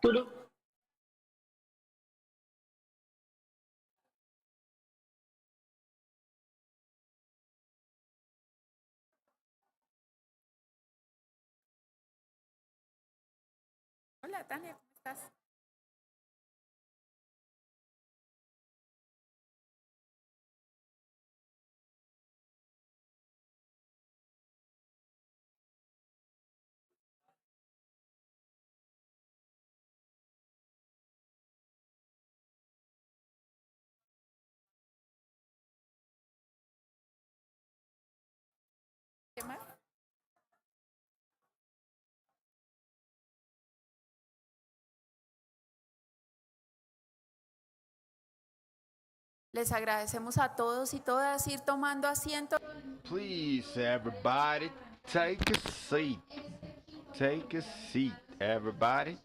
Turu. Hola, Tania, ¿cómo estás? ¿Qué más? Les agradecemos a todos y todas ir tomando asiento. Please, everybody, take a seat. Take a seat, everybody.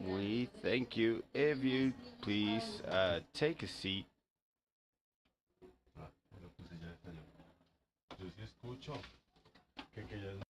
We thank you. If you please take a seat. Yo sí escucho que ya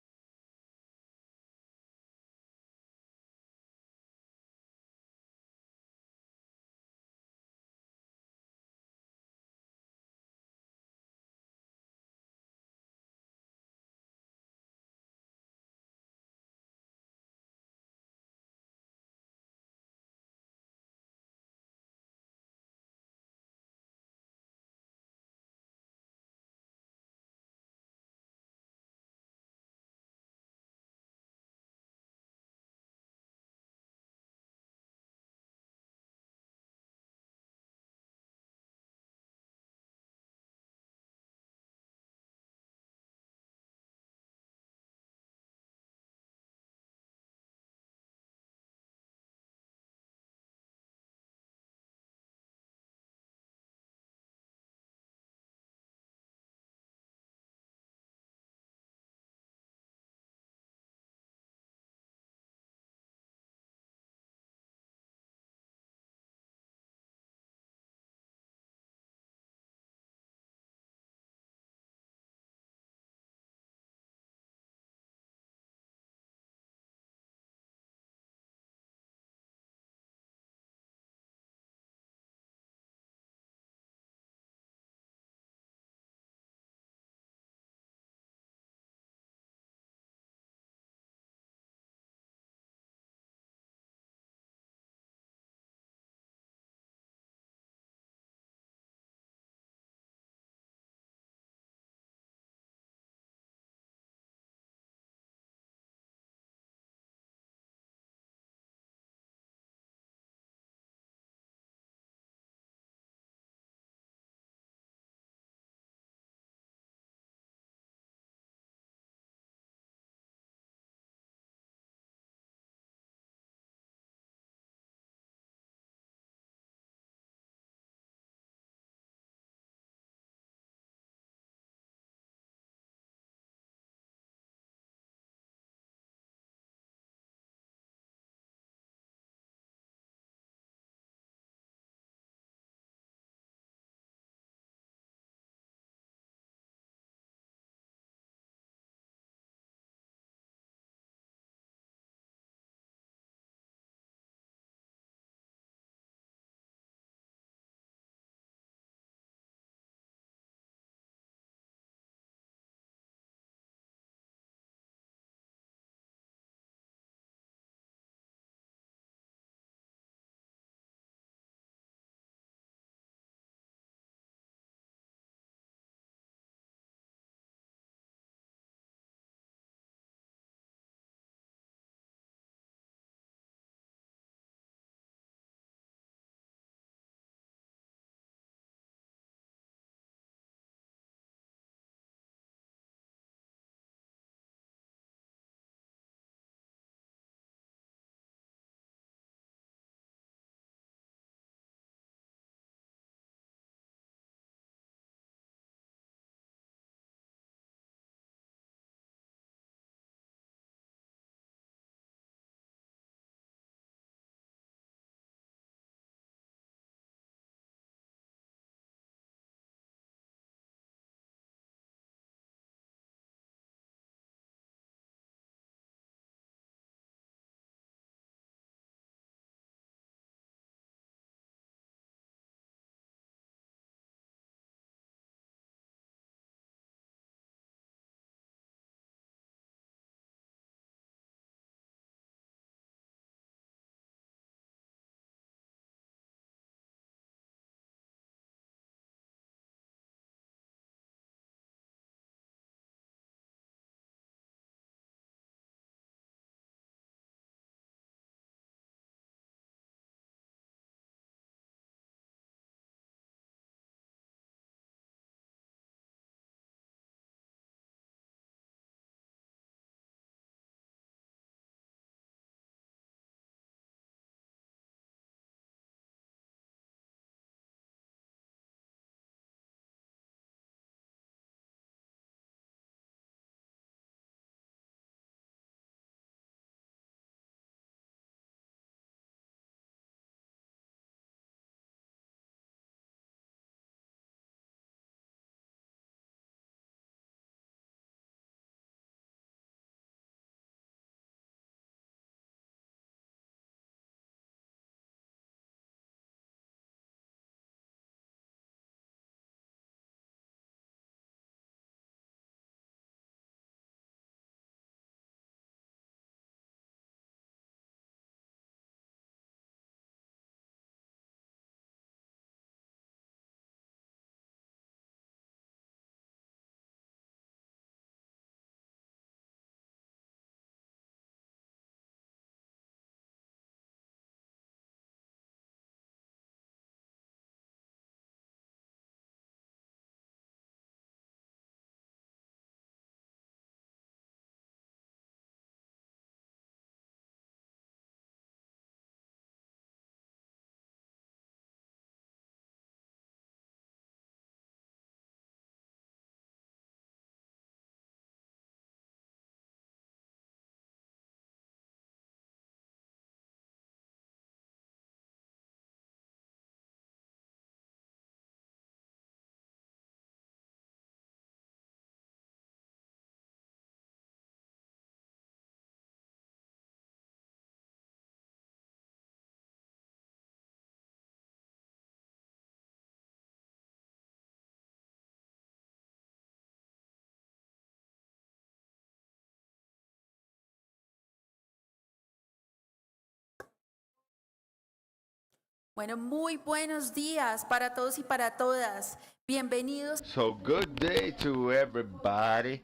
Bueno, muy buenos días para todos y para todas. Bienvenidos. So, good day to everybody.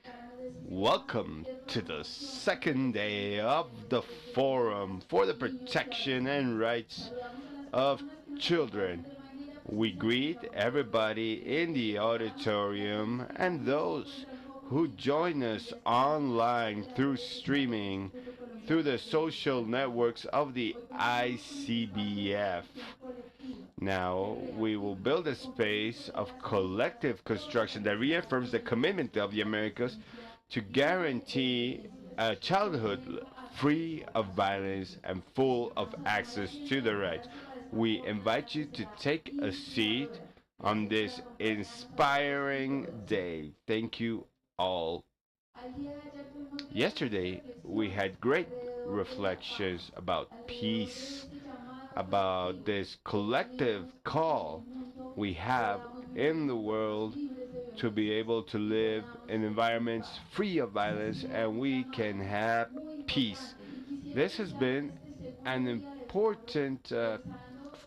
Welcome to the second day of the Forum for the Protection and Rights of Children. We greet everybody in the auditorium and those who join us online through streaming through the social networks of the ICBF. Now, we will build a space of collective construction that reaffirms the commitment of the Americas to guarantee a childhood free of violence and full of access to the rights. We invite you to take a seat on this inspiring day. Thank you all. Yesterday, we had great reflections about peace, about this collective call we have in the world to be able to live in environments free of violence and we can have peace. This has been an important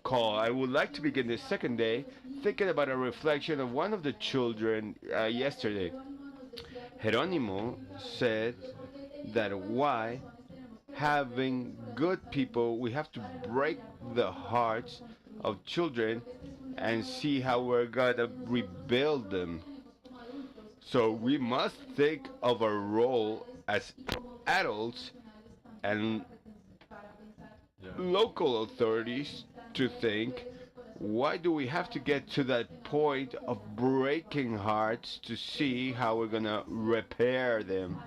call. I would like to begin the second day thinking about a reflection of one of the children yesterday. Geronimo said that why having good people, we have to break the hearts of children and see how we're gonna rebuild them. So we must think of our role as adults and local authorities to think, why do we have to get to that point of breaking hearts to see how we're gonna repair them?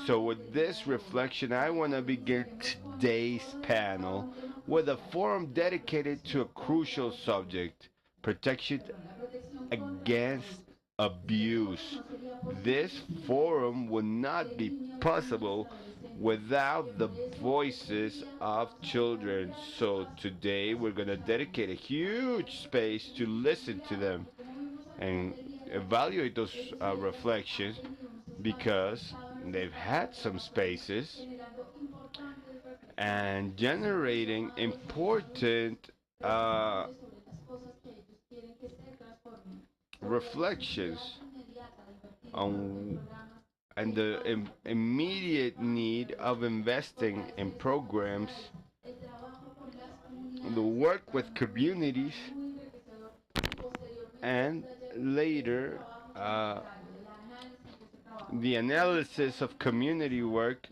So with this reflection, I want to begin today's panel with a forum dedicated to a crucial subject: protection against abuse. This forum would not be possible without the voices of children. So today we're going to dedicate a huge space to listen to them and evaluate those reflections, because they've had some spaces and generating important reflections on and the immediate need of investing in programs, the work with communities, and later the analysis of community work,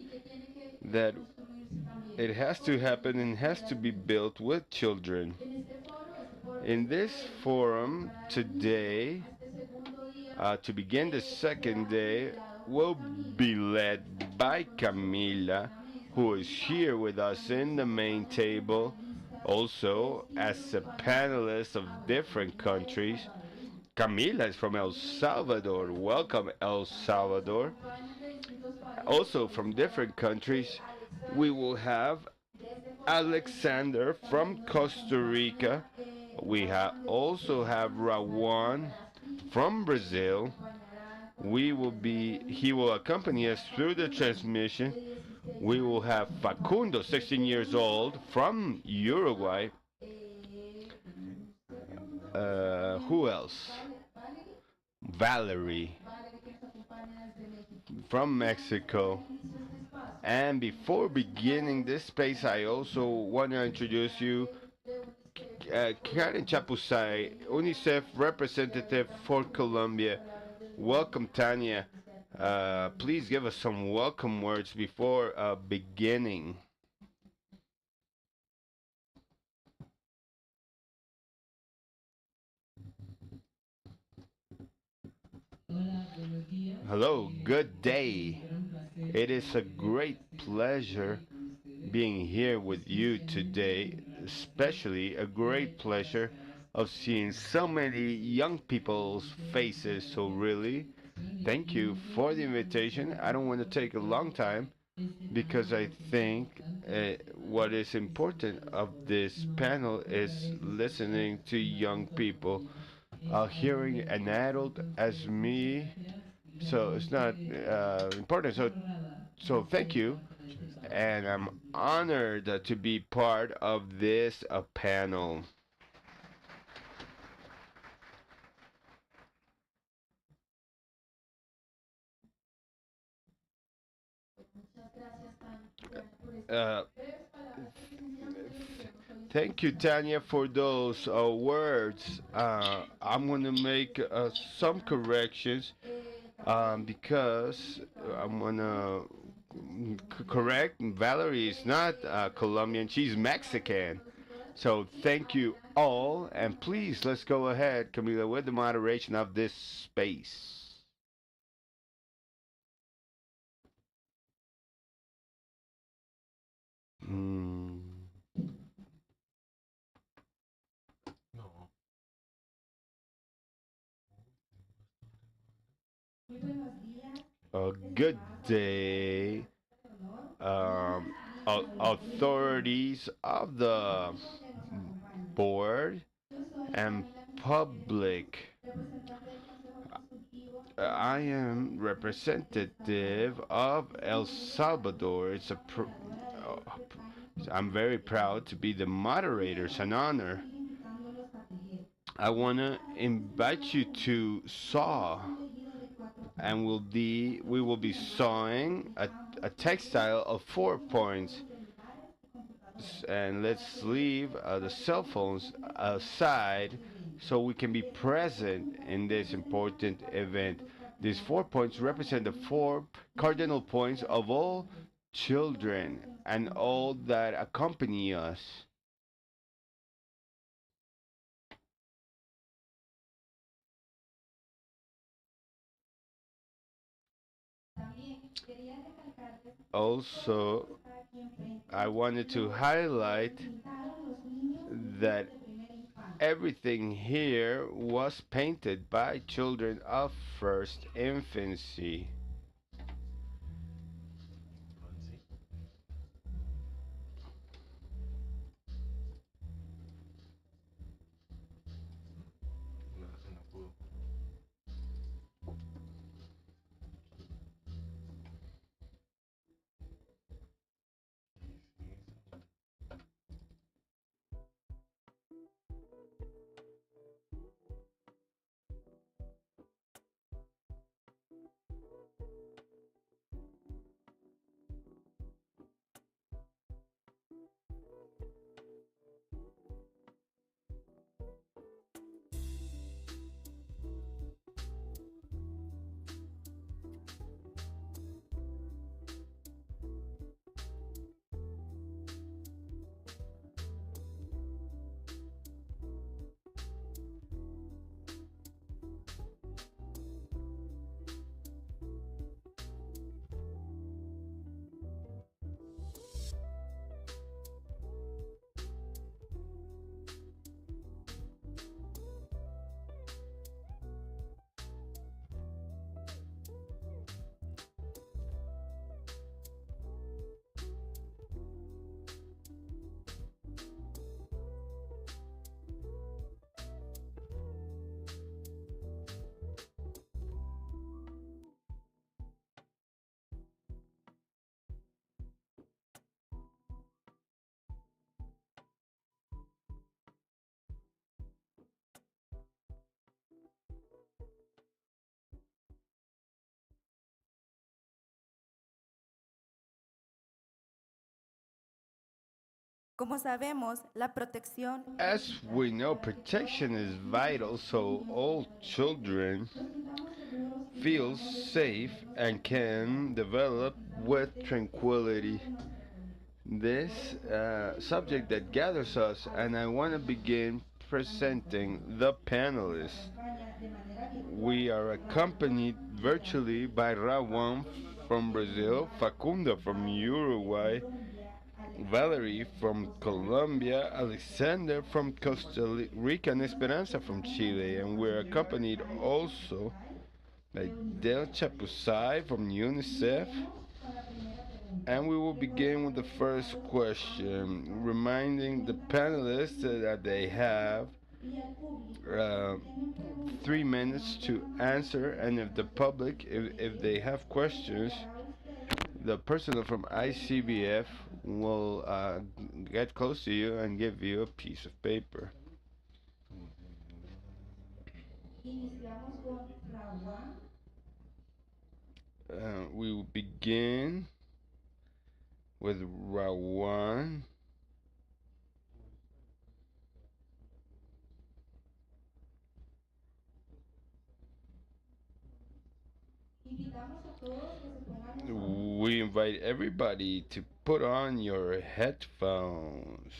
that it has to happen and has to be built with children. In this forum today, to begin the second day, will be led by Camila, who is here with us in the main table, also as a panelist of different countries. Camila is from El Salvador. Welcome, El Salvador. Also from different countries, we will have Alexander from Costa Rica. We also have Rawan from Brazil. He will accompany us through the transmission. We will have Facundo, 16 years old, from Uruguay. Who else? Valerie from Mexico. And before beginning this space, I also want to introduce you Karen Chapuzay, UNICEF representative for Colombia. Welcome, Tanya. Please give us some welcome words before beginning. Hello, good day. It is a great pleasure being here with you today, especially a great pleasure of seeing so many young people's faces. So really, thank you for the invitation. I don't want to take a long time because I think what is important of this panel is listening to young people. Hearing an adult as me, so it's not important. So thank you, and I'm honored to be part of this panel. Uh, Thank you, Tanya, for those words. I'm going to make some corrections because I'm going to correct. Valerie is not Colombian, she's Mexican. So thank you all, and please let's go ahead, Camila, with the moderation of this space. Mm, a good day, authorities of the board and public. I am representative of El Salvador. I'm very proud to be the moderator. It's an honor. I want to invite you to saw, and we will be sawing a textile of 4 points. And let's leave the cell phones aside so we can be present in this important event. These 4 points represent the four cardinal points of all children and all that accompany us. Also, I wanted to highlight that everything here was painted by children of first infancy. Como sabemos, la protección. As we know, protection is vital so all children feel safe and can develop with tranquility. This subject that gathers us, and I want to begin presenting the panelists. We are accompanied virtually by Rawan from Brazil, Facunda from Uruguay, Valerie from Colombia, Alexander from Costa Rica, and Esperanza from Chile. And we're accompanied also by Del Chapuzay from UNICEF. And we will begin with the first question, reminding the panelists that they have uh, 3 minutes to answer, and if the public, if they have questions, the person from ICBF will get close to you and give you a piece of paper. We will begin with Rawan. We invite everybody to put on your headphones.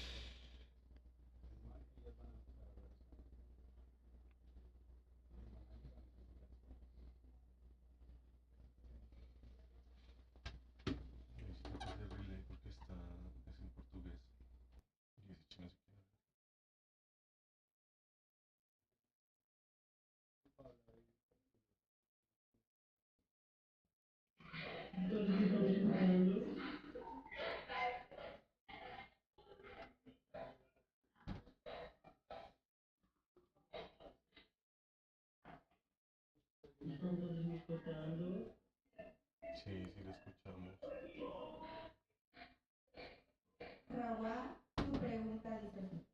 Rawa, tu pregunta dice así.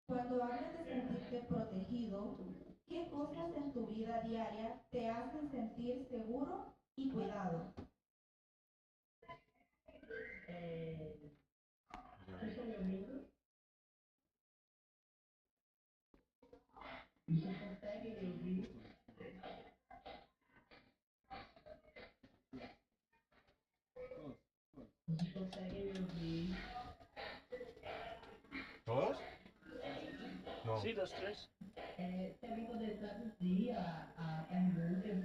Cuando hablas de sentirte protegido, ¿qué cosas en tu vida diaria te hacen sentir seguro y cuidado? ¿Todos? No. Sí, los tres.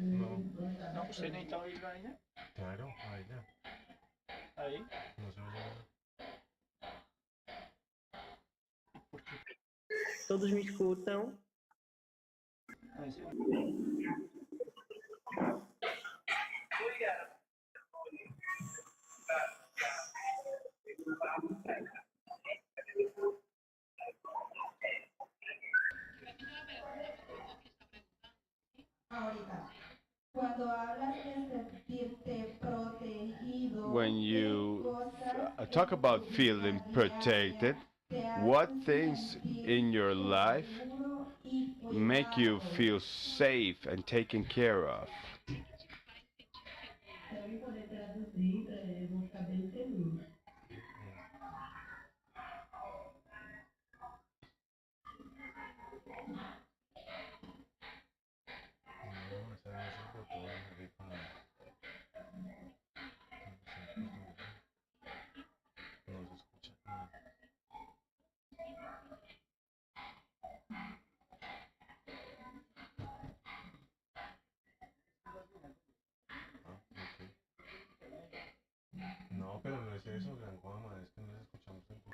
No. No, usted necesita oírlo a ella. Claro, a ella. Ahí. No se oye nada. Todos me escutam? Ahí sí. Ahorita, cuando hablas de sentirte protegido, When ¿qué you cosas talk en about tu feeling vida protected, diaria te what hacen things in sentir your life seguro y make you cuidado? feel safe and taken care of? Se alguém poder traduzir, eu vou ficar bem feliz. No, esa no se botó, no se escucha. Ah, ok. No, pero no es eso, Gran Guama, es que no nos escuchamos en tu...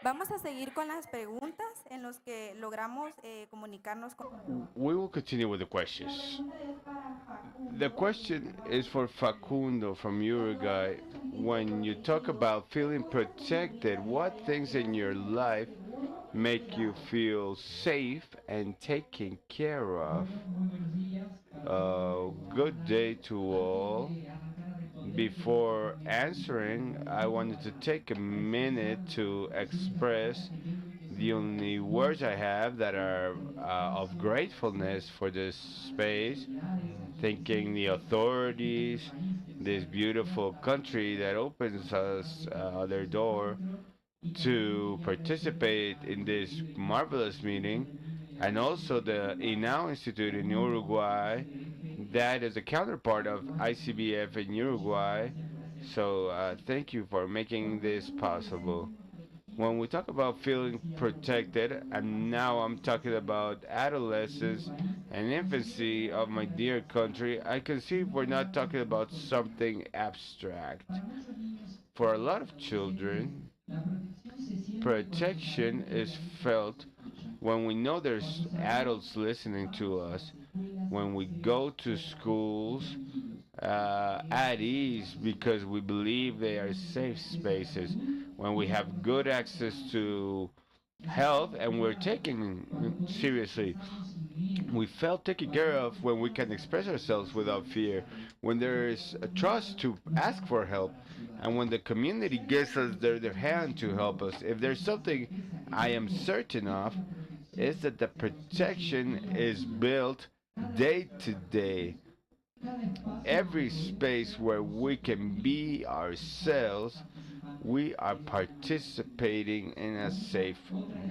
Vamos a seguir con las preguntas en los que logramos comunicarnos con... We will continue with the questions. La pregunta es para The Facundo. question is for Facundo from Uruguay. When you talk about feeling protected, what things in your life make you feel safe and taken care of? Good day to all. Before answering, I wanted to take a minute to express the only words I have that are of gratefulness for this space, thanking the authorities, this beautiful country that opens us their door to participate in this marvelous meeting, and also the INAO Institute in Uruguay, that is a counterpart of ICBF in Uruguay. So thank you for making this possible. When we talk about feeling protected, and now I'm talking about adolescence and infancy of my dear country, I can see we're not talking about something abstract. For a lot of children, protection is felt when we know there's adults listening to us, when we go to schools at ease because we believe they are safe spaces, when we have good access to health and we're taken seriously. We felt taken care of when we can express ourselves without fear, when there is a trust to ask for help, and when the community gives us their hand to help us. If there's something I am certain of, is that the protection is built day to day. Every space where we can be ourselves, we are participating in a safe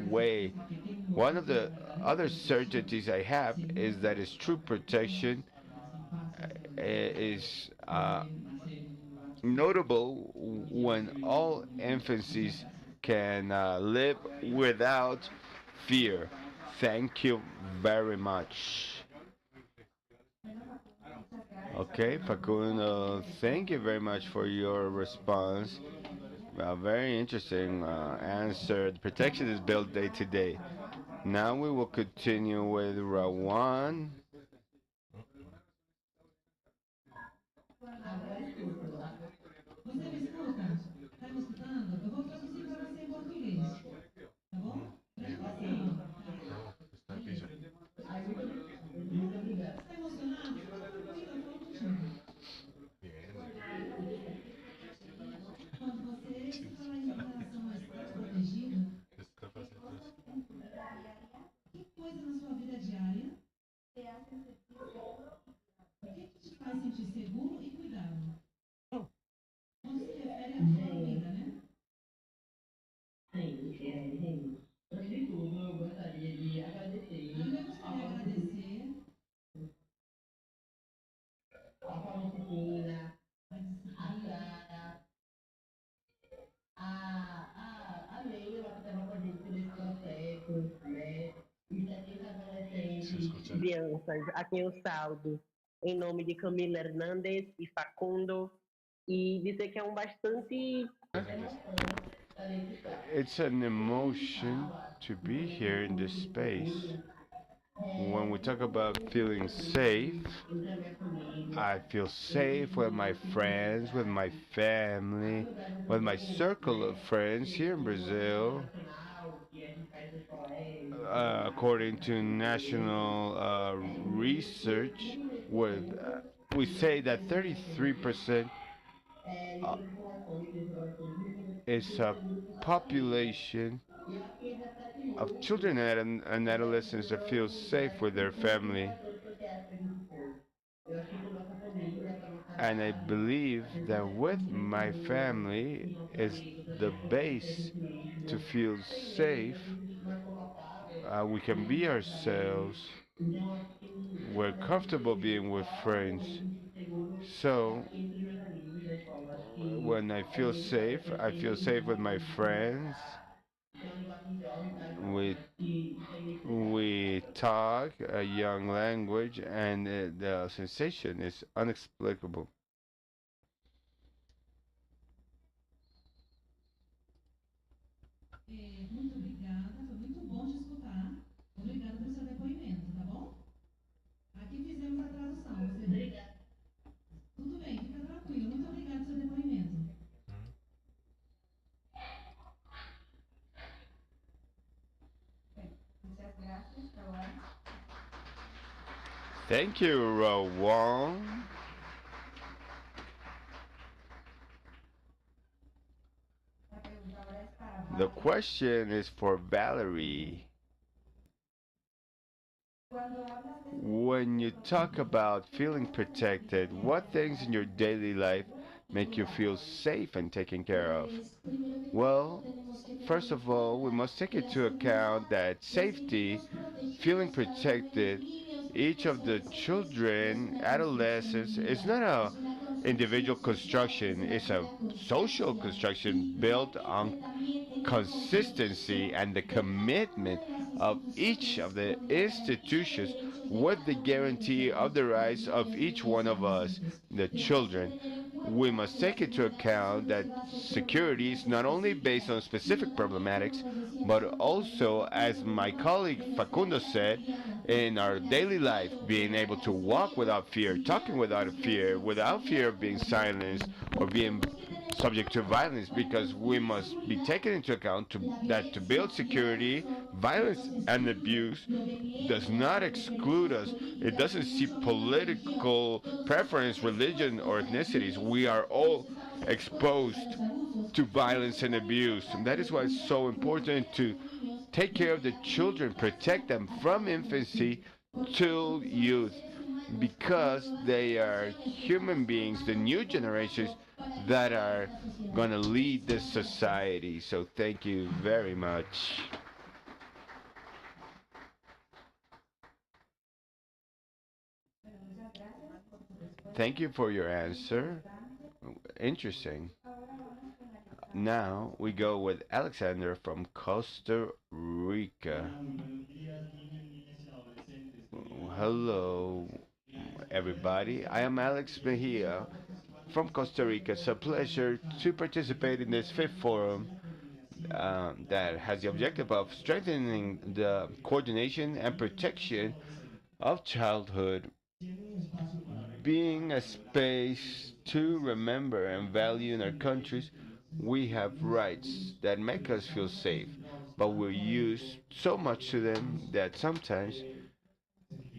way. One of the other certainties I have is that its true protection is notable when all infancies can live without fear. Thank you very much. Okay, Facundo, thank you very much for your response. A very interesting answer. The protection is built day to day. Now we will continue with Rawan. Agora escuto. Você me escuta? Tá me escutando? Eu vou traduzir para você em português, tá bom? Presta atenção. Tá. Beleza. Ai, muito obrigada. Você tá emocionado? Fica tranquila, eu falo contigo. Quando você se fala em relação a estar protegido, que coisa na sua vida diária o que te faz sentir seguro e cuidado? Quando se refere à sua vida, né? Sim, sim. Antes de tudo, eu gostaria de agradecer. Primeiro eu gostaria de agradecer a Foro a Sara, a Leila, que estava com a gente nesse processo, né? E 70 adolescentes. Crianças, a quem eu saldo em nome de Camila Hernandes e Facundo e dizer que é bastante. It's an emotion to be here in this space. When we talk about feeling safe, I feel safe with my friends, with my family, with my circle of friends here in Brazil. According to national research, we say that 33% uh, is a population of children and adolescents that feel safe with their family. And I believe that with my family is the base to feel safe. We can be ourselves. We're comfortable being with friends. So when I feel safe with my friends. We talk a young language, and the sensation is inexplicable. Muito obrigada, foi muito bom te escutar. Obrigada pelo seu depoimento, tá bom? Aqui fizemos a tradução. Você... Obrigada. Tudo bem, fica tranquilo. Muito obrigada pelo seu depoimento. Thank you, Rowan. The question is for Valerie. When you talk about feeling protected, what things in your daily life make you feel safe and taken care of? Well, first of all, we must take into account that safety, feeling protected, each of the children, adolescents, is not a individual construction, it's a social construction built on consistency and the commitment of each of the institutions with the guarantee of the rights of each one of us, the children. We must take into account that security is not only based on specific problematics, but also, as my colleague Facundo said, in our daily life, being able to walk without fear, talking without fear of being silenced or being subject to violence, because we must be taken into account that to build security, violence and abuse does not exclude us. It doesn't see political preference, religion, or ethnicities. We are all exposed to violence and abuse. And that is why it's so important to take care of the children, protect them from infancy till youth, because they are human beings, the new generations that are going to lead this society. So thank you very much. Thank you for your answer. Interesting. Now we go with Alexander from Costa Rica. Hello, everybody. I am Alex Mejia from Costa Rica. It's a pleasure to participate in this fifth forum that has the objective of strengthening the coordination and protection of childhood, being a space to remember and value in our countries. We have rights that make us feel safe, but we're used so much to them that sometimes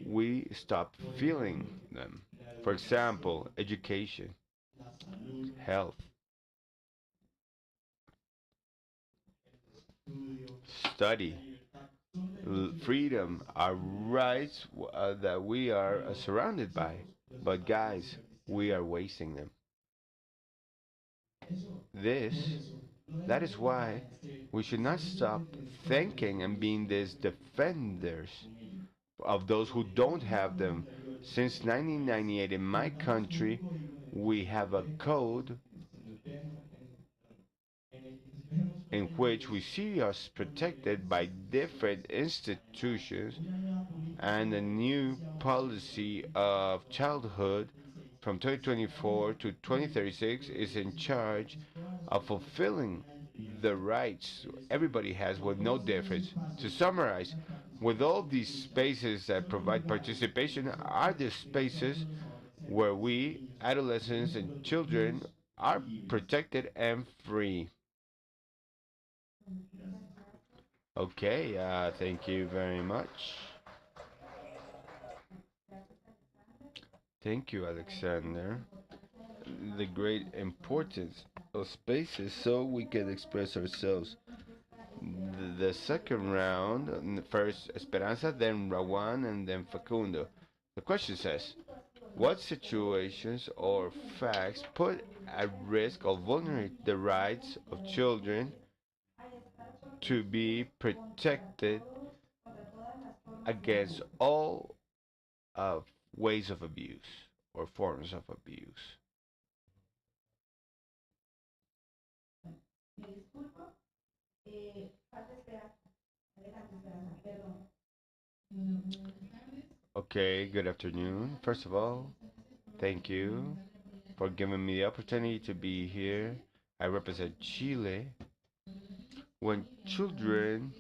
we stop feeling them. For example, education, health, study, freedom are rights that we are surrounded by. But guys, we are wasting them. This, that is why we should not stop thinking and being these defenders of those who don't have them. Since 1998 in my country, we have a code in which we see us protected by different institutions, and a new policy of childhood from 2024 to 2036 is in charge of fulfilling the rights everybody has with no difference. To summarize, with all these spaces that provide participation are the spaces where we, adolescents and children, are protected and free. Okay, thank you very much. Thank you, Alexander. The great importance of spaces so we can express ourselves. The second round, first Esperanza, then Rawan, and then Facundo. The question says, what situations or facts put at risk or vulnerate the rights of children to be protected against all of ways of abuse or forms of abuse? Okay, good afternoon. First of all, thank you for giving me the opportunity to be here. I represent Chile. When children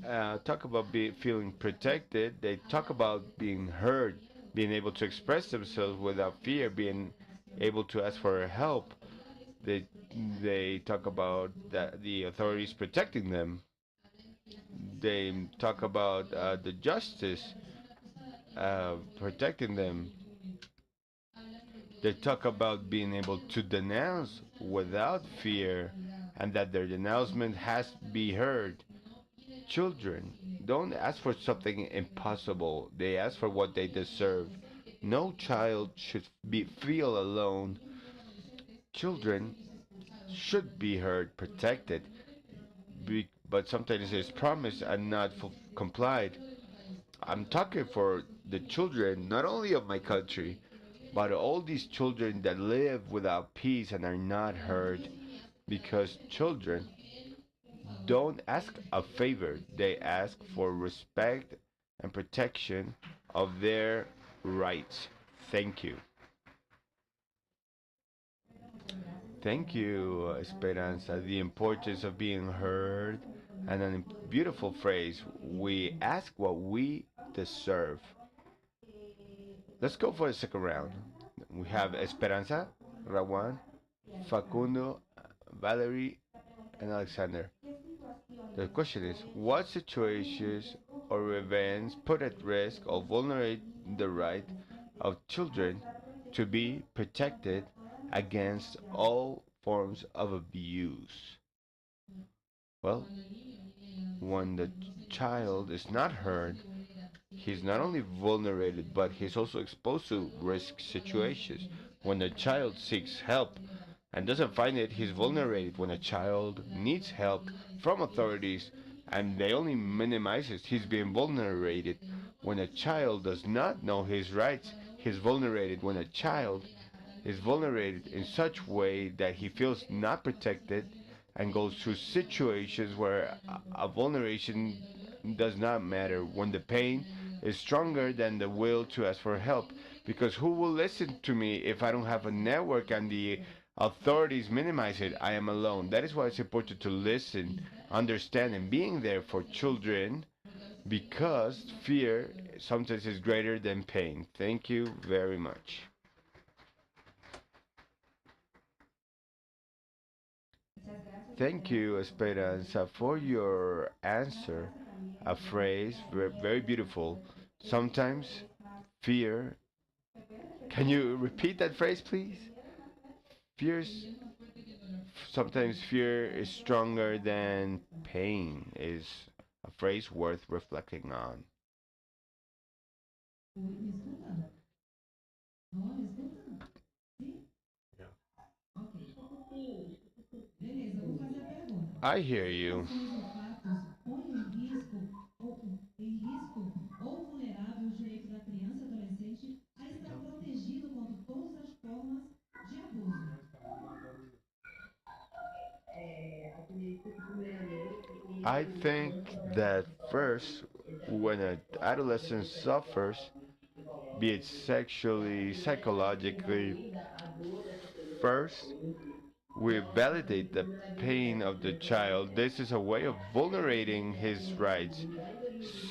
talk about feeling protected, they talk about being heard, being able to express themselves without fear, being able to ask for help. They they talk about the authorities protecting them. They talk about the justice protecting them. They talk about being able to denounce without fear, and that their denouncement has to be heard. Children don't ask for something impossible. They ask for what they deserve. No child should feel alone. Children should be heard, protected, but sometimes it's promised and not complied. I'm talking for the children, not only of my country, but all these children that live without peace and are not heard, because children don't ask a favor, they ask for respect and protection of their rights. Thank you. Thank you, Esperanza. The importance of being heard, and a beautiful phrase. We ask what we deserve. Let's go for the second round. We have Esperanza, Rawan, Facundo, Valerie, and Alexander. The question is, what situations or events put at risk or vulnerate the right of children to be protected against all forms of abuse? Well, when the child is not heard, he's not only vulnerable, but he's also exposed to risk situations. When the child seeks help and doesn't find it, he's vulnerable. When a child needs help from authorities and they only minimize it, he's being vulnerable. When a child does not know his rights, he's vulnerable. When a child is vulnerable in such way that he feels not protected and goes through situations where a vulneration does not matter, when the pain is stronger than the will to ask for help. Because who will listen to me if I don't have a network and the authorities minimize it? I am alone. That is why it's important to listen, understand, and being there for children, because fear sometimes is greater than pain. Thank you very much. Thank you, Esperanza, for your answer. A phrase very beautiful. Sometimes fear. Can you repeat that phrase, please? Fears. Sometimes fear is stronger than pain is a phrase worth reflecting on. Me escuta? Não me escuta? Sim? Ok. Beleza, eu vou fazer a pergunta. I hear you. Ações ou fatos põem em risco ou vulnerável o direito da criança e adolescente a estar protegido contra todas as formas de abuso. I think that first, when an adolescent suffers, be it sexually, psychologically, first, we validate the pain of the child. This is a way of vulnerating his rights.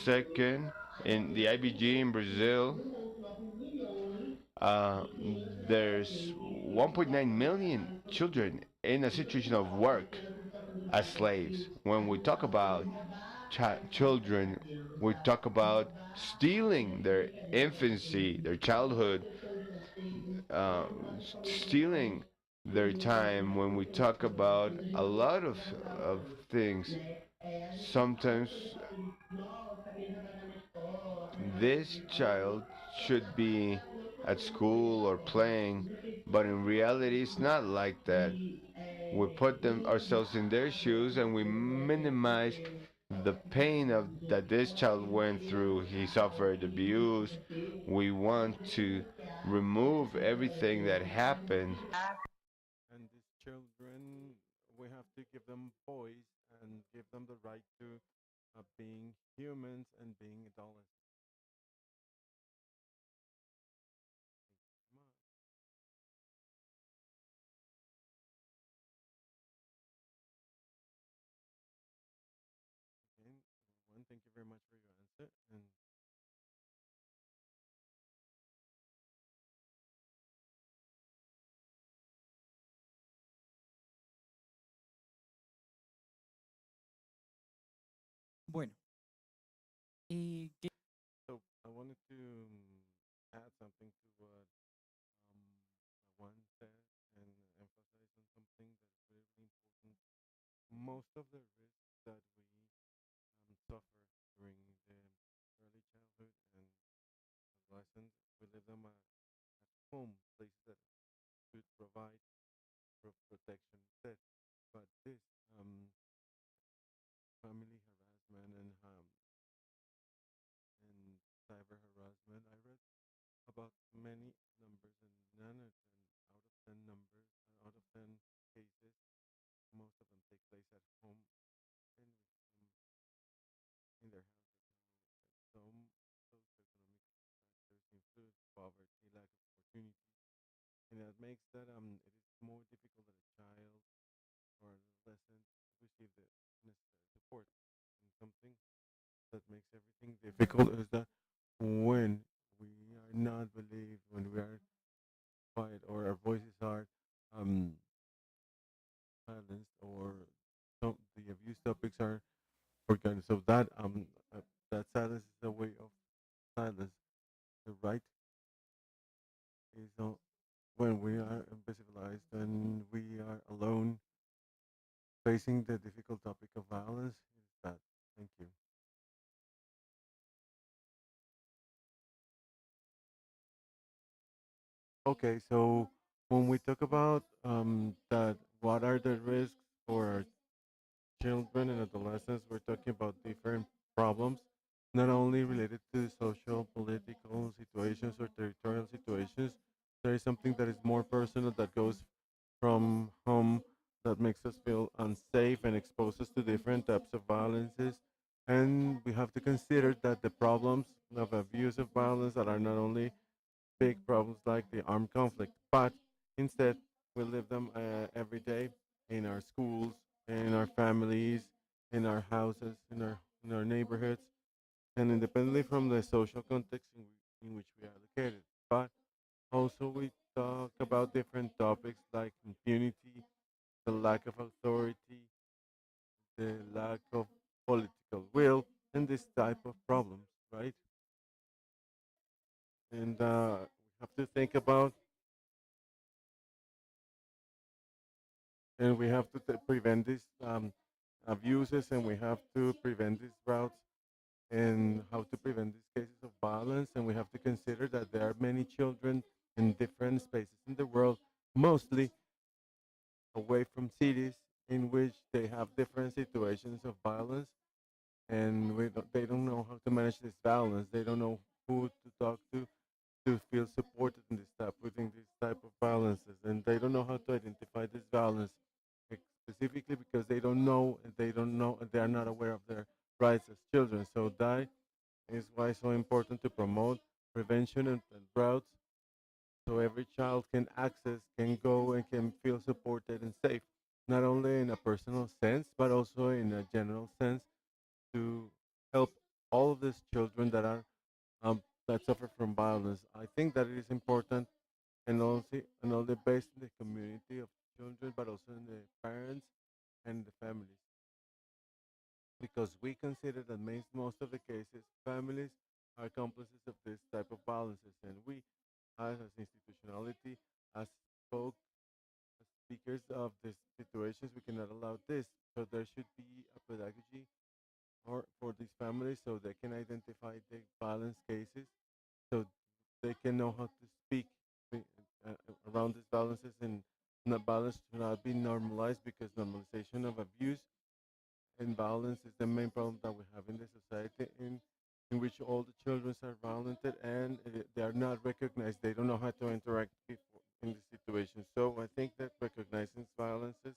Second, in the IBG in Brazil, uh, there's 1.9 million children in a situation of work as slaves. When we talk about children, we talk about stealing their infancy, their childhood, uh, stealing their time. When we talk about a lot of things, sometimes this child should be at school or playing, but in reality it's not like that. We put them ourselves in their shoes and we minimize the pain of that this child went through. He suffered abuse. We want to remove everything that happened. And these children, we have to give them voice and give them the right to being humans and being adults. Again, one, thank you very much for your answer. And Bueno, ¿qué so I wanted to add something to what one said and emphasize on something that is really, really important. Most of the risks that we suffer during the early childhood and adolescence, we live them at home, places that should provide protection instead. But this family harassment and cyber harassment, I read about many numbers, and none of them out of 10 numbers, out of 10 cases, most of them take place at home. in their houses. Some socioeconomic factors influence poverty, lack of opportunity, and that makes that it is more difficult that a child or an adolescent receive the necessary support. And something that makes everything difficult is that when we are not believed, when we are quiet, or our voices are um, silenced, or the abuse topics are forgotten. So that silence is a way of silence. The right is when we are invisibilized and we are alone facing the difficult topic of violence. Is that? Thank you. Okay, so when we talk about that, what are the risks for children and adolescents? We're talking about different problems, not only related to social, political situations or territorial situations. There is something that is more personal that goes from home that makes us feel unsafe and exposes us to different types of violences. And we have to consider that the problems of abuse of violence that are not only big problems like the armed conflict, but instead we live them every day in our schools, in our families, in our houses, in our neighborhoods, and independently from the social context in which we are located. But also we talk about different topics like impunity, the lack of authority, the lack of political will, and this type of problems, right? And we have to think about and we have to prevent these abuses, and we have to prevent these routes and how to prevent these cases of violence. And we have to consider that there are many children in different spaces in the world, mostly away from cities, in which they have different situations of violence, and they don't know how to manage this violence. They don't know who to talk to feel supported in this type within this type of violences, and they don't know how to identify this violence specifically because they don't know they are not aware of their rights as children. So that is why it's so important to promote prevention and routes so every child can access, can go, and can feel supported and safe, not only in a personal sense but also in a general sense, to help all of these children that suffer from violence. I think that it is important, and also based in the community of children, but also in the parents and the families, because we consider that most of the cases, families are accomplices of this type of violences, and we, as institutionality, as folk, as speakers of these situations, we cannot allow this. So there should be a pedagogy or for these families so they can identify the violence cases, so they can know how to speak wi- around these violences, and not violence should not be normalized, because normalization of abuse and violence is the main problem that we have in the society, in which all the children are violated, and they are not recognized. They don't know how to interact before in this situation. So I think that recognizing violences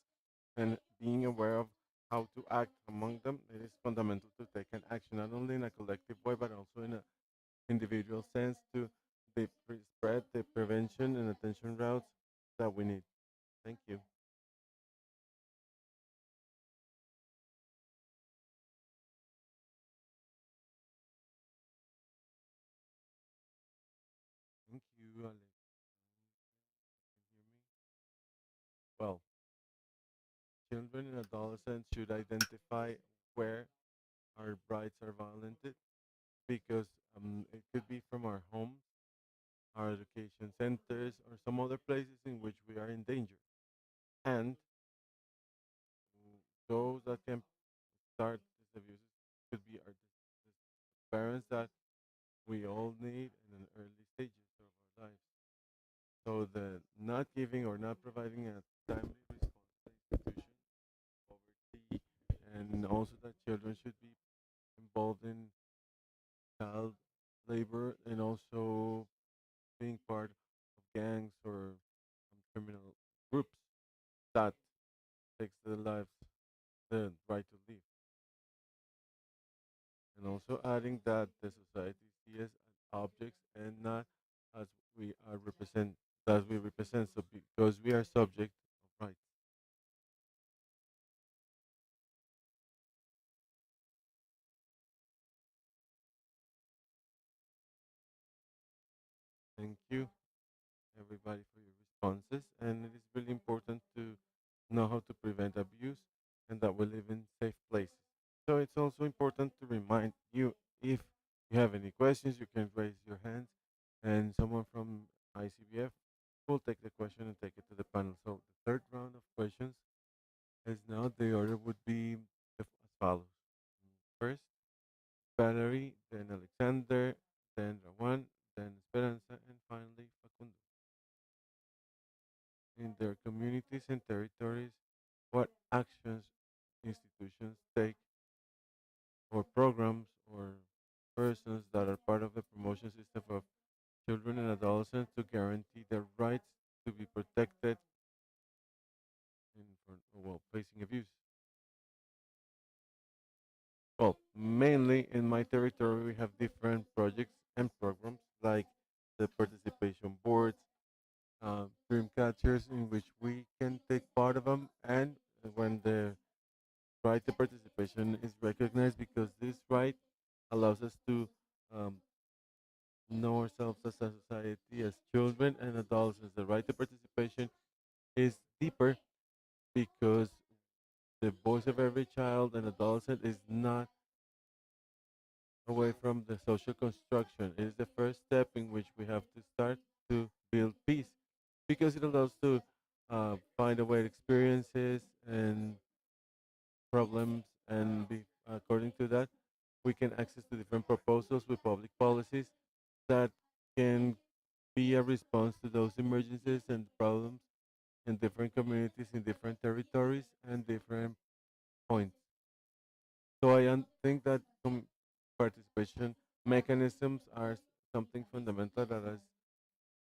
and being aware of how to act among them, it is fundamental to take an action, not only in a collective way, but also in an individual sense, to spread the prevention and attention routes that we need. Thank you. Thank you, Alex. Can you hear me? Well, children and adolescents should identify where our rights are violated, because it could be from our homes, our education centers, or some other places in which we are in danger. And those that can start these abuses could be the parents that we all need in an early stages of our lives. So the not giving or not providing a timely response to institution, poverty, and also that children should be involved in child labor, and also being part of gangs or criminal groups that takes the lives, the right to live. and also adding that the society sees as objects and not as we are represent as we represent, so because we are subject of rights. Thank you, everybody, for your responses. And it is really important to know how to prevent abuse and that we live in safe places. So it's also important to remind you, if you have any questions, you can raise your hands and someone from ICBF will take the question and take it to the panel. So the third round of questions is now. The order would be as follows. First, Valerie, then Alexander, then Rawan, then Esperanza, and finally Facundo. In their communities and territories, what actions institutions take or programs or persons that are part of the promotion system of children and adolescents to guarantee their rights to be protected in well, facing abuse. Well, mainly in my territory, we have different projects and programs like the participation boards, dream catchers, in which we can take part of them, and when the right to participation is recognized, because this right allows us to um, know ourselves as a society, as children and adolescents. The right to participation is deeper because the voice of every child and adolescent is not away from the social construction. It is the first step in which we have to start to build peace, because it allows to find a way experiences and problems, and according to that, we can access to different proposals with public policies that can be a response to those emergencies and problems in different communities, in different territories, and different points. So think that participation mechanisms are something fundamental that is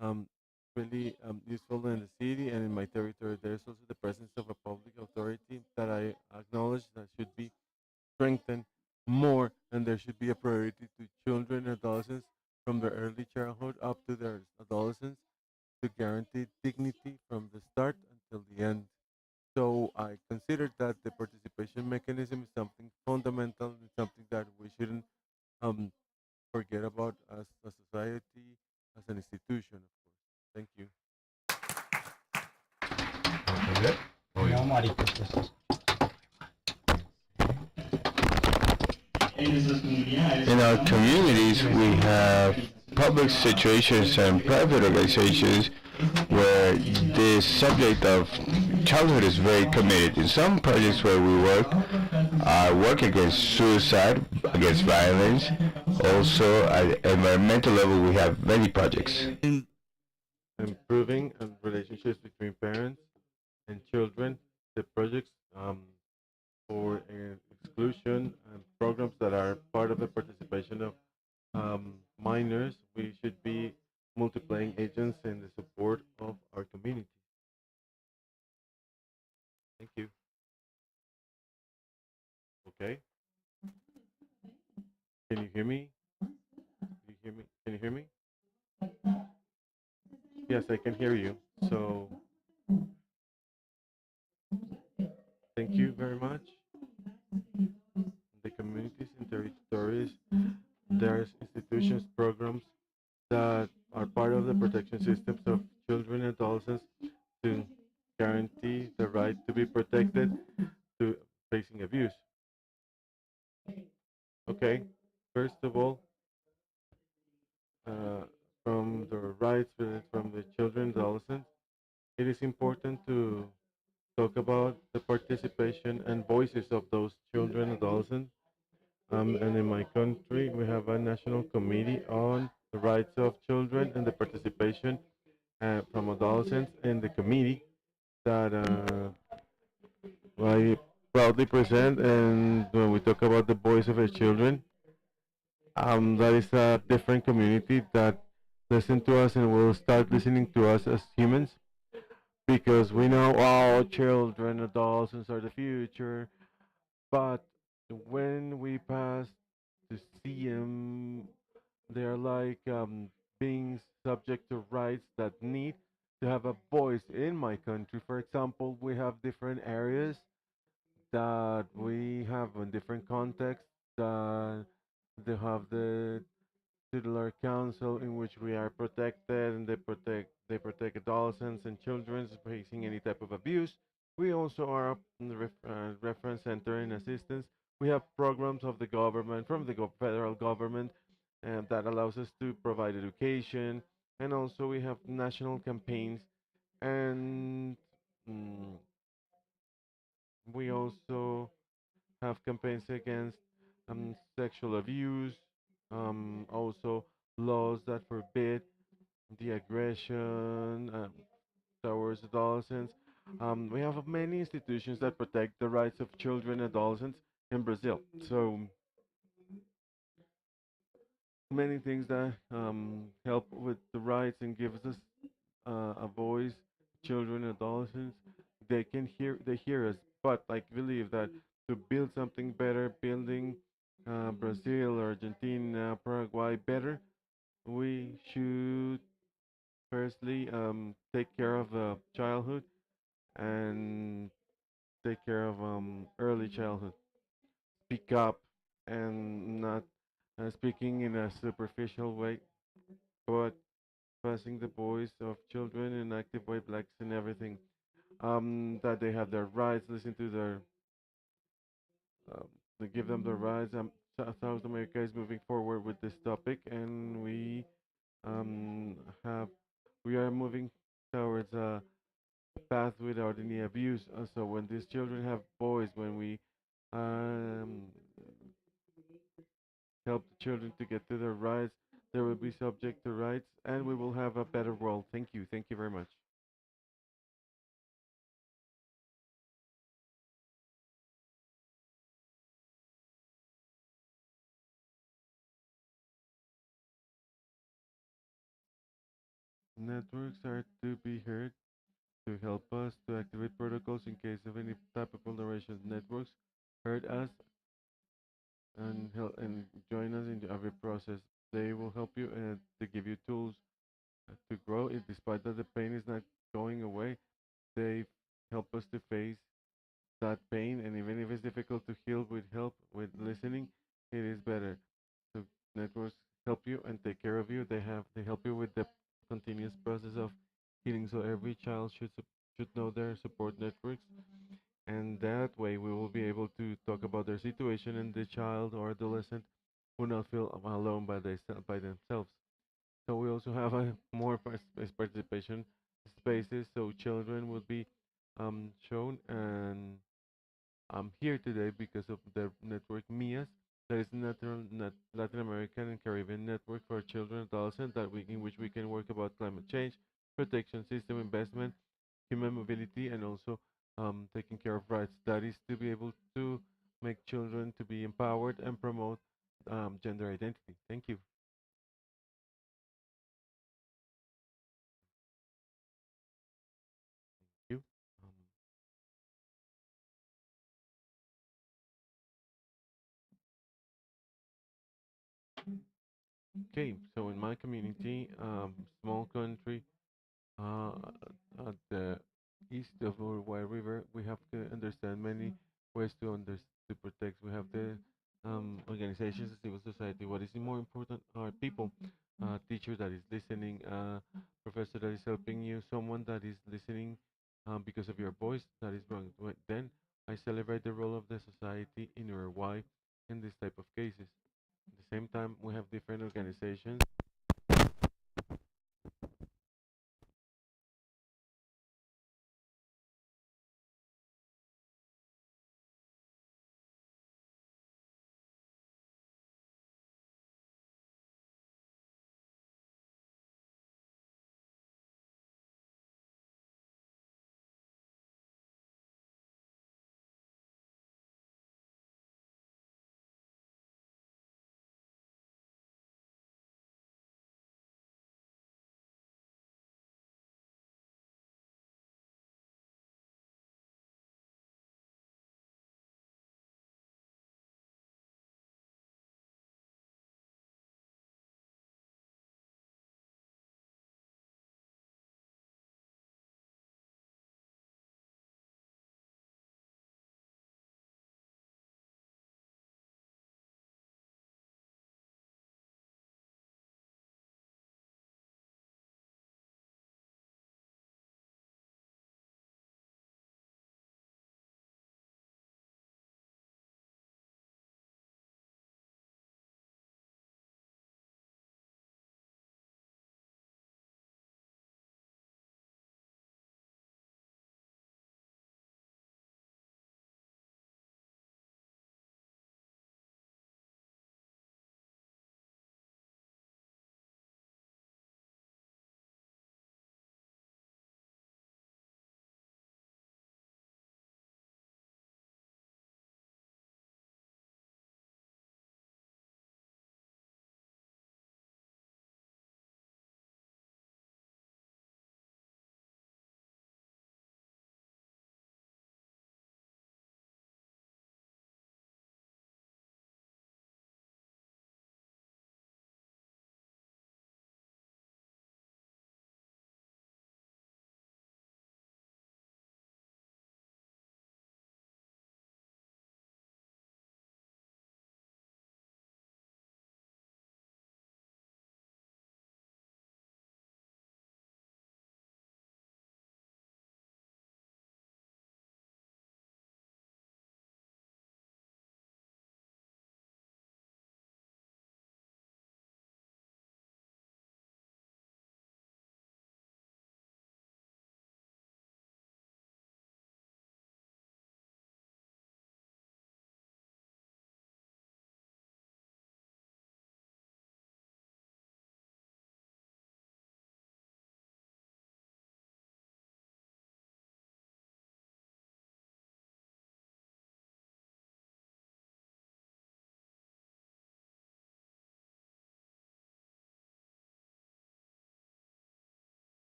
um, really useful in the city and in my territory. There's also the presence of a public authority that I acknowledge that should be strengthened more, and there should be a priority to children and adolescents from their early childhood up to their adolescence, to guarantee dignity from the start until the end. So I consider that the participation mechanism is something fundamental and something that we shouldn't um, forget about as a society, as an institution, of course. Thank you. In our communities, we have public situations and private organizations where the subject of childhood is very committed. In some projects where we work against suicide, against violence. Also, at environmental level, we have many projects. Improving relationships between parents and children, the projects for exclusion and programs that are part of the participation of minors, we should be multiplying agents in the support of our community. Thank you. Okay. Can you hear me? Can you hear me? Can you hear me? Yes, I can hear you. So thank you very much. The communities and territories, there's institutions, programs that are part of the protection systems of children and adolescents to guarantee the right to be protected to facing abuse. Okay, first of all, uh, from the rights from the children and adolescents, it is important to talk about the participation and voices of those children and adolescents. And in my country, we have a national committee on the rights of children and the participation from adolescents in the committee that I proudly present. And when we talk about the voice of the children, that is a different community that listen to us and will start listening to us as humans, because we know all children, adolescents are the future. But when we pass to see them. They're like being subject to rights that need to have a voice in my country. For example, we have different areas that we have in different contexts that they have the titular council in which we are protected and they protect adolescents and children facing any type of abuse. We also are a reference center and assistance. We have programs of the government from the federal government and that allows us to provide education, and also we have national campaigns, and mm, we also have campaigns against sexual abuse, also laws that forbid the aggression towards adolescents. We have many institutions that protect the rights of children and adolescents in Brazil. So many things that help with the rights and gives us a voice. Children and adolescents, they hear us, but I believe that to build something better, building Brazil, Argentina, Paraguay better, we should firstly take care of childhood and take care of early childhood. Speak up and not speaking in a superficial way, but passing the voice of children in active way, blacks and everything. That they have their rights, listen to their, um, they give them their rights. South America is moving forward with this topic, and um, have we are moving towards a path without any abuse. So when these children have voice, when we um, help the children to get to their rights, they will be subject to rights, and we will have a better world. Thank you very much. Networks are to be heard to help us to activate protocols in case of any type of vulneration. Networks heard us and help and join us in every process. They will help you and to give you tools to grow. It, despite that the pain is not going away, they help us to face that pain. And even if it's difficult to heal with help, with listening, it is better. So networks help you and take care of you. They help you with the continuous process of healing. So every child should know their support networks, and that way we will be able to talk about their situation, and the child or adolescent will not feel alone by themselves. So we also have a more participation spaces, so children will be shown. And I'm here today because of the network MIAS, that is Latin American and Caribbean network for children and adolescents, in which we can work about climate change, protection system investment, human mobility, and also taking care of rights. That is to be able to make children to be empowered and promote gender identity. Thank you. You. Um, okay, so in my community, small country, uh, at the east of Uruguay River, we have to understand many ways to protect. We have the organizations, the civil society. What is more important are people, teacher that is listening, professor that is helping you, someone that is listening because of your voice that is wrong. Then I celebrate the role of the society in Uruguay in this type of cases. At the same time, we have different organizations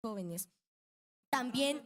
jóvenes. También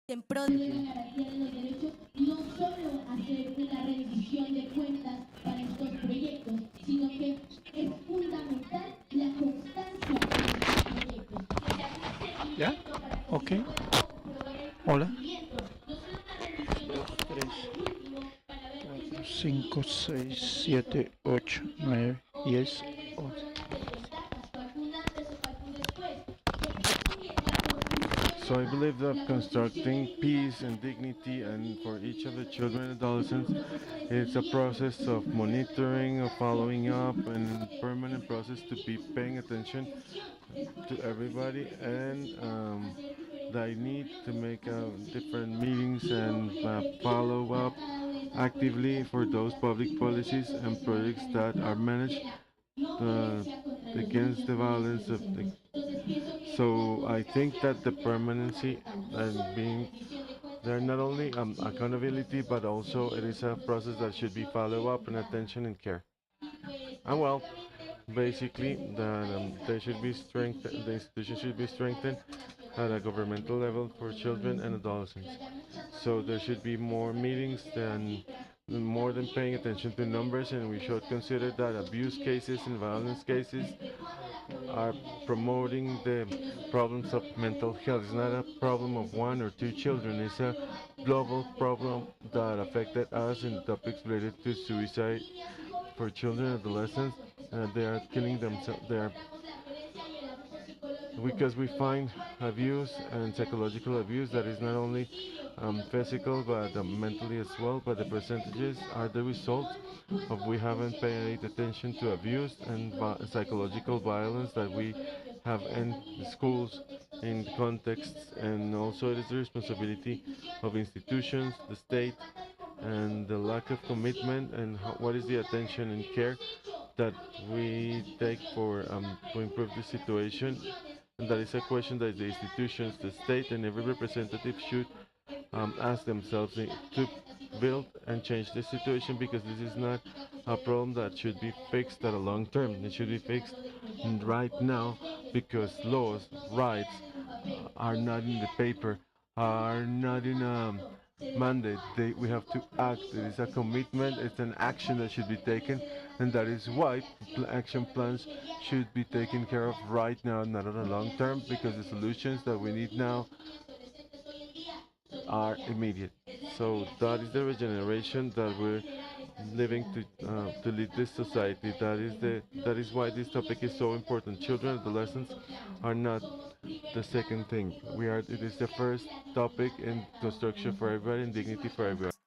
en pro de la garantía de los derechos, no solo hacer una rendición de cuentas para estos proyectos, sino que es fundamental la constancia de estos proyectos. Que se haga un ¿Ya? seguimiento para que Ok. se pueda comprobar el Hola. cumplimiento. No solo una rendición de 2, cuentas 3, a lo último para ver qué es lo 4, que se 5, hizo, 6, lo que se 7, 8, 9, o 10, que tal vez 11. fueron desventajas, faltó un antes o faltó un después. La construcción So I de believe paz, that la construcción constructing de peace dignidad and para dignity los and niños for y each of the niñas, children and es un adolescents, proceso de it's a seguimiento, process es of un proceso de monitoring, of constancia, following es un up, proceso and de permanent estar process to be atentos, un paying proceso de attention atención. Es por to eso que everybody, siempre se and necesita hacer that I diferentes need to reuniones, make hacer un different seguimiento meetings activo and y efectivo follow para up cada una de estas actively políticas for those públicas public y policies proyectos que and se projects manejan en that are pro managed de la no uh, violencia contra los against niños, the niñas y violence of the. adolescentes. Entonces pienso que la So I think constancia that es the un tema permanency fundamental, no and solo la being rendición de cuentas they're al not final, only sino es un accountability, proceso but also it seguido, is es un a proceso process de that should be atención follow up and prolongada. attention and care. Y pues And well, básicamente basically, que se that fortalezca they should las be strengthened. The instituciones institution should be strengthened gubernamentales y at a nacionales para los governmental niños, level for niñas y children and adolescentes. Que adolescents. haya muchas más So there should reuniones, be que more se meetings incrementen las than cifras y more than también paying tenemos attention que to tener en numbers, cuenta and we que should los casos de consider that abusos y abuse cases violencia and violence están cases perpetuando la are problemática de salud promoting mental, the que no solo es un problems of problema de mental uno health. It's o not a dos niños y problem of one adolescentes, or two es un children. problema It's a global que nos global ha afectado problem todos. that Tenemos affected que us in seguir topics related to construyendo suicide niñas y jóvenes for que children and están adolescents. deseando. Es una They are cadena que killing desea themselves. que They are combatamos la violencia y el abuso psicológico, because we donde find actualmente no abuse se da de and manera psychological fija, abuse that pero is el not only feminicidio y los physical porcentajes but del suicidio mentally as actual well, but the es el percentages are resultado the de que result no hemos puesto of we haven't atención al paid abuso attention y a to la abuse violencia and psicológica que se está psychological violence presentando that en los we colegios, have en las in familias, en los schools, contextos in sociales. Y esto es contexts, and also it is responsabilidad the de las responsibility of instituciones, del institutions, Estado, the por la state, falta de compromiso, and the por la lack of atención, commitment, and por what is the oportunidades. attention and ¿Qué hemos care hecho that por mejorar esta we take situación? for Es una to improve pregunta the que las situation. instituciones, And el that is a Estado question that the y cada institutions, the representante state, and every debe hacerse representative should cargo en pro de ask construir themselves y to cambiar esta build situación, and porque change esto the no es situation, because una this is not problemática que se a debe problem that should be solucionar a largo fixed at a plazo, long term. It debemos should be fixed solucionarlo de inmediato, right porque now, las leyes, because los derechos laws, no se rights quedan en un papel, are no not se in the quedan en paper, un are not in a mandato, se debe mandate. actuar, We es un have to act. It compromiso, is a es una commitment. acción, It's an y action por that should eso be también taken, se deben and hacer that los is planes why de acción action de manera plans inmediata, should be no a taken largo care of plazo, right now, not on a porque long las term, because soluciones the que solutions that necesitamos we los need niños, now niñas y adolescentes hoy en día son are inmediatas. immediate. Es la So that generación is que the está creciendo, regeneration que that va a we're liderar esta living sociedad. Es por eso to que es lead tan this society. fundamental este tema. That Los is why niños, this niñas topic y is so adolescentes important. no Children and somos adolescents segundo plano, are not somos the primer second plano thing. en We are. It construcción is the social first y la topic dignidad in para cada uno de construction for nosotros. everybody and dignity Muchísimas for everyone. gracias.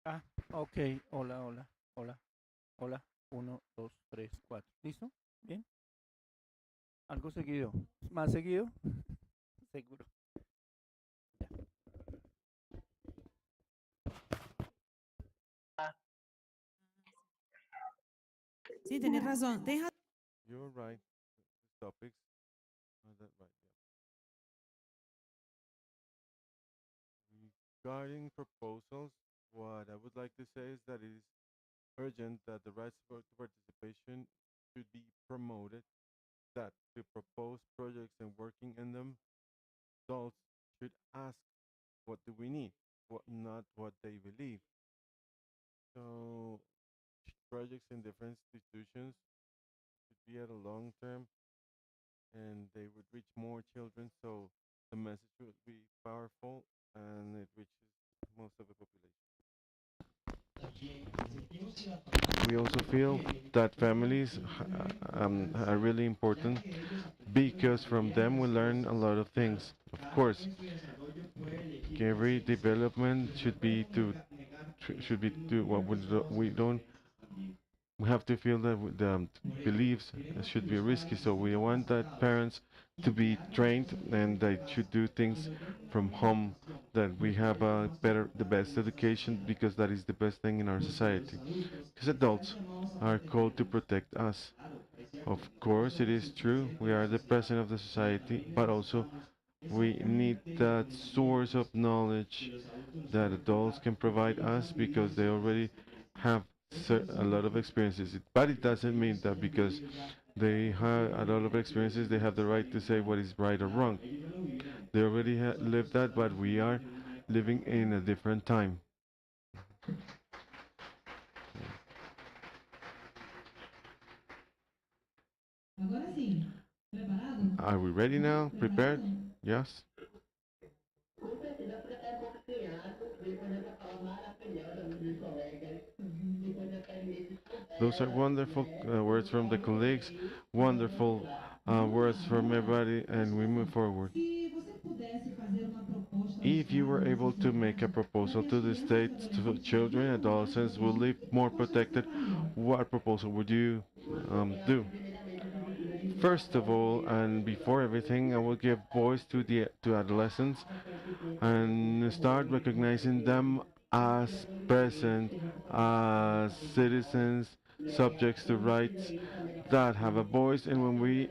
Ah, ok. Hola, hola, hola, hola. 1, 2, 3, 4. ¿Listo? Bien. Algo seguido. ¿Más seguido? Seguro. Ya. Sí, tenés razón. You're right. The topics are that right. Yeah. Regarding proposals, what I would like to say is that it is urgent that the rights to participation should be promoted, that to propose projects and working in them, adults should ask what do we need, what not what they believe. So projects in different institutions should be at a long term and they would reach more children so the message would be powerful and it reaches most of the population. We also feel that families are really important because from them we learn a lot of things. Of course, every development should be to what we don't we have to feel that the beliefs should be risky. So we want that parents to be trained and they should do things from home. That we have the best education because that is the best thing in our society. Because adults are called to protect us. Of course, it is true we are the president of the society, but also we need that source of knowledge that adults can provide us because they already have a lot of experiences. But it doesn't mean that because they have a lot of experiences, they have the right to say what is right or wrong. They already lived that, but we are living in a different time. Agora sim. Preparado? Are we ready now? Prepared? Yes? Those are wonderful words from the colleagues, wonderful words from everybody, and we move forward. Se você pudesse fazer uma proposta aos If you were pais able to make a proposal to the state, to children, adolescents will live more protected, what proposal would you do? First of all, and before everything, I will give voice to adolescents and start recognizing them as present, as citizens, subjects to rights that have a voice. And when we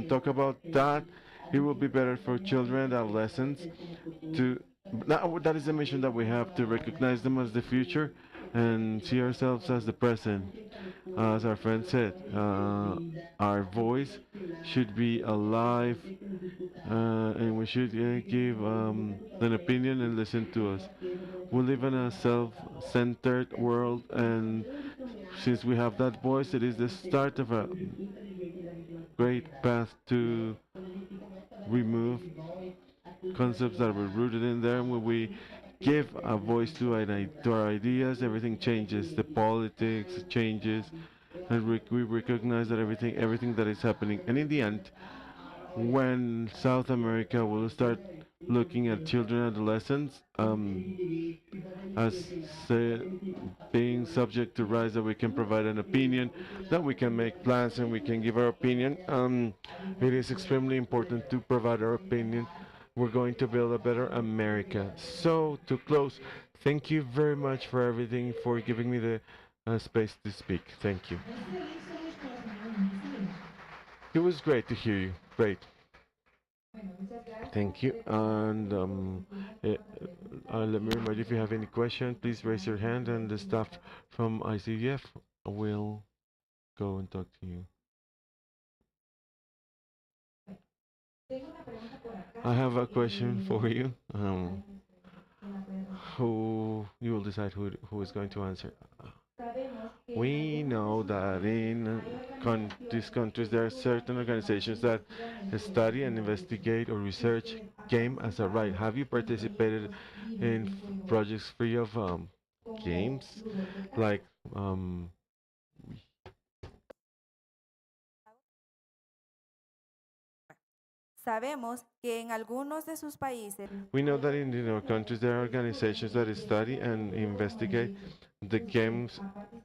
talk about that, it will be better for children and adolescents to. That is the mission that we have, to recognize them as the future and see ourselves as the present. As our friend said, our voice should be alive, and we should give an opinion and listen to us. We live in a self-centered world, and since we have that voice, it is the start of a great path to remove concepts that were rooted in there. When we give a voice to our ideas, everything changes. The politics changes, and we recognize that everything that is happening. And in the end, when South America will start looking at children and adolescents as being subject to rights, that we can provide an opinion, that we can make plans and we can give our opinion. It is extremely important to provide our opinion. We're going to build a better America. So to close, thank you very much for everything, for giving me the space to speak. Thank you. Excelente sua resposta, Mauro. Excelente. It was great to hear you. Great. Thank you. And let me remind you, if you have any question, please raise your hand, and the staff from ICDF will go and talk to you. I have a question for you. Who you will decide who is going to answer. We know that in these countries there are certain organizations that study and investigate or research game as a right. Have you participated in projects free of games? Like Sabemos que en algunos de sus países we know that in our countries there are organizations that study and investigate the games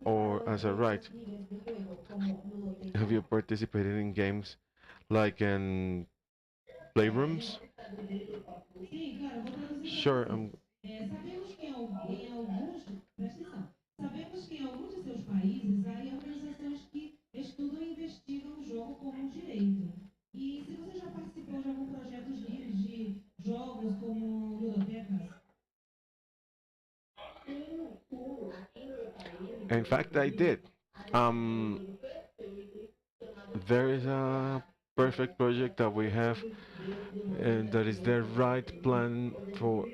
or as a right. Have you participated in games like in playrooms? Sim, claro, eu vou traduzir para Sure. você. Sabemos que em alguns, presta atenção, sabemos que em alguns de seus países há organizações que estudam e investigam o jogo como um direito. E se você já participou de algum projeto livre de jogos como ludotecas? In fact, I did. There is a perfect project that we have, and that is the right plan for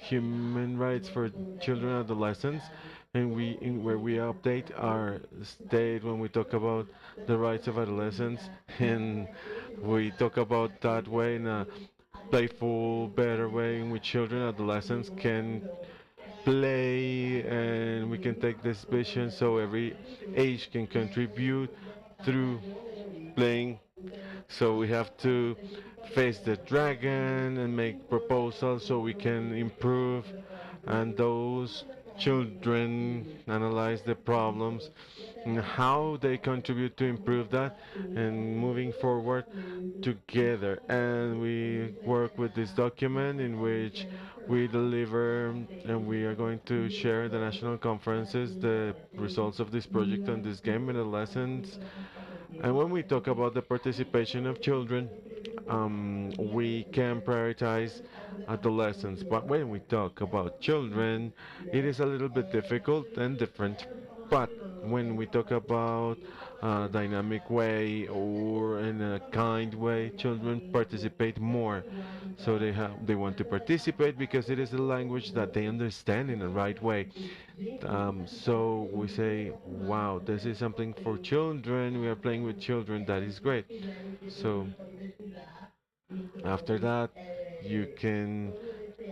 human rights for children and adolescents, and where we update our state when we talk about the rights of adolescents, and we talk about that way in a playful, better way in which children and adolescents can play, and we can take this vision so every age can contribute through playing. So we have to face the dragon and make proposals so we can improve, and those children analyze the problems and how they contribute to improve that, and moving forward together. And we work with this document in which we deliver, and we are going to share in the national conferences the results of this project and this game and the lessons. And when we talk about the participation of children, we can prioritize adolescents. But when we talk about children, it is a little bit difficult and different. But when we talk about a dynamic way or in a kind way, children participate more. So they want to participate because it is a language that they understand in the right way. So we say, wow, this is something for children. We are playing with children. That is great. So after that, you can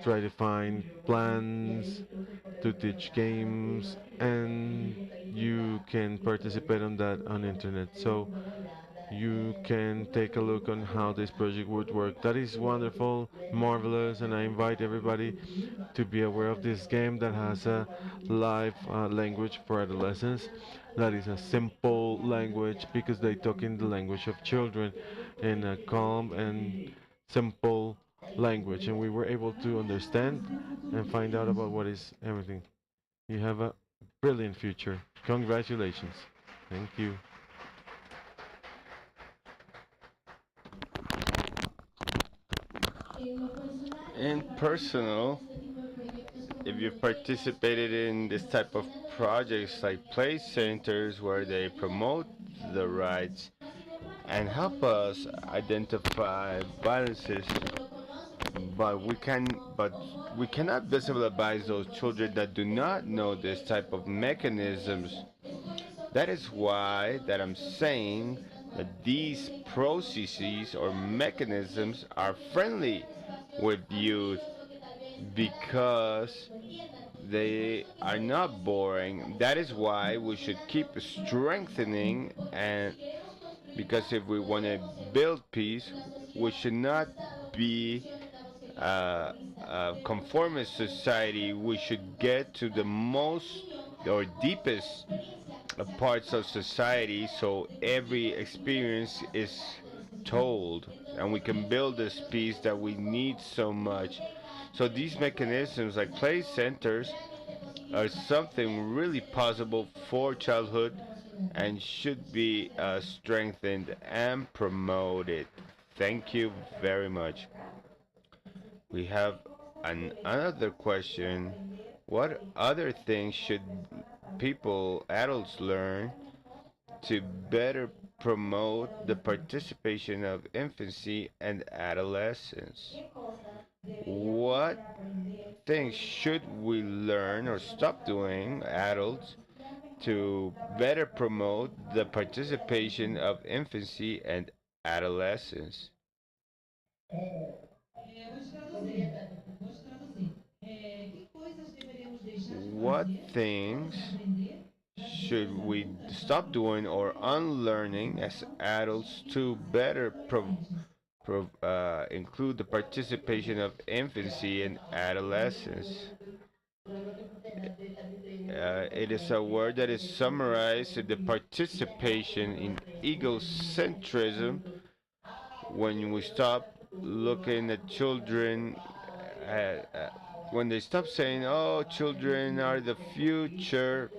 try to find plans to teach games, and you can participate on that on internet. So you can take a look on how this project would work. That is wonderful, marvelous, and I invite everybody to be aware of this game that has a live language for adolescents. That is a simple language because they talk in the language of children in a calm and simple language, and we were able to understand and find out about what is everything. You have a brilliant future. Congratulations. Thank you. In personal, if you've participated in this type of projects like play centers where they promote the rights and help us identify violences, but we cannot visibilize those children that do not know this type of mechanisms. That is why that I'm saying that these processes or mechanisms are friendly with youth because they are not boring. That is why we should keep strengthening, and because if we want to build peace, we should not be a conformist society. We should get to the most or deepest parts of society so every experience is told and we can build this peace that we need so much. So these mechanisms like play centers are something really possible for childhood and should be strengthened and promoted. Thank you very much. We have another question. What other things should people, adults, learn to better promote the participation of infancy and adolescence? What things should we learn or stop doing, adults, to better promote the participation of infancy and adolescence? What things should we stop doing or unlearning as adults to better include the participation of infancy and adolescence? It is a word that is summarized in the participation in egocentrism when we stop looking at children, when they stop saying, oh, children are the future,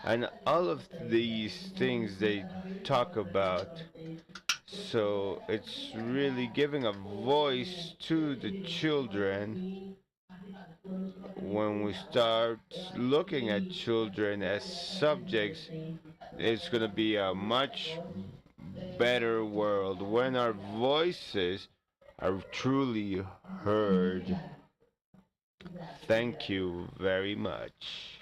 and all of these things they talk about. So it's really giving a voice to the children when we start looking at children as subjects. It's going to be a much better world when our voices are truly heard. Thank you very much.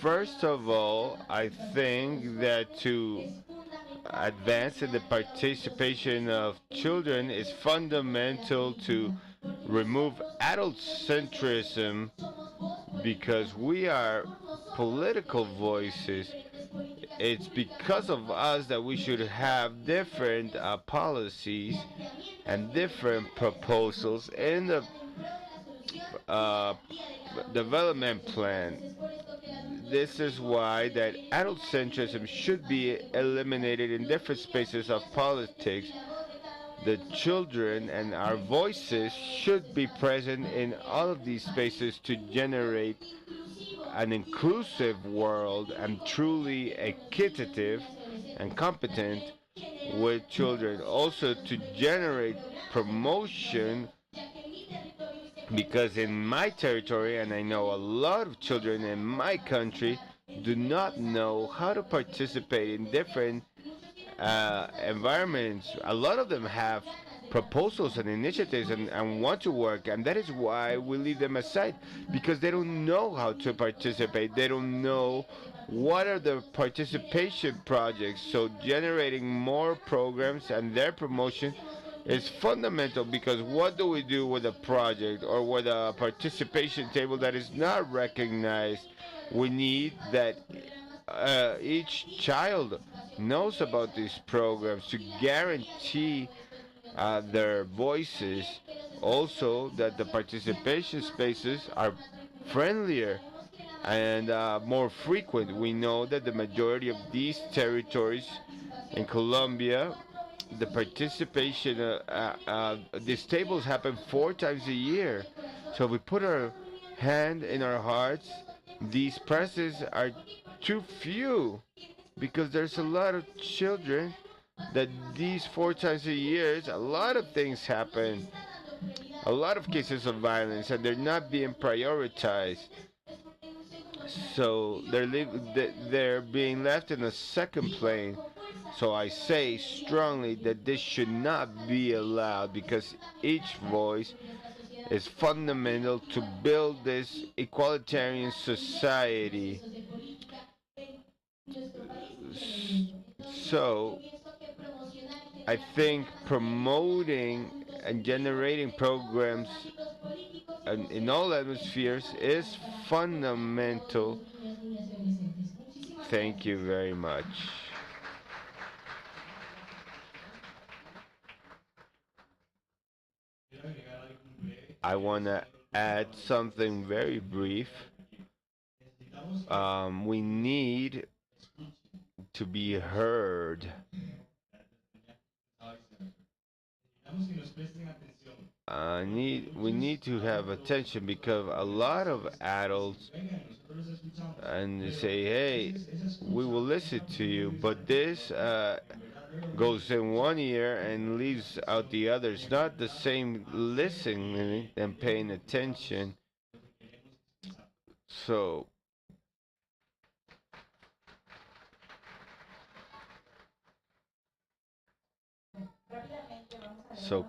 First of all, I think that to advance in the participation of children is fundamental to remove adult centrism because we are political voices. It's because of us that we should have different policies and different proposals in the uh, development plan. This is why that adult centrism should be eliminated in different spaces of politics the children and our voices should be present in all of these spaces to generate an inclusive world and truly equitative and competent with children. Also to generate promotion, because in my territory, and I know a lot of children in my country, do not know how to participate in different environments. A lot of them have proposals and initiatives and want to work, and that is why we leave them aside, because they don't know how to participate. They don't know what are the participation projects. So generating more programs and their promotion is fundamental, because what do we do with a project or with a participation table that is not recognized? We need that each child knows about these programs to guarantee their voices. Also, that the participation spaces are friendlier and more frequent. We know that the majority of these territories in Colombia, the participation, these tables happen 4 times a year. So we put our hand in our hearts. These presses are too few, because there's a lot of children that these 4 times a year, a lot of things happen, a lot of cases of violence, and they're not being prioritized. So they're being left in a second plane. So I say strongly that this should not be allowed, because each voice is fundamental to build this equalitarian society. So I think promoting and generating programs in all atmospheres is fundamental. Thank you very much. I want to add something very brief. We need to be heard. We need to have attention, because a lot of adults and they say, hey, we will listen to you, but this goes in one ear and leaves out the other. It's not the same listening and paying attention. So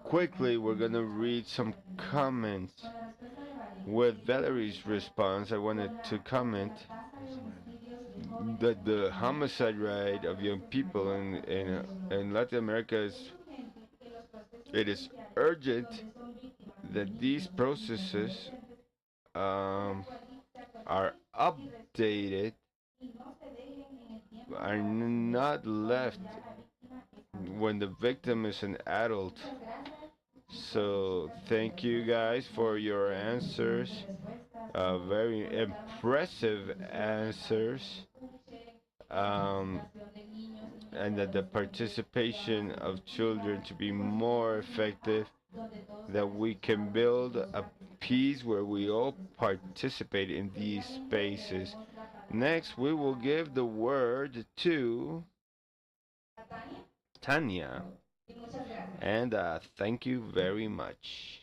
quickly, we're going to read some comments. With Valerie's response, I wanted to comment that the homicide rate of young people in Latin America is urgent, that these processes are updated, are not left when the victim is an adult. So thank you guys for your answers, very impressive answers, and that the participation of children to be more effective, that we can build a peace where we all participate in these spaces. Next, we will give the word to Tanya. And thank you very much.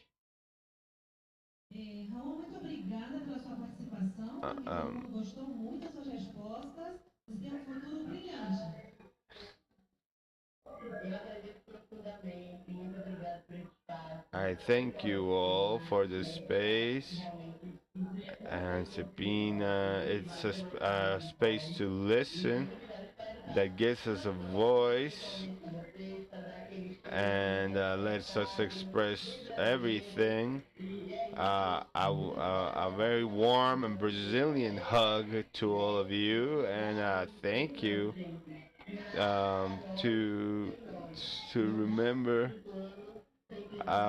Raul, muito obrigada pela sua participação. Todo mundo gostou muito das suas respostas. Você tem um futuro brilhante. I thank you all for the space. And SIPPINNA, it's a space to listen that gives us a voice and lets us express everything. A very warm and Brazilian hug to all of you, and thank you to remember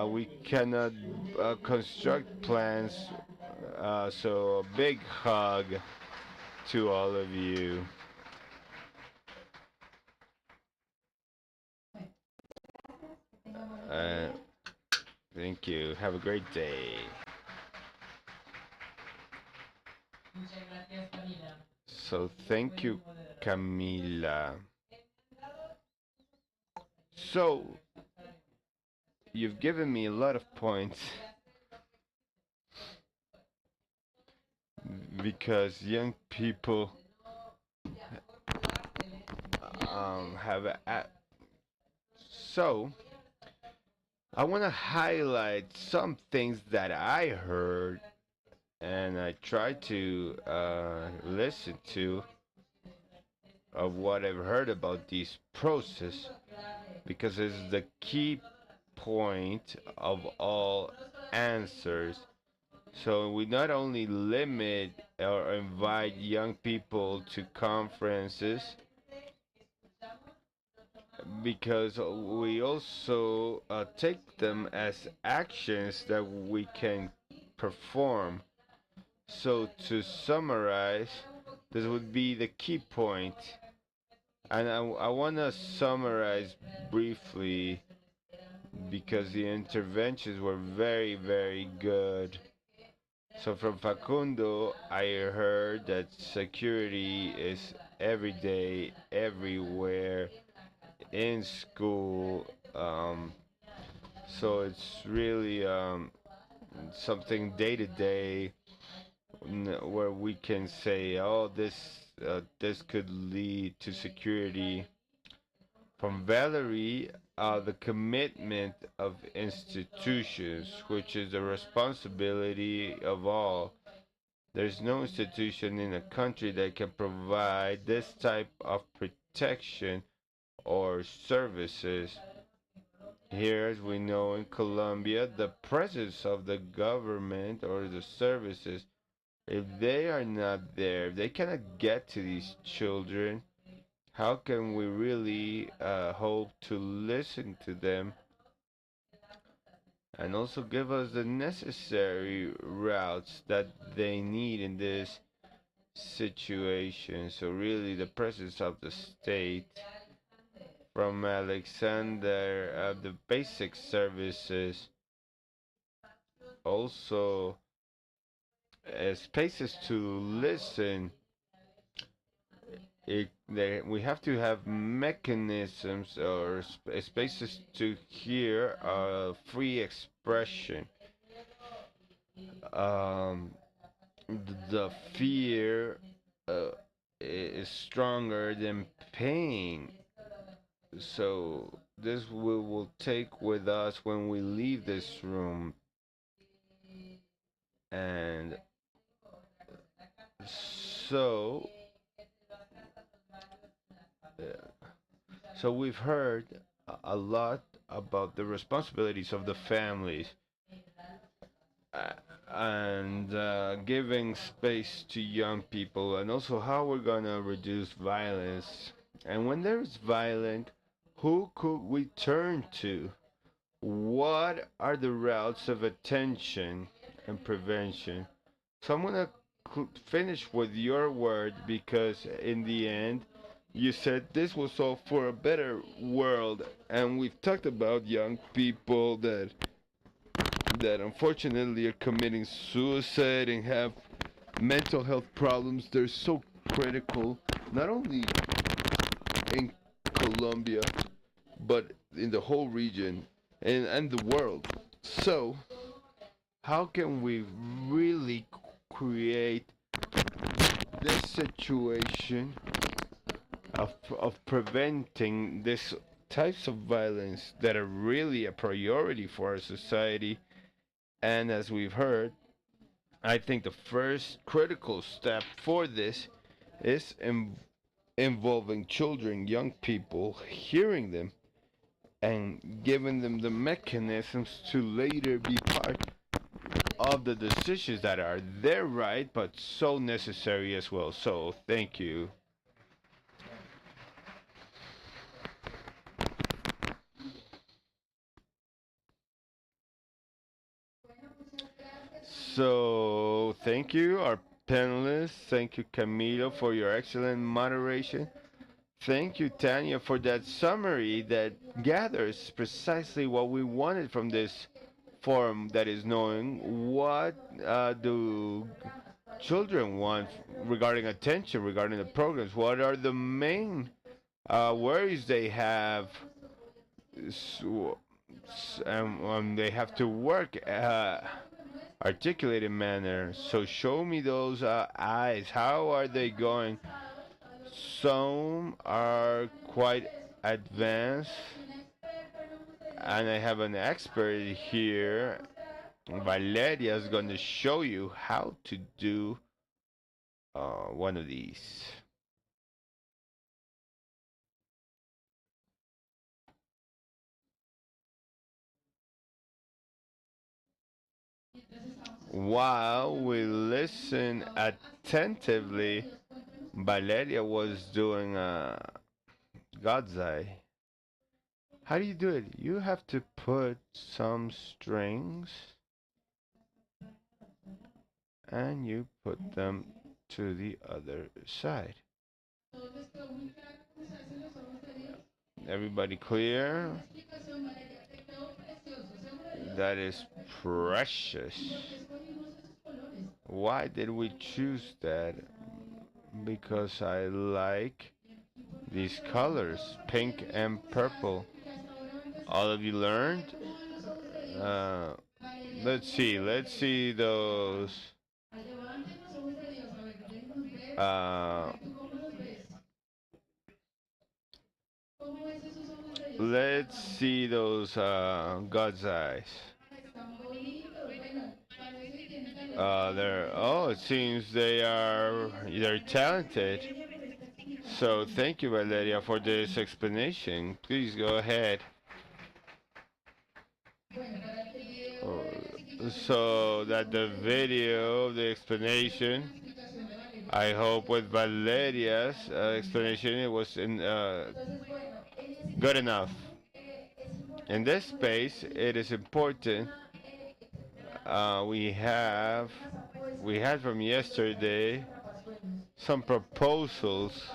we cannot construct plans, so a big hug to all of you. Thank you. Have a great day. So thank you, Camila. So you've given me a lot of points because young people have so I want to highlight some things that I heard and I try to listen to of what I've heard about this process because it's the key point of all answers. So we not only limit or invite young people to conferences, because we also take them as actions that we can perform. So to summarize, this would be the key point. And I want to summarize briefly because the interventions were very, very good. So from Facundo, I heard that security is every day, everywhere, in school. So it's really something day to day where we can say, oh, this could lead to security. From Valerie, the commitment of institutions, which is the responsibility of all. There's no institution in a country that can provide this type of protection or services. Here, as we know in Colombia, the presence of the government or the services, if they are not there, if they cannot get to these children, how can we really hope to listen to them and also give us the necessary routes that they need in this situation? So really the presence of the state from Alexander, the basic services, also spaces to listen. We have to have mechanisms or spaces to hear free expression. The fear is stronger than pain. So this we will take with us when we leave this room. And so we've heard a lot about the responsibilities of the families and giving space to young people, and also how we're gonna reduce violence. And when there's violence, who could we turn to? What are the routes of attention and prevention? So I'm gonna finish with your word because in the end you said this was all for a better world, and we've talked about young people that unfortunately are committing suicide and have mental health problems. They're so critical, not only in Colombia, but in the whole region and the world. So, how can we really create this situation of preventing these types of violence that are really a priority for our society? And as we've heard, I think the first critical step for this is involving children, young people, hearing them, and giving them the mechanisms to later be part of the decisions that are their right, but so necessary as well. So, thank you. So, thank you, our panelists. Thank you, Camilo, for your excellent moderation. Thank you, Tanya, for that summary that gathers precisely what we wanted from this forum that is knowing what do children want regarding attention, regarding the programs. What are the main worries they have, and they have to work articulated manner. So show me those eyes. How are they going? Some are quite advanced, and I have an expert here. Valeria is going to show you how to do one of these. While we listen attentively, Valeria was doing God's Eye. How do you do it? You have to put some strings and you put them to the other side. Everybody clear? That is precious. Why did we choose that? Because I like these colors, pink and purple. All of you learned? Let's see those. Let's see those God's eyes. It seems they're talented. So thank you, Valeria, for this explanation. Please go ahead. So that the video, the explanation, I hope with Valeria's explanation it was good enough. In this space, it is important. We had from yesterday some proposals.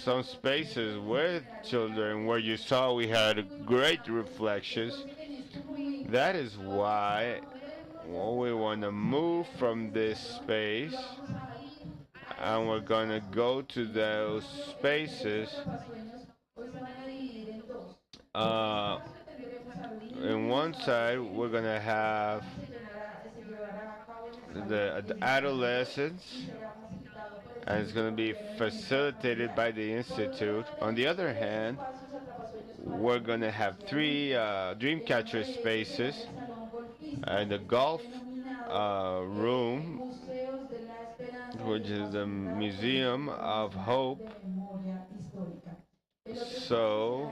Some spaces with children where you saw we had great reflections. That is why we want to move from this space and we're going to go to those spaces. In one side, we're going to have the adolescents, and it's going to be facilitated by the Institute. On the other hand, we're going to have 3 Dreamcatcher spaces and the golf room, which is the Museum of Hope. So,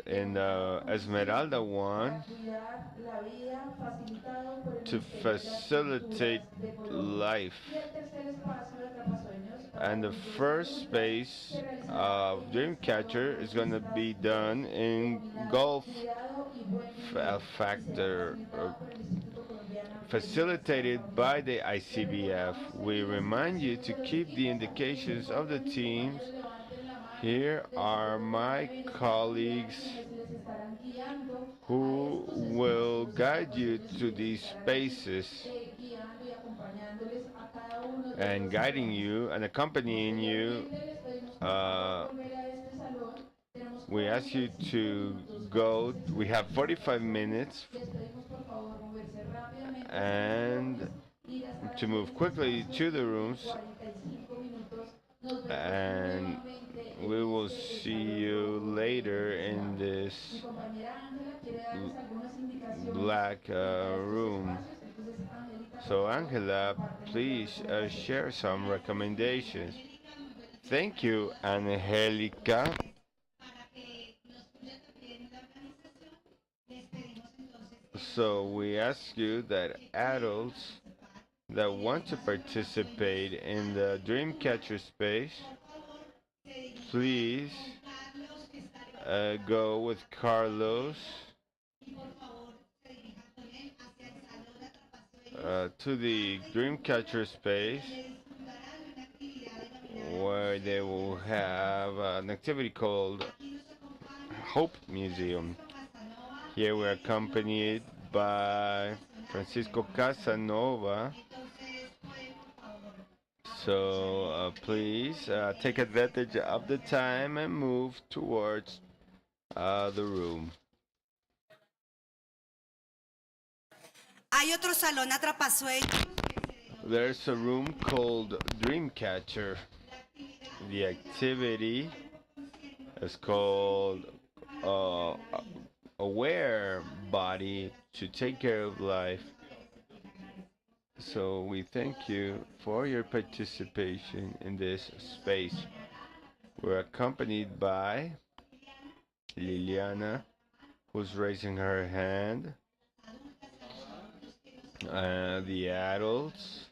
in the Esmeralda one, to facilitate life. And the first space of Dreamcatcher is going to be done in golf factor, facilitated by the ICBF. We remind you to keep the indications of the teams. Here are my colleagues who will guide you to these spaces and guiding you and accompanying you. We ask you to go. We have 45 minutes and to move quickly to the rooms, and we will see you later in this black room. So Angela, please share some recommendations. Thank you, Angelica. So we ask you that adults that want to participate in the Dreamcatcher space, please go with Carlos to the Dreamcatcher space, where they will have an activity called Hope Museum. Here we're accompanied by Francisco Casanova. So please take advantage of the time and move towards the room. Hay otro salón atrapasueños. There's a room called Dreamcatcher. The activity is called Aware Body to Take Care of Life. So we thank you for your participation in this space. We're accompanied by Liliana, who's raising her hand. The adults.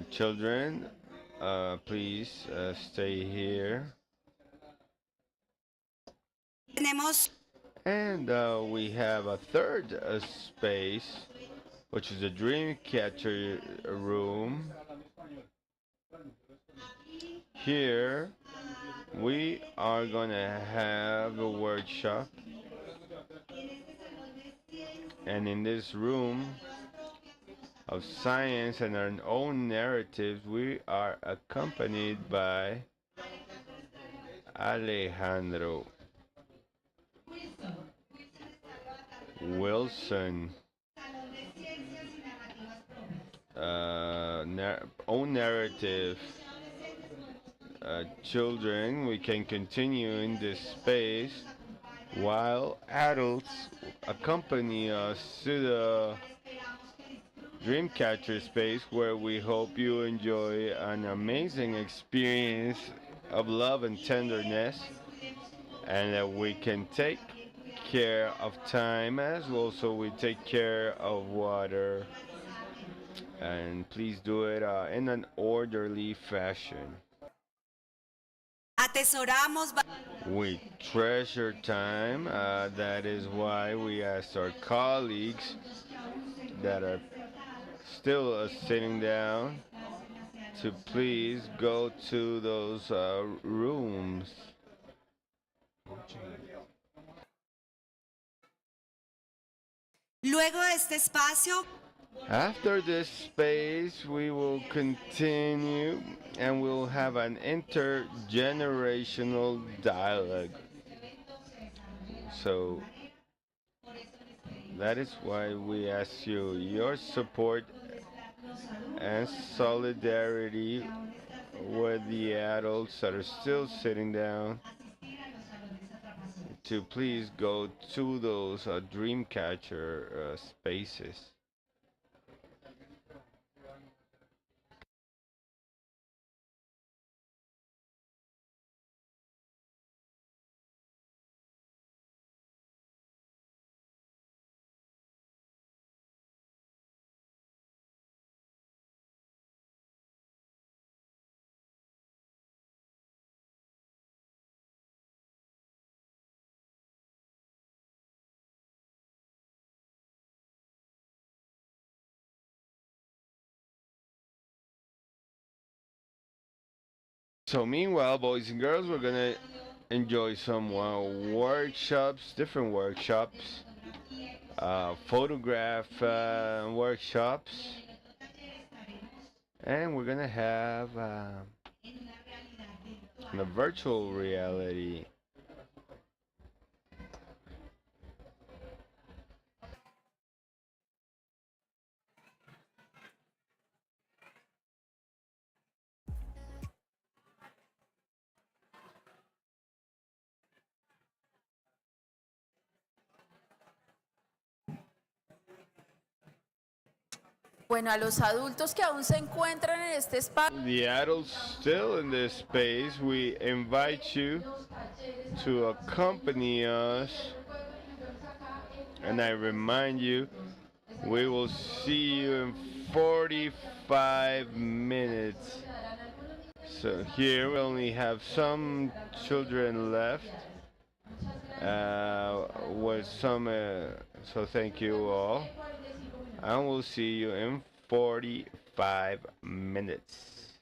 Children, please stay here. And we have a third space, which is a Dreamcatcher room. Here, we are gonna have a workshop. And in this room of science and our own narratives, we are accompanied by Alejandro Wilson, own narrative. Children, we can continue in this space while adults accompany us to the Dreamcatcher space, where we hope you enjoy an amazing experience of love and tenderness, and that we can take care of time as well, so we take care of water, and please do it in an orderly fashion. We treasure time. That is why we asked our colleagues that are still sitting down to please go to those rooms. Luego de este espacio, after this space, we will continue and we'll have an intergenerational dialogue. So that is why we ask you your support and solidarity with the adults that are still sitting down to please go to those Dreamcatcher spaces. So meanwhile, boys and girls, we're gonna enjoy some workshops, different workshops, photograph workshops, and we're gonna have a virtual reality. Bueno, a los adultos que aún se encuentran en este espacio. The adults still in this space, we invite you to accompany us, and I remind you, we will see you in 45 minutes. So here we only have some children left with some, so thank you all. And we'll see you in 45 minutes.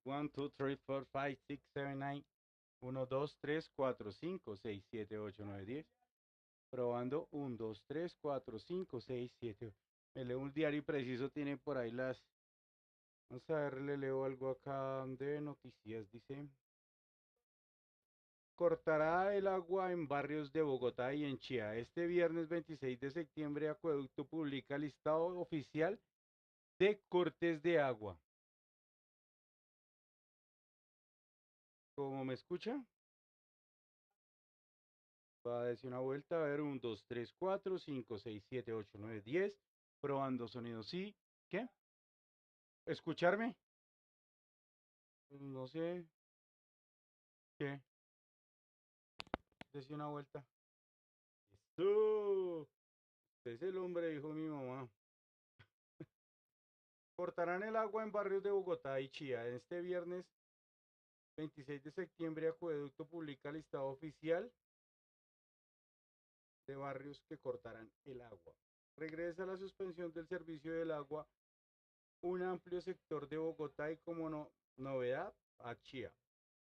1, 2, 3, 4, 5, 6, 7, 9. 1, 2, 3, 4, 5, 6, 7, 8, 9, 10. Probando 1, 2, 3, 4, 5, 6, 7. Me leo un diario preciso, tiene por ahí las... Vamos a ver, le leo algo acá de noticias, dice... Cortará el agua en barrios de Bogotá y en Chía. Este viernes 26 de septiembre, Acueducto publica listado oficial de cortes de agua. ¿Cómo me escucha? Va a decir una vuelta, a ver, 1, 2, 3, 4, 5, 6, 7, 8, 9, 10. Probando sonido, sí. ¿Qué? ¿Escucharme? No sé. ¿Qué? Decía una vuelta. ¡Eso! Usted es el hombre, dijo mi mamá. Cortarán el agua en barrios de Bogotá y Chía. Este viernes 26 de septiembre, Acueducto publica listado oficial de barrios que cortarán el agua. Regresa la suspensión del servicio del agua un amplio sector de Bogotá y como novedad a Chía,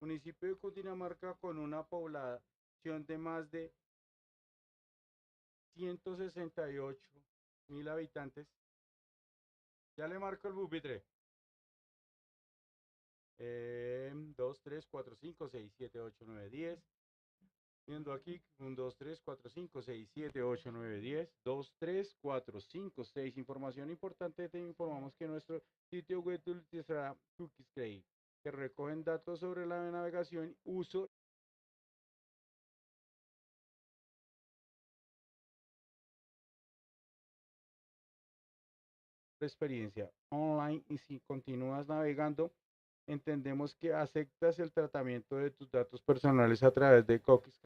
municipio de Cundinamarca con una población de más de 168.000 habitantes. Ya le marco el pupitre. 2, 3, 4, 5, 6, 7, 8, 9, 10. Viendo aquí, 1, 2, 3, 4, 5, 6, 7, 8, 9, 10. 2, 3, 4, 5, 6. Información importante, te informamos que nuestro sitio web utilizará cookies que recogen datos sobre la navegación, uso experiencia online y si continúas navegando, entendemos que aceptas el tratamiento de tus datos personales a través de cookies.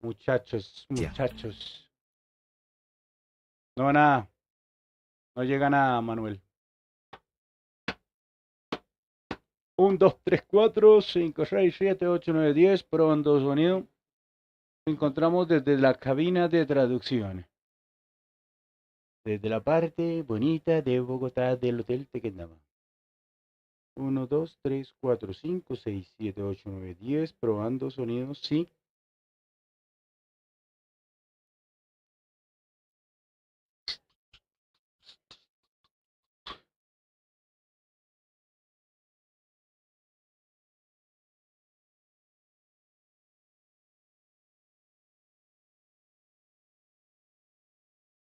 Muchachos. No, nada. No llega nada, Manuel. 1, 2, 3, 4, 5, 6, 7, 8, 9, 10. Probando sonido. Encontramos desde la cabina de traducción. Desde la parte bonita de Bogotá del Hotel Tequendama. 1, 2, 3, 4, 5, 6, 7, 8, 9, 10. Probando sonido. Sí.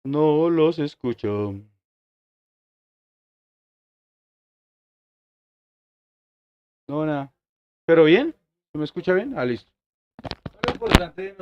No los escucho. No, nada. ¿Pero bien? ¿Se me escucha bien? Ah, listo. Lo importante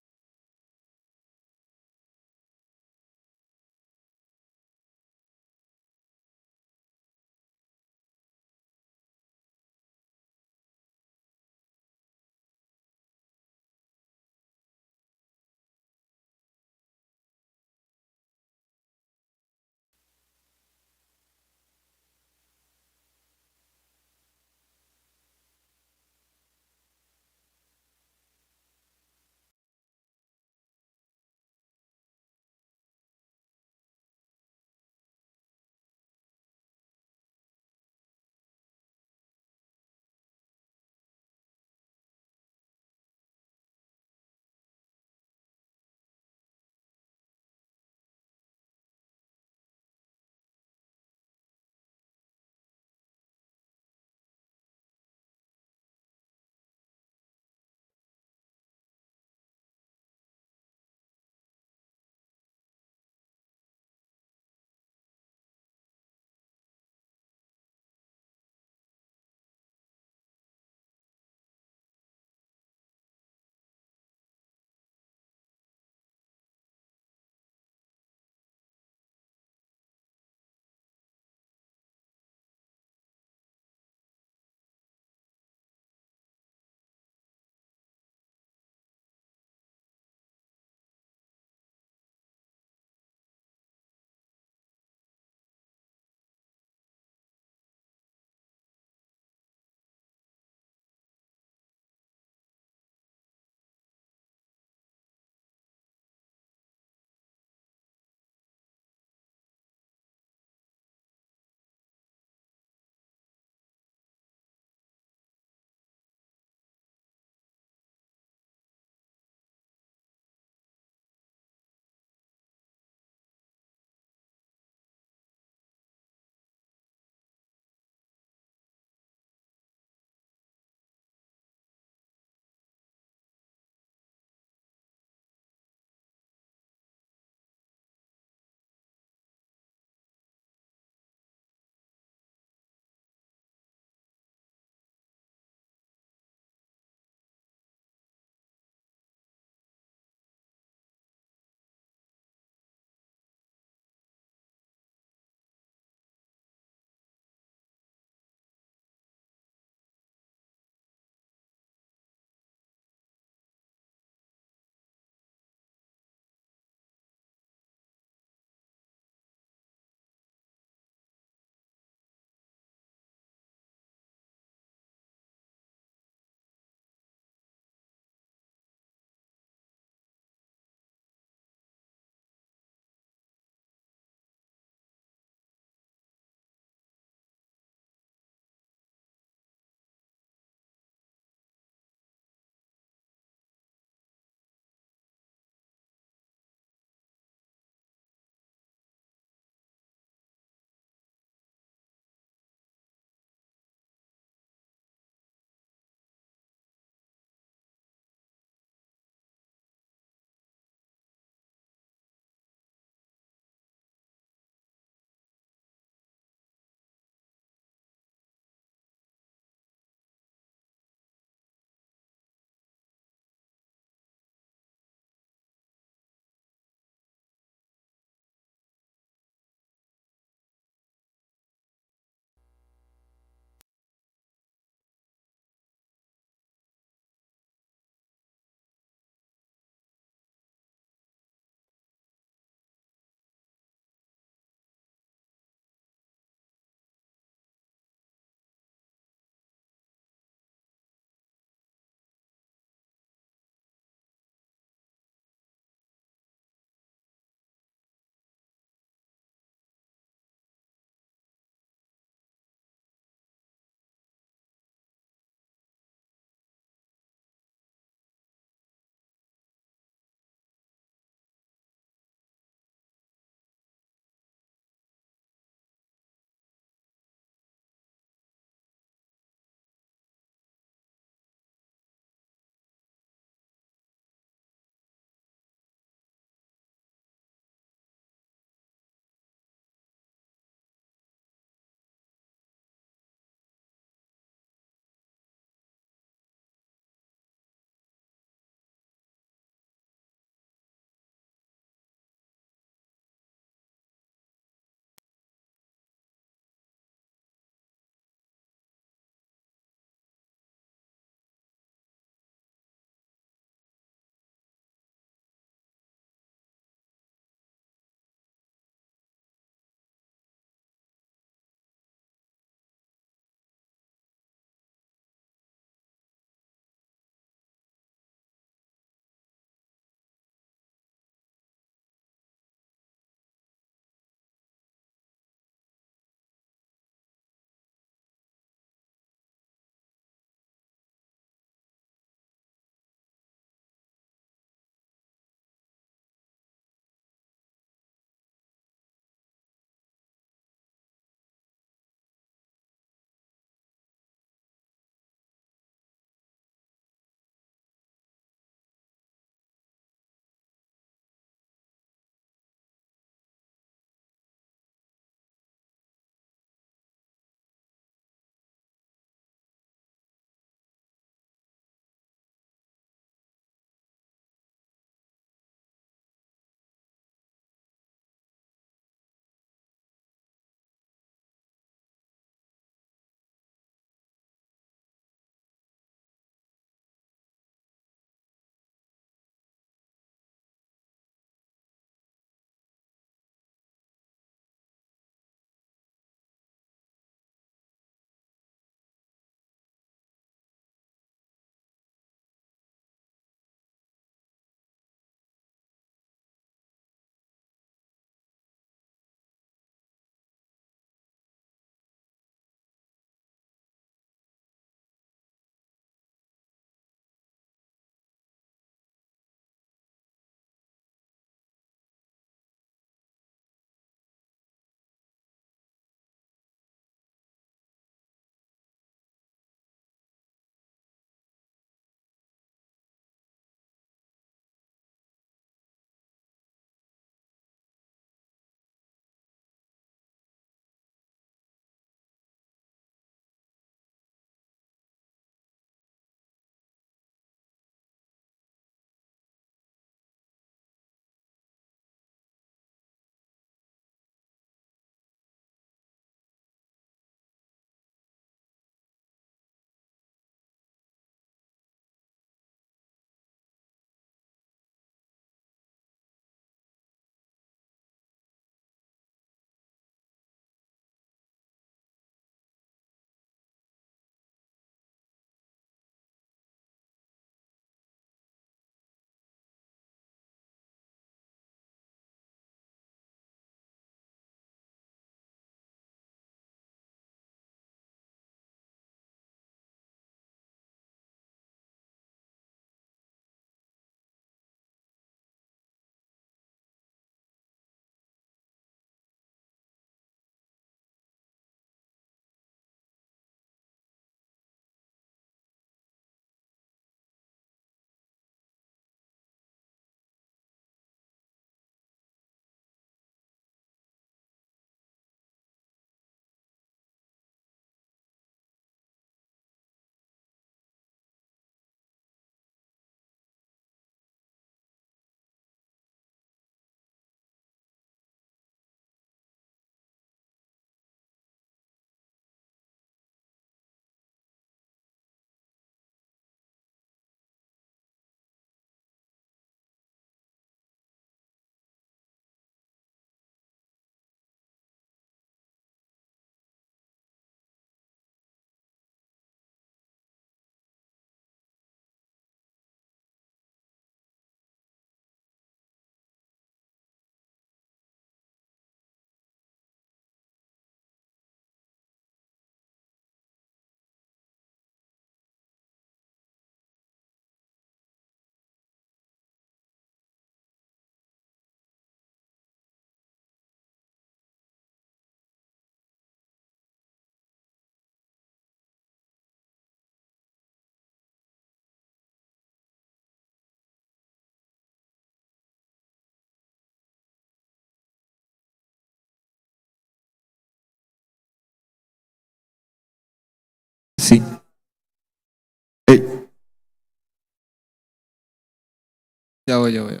Ya voy, ya voy.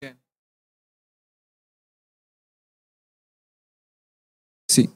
Bien. Sí.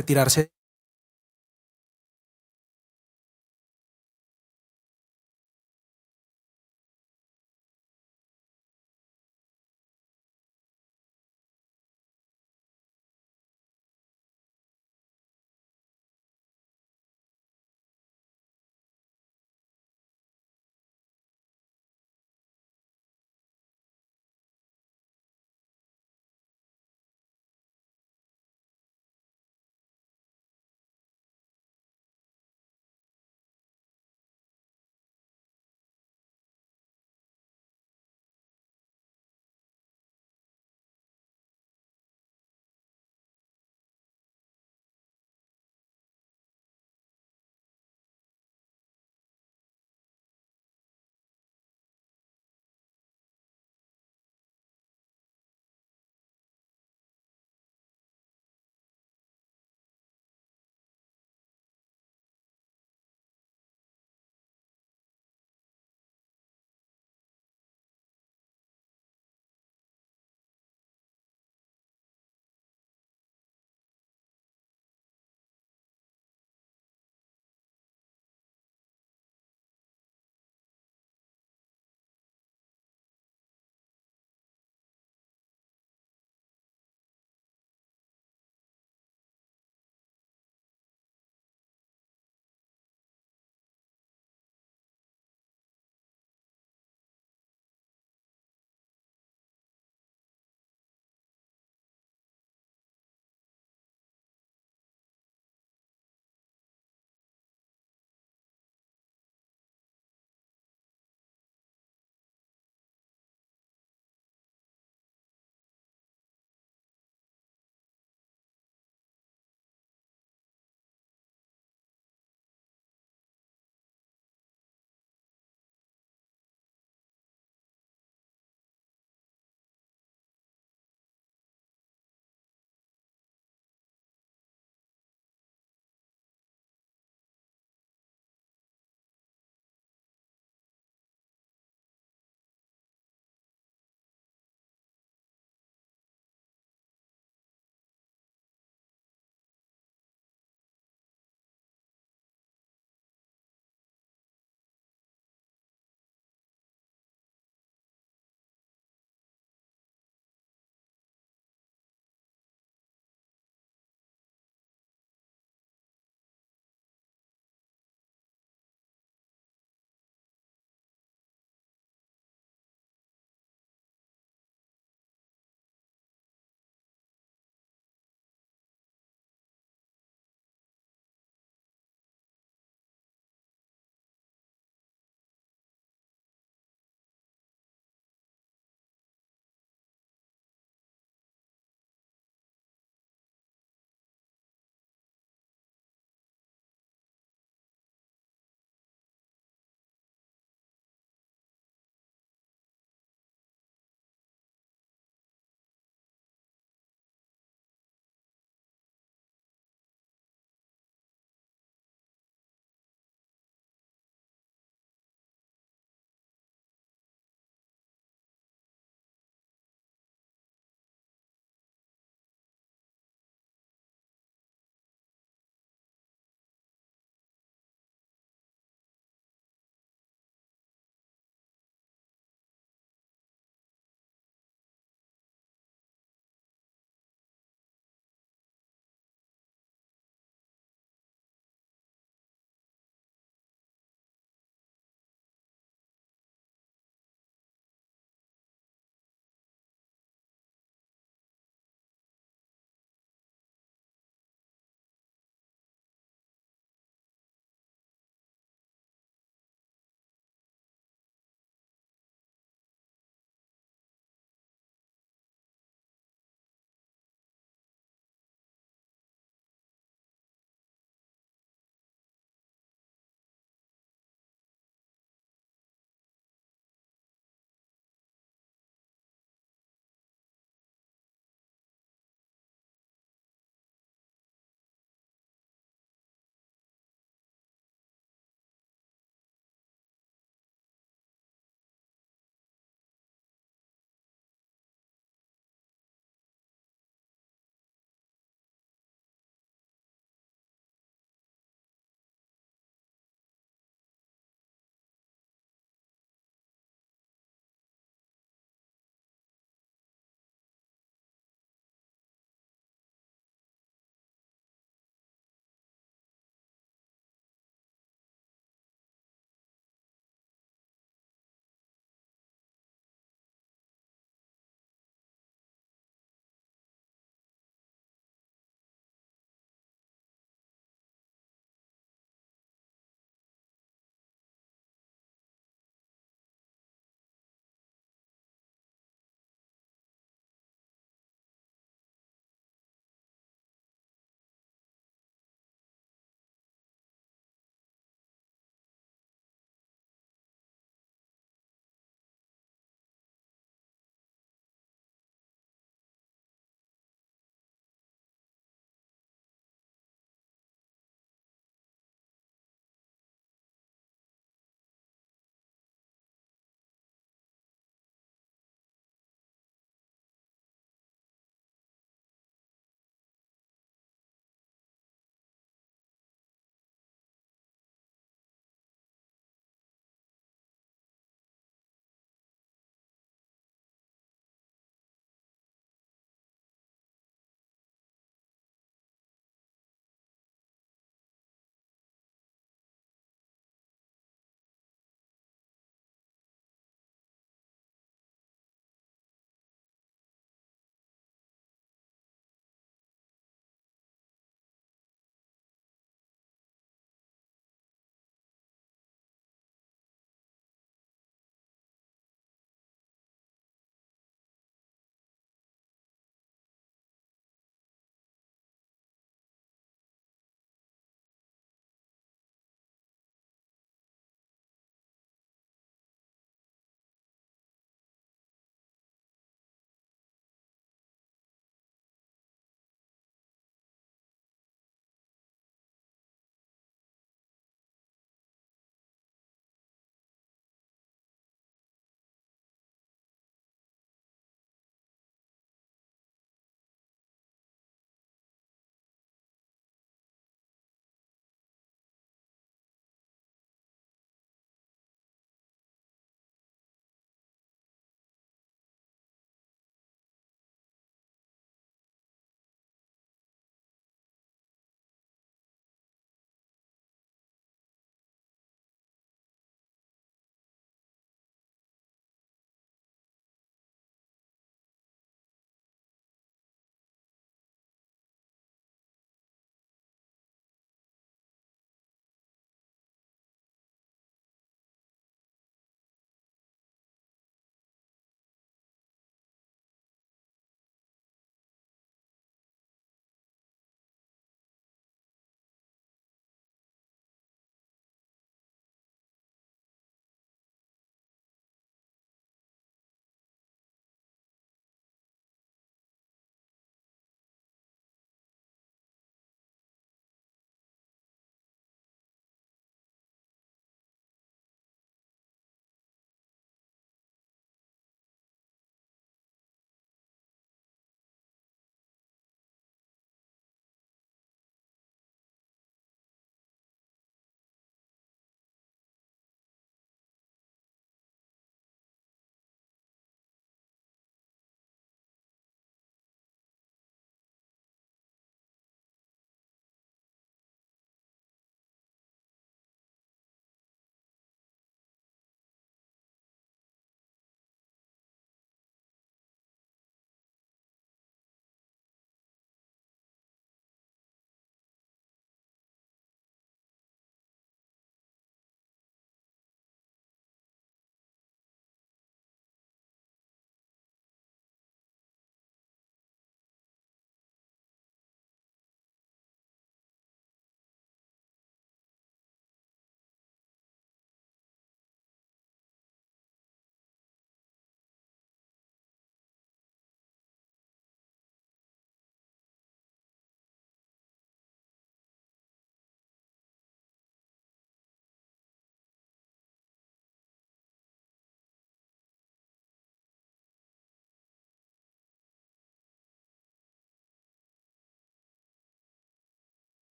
Retirarse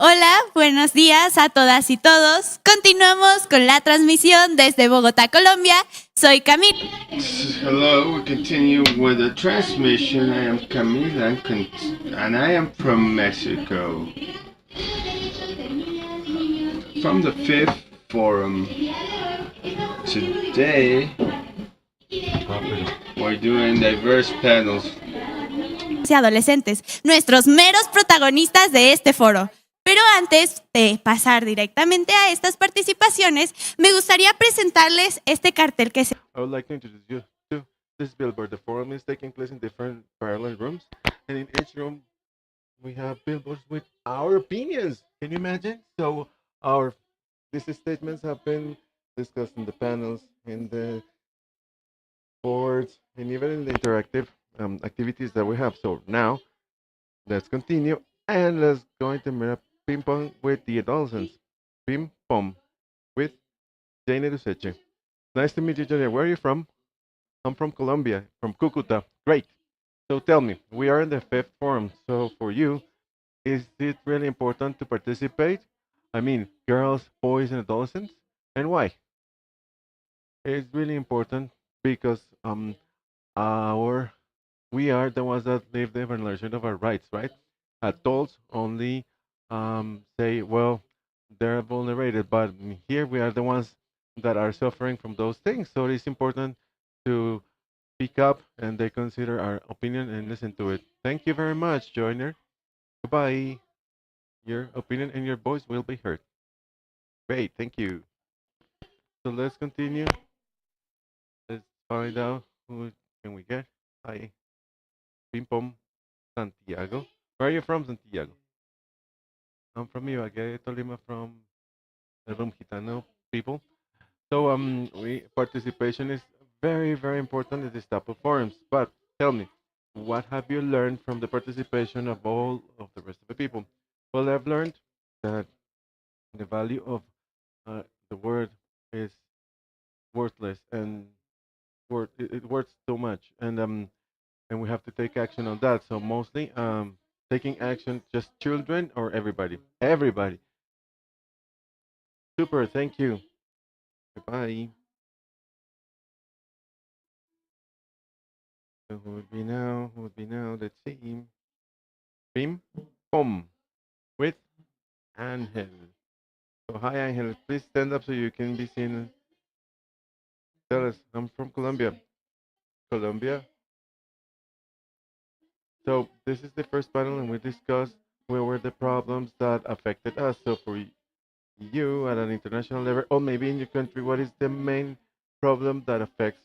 Hola, buenos días a todas y todos. Continuamos con la transmisión desde Bogotá, Colombia. Soy Camila. Hello, we continue with the transmission. I am Camila and I am from Mexico. From the fifth forum. Today, we're doing diverse panels. Y adolescentes, nuestros meros protagonistas de este foro. Pero antes de pasar directamente a estas participaciones, me gustaría presentarles este cartel que se... I would like to introduce you to this billboard. The forum is taking place in different parallel rooms, and in each room we have billboards with our opinions. Can you imagine? So our these statements have been discussed in the panels, in the boards, and even in the interactive activities that we have. So now let's continue and let's go into ping pong with the adolescents. Ping pong with Jane Duseche. Nice to meet you, Jane. Where are you from? I'm from Colombia, from Cucuta. Great. So tell me, we are in the fifth forum. So for you, is it really important to participate? I mean, girls, boys, and adolescents? And why? It's really important because our we are the ones that live the violation of our rights, right? Adults only say, well, they're vulnerable, but here we are the ones that are suffering from those things. So it's important to speak up and they consider our opinion and listen to it. Thank you very much, joiner. Goodbye. Your opinion and your voice will be heard. Great, thank you. So let's continue. Let's find out who can we get. Hi, Pim Pom Santiago. Where are you from, Santiago? I'm from Ibagué, Tolima, from the Rum Gitano people. So we participation is very very important in this type of forums. But tell me, what have you learned from the participation of all of the rest of the people? Well, I've learned that the value of the word is worthless and it worth so much, and we have to take action on that. So mostly taking action, just children or everybody, everybody. Super, thank you. Goodbye. So who would be now? Who would be now? Let's see. Bim Pom with Angel. So hi Angel, please stand up so you can be seen. Tell us, I'm from Colombia. Colombia. So this is the first panel, and we discussed where were the problems that affected us. So for you at an international level, or maybe in your country, what is the main problem that affects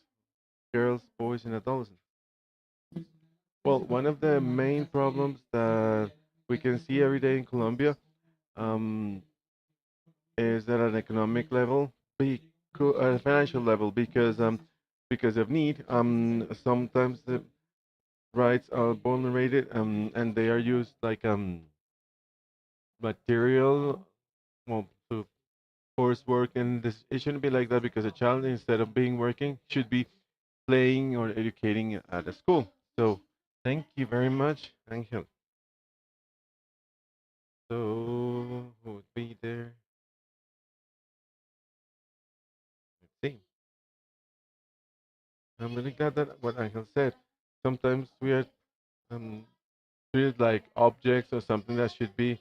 girls, boys, and adolescents? Well, one of the main problems that we can see every day in Colombia um, is at an economic level, a financial level, because of need. Sometimes the rights are vulnerated, and they are used like material, well, to force work, and this it shouldn't be like that because a child, instead of being working, should be playing or educating at a school. So thank you very much, Angel. So who would be there? Let's see. I'm really glad that what Angel said. Sometimes we are um, treated like objects or something that should be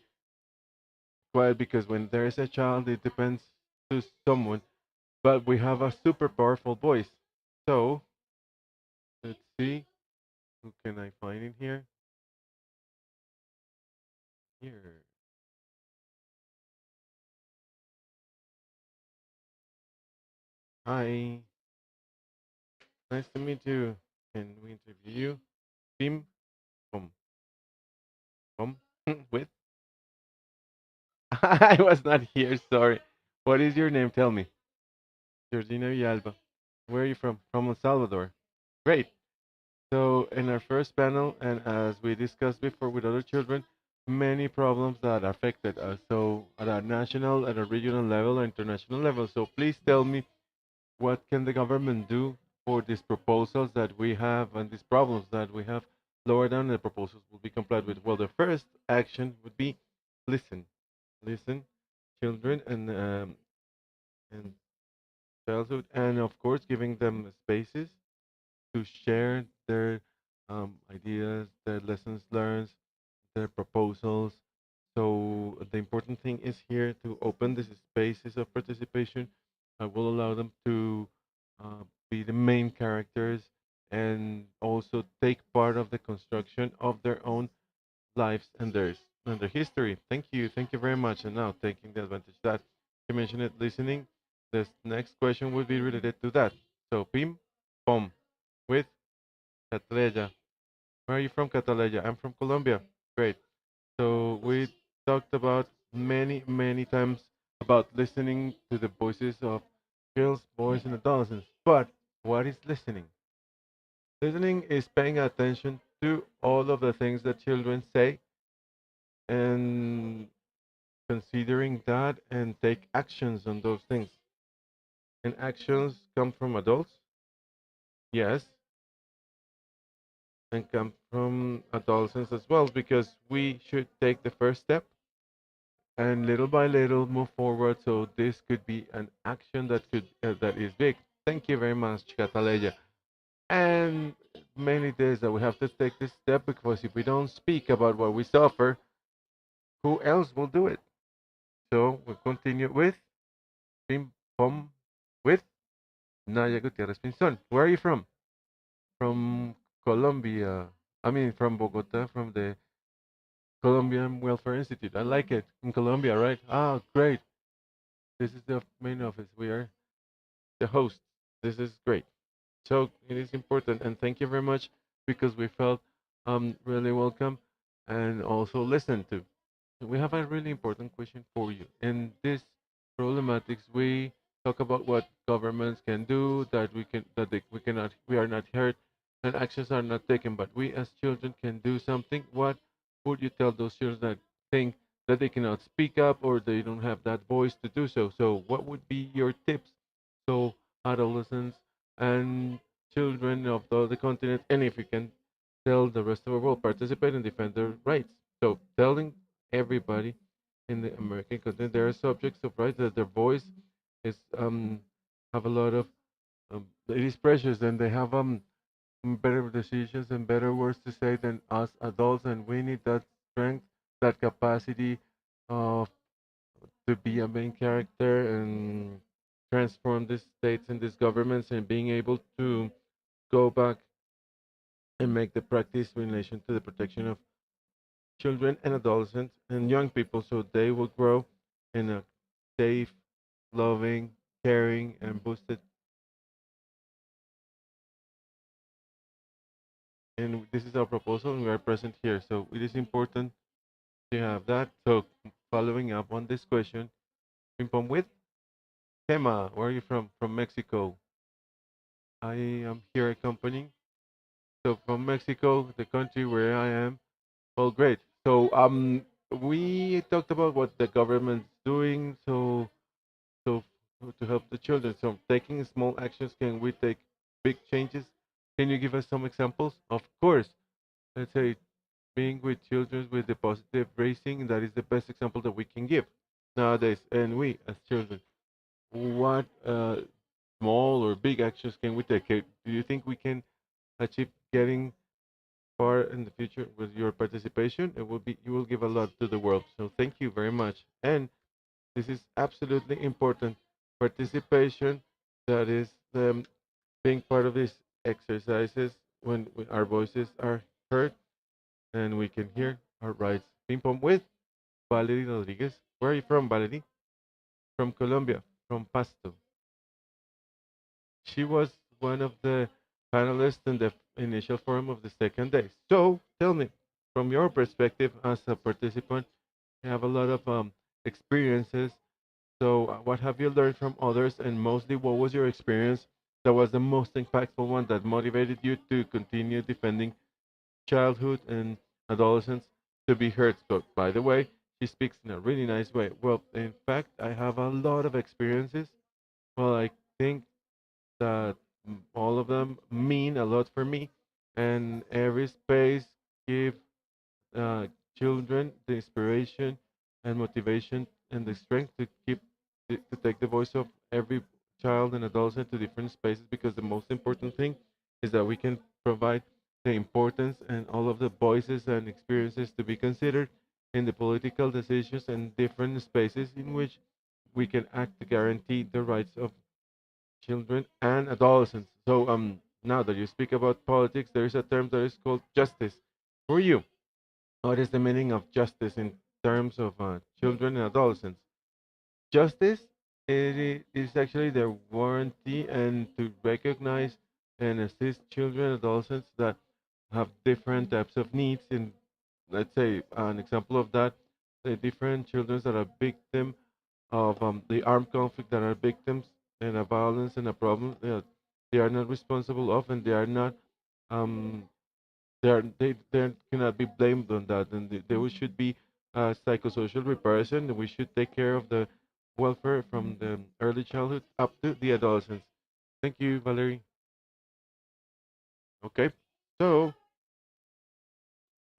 quiet because when there is a child, it depends to someone. But we have a super powerful voice. So let's see, who can I find in here? Here. Hi. Nice to meet you. Can we interview you? Pim Pom. Pom with? I was not here, sorry. What is your name? Tell me. Georgina Villalba. Where are you from? From El Salvador. Great. So in our first panel, and as we discussed before with other children, many problems that affected us. So at a national, at a regional level, or international level. So please tell me, what can the government do for these proposals that we have and these problems that we have? Lower down, the proposals will be complied with. Well, the first action would be listen. listen, children and childhood, and of course, giving them spaces to share their ideas, their lessons learned, their proposals. So the important thing is here to open these spaces of participation will allow them to be the main characters and also take part of the construction of their own lives and theirs and their history. Thank you very much. And now taking the advantage that you mentioned it, listening. This next question would be related to that. So Pim Pom with Cataleya. Where are you from, Cataleya? I'm from Colombia. Great. So we talked about many times about listening to the voices of girls, boys, and adolescents. But what is listening? Listening is paying attention to all of the things that children say and considering that and take actions on those things. And actions come from adults, yes, and come from adolescents as well, because we should take the first step and little by little move forward. So this could be an action that could that is big. Thank you very much, Cataleya. And many days that we have to take this step, because if we don't speak about what we suffer, who else will do it? So we'll continue with Pim Pom with Naya Gutierrez Pinzon. Where are you from? From Colombia. I mean, from Bogota, from the Colombian Welfare Institute. I like it. In Colombia, right? Ah, great. This is the main office. We are the host. This is great. So it is important. And thank you very much, because we felt really welcome and also listened to. We have a really important question for you. In this problematics, we talk about what governments can do, that we are not heard, and actions are not taken. But we as children can do something. What would you tell those children that think that they cannot speak up or they don't have that voice to do so? So, what would be your tips? So, adolescents and children of the continent, and if you can tell the rest of the world, participate and defend their rights. So, telling everybody in the American continent. There are subjects of rights that their voice is have a lot of it is precious, and they have better decisions and better words to say than us adults, and we need that strength, that capacity of to be a main character and transform these states and these governments, and being able to go back and make the practice in relation to the protection of children and adolescents and young people, so they will grow in a safe, loving, caring, and boosted. And this is our proposal, and we are present here. So it is important to have that. So following up on this question, ping pong with Kema, where are you from? From Mexico. I am here accompanying. So from Mexico, the country where I am. Well, great. So we talked about what the government's doing. So to help the children. So taking small actions, can we take big changes? Can you give us some examples? Of course. Let's say being with children with the positive raising, that is the best example that we can give nowadays. And we as children, what small or big actions can we take? Do you think we can achieve getting far in the future with your participation? It will be, you will give a lot to the world. So thank you very much. And this is absolutely important. Participation, that is being part of these exercises when our voices are heard and we can hear our rights. Ping pong with Valerie Rodriguez. Where are you from, Valerie? From Colombia, from Pasto. She was one of the panelists in the initial forum of the second day. So tell me, from your perspective as a participant, you have a lot of experiences. So, what have you learned from others, and mostly, what was your experience that was the most impactful one that motivated you to continue defending childhood and adolescents to be heard? But by the way, she speaks in a really nice way. Well, in fact, I have a lot of experiences. Well, I think that all of them mean a lot for me, and every space give uh, children the inspiration and motivation and the strength to to take the voice of every child and adolescent to different spaces, because the most important thing is that we can provide the importance and all of the voices and experiences to be considered in the political decisions and different spaces in which we can act to guarantee the rights of children and adolescents. So now that you speak about politics, there is a term that is called justice. For you, what is the meaning of justice in terms of children and adolescents? Justice is actually the warranty and to recognize and assist children and adolescents that have different types of needs. And let's say an example of that, the different children that are victim of the armed conflict, that are victims and a violence and a problem that they are not responsible of, and they are not um, they cannot be blamed on that, and there should be a psychosocial reparation. And we should take care of the welfare from the early childhood up to the adolescence. Thank you, Valerie. Okay, so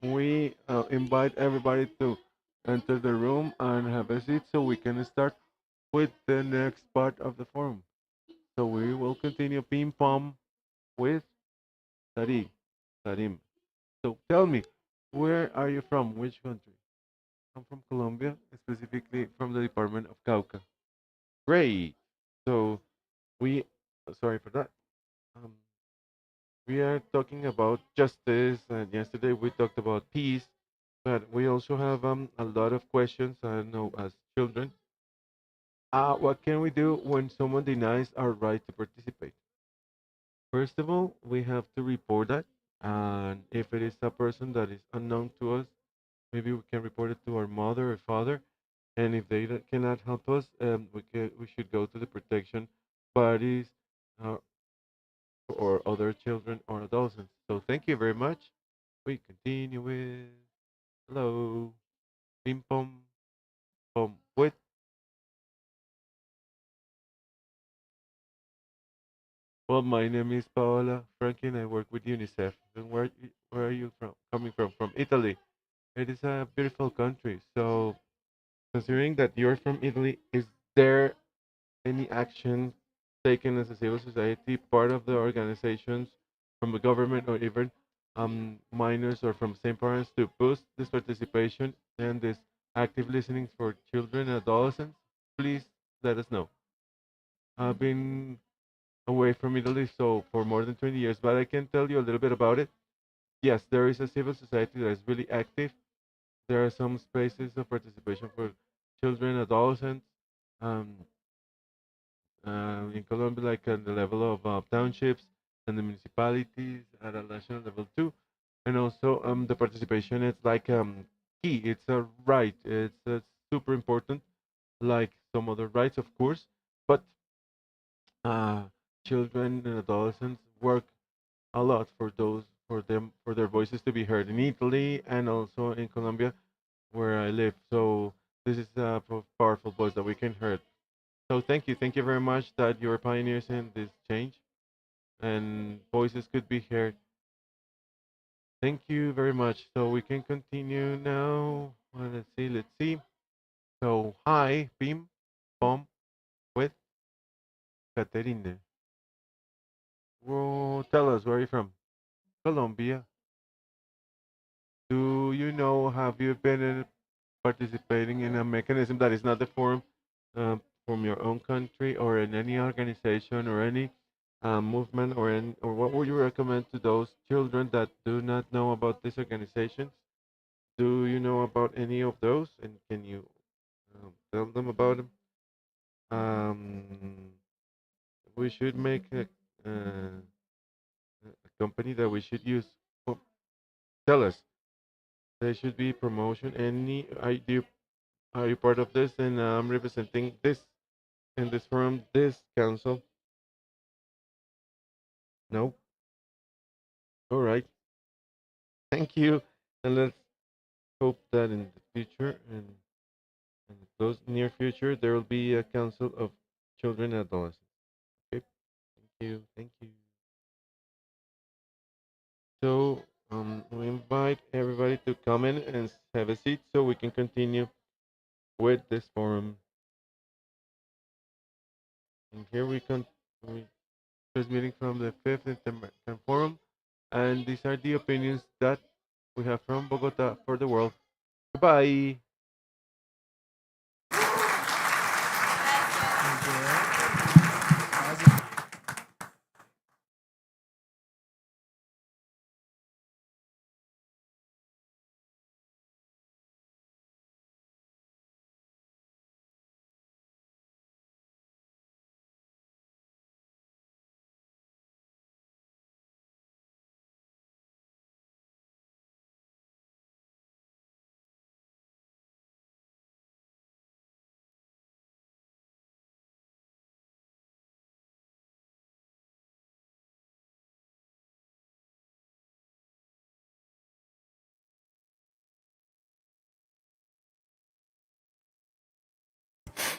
we invite everybody to enter the room and have a seat so we can start with the next part of the forum. So we will continue ping pong with Tari, Tarim. So tell me, where are you from? Which country? I'm from Colombia, specifically from the Department of Cauca. Great. So we, sorry for that. Um, we are talking about justice, and yesterday we talked about peace, but we also have a lot of questions. I know as children, what can we do when someone denies our right to participate? First of all, we have to report that, and if it is a person that is unknown to us, maybe we can report it to our mother or father. And if they cannot help us, we should go to the protection bodies uh, or other children or adolescents. So thank you very much. We continue with hello, ping pong, pom with. Well, my name is Paola Franklin. I work with UNICEF. And where are you from? Coming from? From Italy. It is a beautiful country. So considering that you're from Italy, is there any action taken as a civil society, part of the organizations from the government or even minors or from same parents to boost this participation and this active listening for children and adolescents? Please let us know. I've been away from Italy so for more than 20 years, but I can tell you a little bit about it. Yes, there is a civil society that is really active. There are some spaces of participation for children, adolescents. Um, in Colombia, like at the level of townships and the municipalities at a national level too. And also, the participation is like key. It's a right. It's super important, like some other rights, of course. But uh, children and adolescents work a lot for for their voices to be heard in Italy and also in Colombia, where I live. So this is a powerful voice that we can hear. So thank you very much that you're pioneers in this change and voices could be heard. Thank you very much. So we can continue now. Well, let's see. So hi, Pim, Pom, with Caterine. Well, tell us where are you from? Colombia. Do you know? Have you been participating in a mechanism that is not the forum from your own country or in any organization or any movement or what would you recommend to those children that do not know about these organizations? Do you know about any of those, and can you tell them about them? Um, we should make a company that we should use. Oh, tell us. There should be promotion. Any idea? Are you part of this? And I'm representing this in this forum, this council. No. All right. Thank you. And let's hope that in the future and in the close near future there will be a council of children and adolescents. Okay. Thank you. Thank you. So we invite everybody to come in and have a seat so we can continue with this forum. And here we first meeting from the fifth Interamericano Forum, and these are the opinions that we have from Bogota for the world. Goodbye.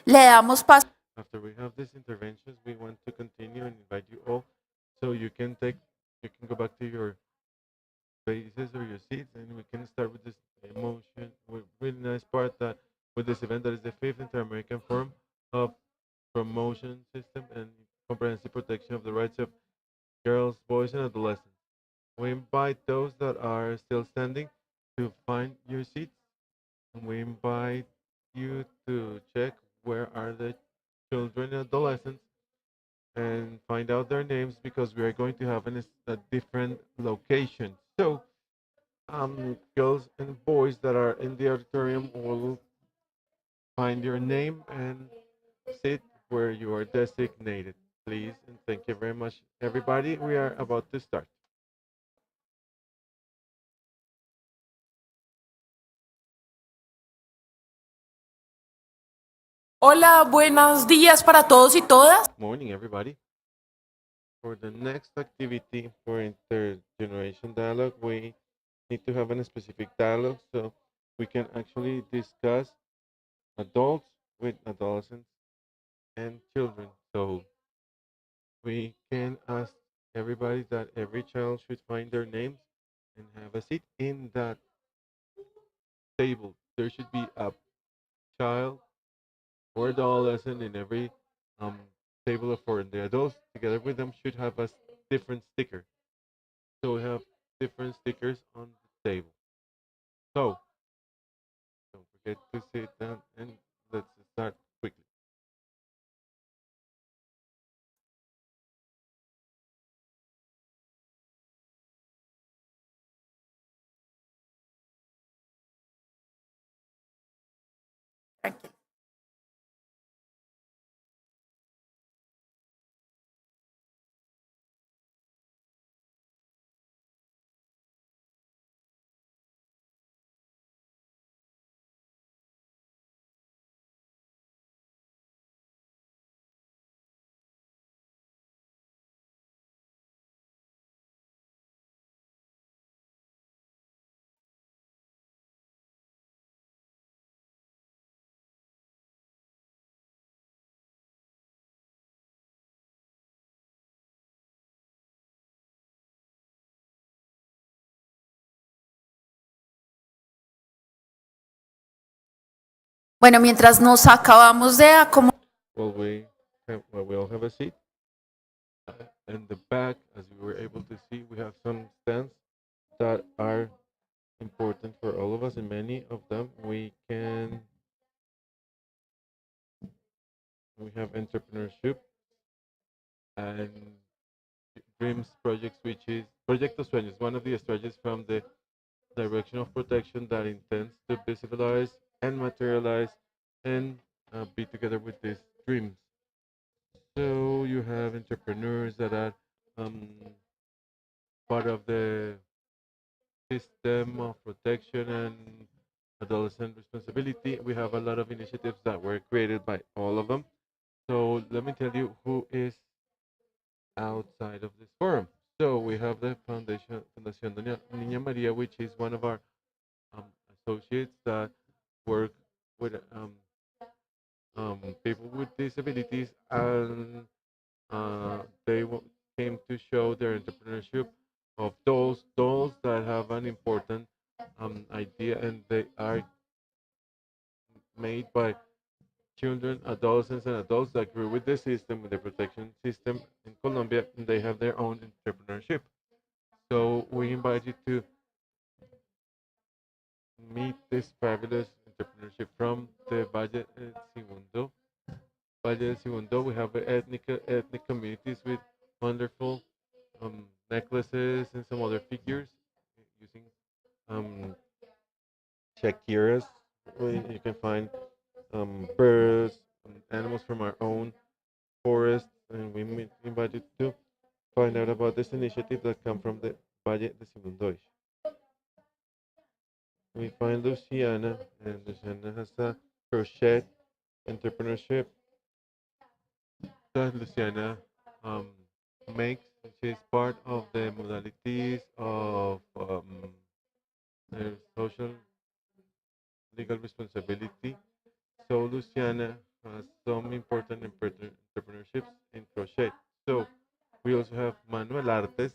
Le damos paso. After we have these interventions, we want to continue and invite you all, so you can go back to your spaces or your seats, and we can start with this emotion, with really nice part that with this event that is the fifth Inter-American Forum of Promotion System and Comprehensive Protection of the Rights of Girls, Boys, and Adolescents. We invite those that are still standing to find your seats, and we invite you to check where are the children and adolescents and find out their names, because we are going to have a different location. So, girls and boys that are in the auditorium will find your name and sit where you are designated. Please, and thank you very much, everybody. We are about to start. Hola, buenos días para todos y todas. Morning, everybody. For the next activity for intergeneration dialogue, we need to have a specific dialogue so we can actually discuss adults with adolescents and children. So we can ask everybody that every child should find their names and have a seat in that table. There should be a child or adolescent in every um, table of four. The adults together with them should have a different sticker. So we have different stickers on the table. So don't forget to sit down and let's start quickly. Bueno, mientras nos acabamos de acomodar. Well, we all have a seat. In the back, as we were able to see, we have some stands that are important for all of us, and many of them we have entrepreneurship and dreams projects, which is Proyecto Sueños, one of the strategies from the direction of protection that intends to visualize and materialize and be together with these dreams. So you have entrepreneurs that are um, part of the system of protection and adolescent responsibility. We have a lot of initiatives that were created by all of them. So let me tell you who is outside of this forum. So we have the Fundación Niña María, which is one of our um, associates that work with people with disabilities, and they came to show their entrepreneurship of dolls that have an important idea, and they are made by children, adolescents, and adults that grew with the system, with the protection system in Colombia, and they have their own entrepreneurship. So we invite you to meet this fabulous entrepreneurship from the Segundo. Valle del Segundo, we have ethnic communities with wonderful necklaces and some other figures using um, Shakiras. You can find birds, animals from our own forest, and we invite you to find out about this initiative that come from the Valle de Segundo. We find Luciana, and Luciana has a crochet entrepreneurship that Luciana um, makes. She's part of the modalities of social legal responsibility. So Luciana has some important entrepreneurships in crochet. So we also have Manuel Artes.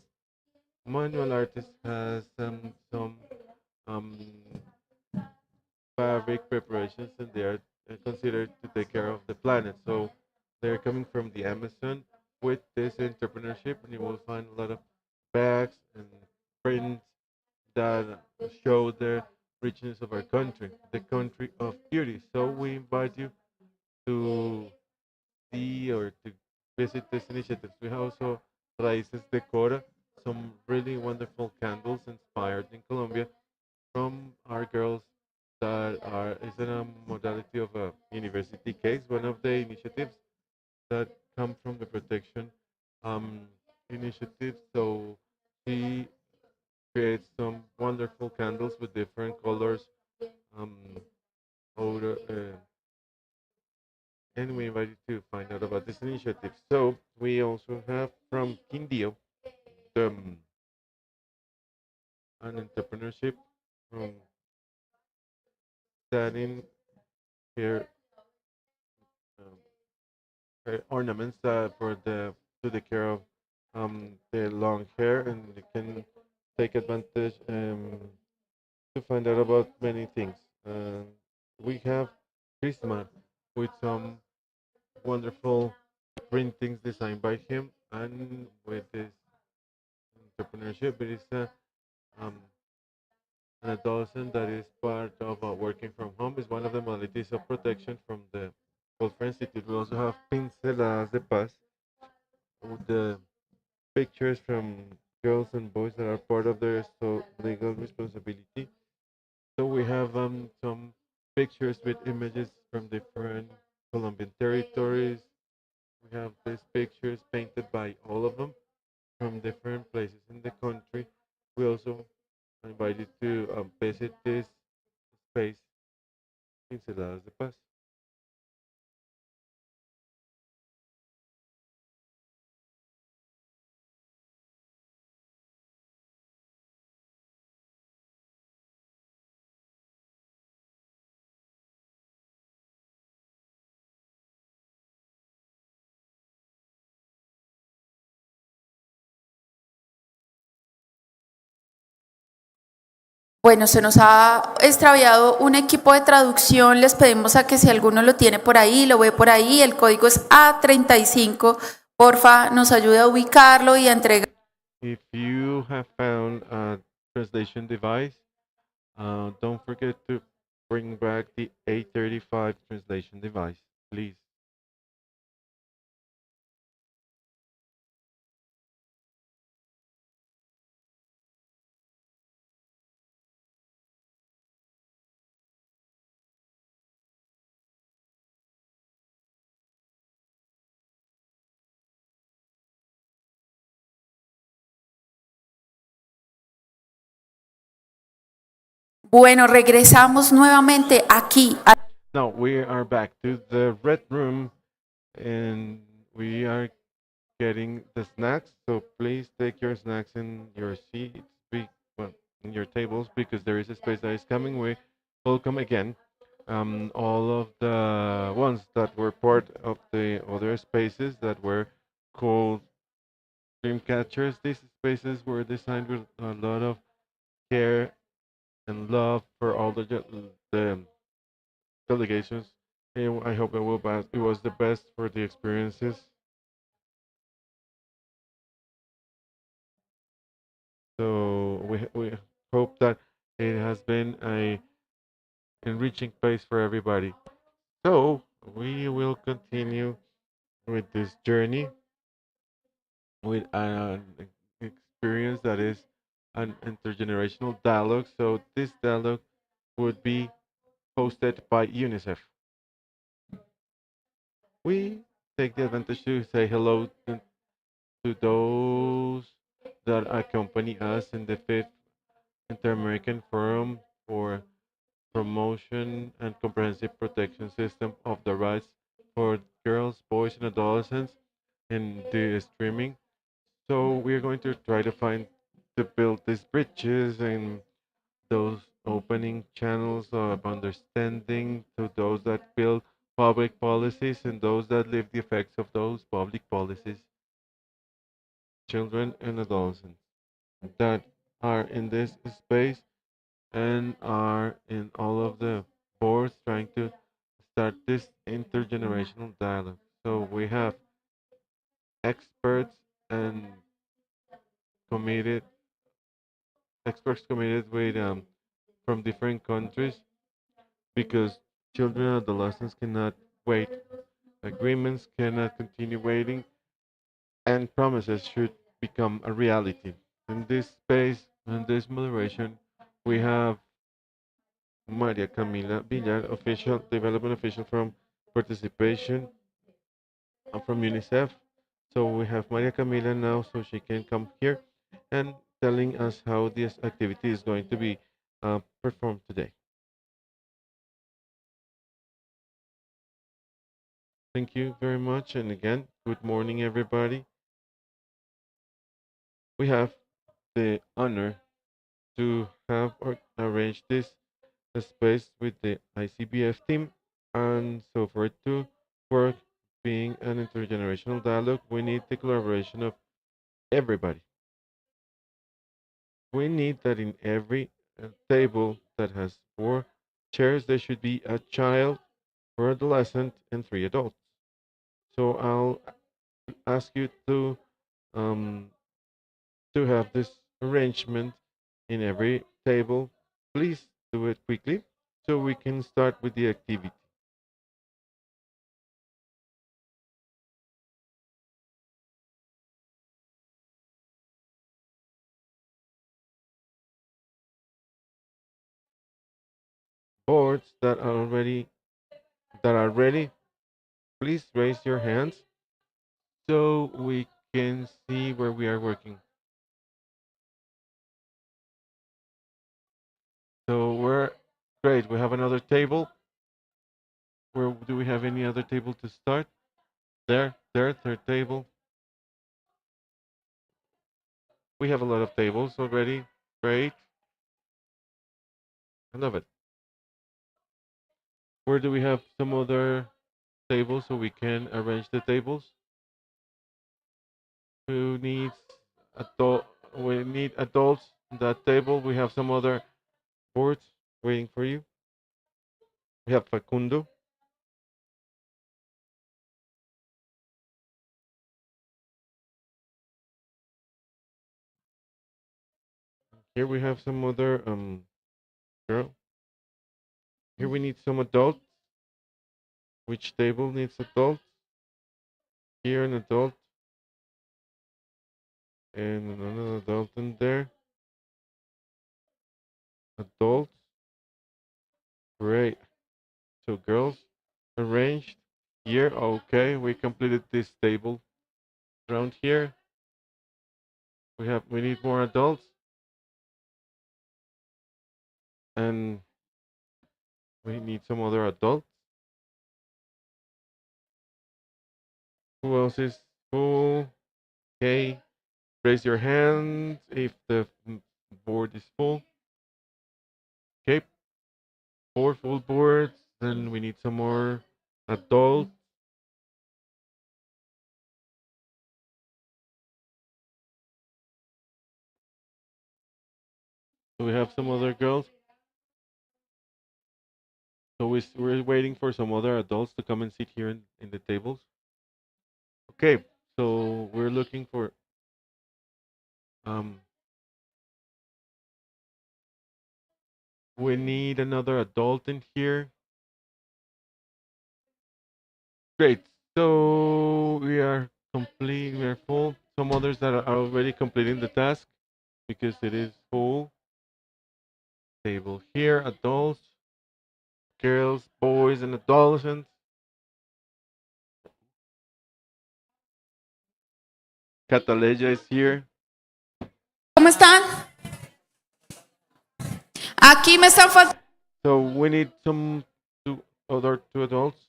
Manuel Artes has some um, fabric preparations, and they are considered to take care of the planet. So they're coming from the Amazon with this entrepreneurship, and you will find a lot of bags and prints that show the richness of our country, the country of beauty. So we invite you to see or to visit these initiatives. We have also Raíces Decora, some really wonderful candles inspired in Colombia from our girls that are is in a modality of a university case. One of the initiatives that come from the protection um, initiative. So she creates some wonderful candles with different colors, um, odor, and we invite you to find out about this initiative. So we also have from Quindio an entrepreneurship from selling here um, ornaments for the to the care of the long hair, and you can take advantage to find out about many things. We have Christmas with some wonderful printings designed by him, and with this entrepreneurship, it is um, an adolescent that is part of working from home. Is one of the modalities of protection from the Welfare Institute. We also have Pinceladas de Paz, with the pictures from girls and boys that are part of their legal responsibility. So we have some pictures with images from different Colombian territories. We have these pictures painted by all of them from different places in the country. We also invite you to visit this space, Pinceladas de Paz. Bueno, se nos ha extraviado un equipo de traducción. Les pedimos a que si alguno lo tiene por ahí, lo ve por ahí, el código es A35. Porfa, nos ayude a ubicarlo y a entregar. If you have found a translation device, don't forget to bring back the A35 translation device, please. Bueno, regresamos nuevamente aquí. Now we are back to the red room, and we are getting the snacks. So please take your snacks in your seats, well, in your tables, because there is a space that is coming. We welcome again all of the ones that were part of the other spaces that were called dream catchers. These spaces were designed with a lot of care and love for all the delegations. And I hope it was the best for the experiences. So we hope that it has been a enriching place for everybody. So we will continue with this journey with an experience that is an intergenerational dialogue. So this dialogue would be hosted by UNICEF. We take the advantage to say hello to those that accompany us in the fifth Interamerican Forum for Promotion and Comprehensive Protection System of the Rights for Girls, Boys, and Adolescents in the streaming. So we're going to try to find to build these bridges and those opening channels of understanding to those that build public policies and those that live the effects of those public policies, children and adolescents that are in this space and are in all of the boards trying to start this intergenerational dialogue. So we have experts and committed experts committed with from different countries because children and adolescents cannot wait. Agreements cannot continue waiting, and promises should become a reality. In this space, in this moderation, we have Maria Camila Villar, official development official from participation from UNICEF. So we have Maria Camila now, so she can come here and telling us how this activity is going to be performed today. Thank you very much, and again, good morning, everybody. We have the honor to have arranged this space with the ICBF team, and so for it to work, being an intergenerational dialogue, we need the collaboration of everybody. We need that in every table that has 4 chairs, there should be a child, 4 adolescent, and 3 adults. So I'll ask you um, to have this arrangement in every table. Please do it quickly so we can start with the activity. Boards that are ready, please raise your hands so we can see where we are working. So we're great. We have another table. Where do we have any other table to start? There, third table. We have a lot of tables already. Great. I love it. Where do we have some other tables so we can arrange the tables? Who needs adult? We need adults on that table. We have some other boards waiting for you. We have Facundo. Here we have some other girl. Here we need some adults. Which table needs adults? Here an adult and another adult in there. Adults. Great. So girls arranged here. Okay, we completed this table. Around here we need more adults and we need some other adults. Who else is full? Okay. Raise your hands if the board is full. Okay. 4 full boards. Then we need some more adults. Do we have some other girls? So we're waiting for some other adults to come and sit here in the tables. Okay, so we're looking for um we need another adult in here. Great. So we are complete. We are full. Some others that are already completing the task because it is full. Table here, adults, girls, boys, and adolescents. Cataleya is here. ¿Cómo están? Aquí me están faltando. So we need other two adults.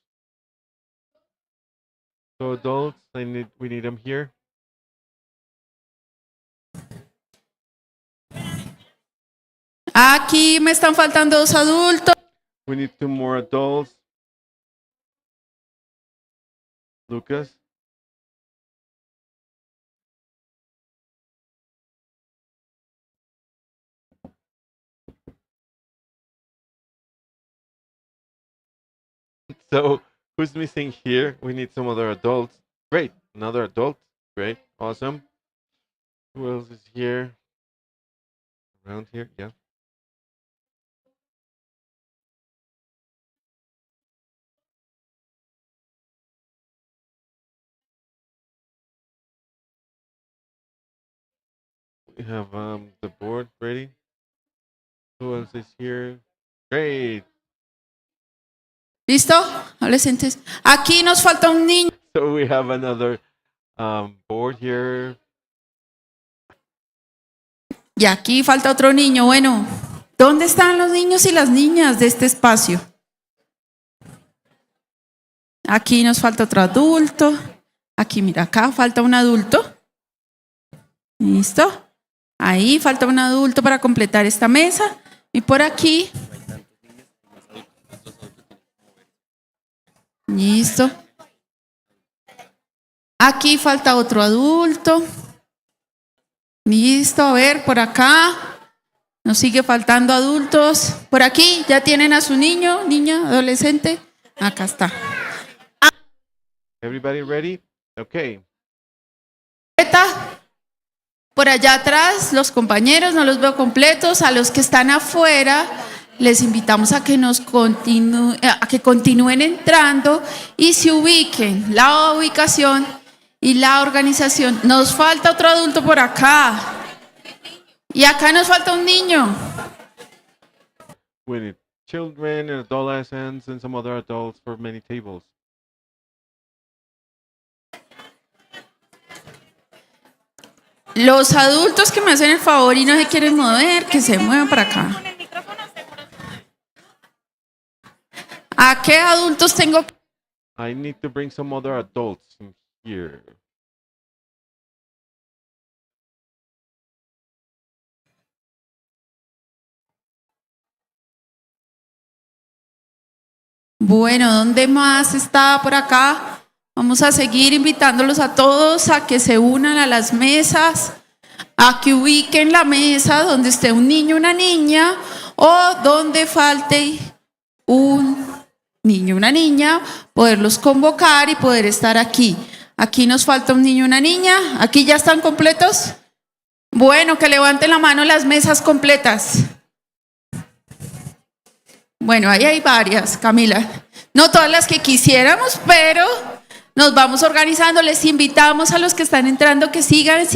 So adults, we need them here. Aquí me están faltando 2 adultos. We need 2 more adults. Lucas. So who's missing here? We need some other adults. Great, another adult. Great, awesome. Who else is here? Around here, yeah. We have the board ready. Who else is here? Great. ¿Listo? Adolescentes. Aquí nos falta un niño. So we have another board here. Y aquí falta otro niño. Bueno, ¿dónde están los niños y las niñas de este espacio? Aquí nos falta otro adulto. Aquí, mira, acá falta un adulto. ¿Listo? Ahí falta un adulto para completar esta mesa. Y por aquí. Listo. Aquí falta otro adulto. Listo, a ver, por acá. Nos sigue faltando adultos. Por aquí, ¿ya tienen a su niño, niña, adolescente? Acá está. Everybody ready? Okay. Por allá atrás, los compañeros, no los veo completos. A los que están afuera, les invitamos a que continúen entrando y se ubiquen. La ubicación y la organización. Nos falta otro adulto por acá. Y acá nos falta un niño. We need children and adolescents and some other adults for many tables. Los adultos que me hacen el favor y no se quieren mover, que se muevan para acá. ¿A qué adultos tengo que... I need to bring some other adults in here. Bueno, ¿dónde más está por acá? Vamos a seguir invitándolos a todos a que se unan a las mesas, a que ubiquen la mesa donde esté un niño, una niña, o donde falte un niño, una niña, poderlos convocar y poder estar aquí. Aquí nos falta un niño, una niña. ¿Aquí ya están completos? Bueno, que levanten la mano las mesas completas. Bueno, ahí hay varias, Camila. No todas las que quisiéramos, pero nos vamos organizando. Les invitamos a los que están entrando que sigan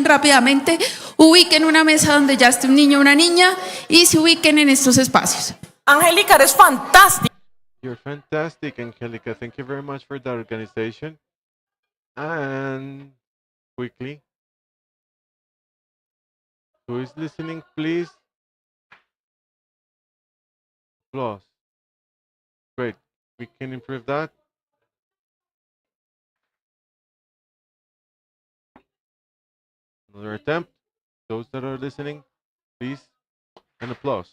rápidamente. Ubiquen una mesa donde ya esté un niño, una niña y se ubiquen en estos espacios. Angélica, eres fantástica. You're fantastic, Angelica. Thank you very much for that organization. And quickly, who is listening, please? Applause. Great. We can improve that. Another attempt. Those that are listening, please, an applause.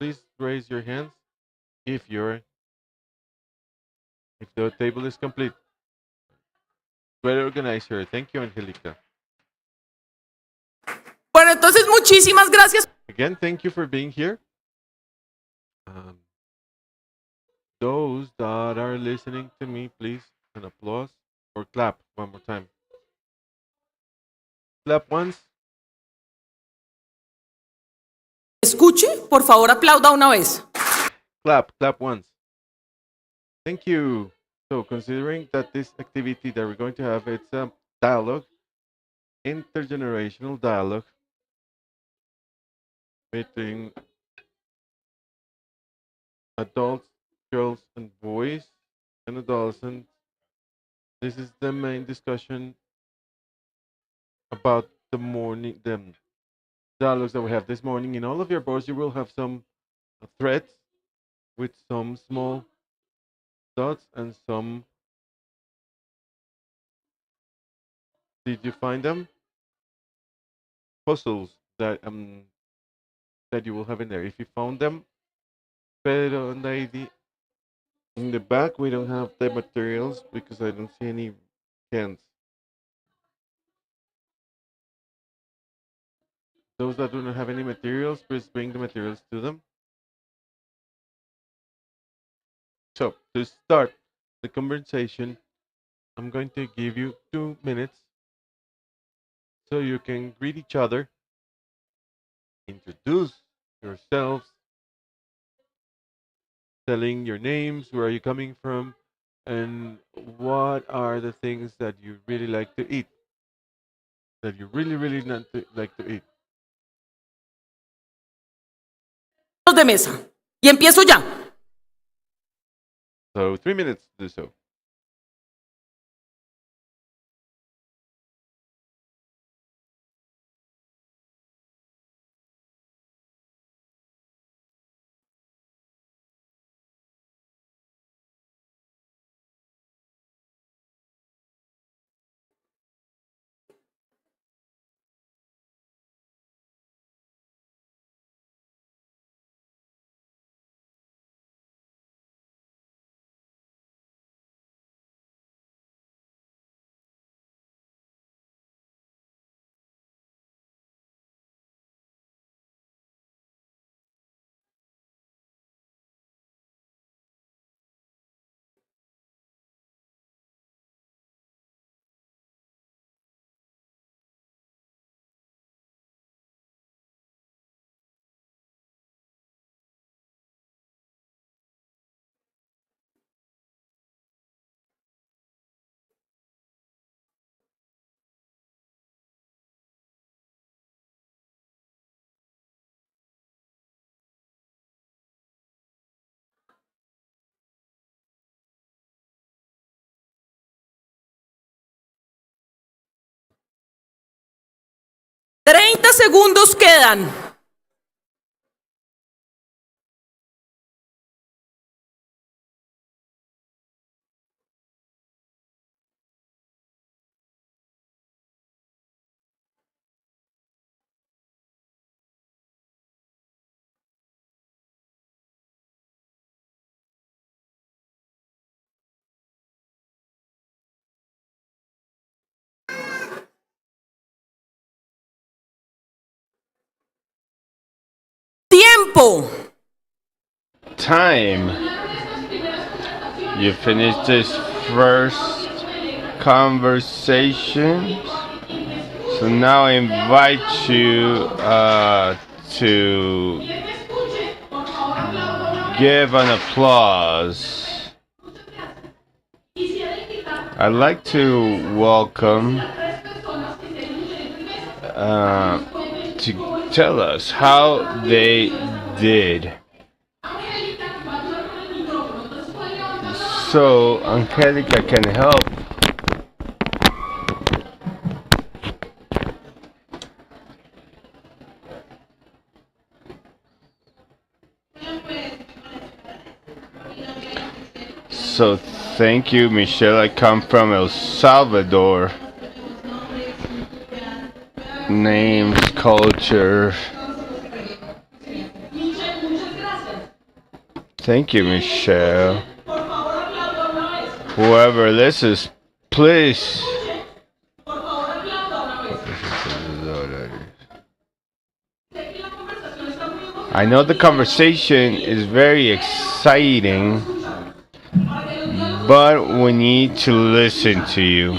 Please raise your hands if the table is complete. Great organizer. Thank you, Angelica. Bueno, entonces muchísimas gracias. Again, thank you for being here. Those that are listening to me, please, an applause or clap one more time. Clap once. Escuche, por favor, aplauda una vez. Clap once. Thank you. So, considering that this activity that we're going to have, it's a dialogue, intergenerational dialogue between adults, girls, and boys, and adolescents. This is the main discussion about the dialogues that we have this morning. In all of your boards, you will have some threads with some small dots and some. Did you find them? Puzzles that you will have in there. If you found them, pero in the back we don't have the materials because I don't see any cans. Those that do not have any materials, please bring the materials to them. So, to start the conversation, I'm going to give you 2 minutes so you can greet each other, introduce yourselves, telling your names, where are you coming from, and what are the things that you really like to eat, that you really like to eat. De mesa. Y empiezo ya. So 3 minutes to do so. ¡30 segundos quedan! ¡Tiempo! Time. You finished this first conversation. So now I invite you to give an applause. I'd like to welcome to tell us how they did. So Angelica can help. So thank you, Michelle. I come from El Salvador. Names, culture. Thank you, Michelle. Whoever listens, please. I know the conversation is very exciting, but we need to listen to you.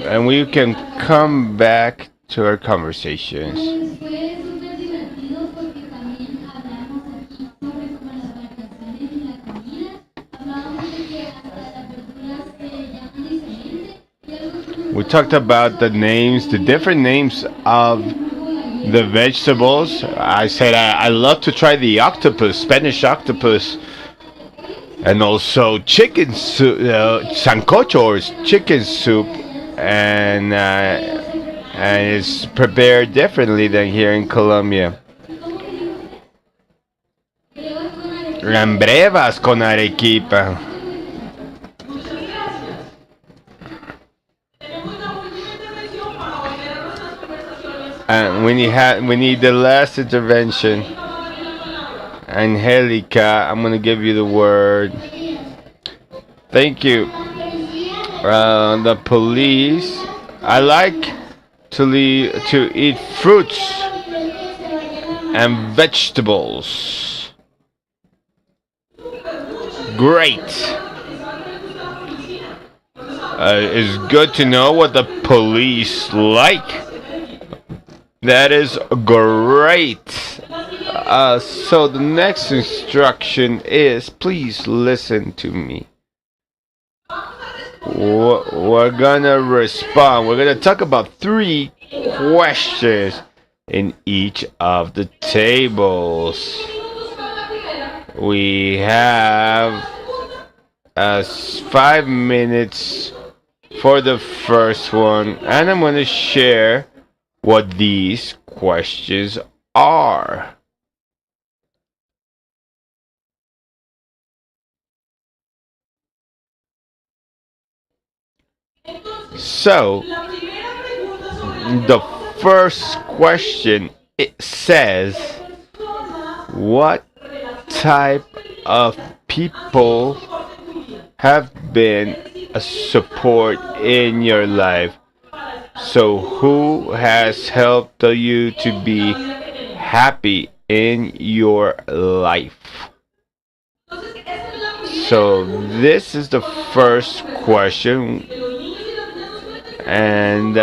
And we can come back to our conversations. Pues fue súper divertido porque también hablamos aquí sobre como las vacaciones y la comida. Hablábamos de que hasta las verduras se llaman diferente. Y algo que me We gustó talked about the mucho names, the different names of the vegetables. I said I love to try the octopus, Spanish octopus, and also chicken soup, sancocho or chicken soup, and it's prepared differently than here in Colombia. Brevas con arequipa. And we need the last intervention. Angelica, I'm gonna give you the word. Thank you. The police. I like to eat fruits and vegetables. Great. It's good to know what the police like. That is great. So the next instruction is, please listen to me. We're gonna respond. We're gonna talk about 3 questions in each of the tables. We have 5 minutes for the first one, and I'm gonna share what these questions are. So, the first question, it says, what type of people have been a support in your life? So, who has helped you to be happy in your life? So, this is the first question. And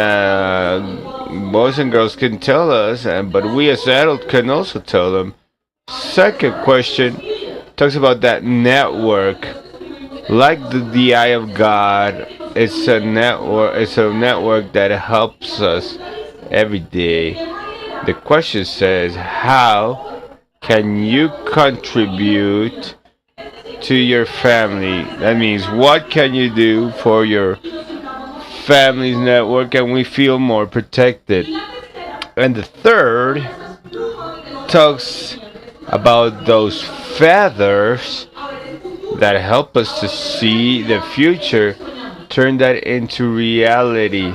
boys and girls can tell us, but we as adults can also tell them. Second question talks about that network. Like the eye of God, it's a network. It's a network that helps us every day. The question says, how can you contribute to your family? That means, what can you do for your family's network and we feel more protected? And the third talks about those feathers that help us to see the future, turn that into reality,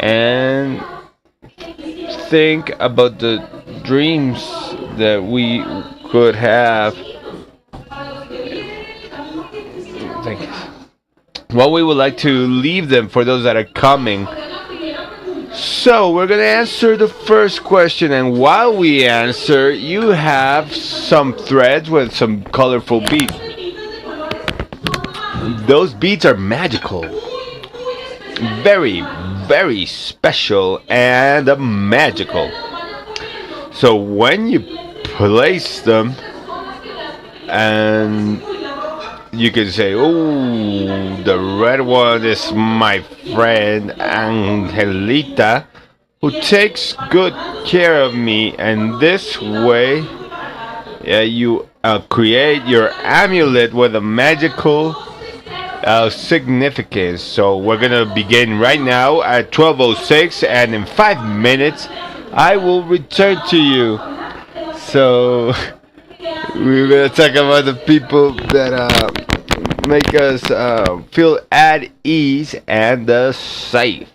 and think about the dreams that we could have. Thank you. What we would like to leave them for those that are coming. So we're going to answer the first question, and while we answer, you have some threads with some colorful beads. Those beads are magical. Very, very special and magical. So when you place them, and you can say, oh, the red one is my friend Angelita, who takes good care of me, and this way you create your amulet with a magical significance. So we're gonna begin right now at 12:06, and in 5 minutes I will return to you. So we're gonna talk about the people that make us feel at ease and safe.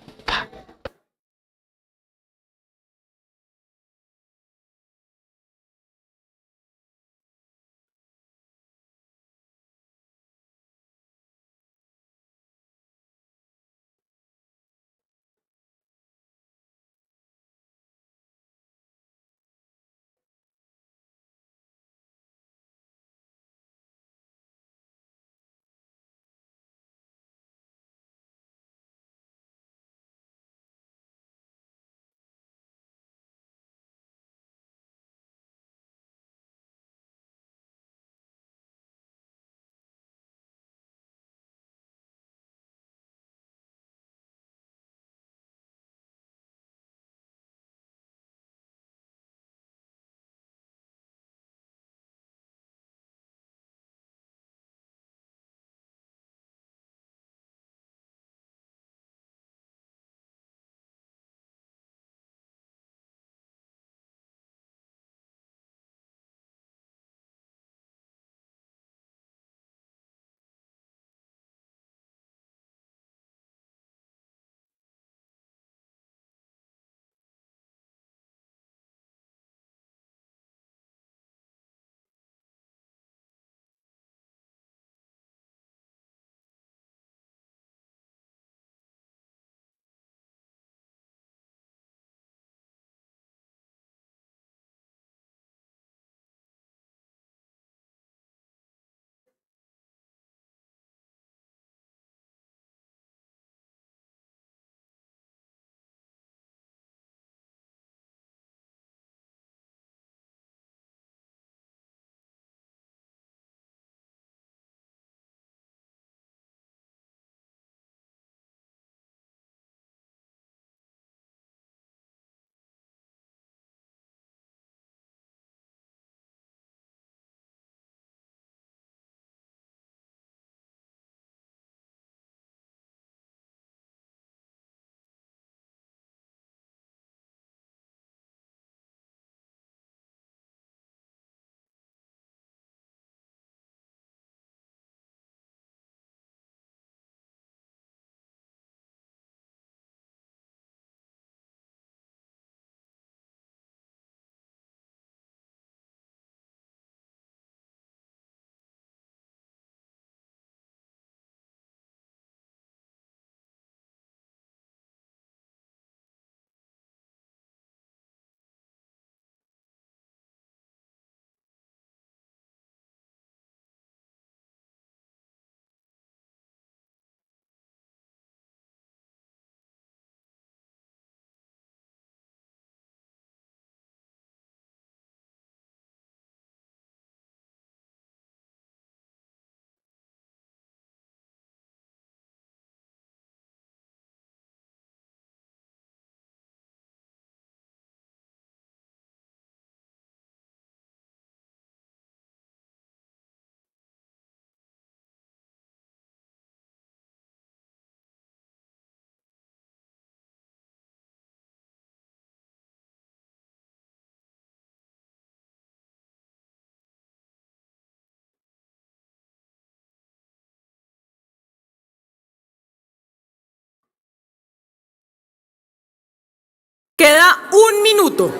1 minuto.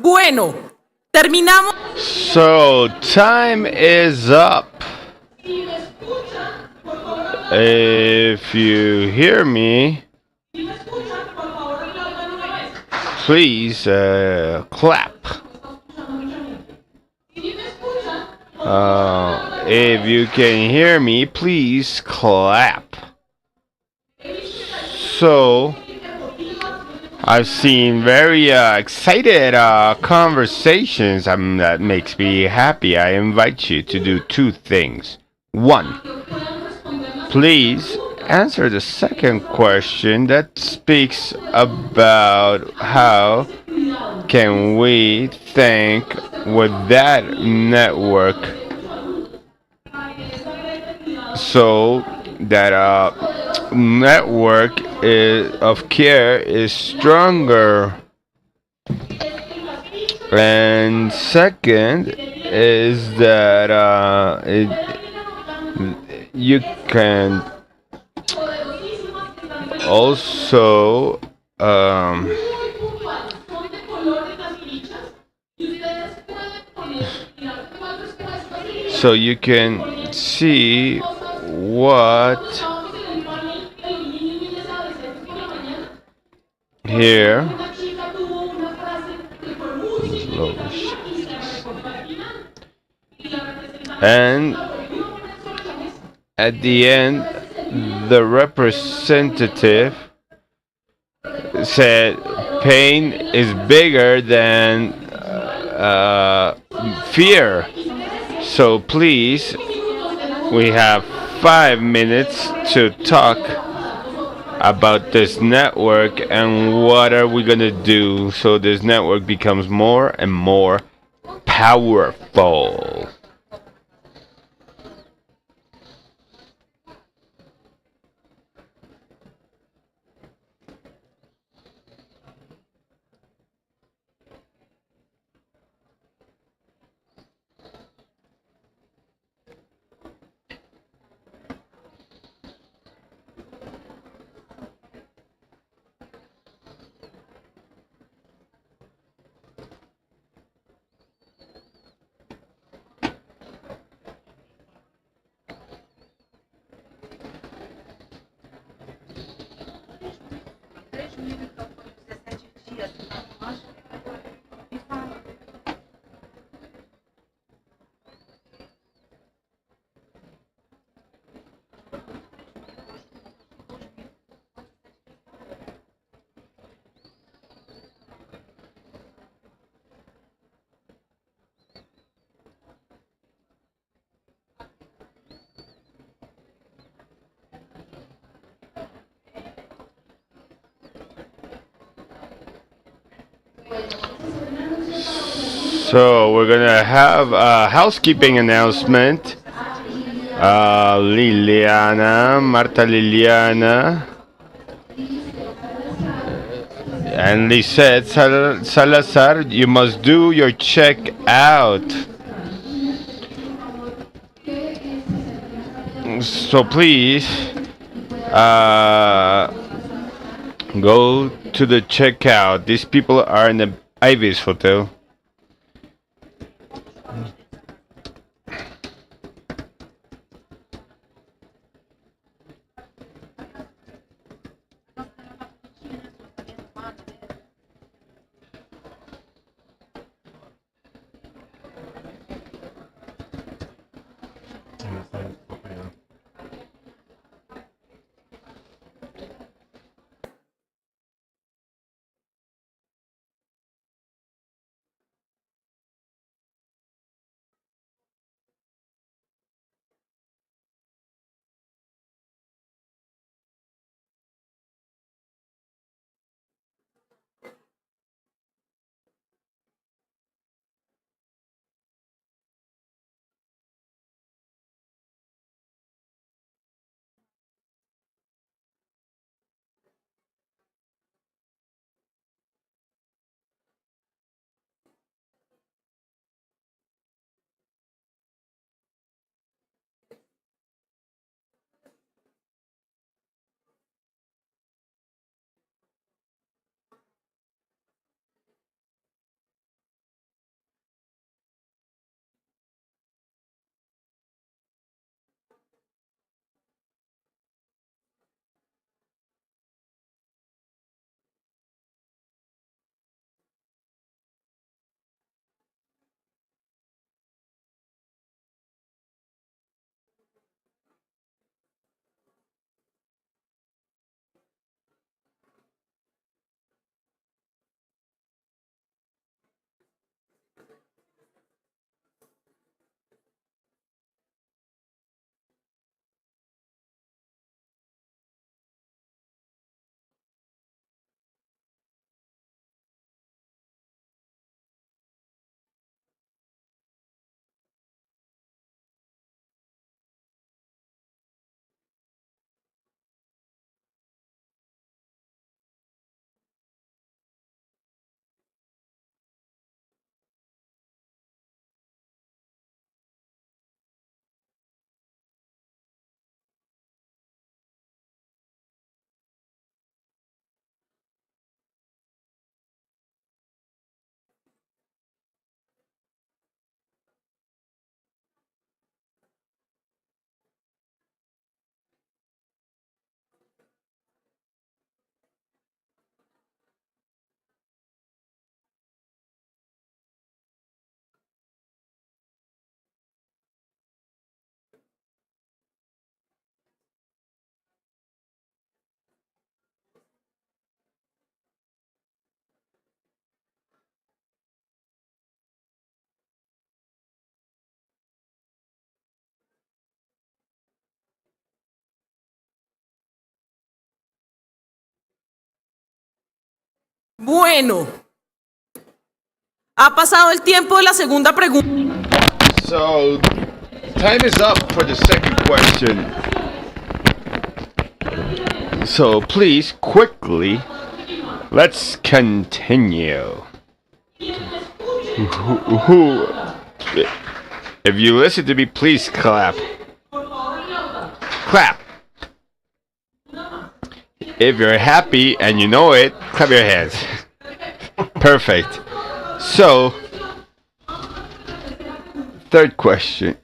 Bueno, terminamos. So, time is up. If you hear me, please clap. If you can hear me, please clap. So, I've seen very excited conversations that makes me happy. I invite you to do two things. One, please answer the second question that speaks about how can we think with that network so that network of care is stronger. And second is that you can also so you can see what here and at the end the representative said pain is bigger than fear. So please, we have 5 minutes to talk about this network and what are we gonna do so this network becomes more and more powerful. So we're gonna have a housekeeping announcement. Marta Liliana, and Lisette Salazar, you must do your check out. So please, go to the checkout. These people are in the Ibis Hotel. Bueno, ha pasado el tiempo de la segunda pregunta. So, time is up for the second question. So, please, quickly, let's continue. If you listen to me, please clap. Clap. If you're happy and you know it, clap your hands. Perfect. So, third question.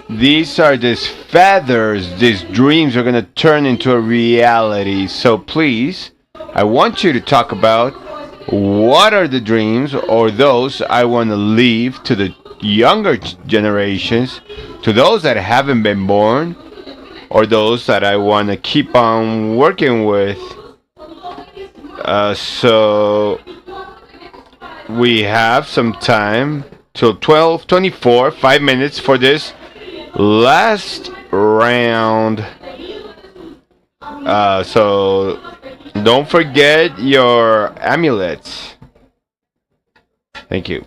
These are these feathers, these dreams are going to turn into a reality. So please, I want you to talk about what are the dreams or those I want to leave to the younger generations, to those that haven't been born, or those that I want to keep on working with. So we have some time till 12:24, 5 minutes for this last round. So don't forget your amulets. Thank you.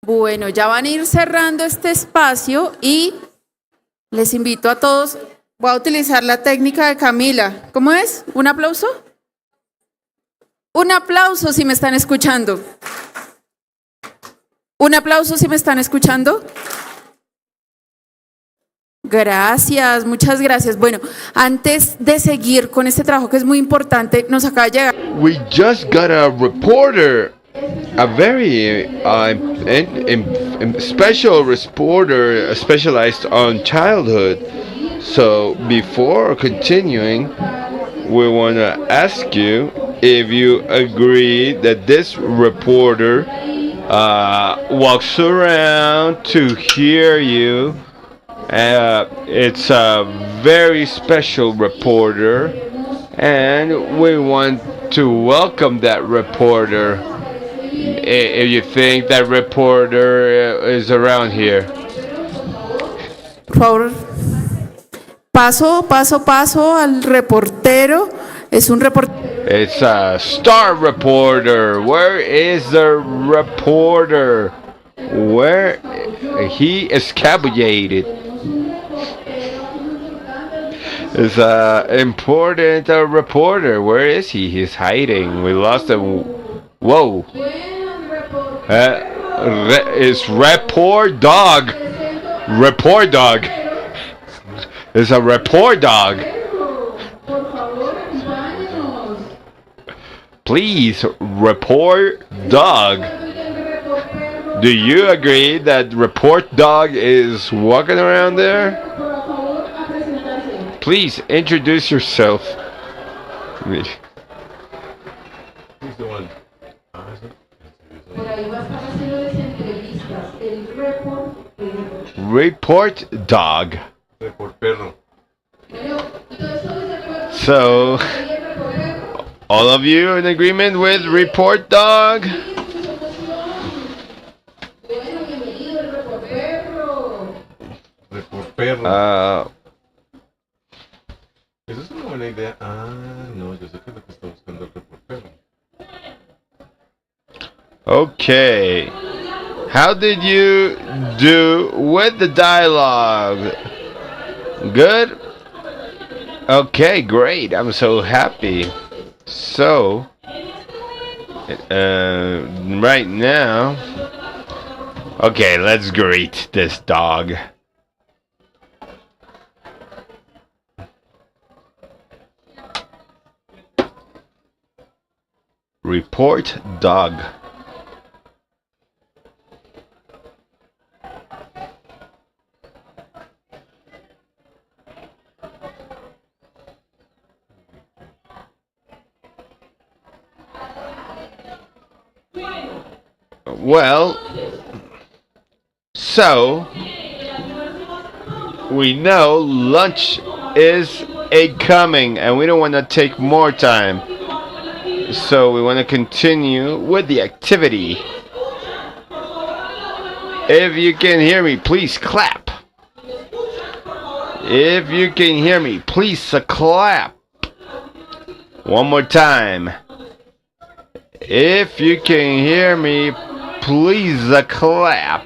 Bueno, ya van a ir cerrando este espacio y les invito a todos. Voy a utilizar la técnica de Camila. ¿Cómo es? ¿Un aplauso? Un aplauso si me están escuchando. Un aplauso si me están escuchando. Gracias, muchas gracias. Bueno, antes de seguir con este trabajo que es muy importante, nos acaba de llegar. We just got a reporter, a very special reporter specialized on childhood. So before continuing, we want to ask you if you agree that this reporter walks around to hear you. It's a very special reporter, and we want to welcome that reporter. If you think that reporter is around here. Por favor, paso al reportero. Es un reportero. It's a star reporter. Where is the reporter? Where he escabullated. It's an important reporter. Where is he? He's hiding. We lost him. Whoa. It's report dog. Report dog. It's a report dog. Please, report dog. Do you agree that report dog is walking around there? Please introduce yourself. Who's the one? Report dog. Report perro. So, all of you in agreement with report dog? Report perro. Esa es una buena idea. No, yo sé que es lo que está buscando el report perro. Okay. How did you do with the dialogue? Good? Okay, great. I'm so happy. So, right now, okay, let's greet this dog. Report dog. Well, so we know lunch is coming and we don't want to take more time. So we want to continue with the activity. If you can hear me, please clap. If you can hear me, please clap. One more time. If you can hear me, please clap.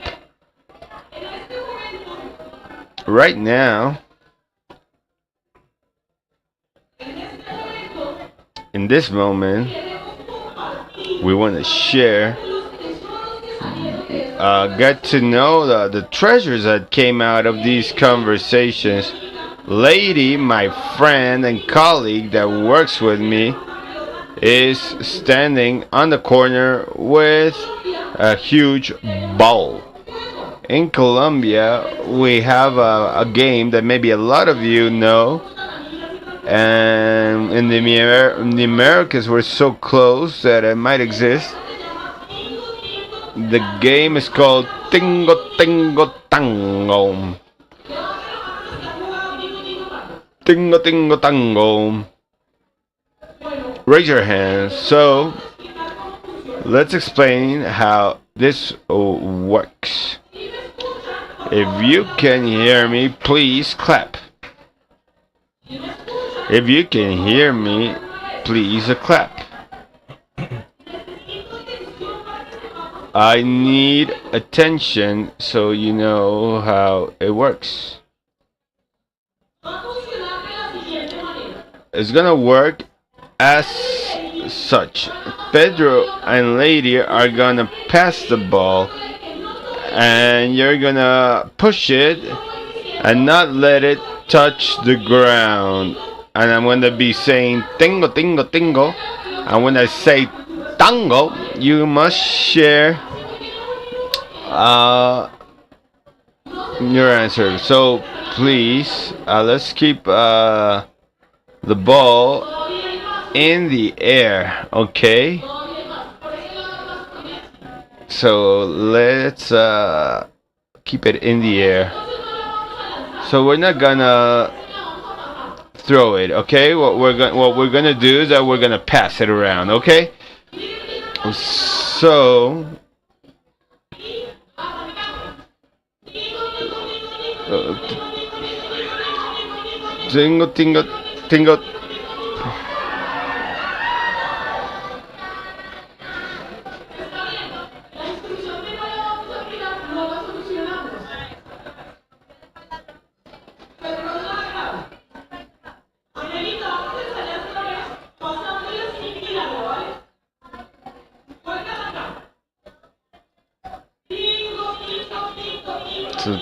Right now, in this moment, we want to share, get to know the treasures that came out of these conversations. Lady, my friend and colleague that works with me, is standing on the corner with a huge bowl. In Colombia, we have a game that maybe a lot of you know, and in the Americas we're so close that it might exist. The game is called Tingo Tingo Tango. Tingo Tingo Tango. Raise your hands. So, let's explain how this works. If you can hear me, please clap. If you can hear me, please clap. I need attention so you know how it works. It's gonna work as such. Pedro and Lady are gonna pass the ball, and you're gonna push it and not let it touch the ground. And I'm gonna be saying tingo tingo tingo, and when I say tango, you must share your answer. So please, let's keep the ball in the air, okay? So let's keep it in the air. So we're not gonna throw it, okay? What we're gonna do is that we're gonna pass it around, okay? So tingo tingo tingo. So,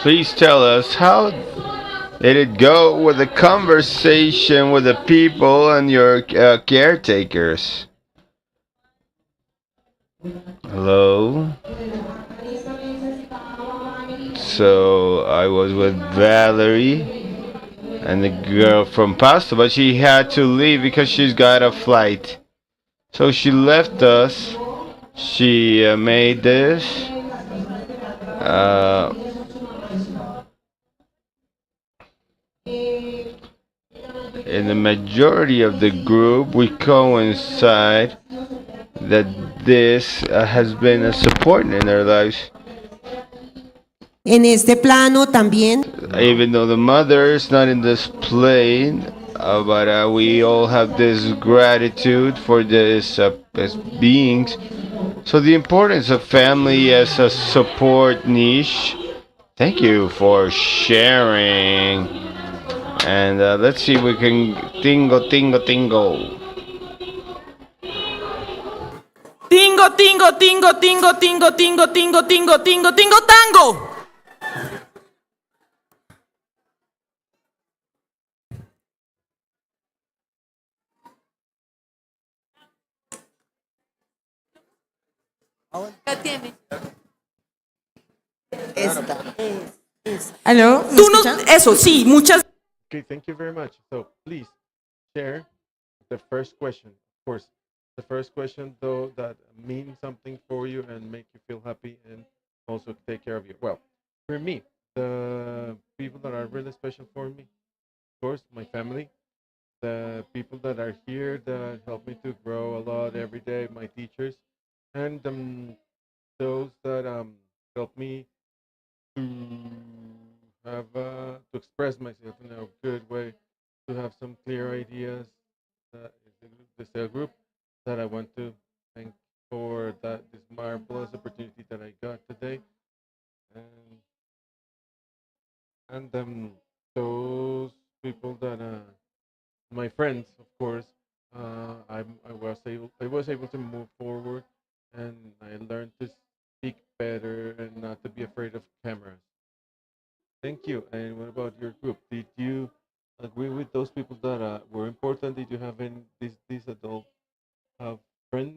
please tell us how did it go with the conversation with the people and your caretakers? Hello? So I was with Valerie and the girl from Pasta, but she had to leave because she's got a flight. So she left us. She made this. In the majority of the group, we coincide that this has been a support in our lives. En este plano también. Even though the mother is not in this plane, but we all have this gratitude for this as beings. So the importance of family as a support niche. Thank you for sharing. And let's see if we can tingo tingo tingo. Tingo, tingo, tingo, tingo, tingo, tingo, tingo, tingo, tingo, tingo, tango. ¿Qué tiene? Esta. ¿Aló? ¿Me Tú no, escuchan? eso sí, muchas. Okay, thank you very much. So please share the first question. Of course, the first question though that means something for you and make you feel happy and also take care of you. Well, for me, the people that are really special for me, of course, my family, the people that are here that help me to grow a lot every day, my teachers, and those that help me to have to express myself in a good way, to have some clear ideas. That is the group that I want to thank for that this marvelous opportunity that I got today, and those people that my friends, of course. I was able to move forward, and I learned to speak better and not to be afraid of cameras. Thank you. And what about your group? Did you agree with those people that were important? Did you have any these adult friends?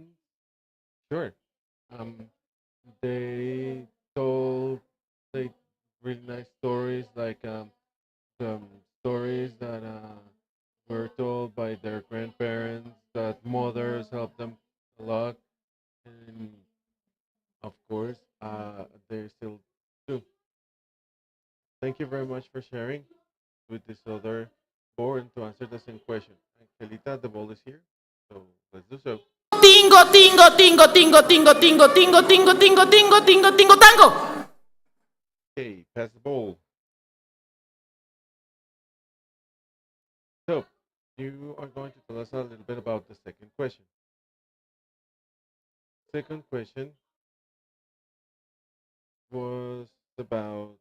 Sure. Um, they told like really nice stories, like some stories that we're told by their grandparents that mothers help them a lot, and of course, they still do. Thank you very much for sharing with this other board and to answer the same question. Angelita, the ball is here, so let's do so. Tingo, tingo, tingo, tingo, tingo, tingo, tingo, tingo, tingo, tingo, tingo, tingo, tango. Okay, pass the ball. So, you are going to tell us a little bit about the second question. Second question was about,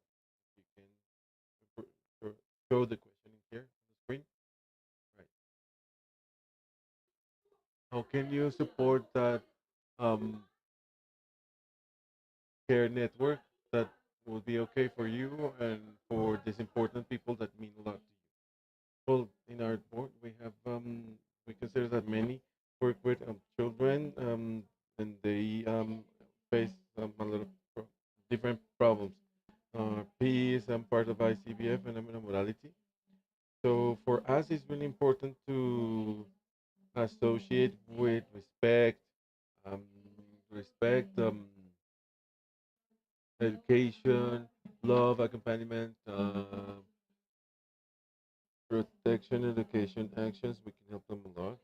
you can show the question in here on the screen. Right. How can you support that um, care network that will be okay for you and for these important people that mean a lot to you? Well, in our board, we consider that many work with children, and they face a lot of different problems. P is part of ICBF and morality. So for us, it's really important to associate with respect, um, respect, education, love, accompaniment, protection, education, actions. We can help them a lot.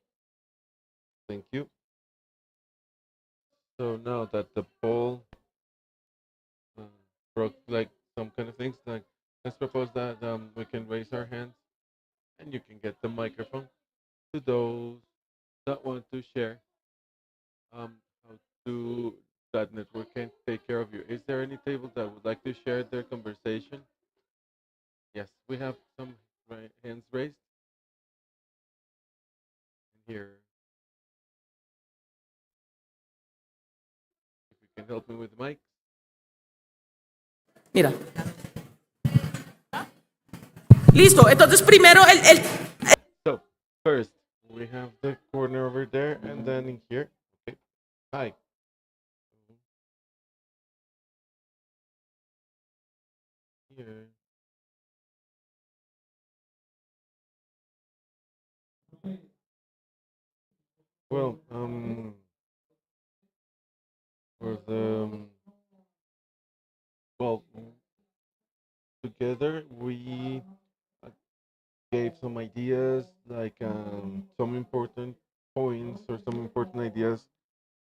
Thank you. So now that the poll broke like some kind of things, like let's propose that we can raise our hands and you can get the microphone to those that want to share how to that network can take care of you. Is there any table that would like to share their conversation? Yes, we have some hands raised here. If you can help me with the mic. Mira. Listo, entonces primero So, first, we have the corner over there, and then in here. Okay. Hi. Here. Well, for the well, together we gave some ideas, like some important points or some important ideas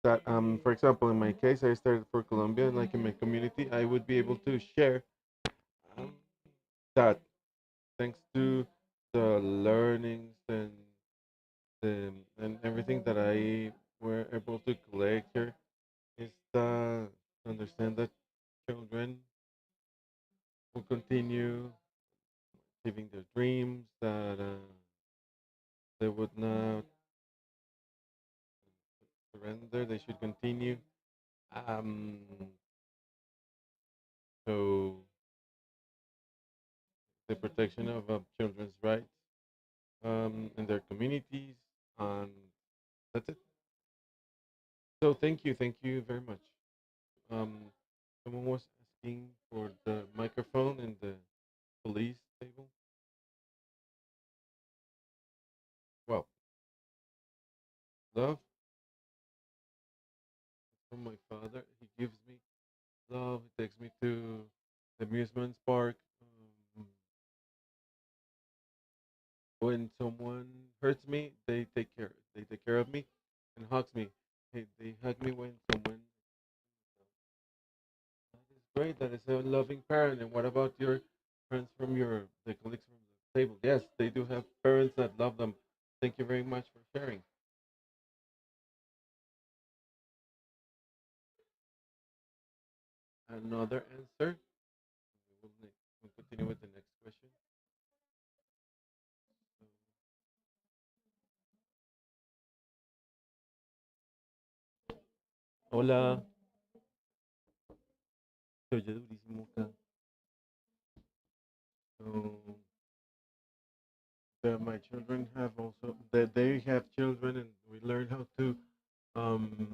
that, for example, in my case, I started for Colombia, and like in my community, I would be able to share um, that thanks to the learnings and everything that I were able to collect here is to understand that children will continue living their dreams, that they would not surrender, they should continue. Um, so the protection of children's rights in their communities, and that's it. So thank you very much. Um, someone was asking for the microphone in the police table. Well, love from my father. He gives me love. He takes me to the amusement park. Um, when someone hurts me, they take care. They take care of me and hugs me. They hug me when someone. That is great. That is a loving parent. And what about your friends from the colleagues from the table? Yes, they do have parents that love them. Thank you very much for sharing. Another answer. We'll continue with the next question. Hola. Se oye durísimo acá. So, my children have also that they have children, and we learn how to um,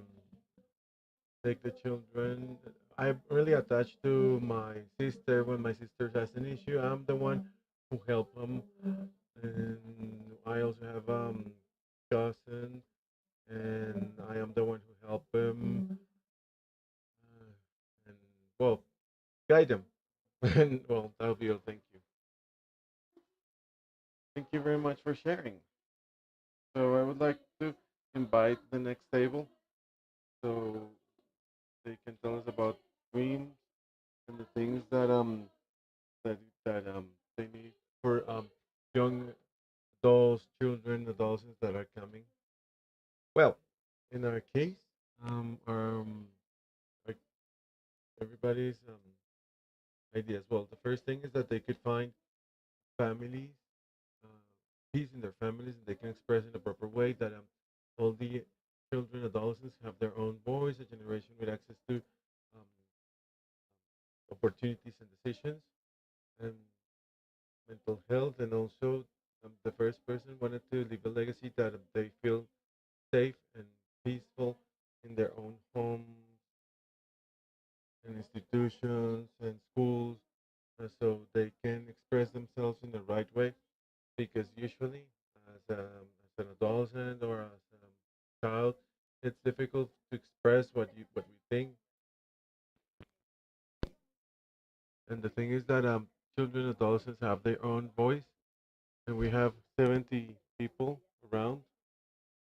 take the children. I'm really attached to my sister. When my sister has an issue, I'm the one who help them, and I also cousin, and I am the one who helped him, and well, guide him. And well, that'll be all. Thank you. Thank you very much for sharing. So I would like to invite the next table so they can tell us about dreams and the things that that they need for young adults, children, adolescents that are coming. Well, in our case, like everybody's ideas. Well, the first thing is that they could find families, uh, peace in their families, and they can express in a proper way that all the children, adolescents have their own voice, a generation with access to opportunities and decisions, and mental health, and also the first person wanted to leave a legacy that they feel safe and peaceful in their own homes and institutions and schools, so they can express themselves in the right way. Because usually, as an adolescent or as a child, it's difficult to express what we think. And the thing is that children and adolescents have their own voice, and we have 70 people around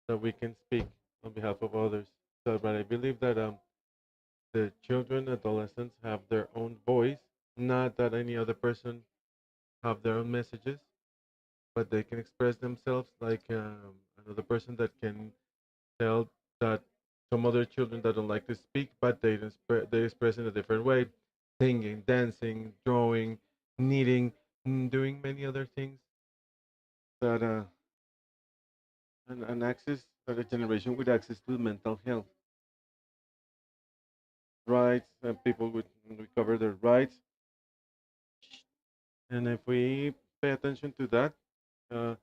that we can speak on behalf of others. So, but I believe that the children, adolescents have their own voice, not that any other person have their own messages, but they can express themselves like another person that can tell that some other children that don't like to speak, but they express in a different way, singing, dancing, drawing, knitting, doing many other things that an access that a generation with access to mental health rights, people would recover their rights, and if we pay attention to that, uh,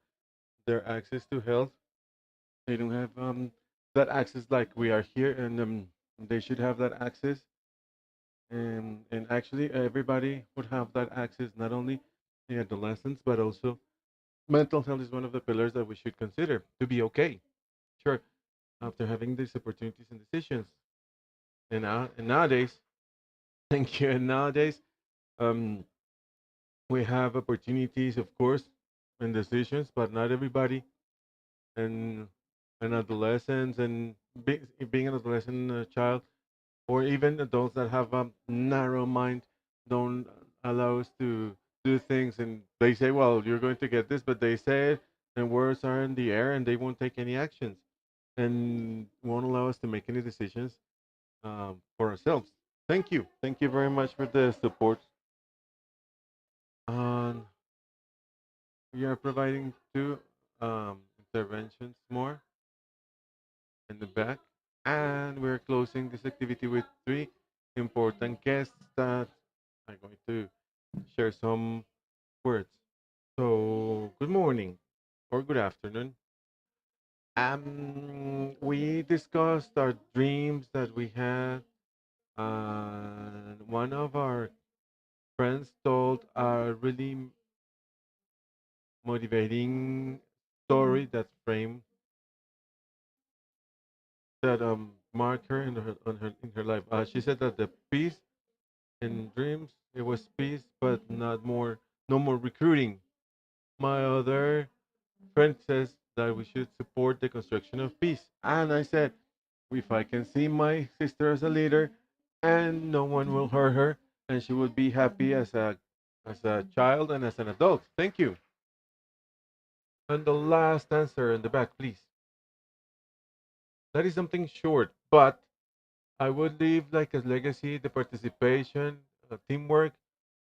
their access to health, they don't have that access like we are here, and they should have that access. And actually, everybody would have that access, not only the adolescents, but also mental health is one of the pillars that we should consider to be okay. Sure, after having these opportunities and decisions. And nowadays, thank you. And nowadays, um, we have opportunities, of course, and decisions, but not everybody. And and adolescents and being an adolescent child, or even adults that have a narrow mind, don't allow us to do things. And they say, "Well, you're going to get this," but they say it, and words are in the air, and they won't take any actions, and won't allow us to make any decisions for ourselves. Thank you very much for the support. Um, we are providing two interventions more in the back, and we're closing this activity with three important guests that are going to share some words. So, good morning or good afternoon. We discussed our dreams that we had. One of our friends told a really motivating story that framed that marked her in her life. She said that the peace in dreams it was peace, but not more, no more recruiting. My other friend says that we should support the construction of peace, and I said, if I can see my sister as a leader, and no one will hurt her, and she would be happy as a child and as an adult. Thank you. And the last answer in the back, please. That is something short, but I would leave like a legacy the participation, teamwork,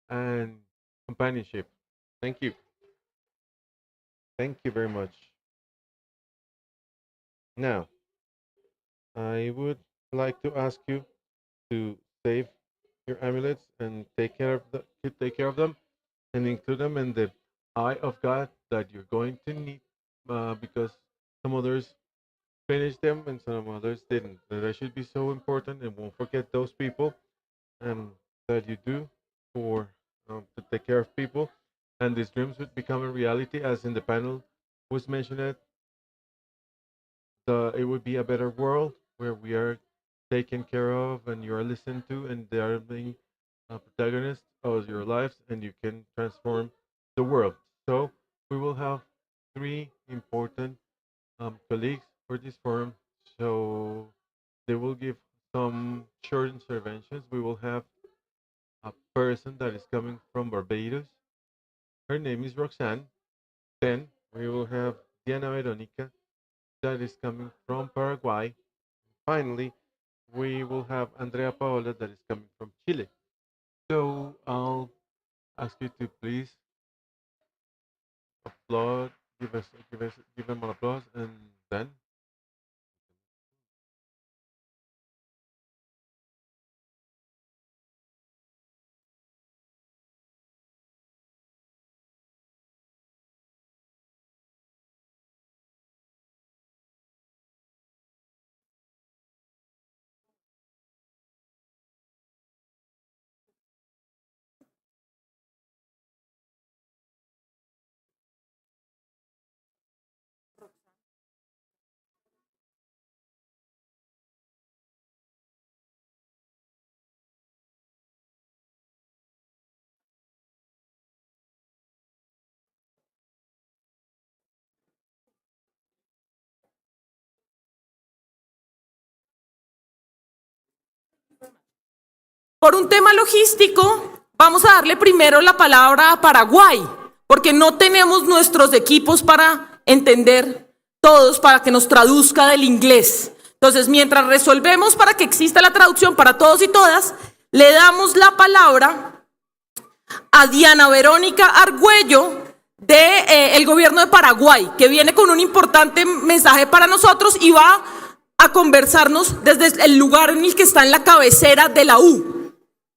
and companionship. Thank you. Thank you very much. Now, I would like to ask you to save your amulets and take care of them and include them in the eye of God that you're going to need because some others finished them and some others didn't. That should be so important, and won't forget those people that you do for to take care of people, and these dreams would become a reality, as in the panel was mentioned. it would be a better world where we are taken care of and you are listened to, and they are being protagonists of your lives, and you can transform the world. So we will have three important colleagues for this forum. So they will give some short interventions. We will have a person that is coming from Barbados. Her name is Roxanne. Then we will have Diana Veronica that is coming from Paraguay. Finally, we will have Andrea Paola that is coming from Chile. So I'll ask you to please applaud, give them an applause, and then Por un tema logístico, vamos a darle primero la palabra a Paraguay, porque no tenemos nuestros equipos para entender todos, para que nos traduzca del inglés. Entonces, mientras resolvemos para que exista la traducción para todos y todas, le damos la palabra a Diana Verónica Argüello del gobierno de Paraguay, que viene con un importante mensaje para nosotros y va a conversarnos desde el lugar en el que está en la cabecera de la U.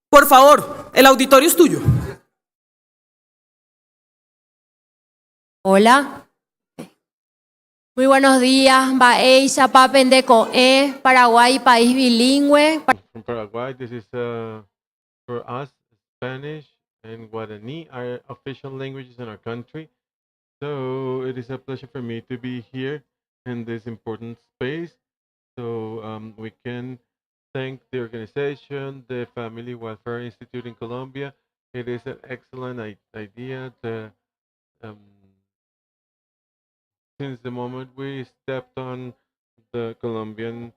Por favor, el auditorio es tuyo. Hola. Muy buenos días. Baeisha Papendeco Paraguay, país bilingüe. from Paraguay, this is for us, Spanish and Guarani are official languages in our country. So it is a pleasure for me to be here in this important space. So we can thank the organization, the Family Welfare Institute in Colombia. It is an excellent idea. Since the moment we stepped on the Colombian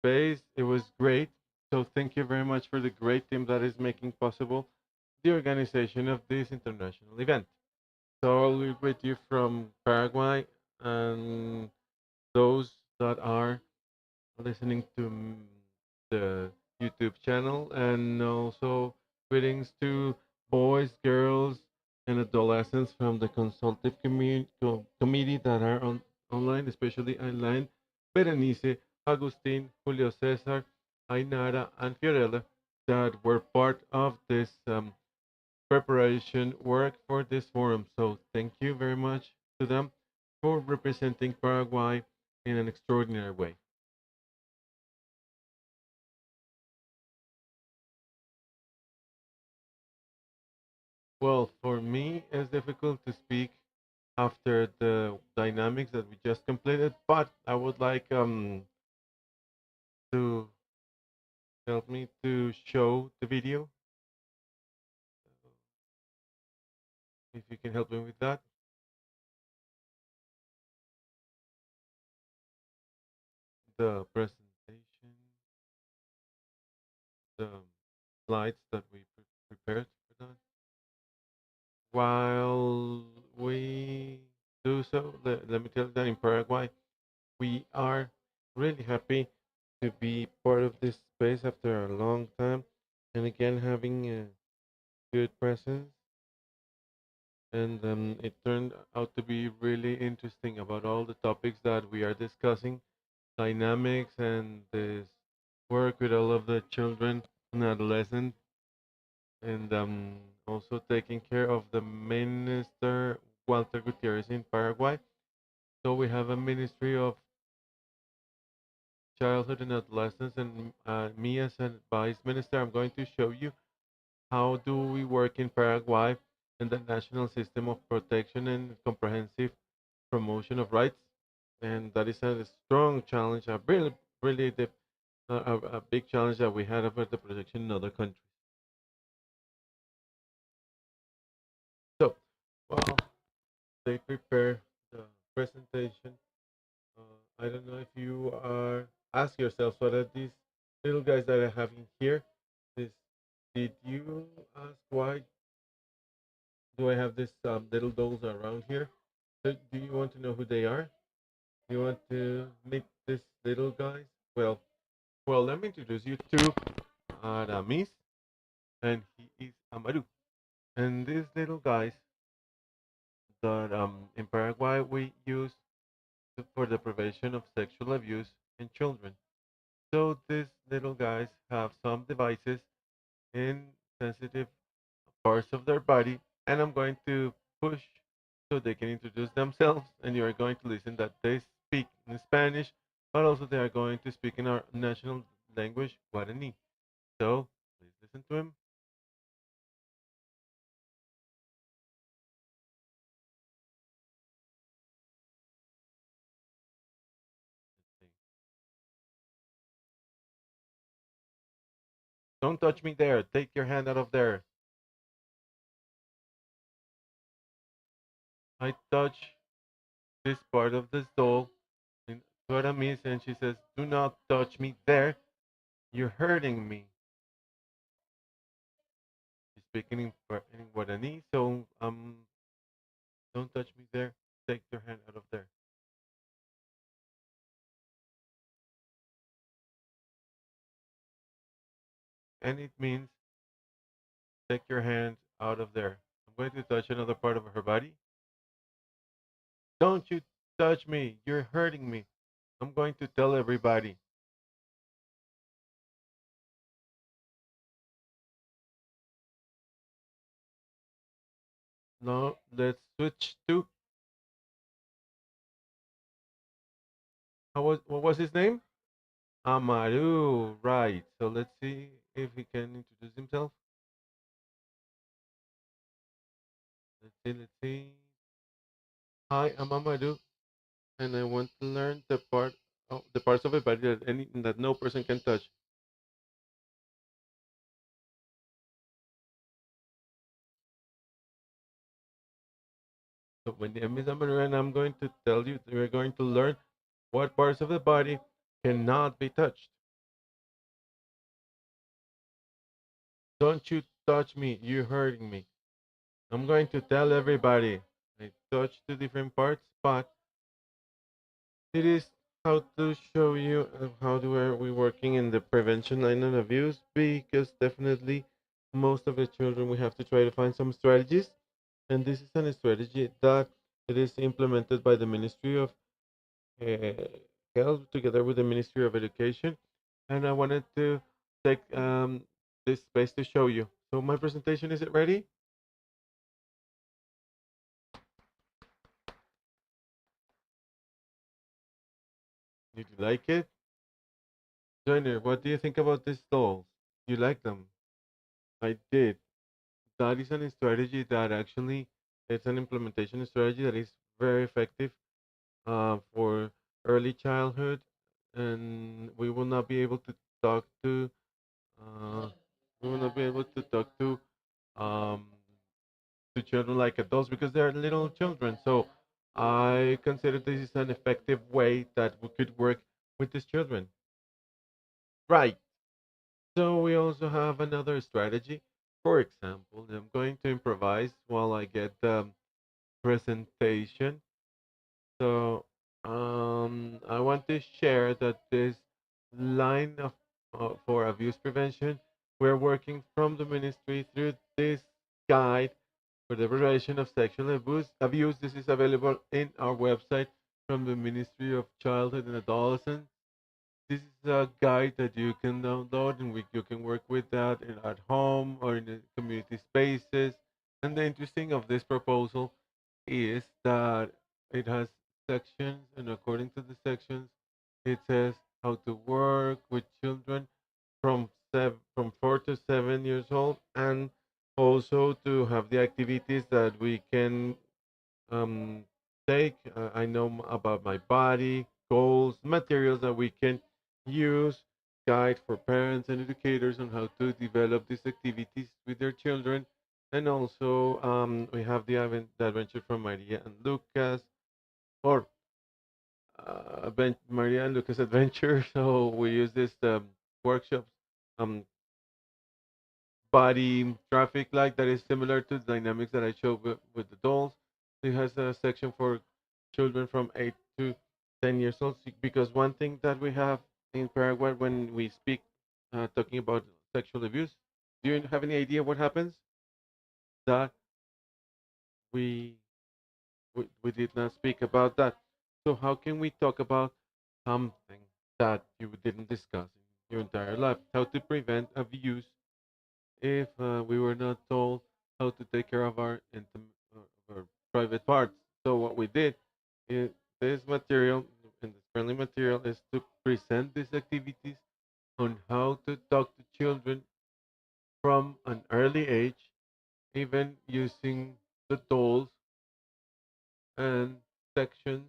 space, it was great. So thank you very much for the great team that is making possible the organization of this international event. So I'll be with you from Paraguay, and those that are listening to the YouTube channel, and also greetings to boys, girls, and adolescents from the consultative committee that are online, especially online. Berenice, Agustin, Julio Cesar, Ainara, and Fiorella that were part of this preparation work for this forum. So thank you very much to them for representing Paraguay in an extraordinary way. Well, for me, it's difficult to speak after the dynamics that we just completed, but I would like to help me to show the video. If you can help me with that. The presentation, the slides that we prepared for that. While we do so, let me tell you that in Paraguay, we are really happy to be part of this space after a long time, and again having a good presence. And it turned out to be really interesting about all the topics that we are discussing, dynamics, and this work with all of the children and adolescents, and also taking care of the minister Walter Gutierrez in Paraguay. So we have a ministry of childhood and adolescence, and me as a vice minister, I'm going to show you how do we work in Paraguay and the national system of protection and comprehensive promotion of rights. and that is a strong challenge, a a big challenge that we had about the protection in other countries. So, well, they prepare the presentation. I don't know if you are ask yourself what are these little guys that I have in here. This, did you ask why do I have this little dolls around here? Do you want to know who they are? Do you want to meet these little guys? Well, let me introduce you to Aramis, and he is Amaru. And these little guys that in Paraguay we use for the prevention of sexual abuse in children. So these little guys have some devices in sensitive parts of their body, and I'm going to push so they can introduce themselves, and you are going to listen that they speak in Spanish, but also they are going to speak in our national language, Guarani. So please listen to him. Don't touch me there. Take your hand out of there. I touch this part of this doll in Guarani, and she says, "Do not touch me there. You're hurting me." She's speaking in Guarani, so don't touch me there. Take your hand out of there. And it means take your hand out of there. I'm going to touch another part of her body. Don't you touch me. You're hurting me. I'm going to tell everybody. No, let's switch to what was his name? Amaru, right. So let's see if he can introduce himself. Let's see. Hi, I'm Amaru, and I want to learn the parts of a body that no person can touch. So my name is Amaru, and I'm going to tell you we're going to learn what parts of the body cannot be touched. Don't you touch me, you're hurting me. I'm going to tell everybody. I touched the different parts, but it is how to show you how are we working in the prevention line of abuse, because definitely most of the children we have to try to find some strategies, and this is a strategy that it is implemented by the Ministry of uh, Health together with the Ministry of Education, and I wanted to take this space to show you. So my presentation, is it ready? Did you like it? Joiner, what do you think about these dolls? You like them? I did. That is a strategy that actually it's an implementation strategy that is very effective for early childhood, and we will not be able to talk to uh, we will not be able um, to children like adults because they're little children. So I consider this is an effective way that we could work with these children. Right. So we also have another strategy. For example, I'm going to improvise while I get the presentation. So I want to share that this line of for abuse prevention, we're working from the ministry through this guide for the prevention of sexual abuse. This is available in our website from the Ministry of Childhood and Adolescence. This is a guide that you can download, and you can work with that at home or in the community spaces. And the interesting of this proposal is that it has sections, and according to the sections, it says how to work with children from 4 to 7 years old, and also to have the activities that we can um, take. I know about my body, goals, materials that we can use, guide for parents and educators on how to develop these activities with their children. And also, we have the adventure from Maria and Lucas, or Maria and Lucas Adventure. So we use this workshops, um, body traffic light that is similar to the dynamics that I showed with the dolls. It has a section for children from 8 to 10 years old because one thing that we have in Paraguay when we speak talking about sexual abuse, do you have any idea what happens? That we, we did not speak about that. So how can we talk about something that you didn't discuss in your entire life? How to prevent abuse if we were not told how to take care of our our private parts. So what we did is this material and this friendly material is to present these activities on how to talk to children from an early age, even using the dolls and sections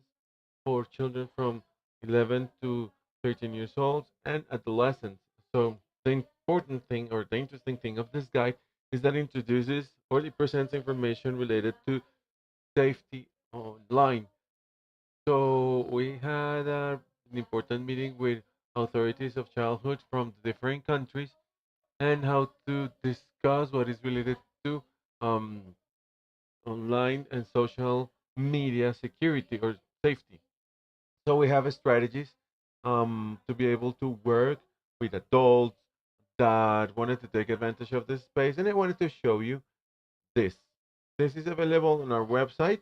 for children from 11 to 13 years old and adolescents. So the important thing or the interesting thing of this guide is that it introduces 40% information related to safety online. So we had an important meeting with authorities of childhood from different countries and how to discuss what is related to um, online and social media security or safety. So we have strategies to be able to work with adults that wanted to take advantage of this space, and I wanted to show you this. This is available on our website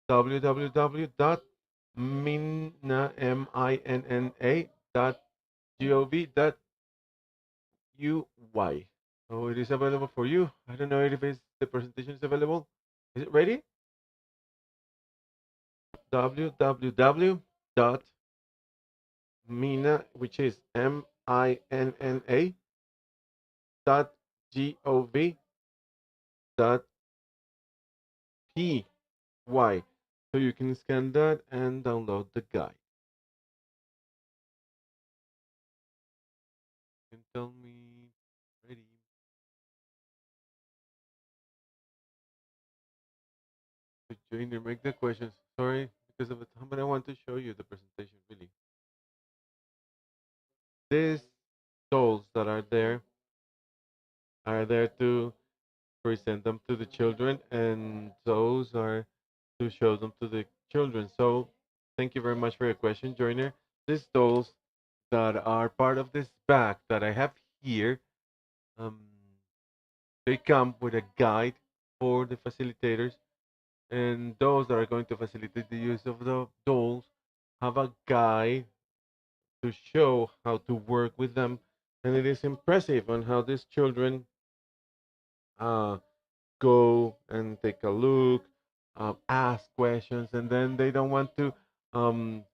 www.minna.gov.uy. So it is available for you. I don't know if the presentation is available. Is it ready? www.minna, which is MINNA .gov.py. So you can scan that and download the guide. You can tell me ready. To join or make the questions. Sorry, because of the time, but I want to show you the presentation really. These tools that are there to present them to the children, and those are to show them to the children. So thank you very much for your question, Joiner. These tools that are part of this bag that I have here, um, they come with a guide for the facilitators, and those that are going to facilitate the use of the tools have a guide to show how to work with them. And it is impressive on how these children uh, go and take a look, ask questions, and then they don't want to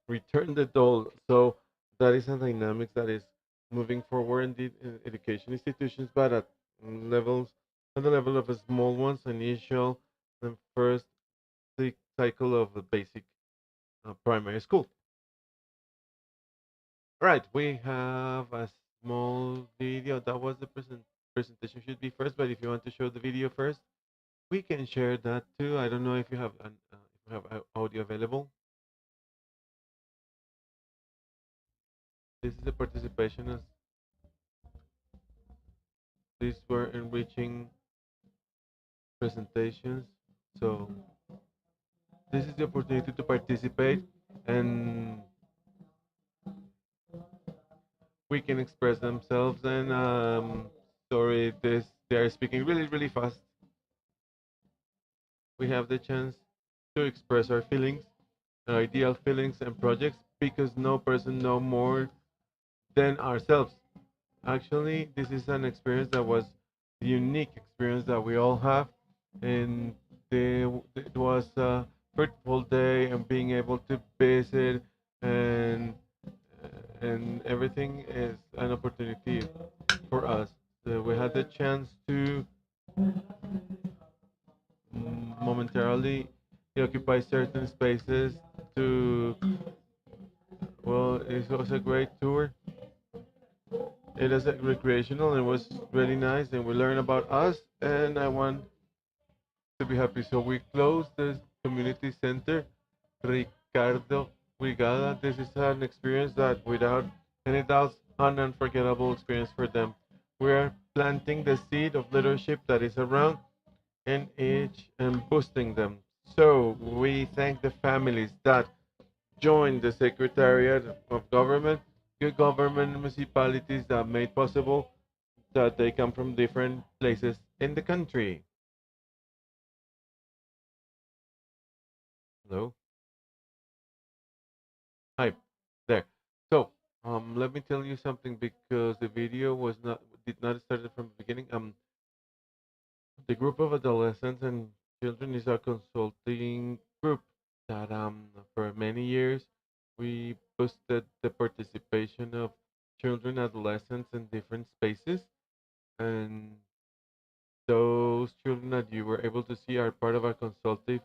return the doll. So that is a dynamic that is moving forward in the education institutions, but levels, at the level of the small ones, initial and first cycle of the basic primary school. Right, we have a small video. That was the presentation should be first, but if you want to show the video first, we can share that too. I don't know if you have if you have audio available. This is the participation as these were enriching presentations. So this is the opportunity to participate, and we can express themselves. And sorry, this they are speaking really fast. We have the chance to express our feelings, our ideal feelings and projects, because no person know more than ourselves. Actually, this is an experience that was a unique experience that we all have, and it was a fruitful day and being able to visit and everything is an opportunity for us. We had the chance to momentarily he occupies certain spaces to, well, it was a great tour. It is recreational and it was really nice, and we learned about us, and I want to be happy. So we closed the community center. Ricardo Brigada, this is an experience that without any doubts, an unforgettable experience for them. We are planting the seed of leadership that is around and each and boosting them. So we thank the families that joined the Secretariat of Government, good government municipalities that made possible that they come from different places in the country. Hello. Hi. There. So, let me tell you something because the video did not start from the beginning. The group of adolescents and children is a consulting group that for many years we boosted the participation of children, adolescents in different spaces, and those children that you were able to see are part of a consultative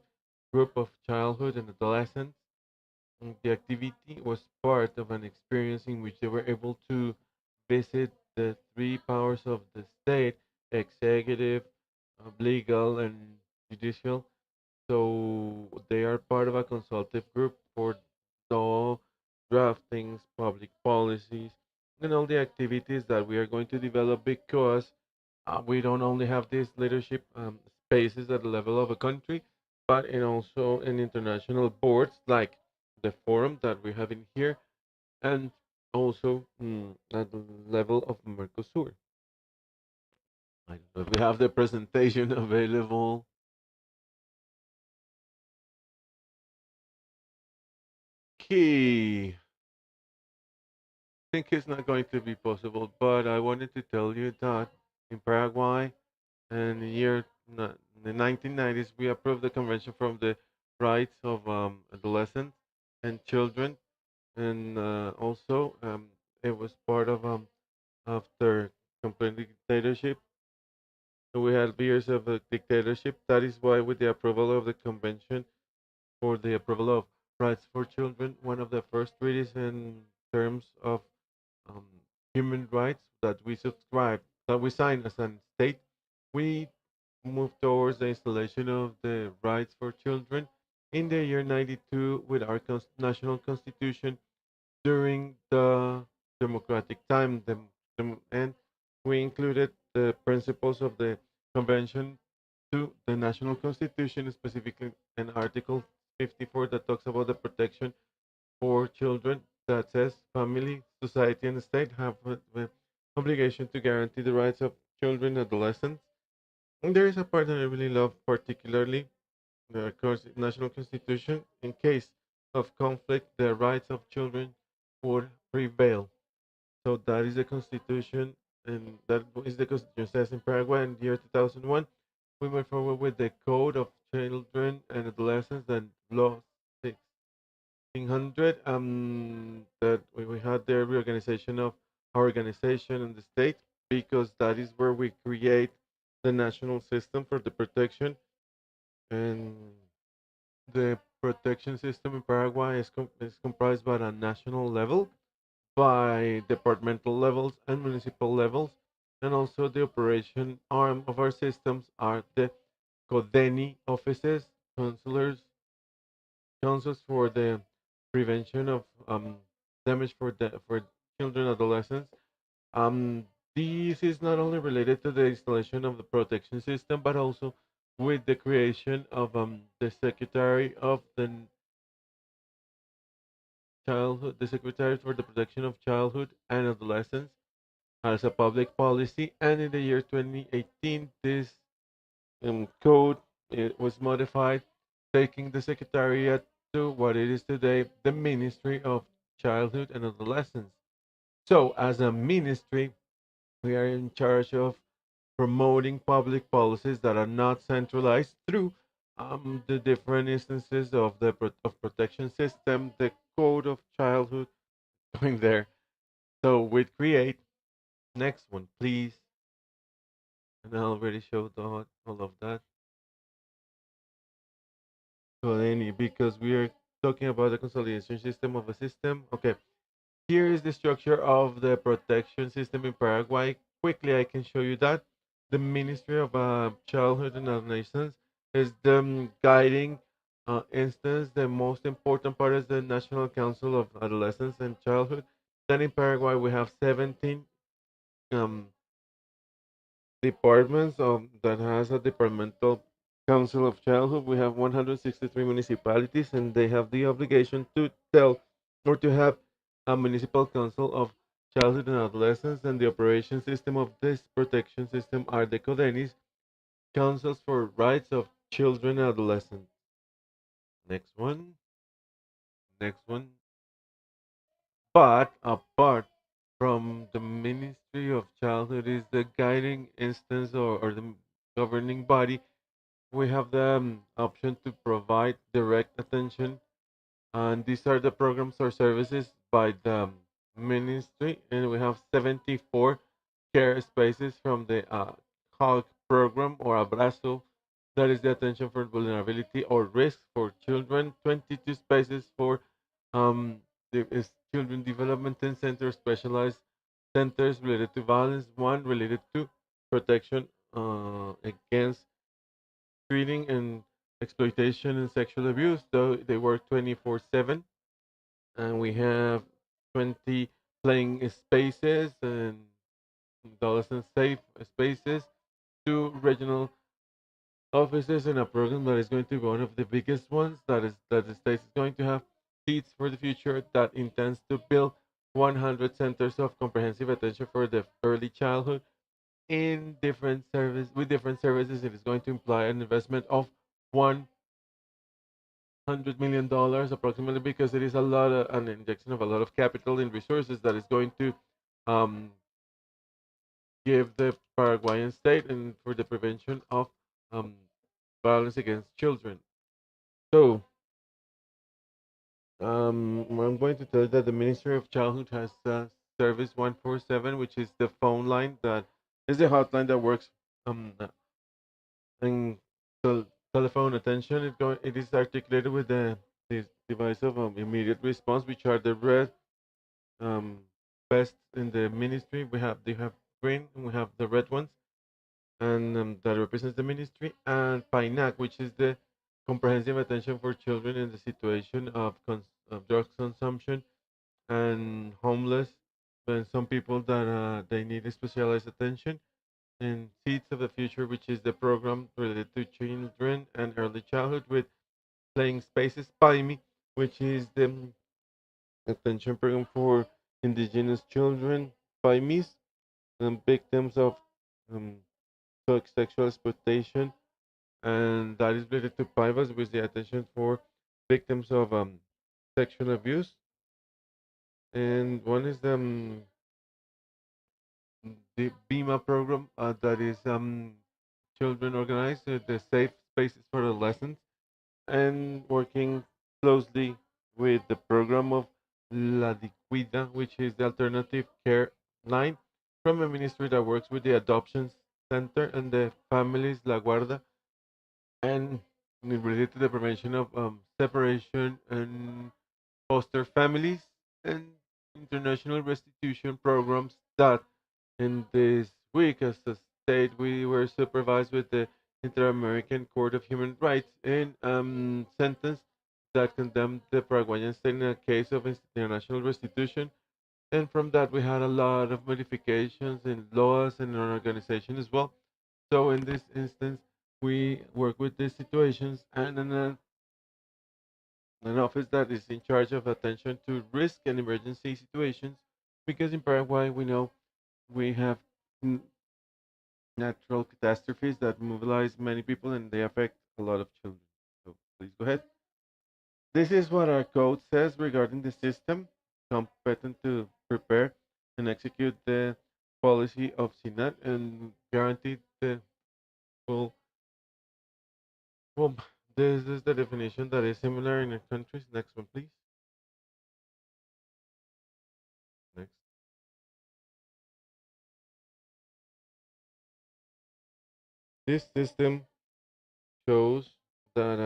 group of childhood and adolescents. And the activity was part of an experience in which they were able to visit the three powers of the state: executive, legal, and judicial. So they are part of a consultative group for law draftings, public policies, and all the activities that we are going to develop because we don't only have these leadership spaces at the level of a country, but in also in international boards like the forum that we have in here, and also at the level of Mercosur. I don't know if we have the presentation available. Key. I think it's not going to be possible, but I wanted to tell you that in Paraguay, in the 1990s, we approved the Convention from the Rights of Adolescents and Children, and also it was part of after complete dictatorship. So we had years of a dictatorship. That is why, with the approval of the Convention for the approval of rights for children, one of the first treaties in terms of um, human rights that we subscribe, that we sign as a state, we moved towards the installation of the rights for children in the year 92 with our national constitution during the democratic time. And we included the principles of the convention to the national constitution, specifically in Article 54 that talks about the protection for children, that says family, society, and the state have the obligation to guarantee the rights of children and adolescents. And there is a part that I really love, particularly the national constitution. In case of conflict, the rights of children would prevail. So that is the constitution, and that is the constitution says in Paraguay in the year 2001. We went forward with the Code of Children and Adolescents and Law 1600. That we had the reorganization of our organization and the state because that is where we create the national system for the protection, and the protection system in Paraguay is comprised by a national level, by departmental levels and municipal levels, and also the operation arm of our systems are the CODENI offices, counselors, councils for the prevention of damage for children and adolescents. Um, this is not only related to the installation of the protection system, but also with the creation of the Secretary of the Childhood, the Secretary for the Protection of Childhood and Adolescents as a public policy. And in the year 2018, this code it was modified, taking the Secretariat to what it is today, the Ministry of Childhood and Adolescence. So, as a ministry, we are in charge of promoting public policies that are not centralized through the different instances of the protection system, the code of childhood, going there. So we create next one, please. And I already showed all of that. CODENI because we are talking about the consolidation system of a system. Okay, here is the structure of the protection system in Paraguay. Quickly, I can show you that. The Ministry of Childhood and Adolescence is the guiding instance. The most important part is the National Council of Adolescence and Childhood. Then in Paraguay, we have 17 um, departments that has a departmental council of childhood. We have 163 municipalities, and they have the obligation to tell or to have a municipal council of childhood and adolescence. And the operation system of this protection system are the CODENIS, councils for rights of children and adolescents. Next one. Next one. But apart from the Ministry of Childhood is the guiding instance or the governing body, we have the option to provide direct attention, and these are the programs or services by the ministry, and we have 74 care spaces from the HUG program or Abrazo, that is the attention for vulnerability or risk for children, 22 spaces for there is children development center, specialized centers related to violence, one related to protection against treating and exploitation and sexual abuse. So they work 24/7, and we have 20 playing spaces and adolescent safe spaces, two regional offices, and a program that is going to be one of the biggest ones that the state is going to have seats for the future that intends to build 100 centers of comprehensive attention for the early childhood in different service with different services. It is going to imply an investment of $100 million approximately, because it is a lot of an injection of a lot of capital and resources that is going to um, give the Paraguayan state and for the prevention of um, violence against children. So I'm going to tell you that the Ministry of Childhood has Service 147, which is the phone line that is the hotline that works and telephone attention. It is articulated with the this device of immediate response, which are the red um, best in the ministry. They have green and we have the red ones, and that represents the ministry, and PINAC, which is the comprehensive attention for children in the situation of drug consumption and homeless, and some people that they need specialized attention. And Seeds of the Future, which is the program related to children and early childhood with Playing Spaces by Me, which is the attention program for indigenous children by me and victims of um, sexual exploitation, and that is related to PIVAS with the attention for victims of sexual abuse. And one is the BIMA program that is children organized, the safe spaces for adolescents, and working closely with the program of La Dicuida, which is the alternative care line from a ministry that works with the adoptions center and the families La Guarda, and related to the prevention of separation and foster families and international restitution programs that in this week as a state we were supervised with the Inter-American Court of Human Rights in sentence that condemned the Paraguayan state in a case of international restitution. And from that we had a lot of modifications in laws and in our organization as well. So in this instance we work with these situations, and in an office that is in charge of attention to risk and emergency situations, because in Paraguay we know we have natural catastrophes that mobilize many people and they affect a lot of children. So please go ahead. This is what our code says regarding the system, competent to prepare and execute the policy of SINAT and guarantee the full. Well, this is the definition that is similar in the countries. Next one, please. Next. This system shows that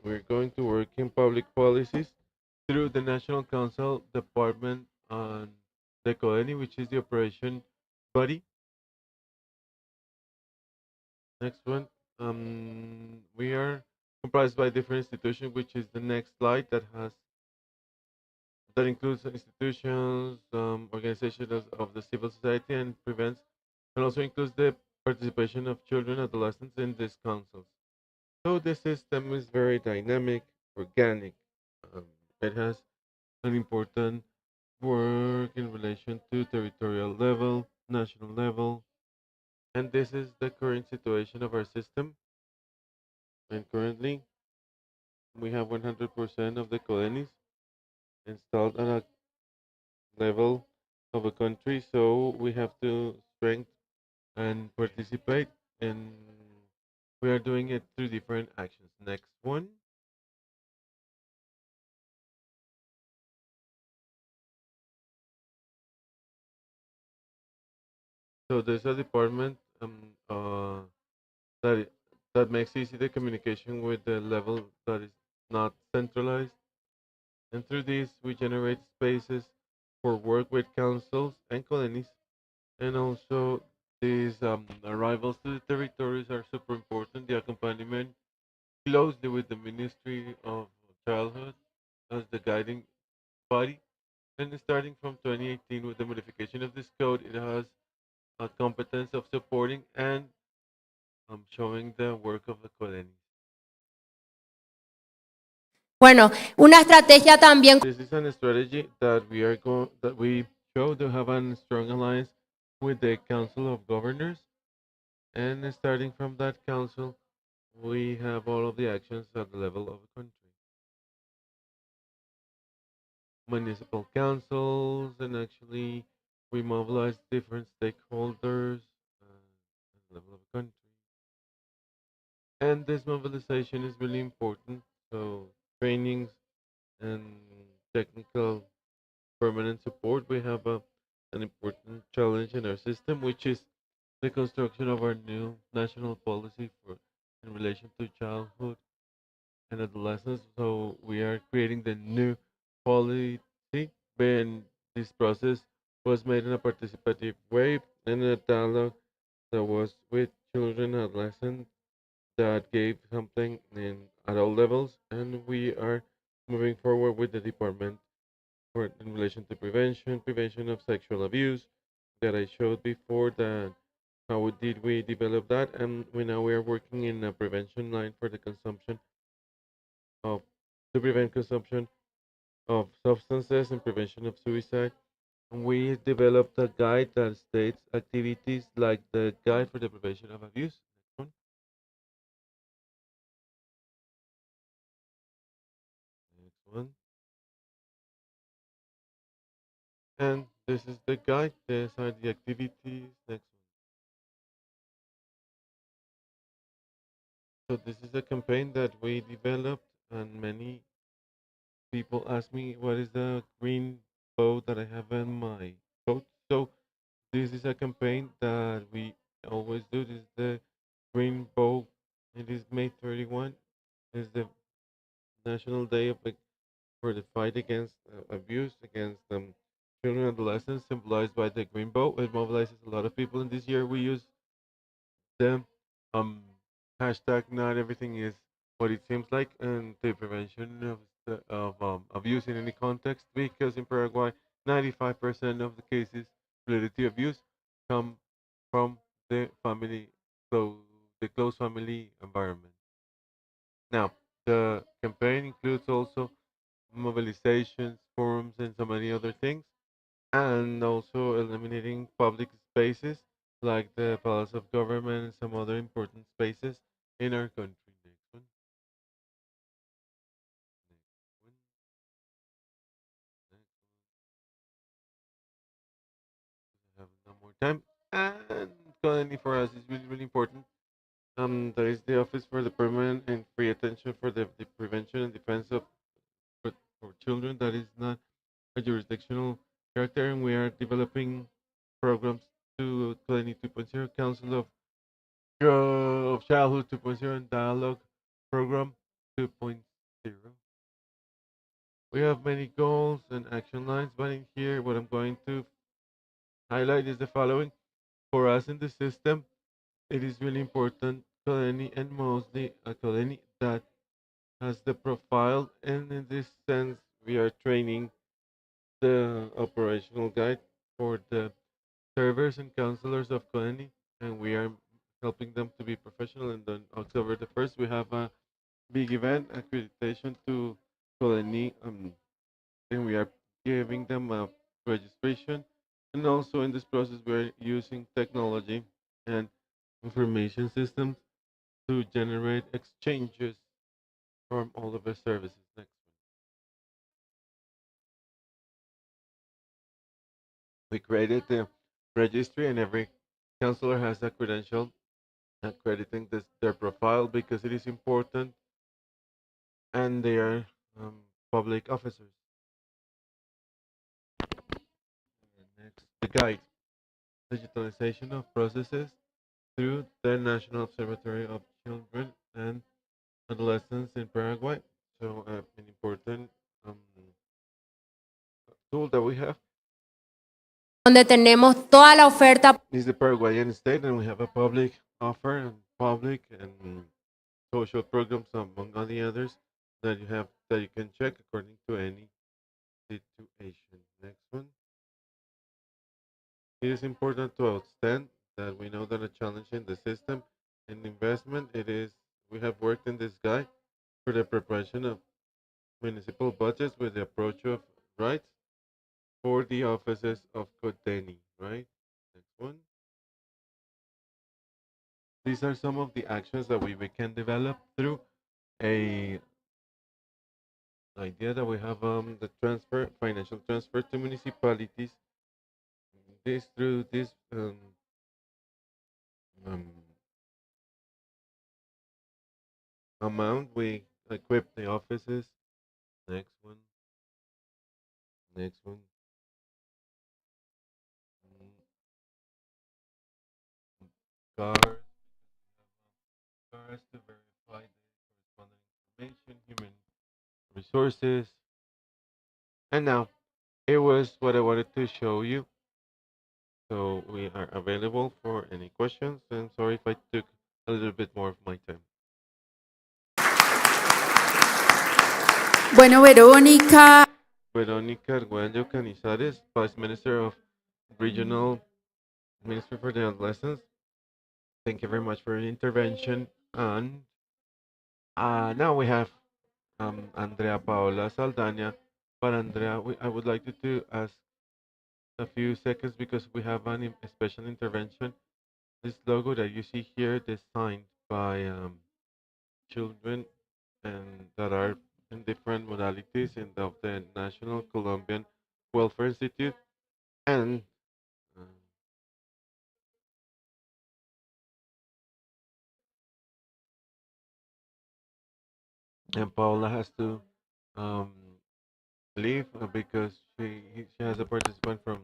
we're going to work in public policies through the National Council Department on the COENI, which is the operation body. Next one. We are comprised by different institutions, which is the next slide that includes institutions, organizations of the civil society, and prevents, and also includes the participation of children and adolescents in these councils. So the system is very dynamic, organic. Um, it has an important work in relation to territorial level, national level, and this is the current situation of our system. And currently, we have 100% of the colonies installed at a level of a country, so we have to strengthen and participate, and we are doing it through different actions. Next one. So there's a department that that makes easy the communication with the level that is not centralized, and through this we generate spaces for work with councils and colonies, and also these arrivals to the territories are super important. The accompaniment closely with the Ministry of Childhood as the guiding body, and starting from 2018 with the modification of this code, it has a competence of supporting and showing the work of the colonies. Bueno, una estrategia también. This is a strategy that we show to have a strong alliance with the Council of Governors, and starting from that council, we have all of the actions at the level of the country. Municipal councils, and actually we mobilize different stakeholders at the level of the country. And this mobilization is really important. So trainings and technical permanent support, we have an important challenge in our system, which is the construction of our new national policy for in relation to childhood and adolescence. So we are creating the new policy, and this process was made in a participative way and a dialogue that was with children and adolescents that gave something at all levels, and we are moving forward with the department for in relation to prevention of sexual abuse that I showed before. That how did we develop that, and we are working in a prevention line for the consumption of to prevent consumption of substances and prevention of suicide. And we developed a guide that states activities like the guide for the prevention of abuse. Next one. Next one. And this is the guide. These are the activities. Next one. So this is a campaign that we developed, and many people ask me what is the green bow that I have in my coat. So this is a campaign that we always do. This is the green bow. It is May 31. It's the National Day for the fight against abuse against children and adolescents, symbolized by the green bow. It mobilizes a lot of people, and this year we use the hashtag not everything is what it seems like, and the prevention of abuse in any context, because in Paraguay 95% of the cases related to abuse come from the family, so the close family environment. Now the campaign includes also mobilizations, forums, and so many other things, and also eliminating public spaces like the Palace of Government and some other important spaces in our country. Next one. Next one. Next one. I have no more time. And colony for us is really, really important. There is the Office for the Permanent and Free Attention for the Prevention and Defense of for Children. That is not a jurisdictional character, and we are developing programs to Colony 2.0, Council of Childhood 2.0, and Dialogue program 2.0. We have many goals and action lines, but in here, what I'm going to highlight is the following. For us in the system, it is really important, colony and mostly a colony that has the profile, and in this sense, we are training the operational guide for the servers and counselors of colony, and we are helping them to be professional. And then October the 1st, we have a big event accreditation to colony, and we are giving them a registration. And also in this process, we're using technology and information systems to generate exchanges from all of the services. Next. We created the registry, and every counselor has a credential accrediting their profile because it is important, and they are public officers. Next, the guide, digitalization of processes through the National Observatory of Children and Adolescents in Paraguay. So an important tool that we have donde tenemos toda la oferta is the Paraguayan state, and we have a public offer and public and social programs among all the others that you can check according to any situation. Next one. It is important to understand that we know that a challenge in the system and investment we have worked in this guide for the preparation of municipal budgets with the approach of rights for the offices of Codeni, right? Next one. These are some of the actions that we can develop through a idea that we have the financial transfer to municipalities. This through this um, amount we equip the offices. Next one. Next one. Cars. Cars to verify the corresponding information, human resources. And now, here was what I wanted to show you. So we are available for any questions, and sorry if I took a little bit more of my time. Bueno, Verónica. Verónica Arguello Canizares, Vice Minister of Regional Minister for the Adolescents. Thank you very much for your intervention. And now we have Andrea Paola Saldana. But Andrea, I would like you to ask a few seconds because we have a special intervention. This logo that you see here, designed by children and that are in different modalities of the National Colombian Welfare Institute, and Paula has to um, leave because she has a participant from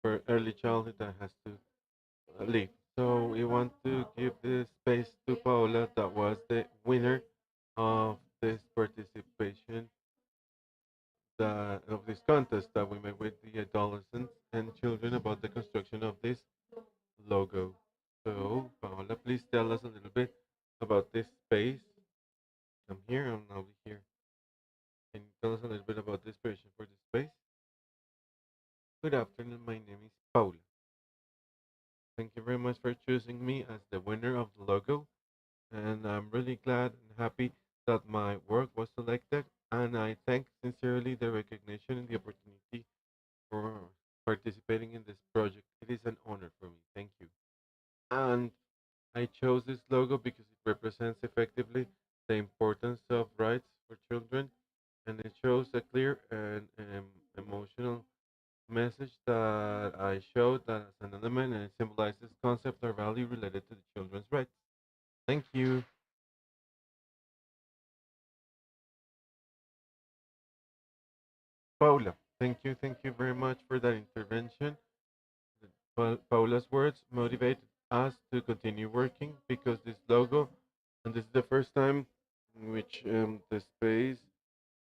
her early childhood that has to leave. So we want to give this space to Paola, that was the winner of this participation, of this contest that we made with the adolescents and children about the construction of this logo. So Paola, please tell us a little bit about this space. I'm here, and I'll be here. Can you tell us a little bit about the inspiration for this space? Good afternoon, my name is Paula. Thank you very much for choosing me as the winner of the logo, and I'm really glad and happy that my work was selected, and I thank sincerely the recognition and the opportunity for participating in this project. It is an honor for me. Thank you. And I chose this logo because it represents effectively the importance of rights for children, and it shows a clear and emotional message that I showed that as an element, and it symbolizes concept or value related to the children's rights. Thank you. Paula, thank you very much for that intervention. Paula's words motivate us to continue working because this logo, and this is the first time in which the space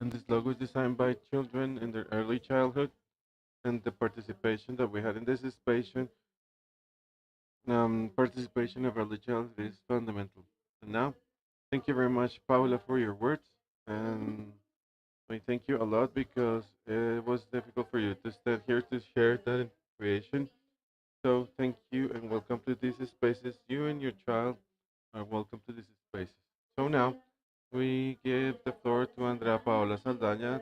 and this logo is designed by children in their early childhood, and the participation that we had in this space, participation of early childhood is fundamental. And now, thank you very much, Paula, for your words, and I thank you a lot because it was difficult for you to stand here to share that information. So thank you and welcome to these spaces. You and your child are welcome to these spaces. So now we give the floor to Andrea Paola Saldaña,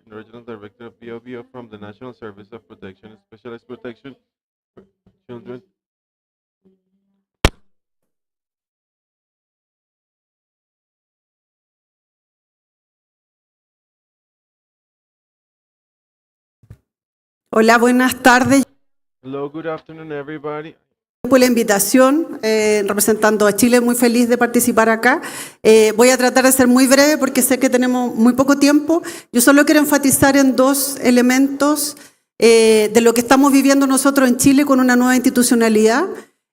Regional Director of BOBO from the National Service of Protection and Specialized Protection for Children. Hola, buenas tardes. Hello, good afternoon, everybody. Por la invitación, representando a Chile, muy feliz de participar acá. Voy a tratar de ser muy breve porque sé que tenemos muy poco tiempo. Yo solo quiero enfatizar en dos elementos de lo que estamos viviendo nosotros en Chile con una nueva institucionalidad.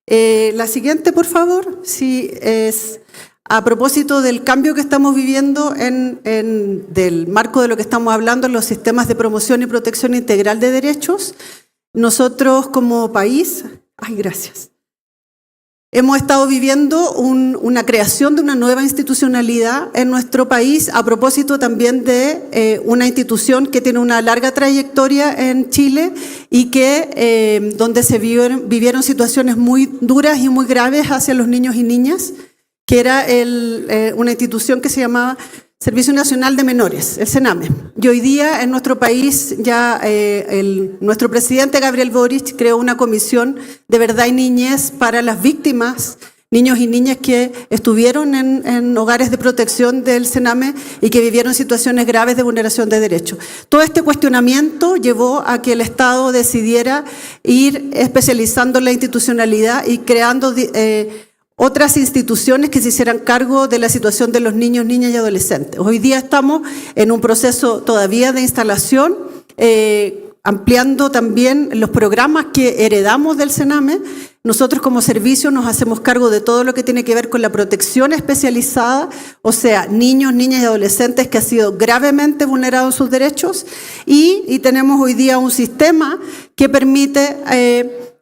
La siguiente, por favor, sí, es a propósito del cambio que estamos viviendo del marco de lo que estamos hablando en los sistemas de promoción y protección integral de derechos. Nosotros como país, gracias. Hemos estado viviendo una creación de una nueva institucionalidad en nuestro país a propósito también de una institución que tiene una larga trayectoria en Chile y que donde se vivieron situaciones muy duras y muy graves hacia los niños y niñas, que era una institución que se llamaba Servicio Nacional de Menores, el SENAME. Y hoy día en nuestro país ya nuestro presidente Gabriel Boric creó una comisión de verdad y niñez para las víctimas, niños y niñas que estuvieron en hogares de protección del SENAME y que vivieron situaciones graves de vulneración de derechos. Todo este cuestionamiento llevó a que el Estado decidiera ir especializando la institucionalidad y creando otras instituciones que se hicieran cargo de la situación de los niños, niñas y adolescentes. Hoy día estamos en un proceso todavía de instalación, ampliando también los programas que heredamos del SENAME. Nosotros como servicio nos hacemos cargo de todo lo que tiene que ver con la protección especializada, o sea, niños, niñas y adolescentes que han sido gravemente vulnerados sus derechos, y tenemos hoy día un sistema que permite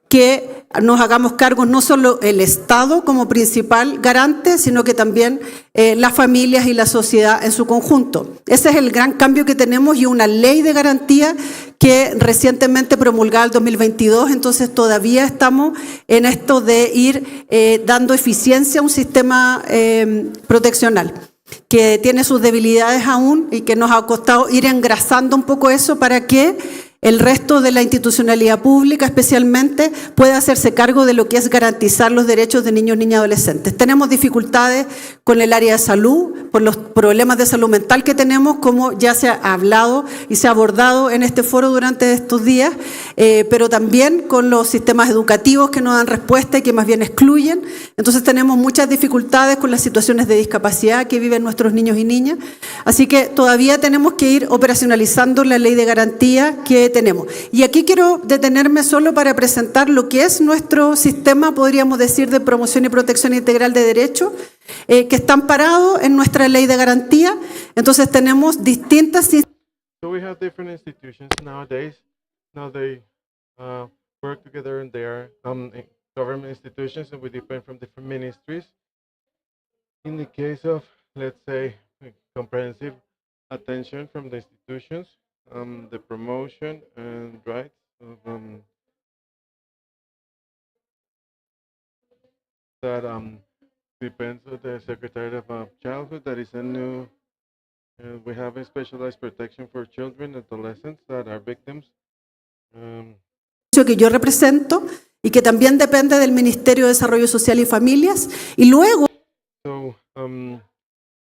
que nos hagamos cargo no solo el Estado como principal garante, sino que también las familias y la sociedad en su conjunto. Ese es el gran cambio que tenemos y una ley de garantía que recientemente promulgada el 2022, entonces todavía estamos en esto de ir dando eficiencia a un sistema proteccional que tiene sus debilidades aún y que nos ha costado ir engrasando un poco eso para que el resto de la institucionalidad pública especialmente puede hacerse cargo de lo que es garantizar los derechos de niños, niñas y adolescentes. Tenemos dificultades con el área de salud, por los problemas de salud mental que tenemos, como ya se ha hablado y se ha abordado en este foro durante estos días, pero también con los sistemas educativos que no dan respuesta y que más bien excluyen. Entonces tenemos muchas dificultades con las situaciones de discapacidad que viven nuestros niños y niñas. Así que todavía tenemos que ir operacionalizando la ley de garantía que tenemos. Y aquí quiero detenerme solo para presentar lo que es nuestro sistema, podríamos decir, de promoción y protección integral de derechos, que está amparado en nuestra ley de garantía. Entonces tenemos distintas... So we have different institutions nowadays. Now they work together and they are government institutions and we depend from different ministries. In the case of, let's say, comprehensive attention from the institutions, the promotion and rights of that depends on the Secretary of Childhood. That is a new. We have a specialized protection for children and adolescents that are victims. Que yo represento y que también depende del Ministerio de Desarrollo Social y Familias. Y luego. So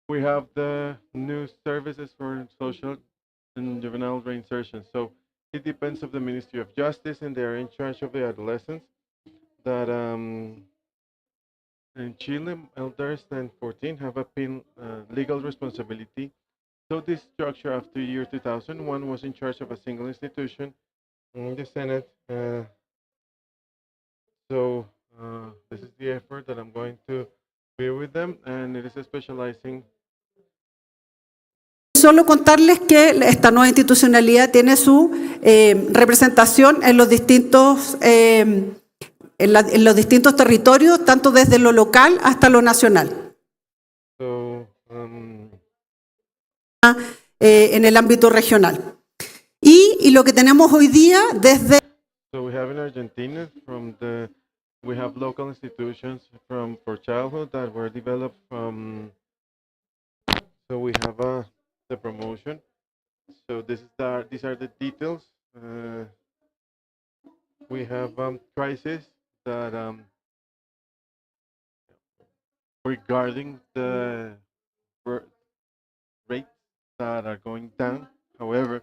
we have the new services for social and juvenile reinsertion. So it depends of the Ministry of Justice, and they are in charge of the adolescents that in Chile, elders than 14 have a legal responsibility. So this structure after year 2001 was in charge of a single institution in the Senate. So this is the effort that I'm going to be with them, and it is specializing Solo contarles que esta nueva institucionalidad tiene su representación en los distintos en los distintos territorios, tanto desde lo local hasta lo nacional. So, En el ámbito regional. Y lo que tenemos hoy día desde... so we have in Argentina we have local institutions for childhood that were developed from, so we have the promotion. So these are the details. We have crisis that regarding the birth rates that are going down. However,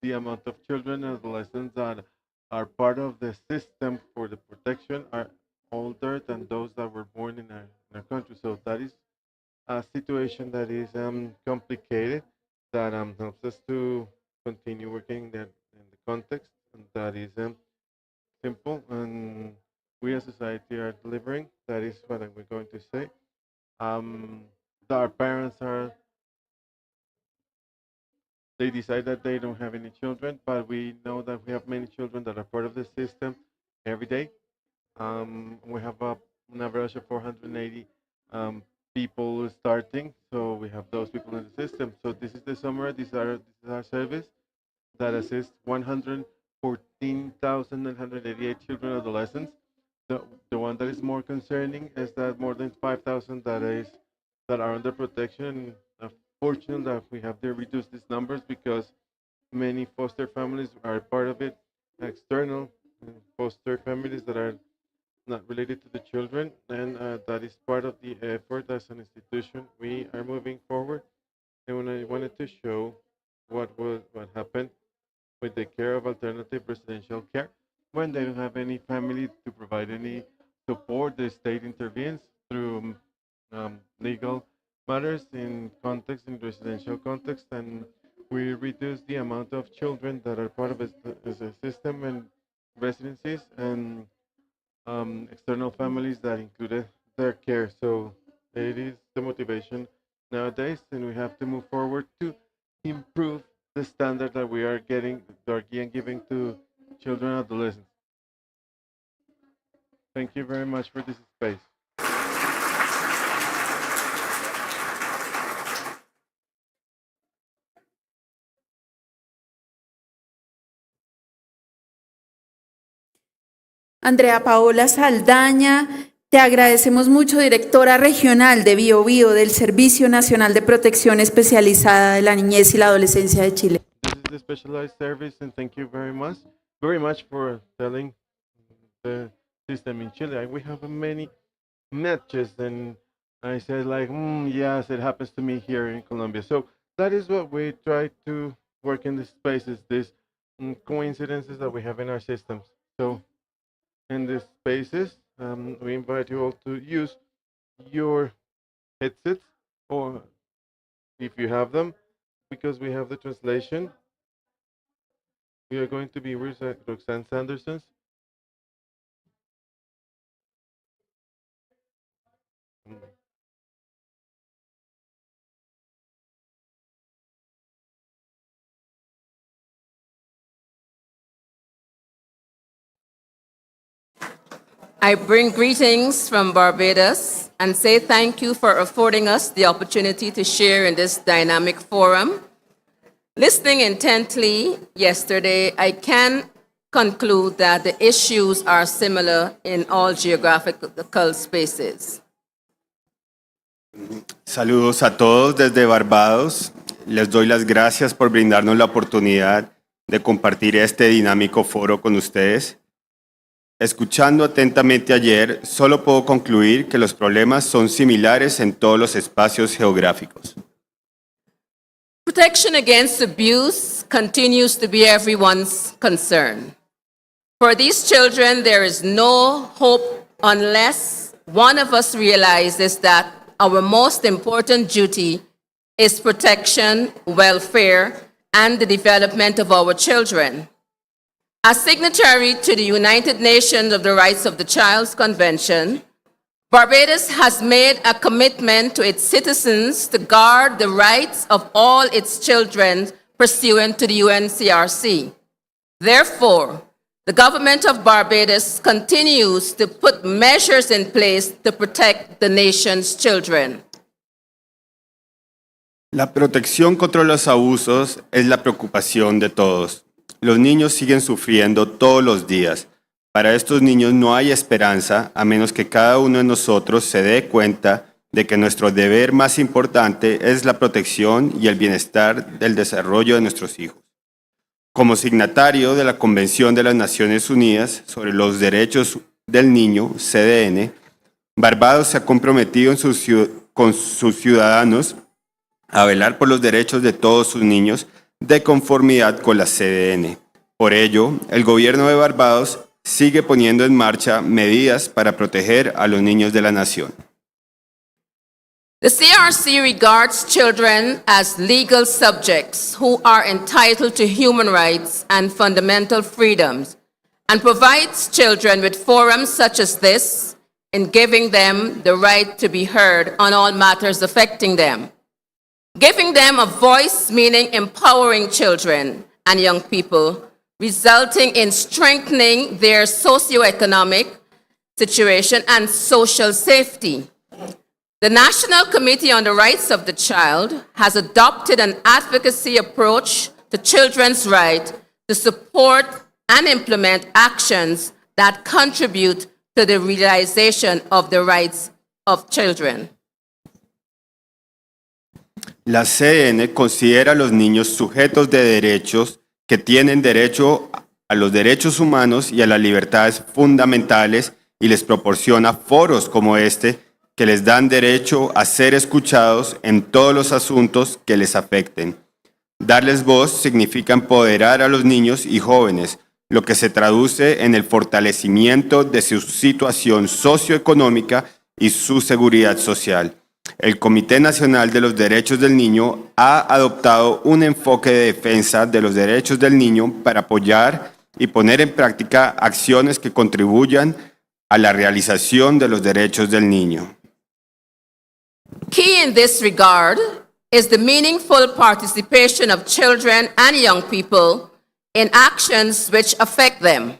the amount of children and adolescents that are part of the system for the protection are older than those that were born in our country. So that is a situation that is complicated, that helps us to continue working in the context, and that is simple, and we as society are delivering. That is what we're going to say. Our parents they decide that they don't have any children, but we know that we have many children that are part of the system every day. We have an average of 480 people starting, so we have those people in the system. So this is the summary. This is our service that assists 114,988 children and adolescents. The one that is more concerning is that more than 5,000 that are under protection. Fortunate that we have to reduce these numbers because many foster families are part of it, external foster families that are not related to the children, and that is part of the effort as an institution. We are moving forward, and when I wanted to show what happened with the care of alternative residential care when they don't have any family to provide any support. The state intervenes through legal matters in residential context, and we reduce the amount of children that are part of a system and residencies and external families that included their care. So it is the motivation nowadays, and we have to move forward to improve the standard that we are giving to children and adolescents. Thank you very much for this space. Andrea Paola Saldaña, te agradecemos mucho, directora regional de Biobío del Servicio Nacional de Protección Especializada de la Niñez y la Adolescencia de Chile. This is the specialized service, and thank you very much for telling the system in Chile. We have many matches, and I said like, yes, it happens to me here in Colombia. So that is what we try to work in these spaces, these coincidences that we have in our systems. So in these spaces, we invite you all to use your headsets, or if you have them, because we have the translation. We are going to be with Roxanne Sanderson. I bring greetings from Barbados and say thank you for affording us the opportunity to share in this dynamic forum. Listening intently yesterday, I can conclude that the issues are similar in all geographical spaces. Saludos a todos desde Barbados. Les doy las gracias por brindarnos la oportunidad de compartir este dinámico foro con ustedes. Escuchando atentamente ayer, solo puedo concluir que los problemas son similares en todos los espacios geográficos. Protection against abuse continues to be everyone's concern. For these children, there is no hope unless one of us realizes that our most important duty is protection, welfare, and the development of our children. As signatory to the United Nations of the Rights of the Child's Convention, Barbados has made a commitment to its citizens to guard the rights of all its children pursuant to the UNCRC. Therefore, the government of Barbados continues to put measures in place to protect the nation's children. La protección contra los abusos es la preocupación de todos. Los niños siguen sufriendo todos los días. Para estos niños no hay esperanza a menos que cada uno de nosotros se dé cuenta de que nuestro deber más importante es la protección y el bienestar del desarrollo de nuestros hijos. Como signatario de la Convención de las Naciones Unidas sobre los Derechos del Niño, CDN, Barbados se ha comprometido con sus ciudadanos a velar por los derechos de todos sus niños de conformidad con la CDN. Por ello, el gobierno de Barbados sigue poniendo en marcha medidas para proteger a los niños de la nación. The CRC regards children as legal subjects who are entitled to human rights and fundamental freedoms and provides children with forums such as this in giving them the right to be heard on all matters affecting them. Giving them a voice, meaning empowering children and young people, resulting in strengthening their socioeconomic situation and social safety. The National Committee on the Rights of the Child has adopted an advocacy approach to children's rights to support and implement actions that contribute to the realization of the rights of children. La CDN considera a los niños sujetos de derechos que tienen derecho a los derechos humanos y a las libertades fundamentales y les proporciona foros como este que les dan derecho a ser escuchados en todos los asuntos que les afecten. Darles voz significa empoderar a los niños y jóvenes, lo que se traduce en el fortalecimiento de su situación socioeconómica y su seguridad social. El Comité Nacional de los Derechos del Niño ha adoptado un enfoque de defensa de los derechos del niño para apoyar y poner en práctica acciones que contribuyan a la realización de los derechos del niño. Key in this regard is the meaningful participation of children and young people in actions which affect them.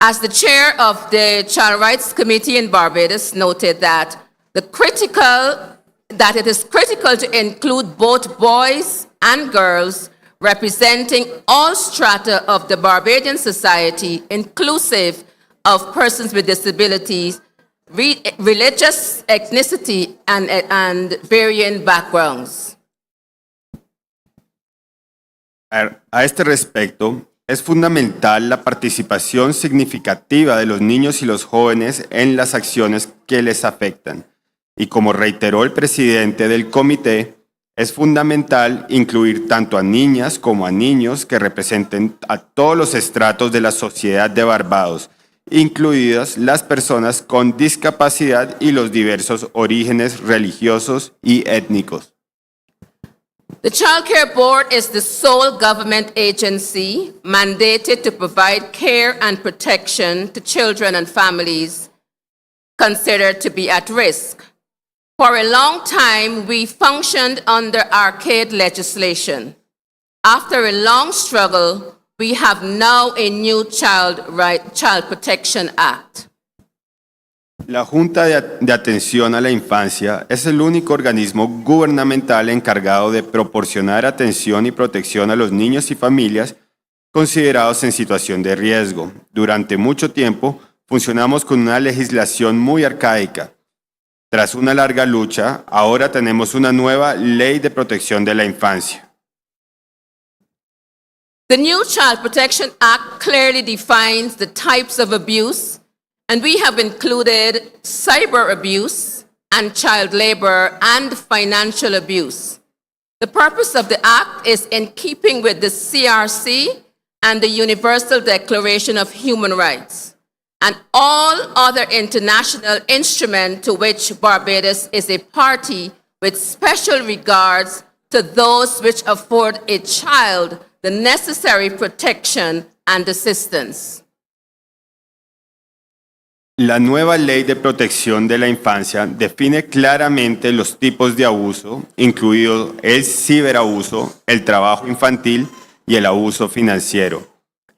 As the chair of the Child Rights Committee in Barbados noted that it is critical to include both boys and girls representing all strata of the Barbadian society, inclusive of persons with disabilities, religious ethnicity, and varying backgrounds. A este respecto, es fundamental la participación significativa de los niños y los jóvenes en las acciones que les afectan. Y como reiteró el presidente del comité, es fundamental incluir tanto a niñas como a niños que representen a todos los estratos de la sociedad de Barbados, incluidas las personas con discapacidad y los diversos orígenes religiosos y étnicos. The Child Care Board is the sole government agency mandated to provide care and protection to children and families considered to be at risk. For a long time, we functioned under archaic legislation. After a long struggle, we have now a new Child Protection Act. La Junta de Atención a la Infancia es el único organismo gubernamental encargado de proporcionar atención y protección a los niños y familias considerados en situación de riesgo. Durante mucho tiempo, funcionamos con una legislación muy arcaica. Tras una larga lucha, ahora tenemos una nueva ley de protección de la infancia. The new Child Protection Act clearly defines the types of abuse, and we have included cyber abuse and child labor and financial abuse. The purpose of the act is in keeping with the CRC and the Universal Declaration of Human Rights and all other international instruments to which Barbados is a party, with special regards to those which afford a child the necessary protection and assistance. La nueva Ley de Protección de la Infancia define claramente los tipos de abuso, incluido el ciberabuso, el trabajo infantil y el abuso financiero.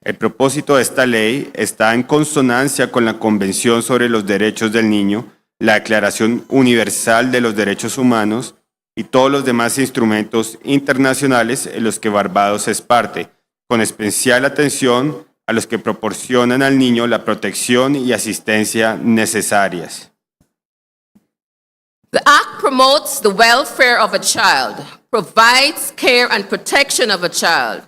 El propósito de esta ley está en consonancia con la Convención sobre los Derechos del Niño, la Declaración Universal de los Derechos Humanos y todos los demás instrumentos internacionales en los que Barbados es parte, con especial atención a los que proporcionan al niño la protección y asistencia necesarias. The Act promotes the welfare of a child, provides care and protection of a child,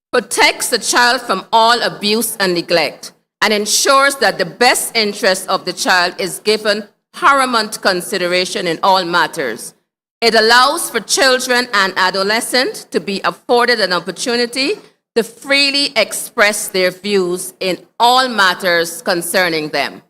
protects the child from all abuse and neglect, and ensures that the best interest of the child is given paramount consideration in all matters. It allows for children and adolescents to be afforded an opportunity to freely express their views in all matters concerning them.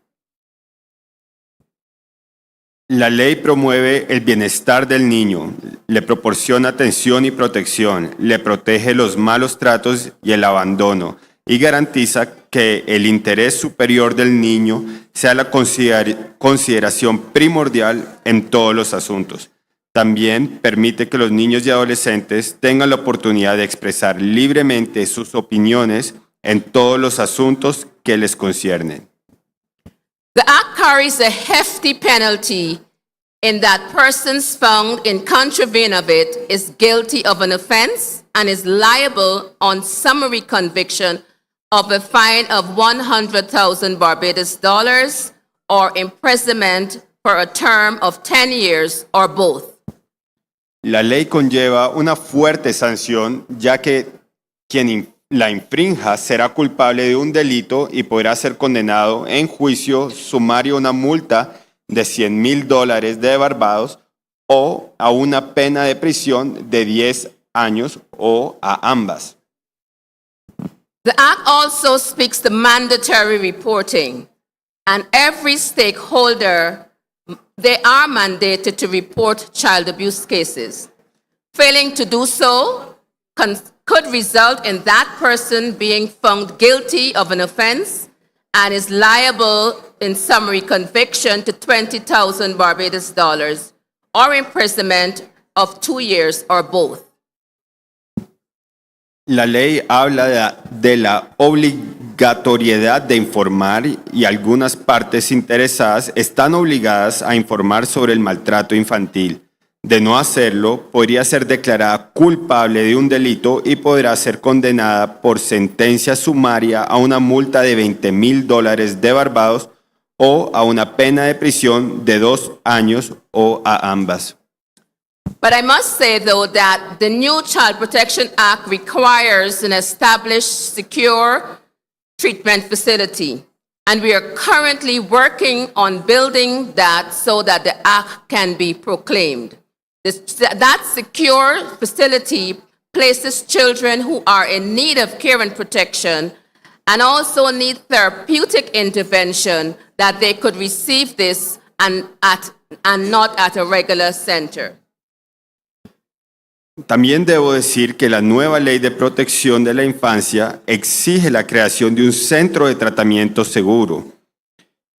La ley promueve el bienestar del niño, le proporciona atención y protección, le protege los malos tratos y el abandono y garantiza que el interés superior del niño sea la consideración primordial en todos los asuntos. También permite que los niños y adolescentes tengan la oportunidad de expresar libremente sus opiniones en todos los asuntos que les conciernen. The Act carries a hefty penalty in that persons found in contravene of it is guilty of an offense and is liable on summary conviction of a fine of 100,000 Barbados dollars or imprisonment for a term of 10 years or both. La ley conlleva una fuerte sanción, ya que quien la infrinja será culpable de un delito y podrá ser condenado en juicio sumario a una multa de $100,000 de Barbados o a una pena de prisión de 10 años o a ambas. The Act also speaks to mandatory reporting, and every stakeholder, they are mandated to report child abuse cases. Failing to do so could result in that person being found guilty of an offense and is liable in summary conviction to 20,000 Barbados dollars or imprisonment of 2 years or both. La ley habla de la obligatoriedad de informar y algunas partes interesadas están obligadas a informar sobre el maltrato infantil. De no hacerlo, podría ser declarada culpable de un delito y podrá ser condenada por sentencia sumaria a una multa de $20,000 de Barbados o a una pena de prisión de 2 años o a ambas. But I must say, though, that the new Child Protection Act requires an established, secure treatment facility. And we are currently working on building that so that the act can be proclaimed. That secure facility places children who are in need of care and protection and also need therapeutic intervention, that they could receive this and not at a regular center. También debo decir que la nueva Ley de Protección de la Infancia exige la creación de un centro de tratamiento seguro.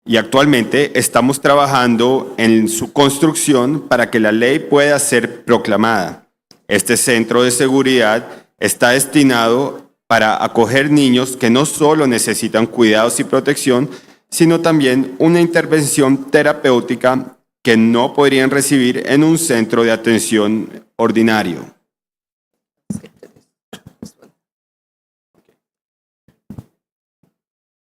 Y actualmente estamos trabajando en su construcción para que la ley pueda ser proclamada. Este centro de seguridad está destinado para acoger niños que no solo necesitan cuidados y protección, sino también una intervención terapéutica que no podrían recibir en un centro de atención ordinario.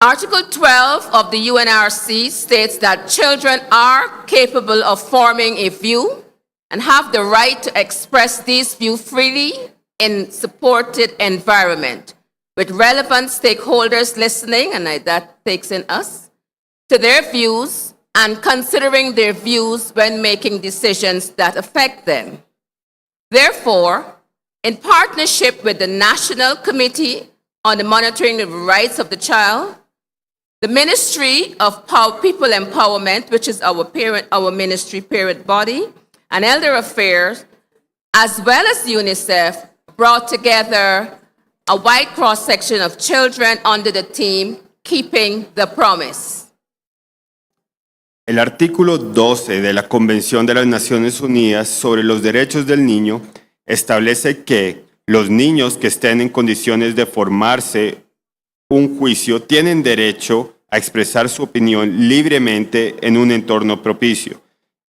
Article 12 of the UNRC states that children are capable of forming a view and have the right to express these views freely in supported environment, with relevant stakeholders listening, and that takes in us, to their views and considering their views when making decisions that affect them. Therefore, in partnership with the National Committee on the Monitoring of the Rights of the Child, the Ministry of People Empowerment, which is our ministry parent body, and Elder Affairs, as well as UNICEF, brought together a wide cross-section of children under the theme, Keeping the Promise. El artículo 12 de la Convención de las Naciones Unidas sobre los Derechos del Niño establece que los niños que estén en condiciones de formarse un juicio tienen derecho a expresar su opinión libremente en un entorno propicio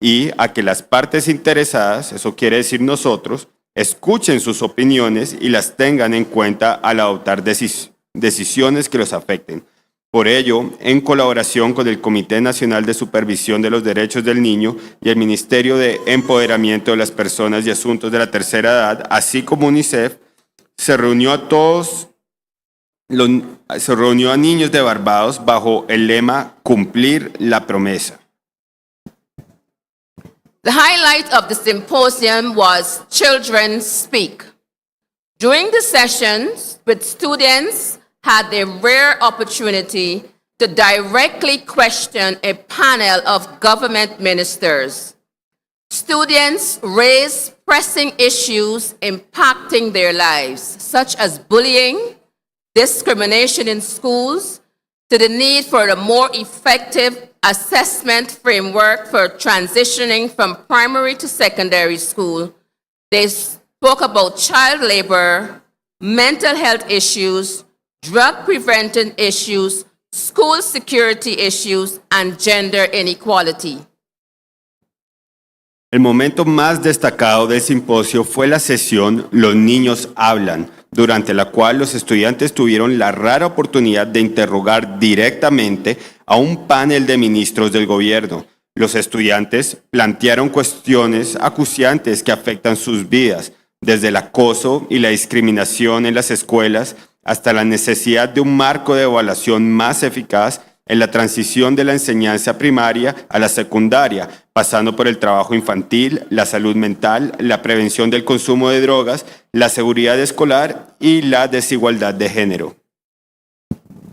y a que las partes interesadas, eso quiere decir nosotros, escuchen sus opiniones y las tengan en cuenta al adoptar decisiones que los afecten. Por ello, en colaboración con el Comité Nacional de Supervisión de los Derechos del Niño y el Ministerio de Empoderamiento de las Personas y Asuntos de la Tercera Edad, así como UNICEF, se reunió a niños de Barbados bajo el lema Cumplir la promesa. The highlight of the symposium was Children Speak. During the sessions, with students had the rare opportunity to directly question a panel of government ministers. Students raised pressing issues impacting their lives, such as bullying, discrimination in schools, to the need for a more effective assessment framework for transitioning from primary to secondary school. They spoke about child labor, mental health issues, drug prevention issues, school security issues, and gender inequality. El momento más destacado del simposio fue la sesión Los niños hablan, durante la cual los estudiantes tuvieron la rara oportunidad de interrogar directamente a un panel de ministros del gobierno. Los estudiantes plantearon cuestiones acuciantes que afectan sus vidas, desde el acoso y la discriminación en las escuelas hasta la necesidad de un marco de evaluación más eficaz en la transición de la enseñanza primaria a la secundaria, pasando por el trabajo infantil, la salud mental, la prevención del consumo de drogas, la seguridad escolar y la desigualdad de género.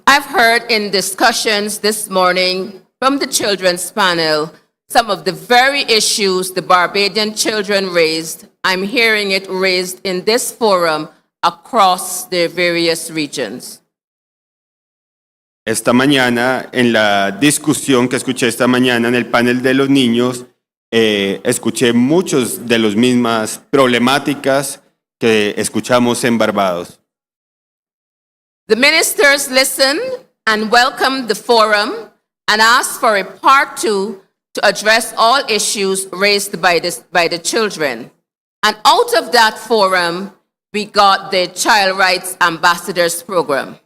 I've heard in discussions this morning from the children's panel some of the very issues the Barbadian children raised. I'm hearing it raised in this forum across their various regions. Esta mañana, en la discusión que escuché esta mañana en el panel de los niños, escuché muchos de las mismas problemáticas que escuchamos en Barbados. The ministers listened and welcomed the forum and asked for a part 2 to address all issues raised by the children. And out of that forum, we got the Child Rights Ambassadors Program.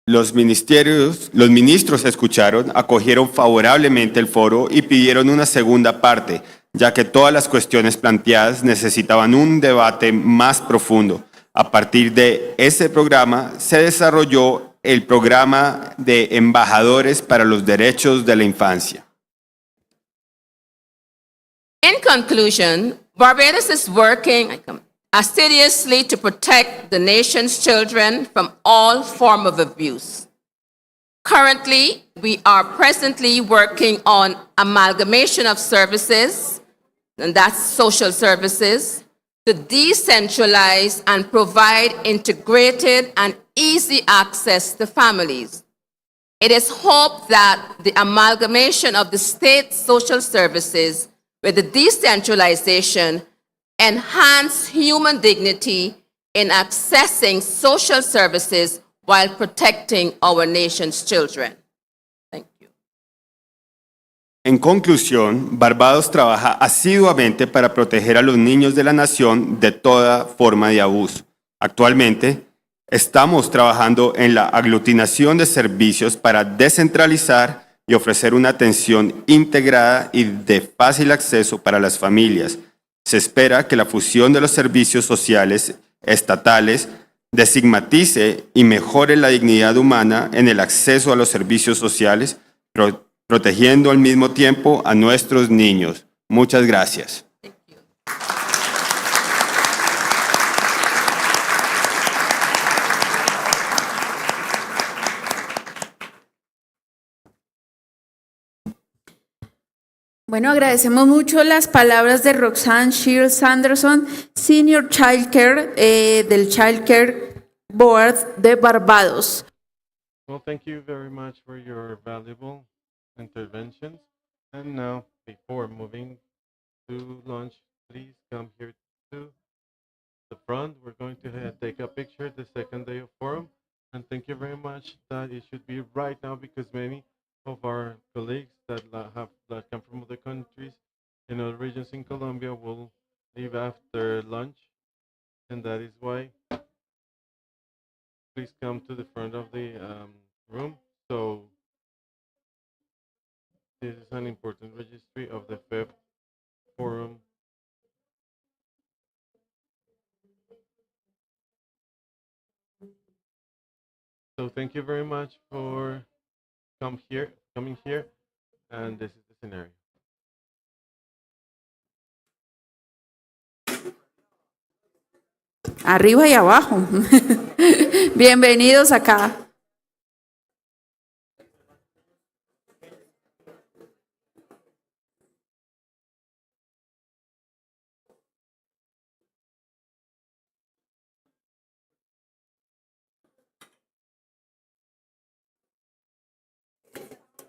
Los ministros escucharon, acogieron favorablemente el foro y pidieron una segunda parte, ya que todas las cuestiones planteadas necesitaban un debate más profundo. A partir de ese programa se desarrolló el programa de embajadores para los derechos de la infancia. In conclusion, Barbados is working assiduously to protect the nation's children from all form of abuse. Currently, we are presently working on amalgamation of services, and that's social services, to decentralize and provide integrated and easy access to families. It is hoped that the amalgamation of the state social services with the decentralization enhance human dignity in accessing social services while protecting our nation's children. Thank you. En conclusión, Barbados trabaja asiduamente para proteger a los niños de la nación de toda forma de abuso. Actualmente, estamos trabajando en la aglutinación de servicios para descentralizar y ofrecer una atención integrada y de fácil acceso para las familias. Se espera que la fusión de los servicios sociales estatales destigmatice y mejore la dignidad humana en el acceso a los servicios sociales, protegiendo al mismo tiempo a nuestros niños. Muchas gracias. Bueno, agradecemos mucho las palabras de Roxanne Shields Anderson, Senior Child Care del Child Care Board de Barbados. Well, thank you very much for your valuable interventions. And now, before moving to lunch, please come here to the front. We're going to take a picture the second day of forum. And thank you very much. That it should be right now because many of our colleagues that come from other countries in other regions in Colombia will leave after lunch, and that is why please come to the front of the room. So this is an important registry of the FEB forum. So thank you very much for coming here, and this is the scenario. Arriba y abajo. Bienvenidos acá.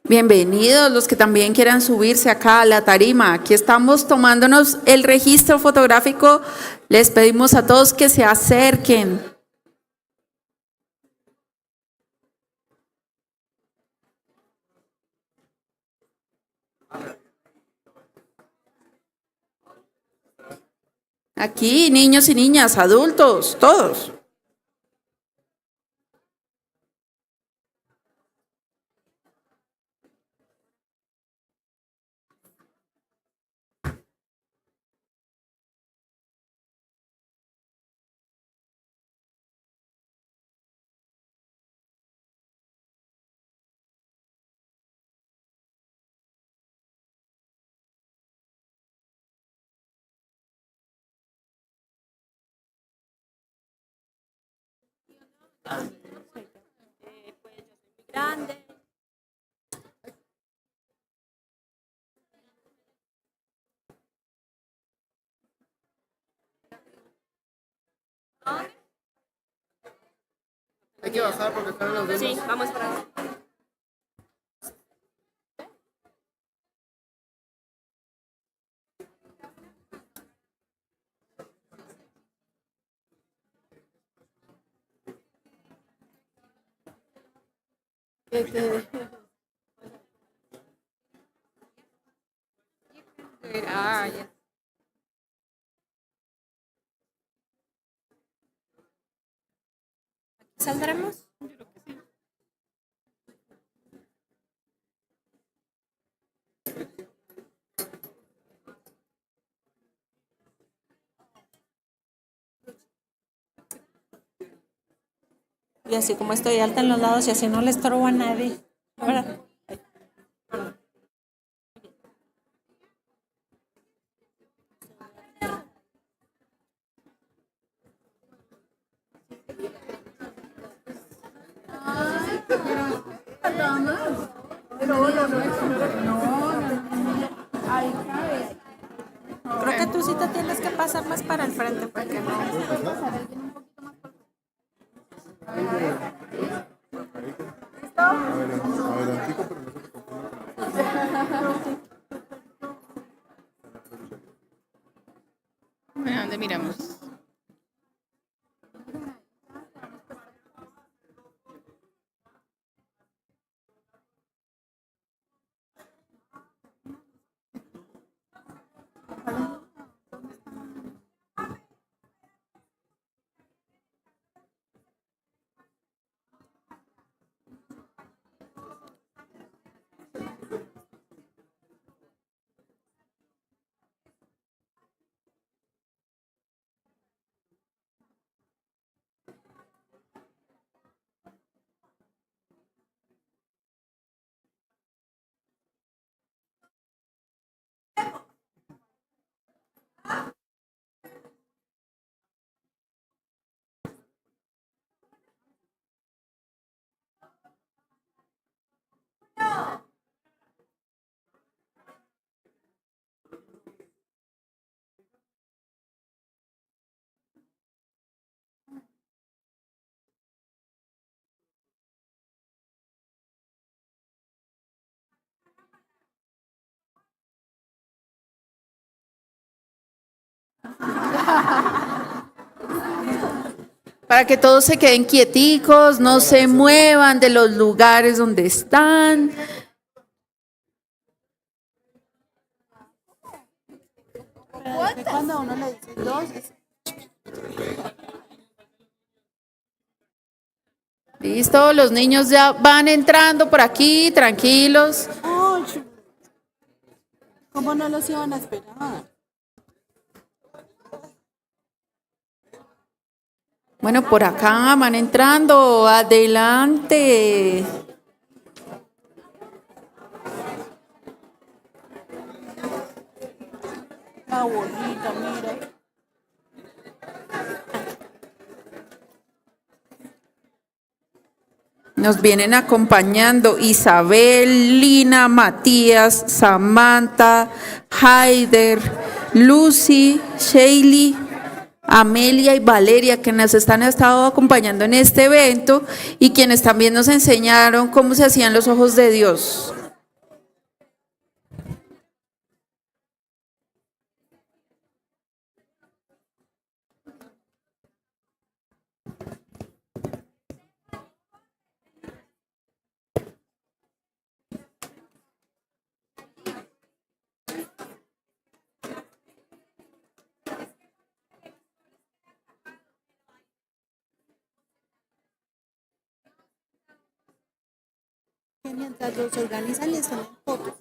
Bienvenidos los que también quieran subirse acá a la tarima. Aquí estamos tomándonos el registro fotográfico. Les pedimos a todos que se acerquen. Aquí, niños y niñas, adultos, todos. Grande. Hay que bajar porque están los dedos. Sí, vamos para allá. Ah, yes. ¿Saldremos? Y así como estoy alta en los lados y así no le estorbo a nadie. Ahora. Creo que tú sí te tienes que pasar más para el frente porque no. Adelantico, pero no se te confunda. Bueno, ¿dónde miramos? Para que todos se queden quieticos, no se muevan de los lugares donde están. Cuando uno le dice dos, Listo, los niños ya van entrando por aquí, tranquilos. ¿cómo no los iban a esperar? Bueno, por acá van entrando, adelante. La bonita, mira. Nos vienen acompañando Isabel, Lina, Matías, Samantha, Haider, Lucy, Shaylee, Amelia y Valeria, que nos han estado acompañando en este evento y quienes también nos enseñaron cómo se hacían los ojos de Dios. Que mientras los organizan les toman fotos.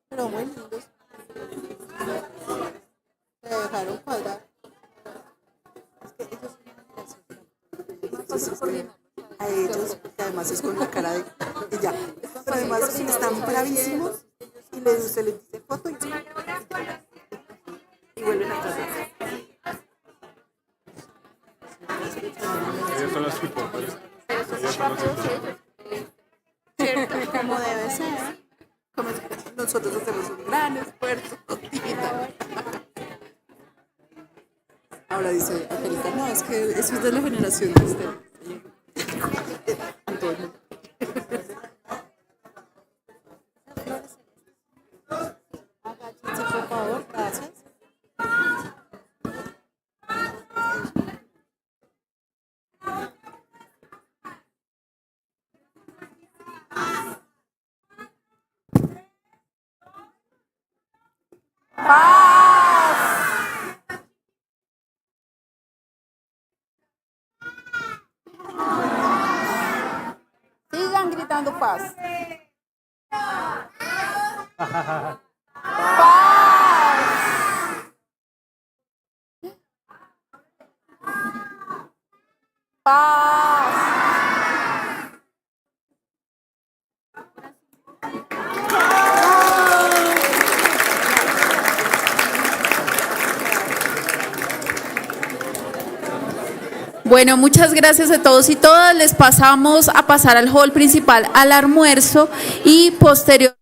Pero muy lindos. Se dejaron cuadrar. Es que ellos a ellos, que además es con la cara de y ya. Pero además están bravísimos y se les dice foto y vuelven a casa. Ellos son los hipócritas. Ellos son los hipócritas. Cierto, como debe ser. Como es que nosotros hacemos un gran esfuerzo. Ahora dice Angélica, no, es que eso es de la generación de usted. Antonio. Agáchense, por favor, gracias. Sigan gritando paz. Bueno, muchas gracias a todos y todas. Les pasamos a pasar al hall principal al almuerzo y posterior.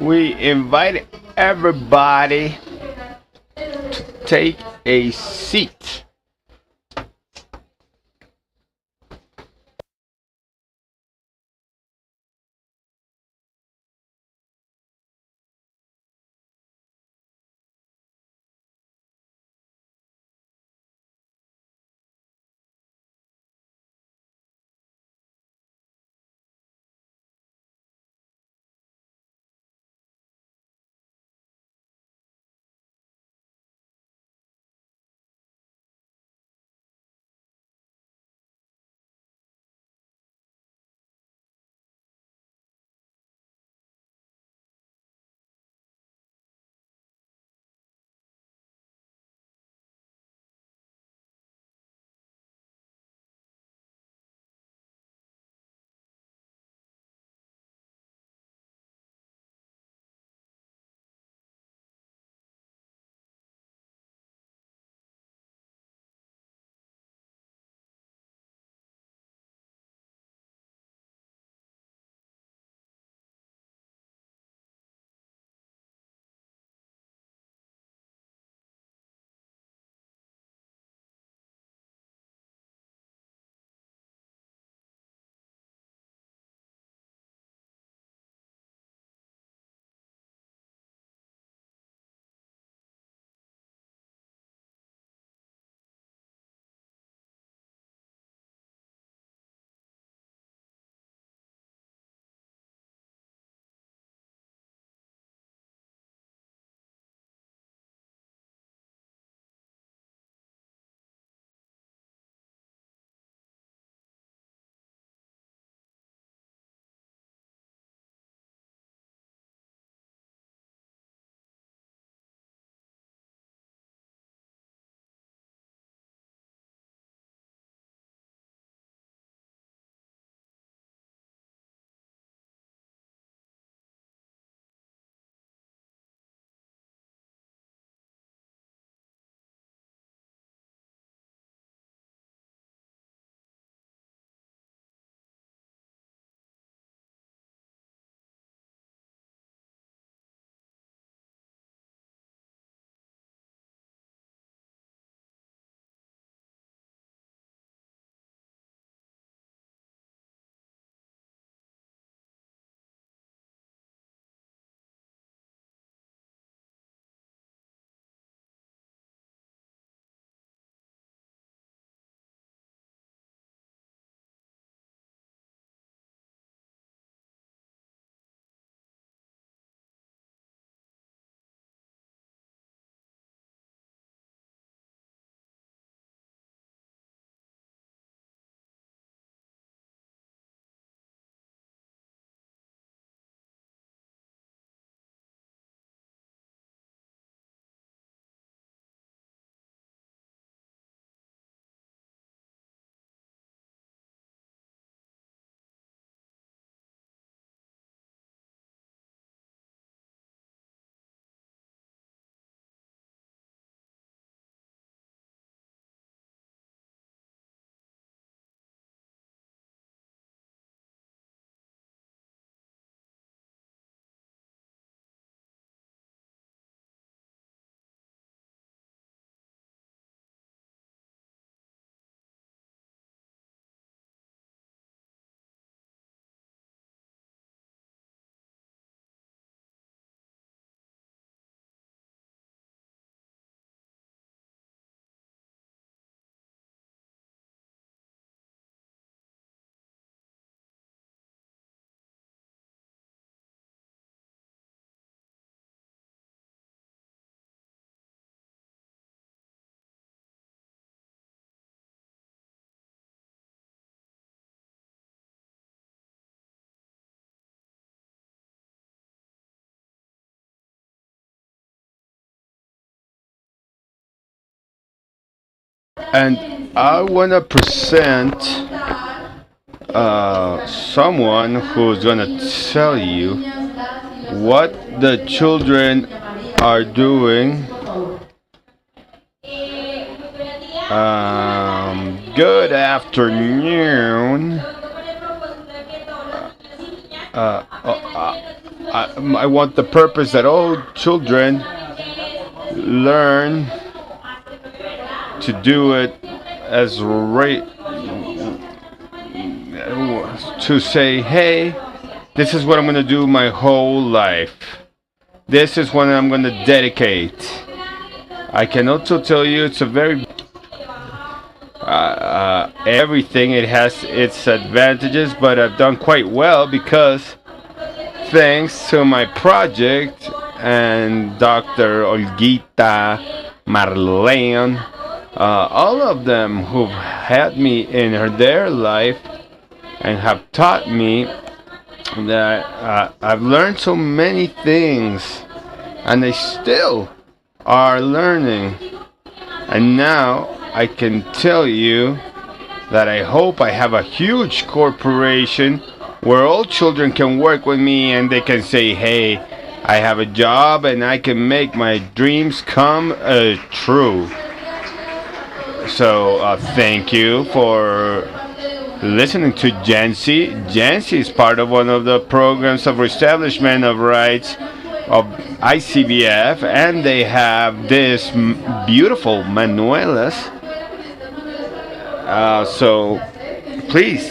We invite everybody to take a seat. And I want to present someone who's going to tell you what the children are doing. Good afternoon. I want the purpose that all children learn to do it as right, to say, hey, this is what I'm going to do my whole life. This is what I'm going to dedicate. I can also tell you it's a very everything. It has its advantages, but I've done quite well because thanks to my project and Dr. Olguita, Marlene, all of them who've had me in their life and have taught me that I've learned so many things, and they still are learning. And now I can tell you that I hope I have a huge corporation where all children can work with me and they can say, hey, I have a job and I can make my dreams come true. So thank you for listening to Jancy. Jancy is part of one of the programs of reestablishment of rights of ICBF, and they have this beautiful Manuelas. So please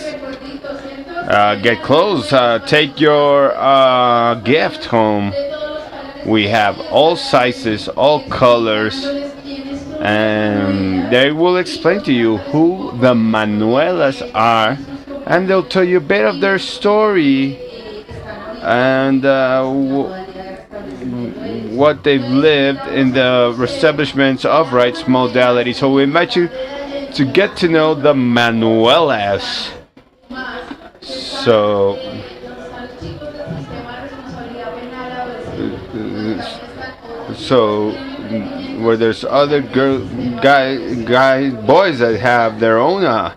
get close. Take your gift home. We have all sizes, all colors, and they will explain to you who the Manuelas are, and they'll tell you a bit of their story and what they've lived in the reestablishments of rights modality. So we invite you to get to know the Manuelas. So where there's other boys that have their own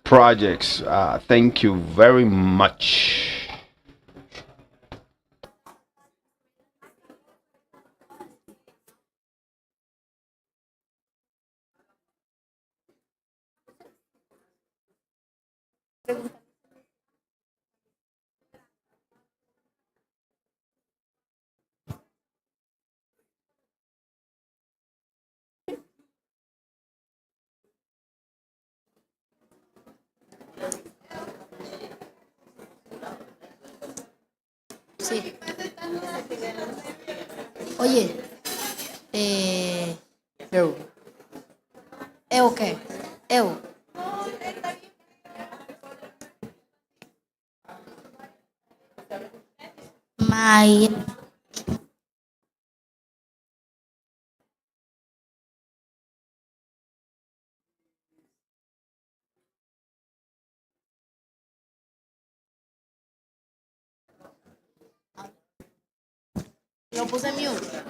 projects. Thank you very much. Sí. Oye, ¿eu qué? Eu. Mas lo puse mute.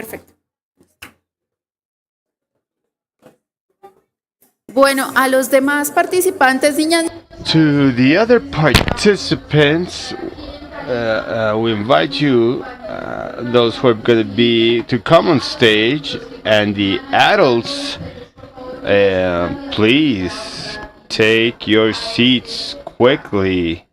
Perfecto. Bueno, a los demás participantes, niñas. To the other participants, we invite you, those who are going to be, to come on stage, and the adults, please take your seats quickly.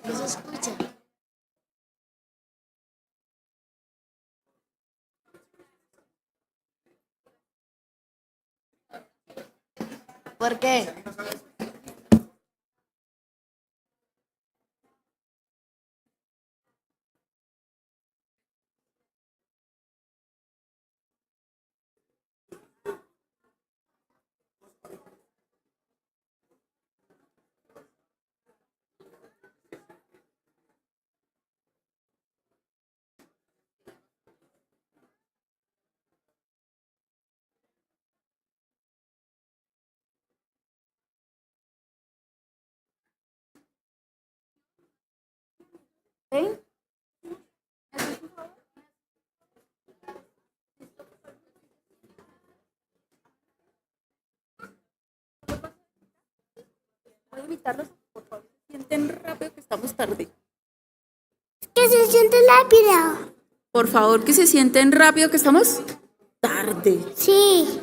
No se escucha. ¿Por qué? ¿Sí? Voy a invitarlos, por favor, sienten rápido que estamos tarde. Que se siente rápido. Por favor, que se sienten rápido que estamos tarde. Sí.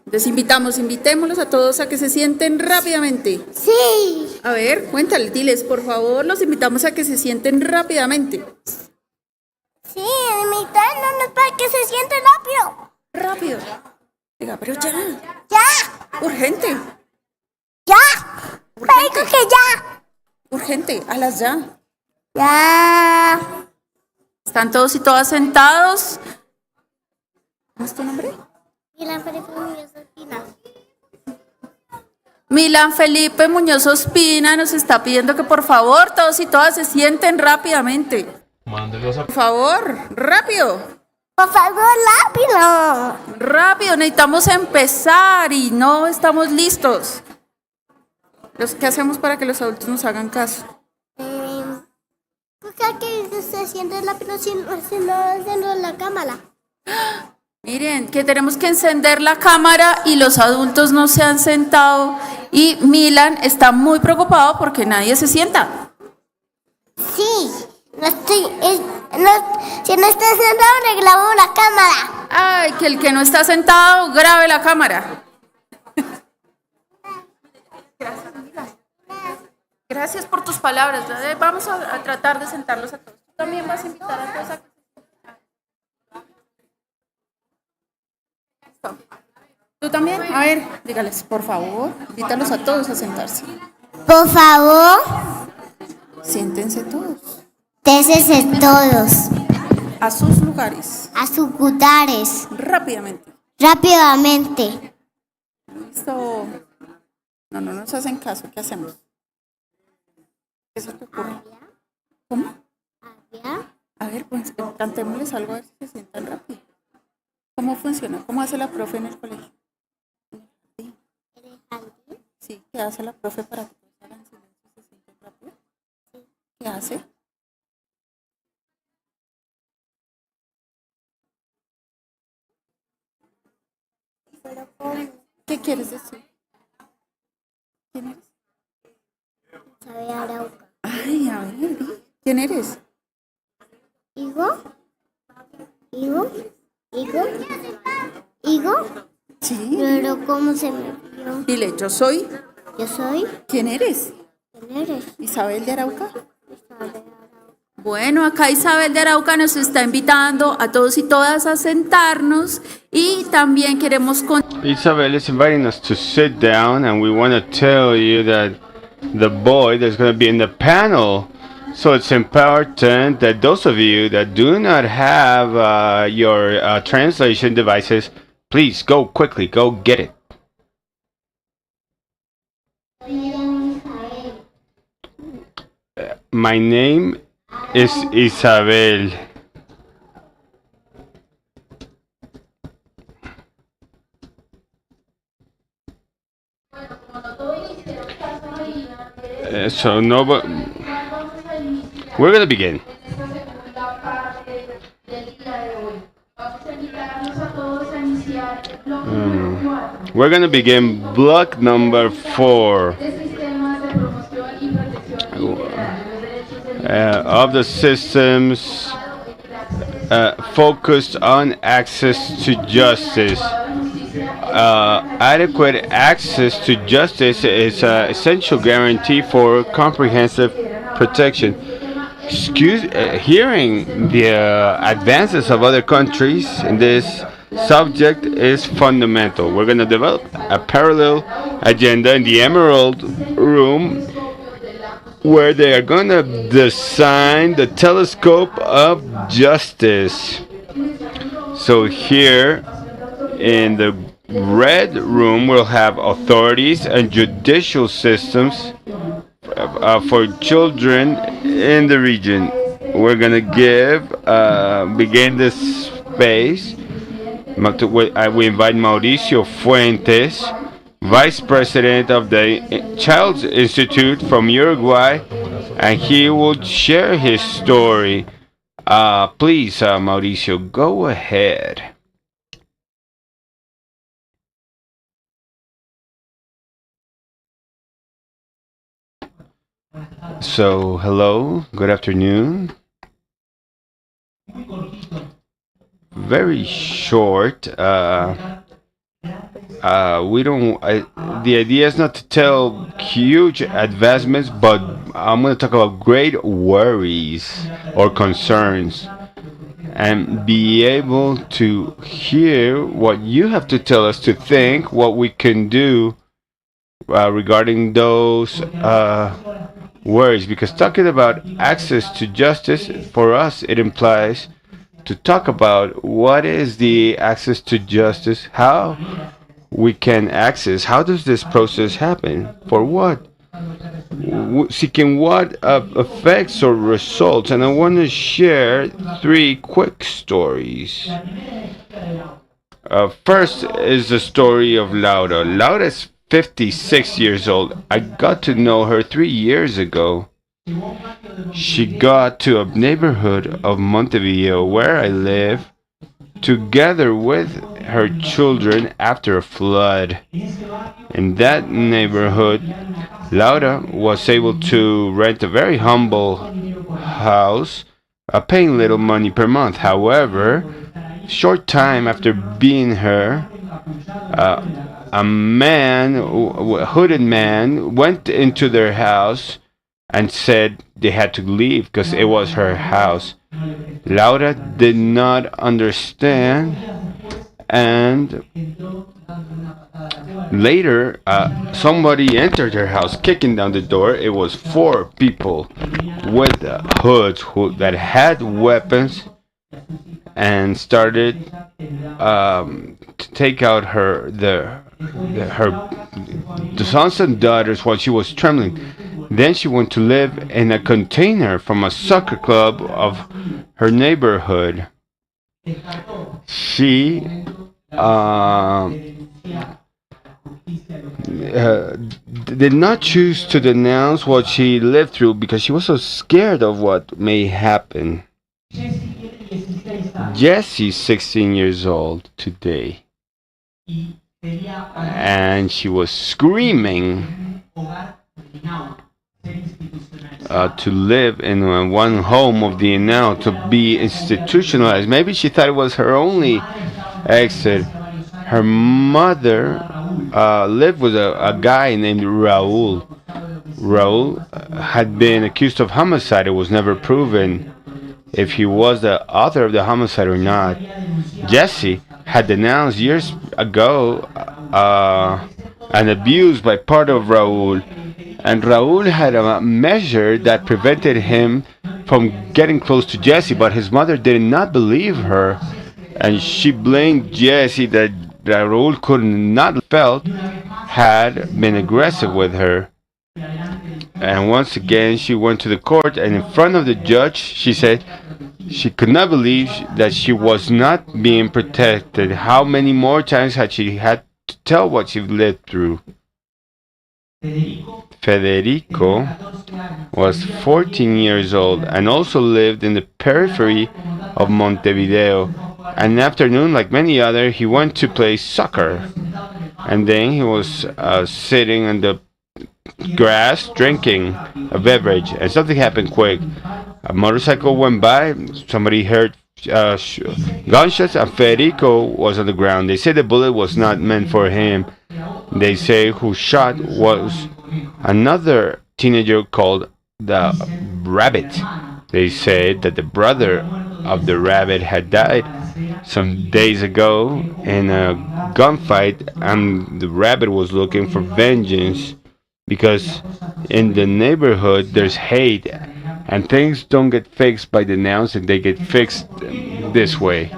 Les invitémoslos a todos a que se sienten rápidamente. Sí. A ver, cuéntale, diles, por favor, los invitamos a que se sienten rápidamente. Sí, invitándonos para que se siente rápido. Rápido. Diga, pero ya. Ya. Urgente. Ya. Digo que ya. Urgente, a las ya. Ya. ¿Están todos y todas sentados? ¿Cómo es tu nombre? Milan Felipe Muñoz Ospina. Milan Felipe Muñoz Ospina nos está pidiendo que por favor todos y todas se sienten rápidamente. Mándelos a... Por favor, rápido. Por favor, rápido. Rápido, necesitamos empezar y no estamos listos. ¿Qué hacemos para que los adultos nos hagan caso? ¿Por qué que se siente rápido si no enciendo la cámara? Miren, que tenemos que encender la cámara y los adultos no se han sentado y Milan está muy preocupado porque nadie se sienta. Sí, si no está sentado le grabamos la cámara. Ay, que el que no está sentado grabe la cámara. Gracias por tus palabras. Vamos a tratar de sentarlos a todos. Tú también vas a invitar a todos a... ¿Tú también? A ver, dígales, por favor, invítalos a todos a sentarse. Por favor. Siéntense todos. Siéntense todos. A sus lugares. A sus lugares. Rápidamente. Rápidamente. Listo. No nos hacen caso. ¿Qué hacemos? ¿Qué se te ocurre? ¿Cómo? A ver, pues cantémosles algo a ver si se sientan rápido. ¿Cómo funciona? ¿Cómo hace la profe en el colegio? Sí, ¿qué hace la profe para que todos hagan silencio y se sienten rápido? ¿Qué hace? ¿Qué quieres decir? ¿Quién eres? Isabel Arauca. Ay, a ver, ¿quién eres? ¿Higo? Sí. Pero ¿cómo se me vio? Dile, yo soy. Yo soy. ¿Quién eres? ¿Quién eres? Isabel de Arauca. Isabel Arauca. Bueno, acá Isabel de Arauca nos está invitando a todos y todas a sentarnos y también queremos Isabel is inviting us to sit down, and we want to tell you that the boy that's going to be in the panel. So it's important that those of you that do not have your translation devices, please go quickly, go get it. My name is Isabel. So no, but we're gonna begin. We're gonna begin block number 4 of the systems focused on access to justice. Adequate access to justice is an essential guarantee for comprehensive protection. Hearing the advances of other countries in this subject is fundamental. We're going to develop a parallel agenda in the Emerald Room where they are going to design the telescope of justice. So here in the Red Room, we'll have authorities and judicial systems for children in the region. We're gonna begin this space. We invite Mauricio Fuentes, Vice President of the Child's Institute from Uruguay, and he will share his story. Please, Mauricio, go ahead. So, hello, good afternoon. Very short. The idea is not to tell huge advancements, but I'm going to talk about great worries or concerns and be able to hear what you have to tell us, to think what we can do regarding those worries, because talking about access to justice, for us, it implies to talk about what is the access to justice, how we can access, how does this process happen, for what, seeking what effects or results. And I want to share 3 quick stories. First is the story of Laura. Laura is 56 years old. I got to know her 3 years ago. She got to a neighborhood of Montevideo where I live together with her children after a flood. In that neighborhood, Laura was able to rent a very humble house, paying little money per month. However, short time after being her, a hooded man, went into their house and said they had to leave because it was her house. Laura did not understand, and later somebody entered her house, kicking down the door. It was 4 people with hoods that had weapons and started to take out her sons and daughters while she was trembling. Then she went to live in a container from a soccer club of her neighborhood. She did not choose to denounce what she lived through because she was so scared of what may happen. Jesse's 16 years old today, and she was screaming to live in one home of the now, to be institutionalized. Maybe she thought it was her only exit. Her mother lived with a guy named Raul. Raul had been accused of homicide. It was never proven if he was the author of the homicide or not. Jesse had denounced years ago an abuse by part of Raul. And Raul had a measure that prevented him from getting close to Jesse, but his mother did not believe her. And she blamed Jesse that Raul could not felt had been aggressive with her. And once again, she went to the court, and in front of the judge, she said she could not believe that she was not being protected. How many more times had she had to tell what she lived through? Federico was 14 years old and also lived in the periphery of Montevideo. An afternoon, like many others, he went to play soccer. And then he was sitting on the grass drinking a beverage, and something happened quick. A motorcycle went by, somebody heard gunshots, and Federico was on the ground. They say the bullet was not meant for him. They say who shot was another teenager called the Rabbit. They said that the brother of the Rabbit had died some days ago in a gunfight, and the Rabbit was looking for vengeance because in the neighborhood there's hate and things don't get fixed by denouncing, they get fixed this way.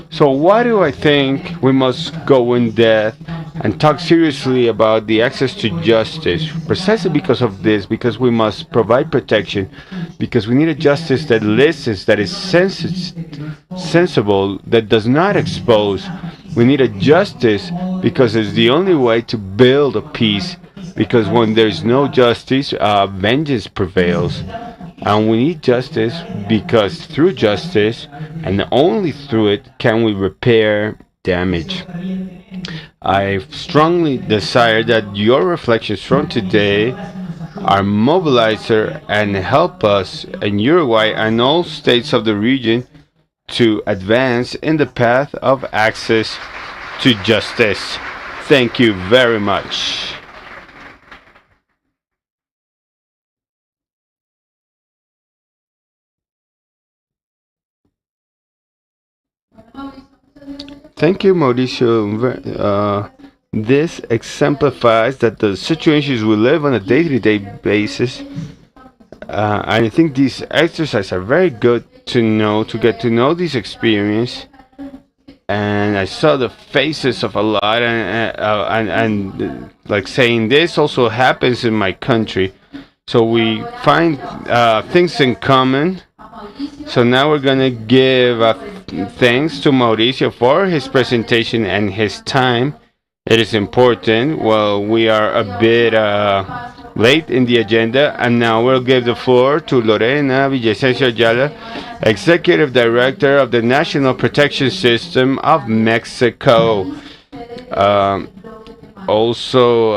So why do I think we must go in depth and talk seriously about the access to justice? Precisely because of this, because we must provide protection, because we need a justice that listens, that is sensible, that does not expose. We need a justice because it's the only way to build a peace, because when there's no justice, vengeance prevails. And we need justice because through justice, and only through it, can we repair damage. I strongly desire that your reflections from today are mobilizer and help us in Uruguay and all states of the region to advance in the path of access to justice. Thank you very much. Thank you, Mauricio. This exemplifies that the situations we live on a day-to-day basis, and I think these exercises are very good to know, to get to know this experience. And I saw the faces of a lot, and like saying this also happens in my country. So we find things in common. So now we're gonna give thanks to Mauricio for his presentation and his time. It is important. Well, we are a bit late in the agenda, and now we'll give the floor to Lorena Villavicencio Ayala, Executive Director of the National Protection System of Mexico, also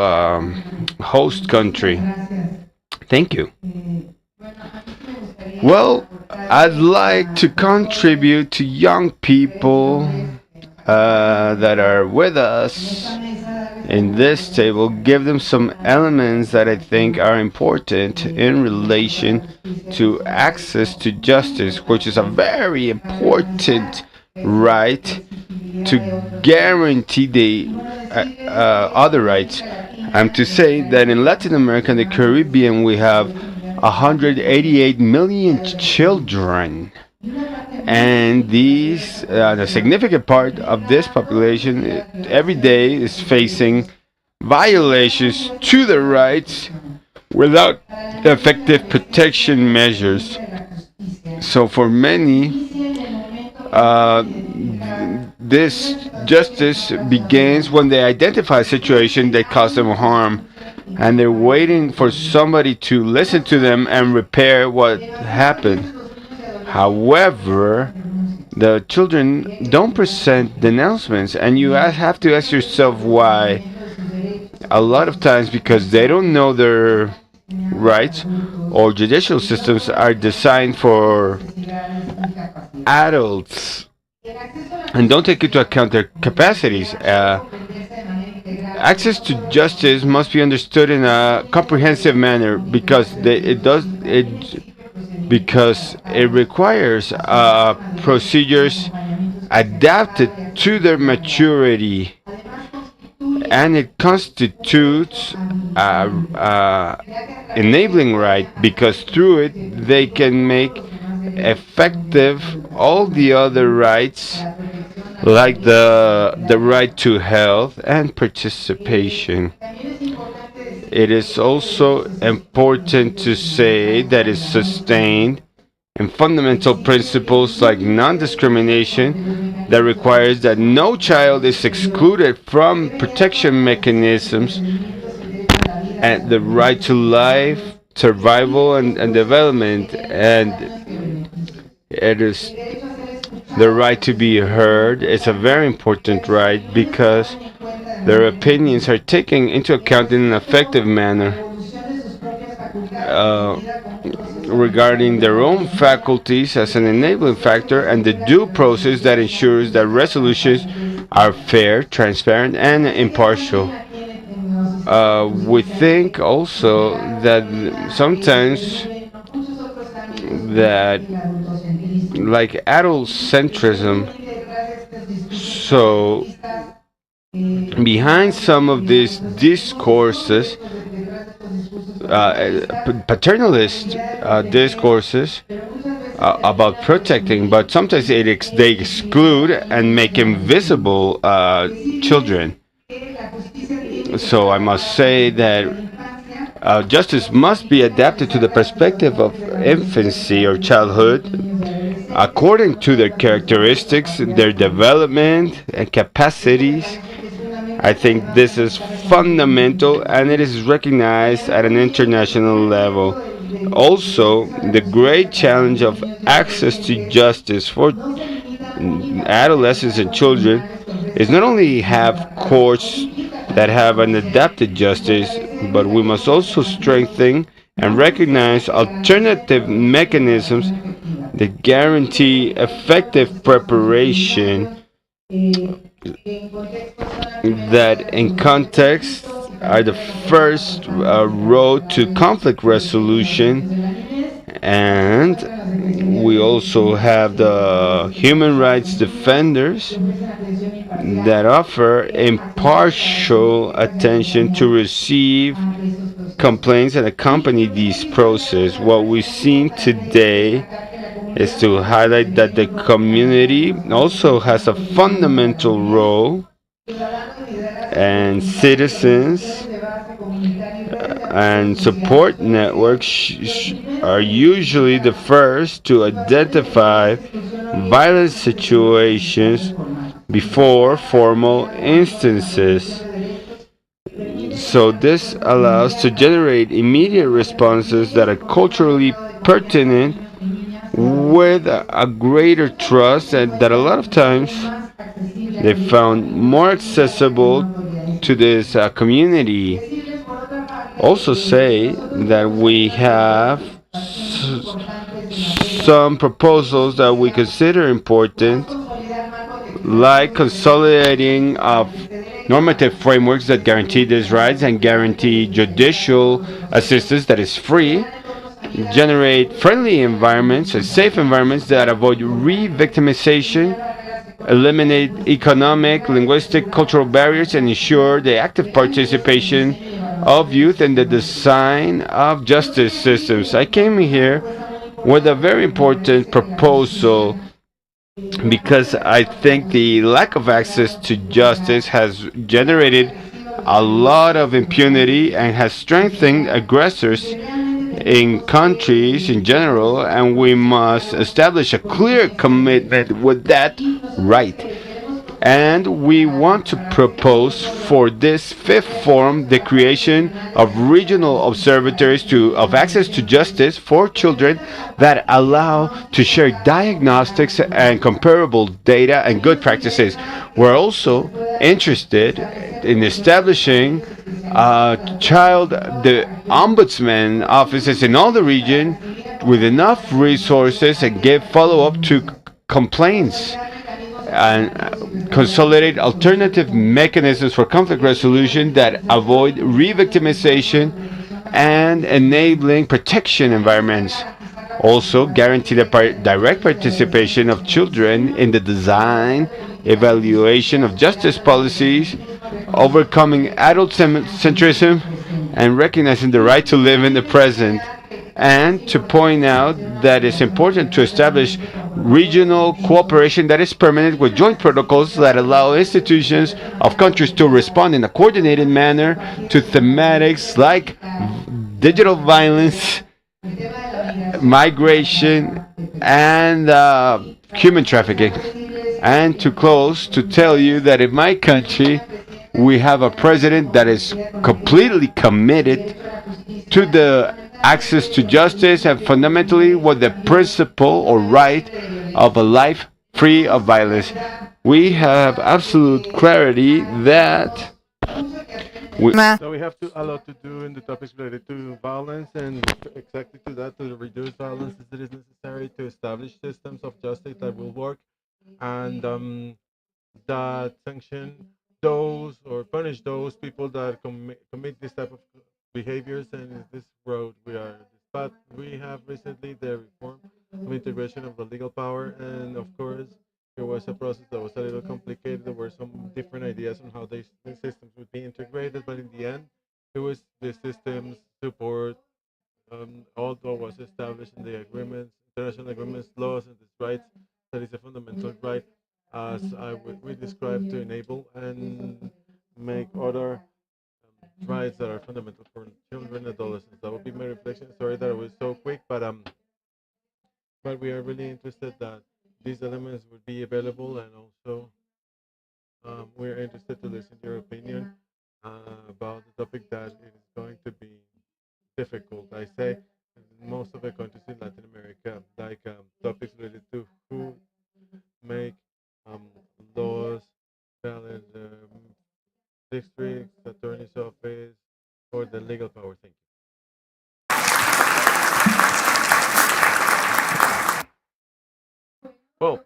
host country. Thank you. Well, I'd like to contribute to young people that are with us in this table, give them some elements that I think are important in relation to access to justice, which is a very important right to guarantee the other rights. And to say that in Latin America and the Caribbean we have 188 million children, and these a significant part of this population every day is facing violations to their rights without effective protection measures. So for many, this justice begins when they identify a situation that caused them harm, and they're waiting for somebody to listen to them and repair what happened. However, the children don't present denouncements, and you have to ask yourself why. A lot of times because they don't know their rights, or judicial systems are designed for adults and don't take into account their capacities. Access to justice must be understood in a comprehensive manner because it requires procedures adapted to their maturity, and it constitutes enabling right, because through it they can make effective all the other rights, like the right to health and participation. It is also important to say that it's sustained in fundamental principles like non-discrimination, that requires that no child is excluded from protection mechanisms, and the right to life, survival, and development, and it is the right to be heard. It's a very important right because their opinions are taken into account in an effective manner regarding their own faculties as an enabling factor, and the due process that ensures that resolutions are fair, transparent, and impartial. We think also that sometimes that like adult centrism, so behind some of these discourses, paternalist discourses about protecting, but sometimes they exclude and make invisible children. So I must say that justice must be adapted to the perspective of infancy or childhood, according to their characteristics, their development and capacities. I think this is fundamental, and it is recognized at an international level. Also, the great challenge of access to justice for adolescents and children is not only have courts that have an adapted justice, but we must also strengthen and recognize alternative mechanisms that guarantee effective preparation, that in context are the first road to conflict resolution. And we also have the human rights defenders that offer impartial attention to receive complaints and accompany these process. What we've seen today is to highlight that the community also has a fundamental role, and citizens and support networks are usually the first to identify violent situations before formal instances. So this allows to generate immediate responses that are culturally pertinent, with a greater trust, and that a lot of times they found more accessible to this community. Also say that we have some proposals that we consider important, like consolidating of normative frameworks that guarantee these rights and guarantee judicial assistance that is free, generate friendly environments and safe environments that avoid re-victimization, eliminate economic, linguistic, cultural barriers, and ensure the active participation of youth in the design of justice systems. I came here with a very important proposal because I think the lack of access to justice has generated a lot of impunity and has strengthened aggressors in countries in general, and we must establish a clear commitment with that right. And we want to propose for this fifth forum the creation of regional observatories of access to justice for children that allow to share diagnostics and comparable data and good practices. We're also interested in establishing the ombudsman offices in all the region with enough resources and give follow-up to complaints, and consolidate alternative mechanisms for conflict resolution that avoid re-victimization and enabling protection environments. Also, guarantee the direct participation of children in the design, evaluation of justice policies, overcoming adult centrism, and recognizing the right to live in the present. And to point out that it's important to establish regional cooperation that is permanent with joint protocols that allow institutions of countries to respond in a coordinated manner to thematics like digital violence, migration, and human trafficking. And to close, to tell you that in my country, we have a president that is completely committed to the access to justice and fundamentally with the principle or right of a life free of violence. We have absolute clarity that So we have a lot to do in the topics related to violence, and exactly to that, to reduce violence, it is necessary to establish systems of justice that will work and that sanction those or punish those people that commit this type of behaviors. And in this road we are. But we have recently the reform of integration of the legal power, and of course it was a process that was a little complicated. There were some different ideas on how these systems would be integrated, but in the end, it was the systems support all that was established in the agreements, international agreements, laws, and its rights. That is a fundamental right, as we described, to enable and make other rights that are fundamental for children and adolescents. That would be my reflection. Sorry that it was so quick, but we are really interested that these elements would be available, and also we're interested to listen to your opinion about the topic that it is going to be difficult. I say most of the countries in Latin America, like topics related to who make um, laws, challenge districts, attorney's office, or the legal power. Thank you. Well,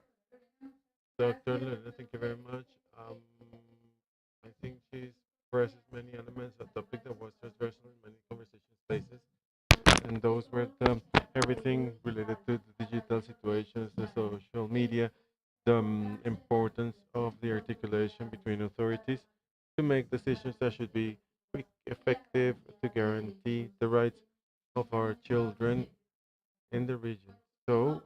Dr. Luna, thank you very much. I think she expresses many elements, a topic that was transversal in many conversation spaces, and those were everything related to the digital situations, the social media, the importance of the articulation between authorities to make decisions that should be quick, effective, to guarantee the rights of our children in the region. So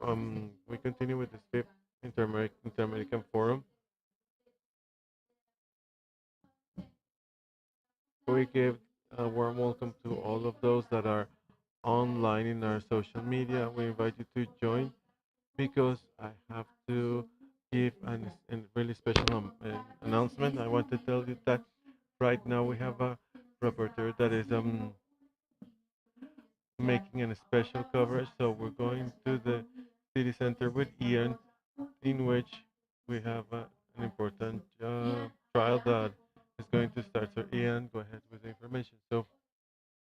we continue with this fifth Interamerican Forum. We give a warm welcome to all of those that are online in our social media. We invite you to join because I have to give a really special announcement. I want to tell you that right now we have a reporter that is making a special coverage. So we're going to the city center with Ian, in which we have an important trial that is going to start. So Ian, go ahead with the information. So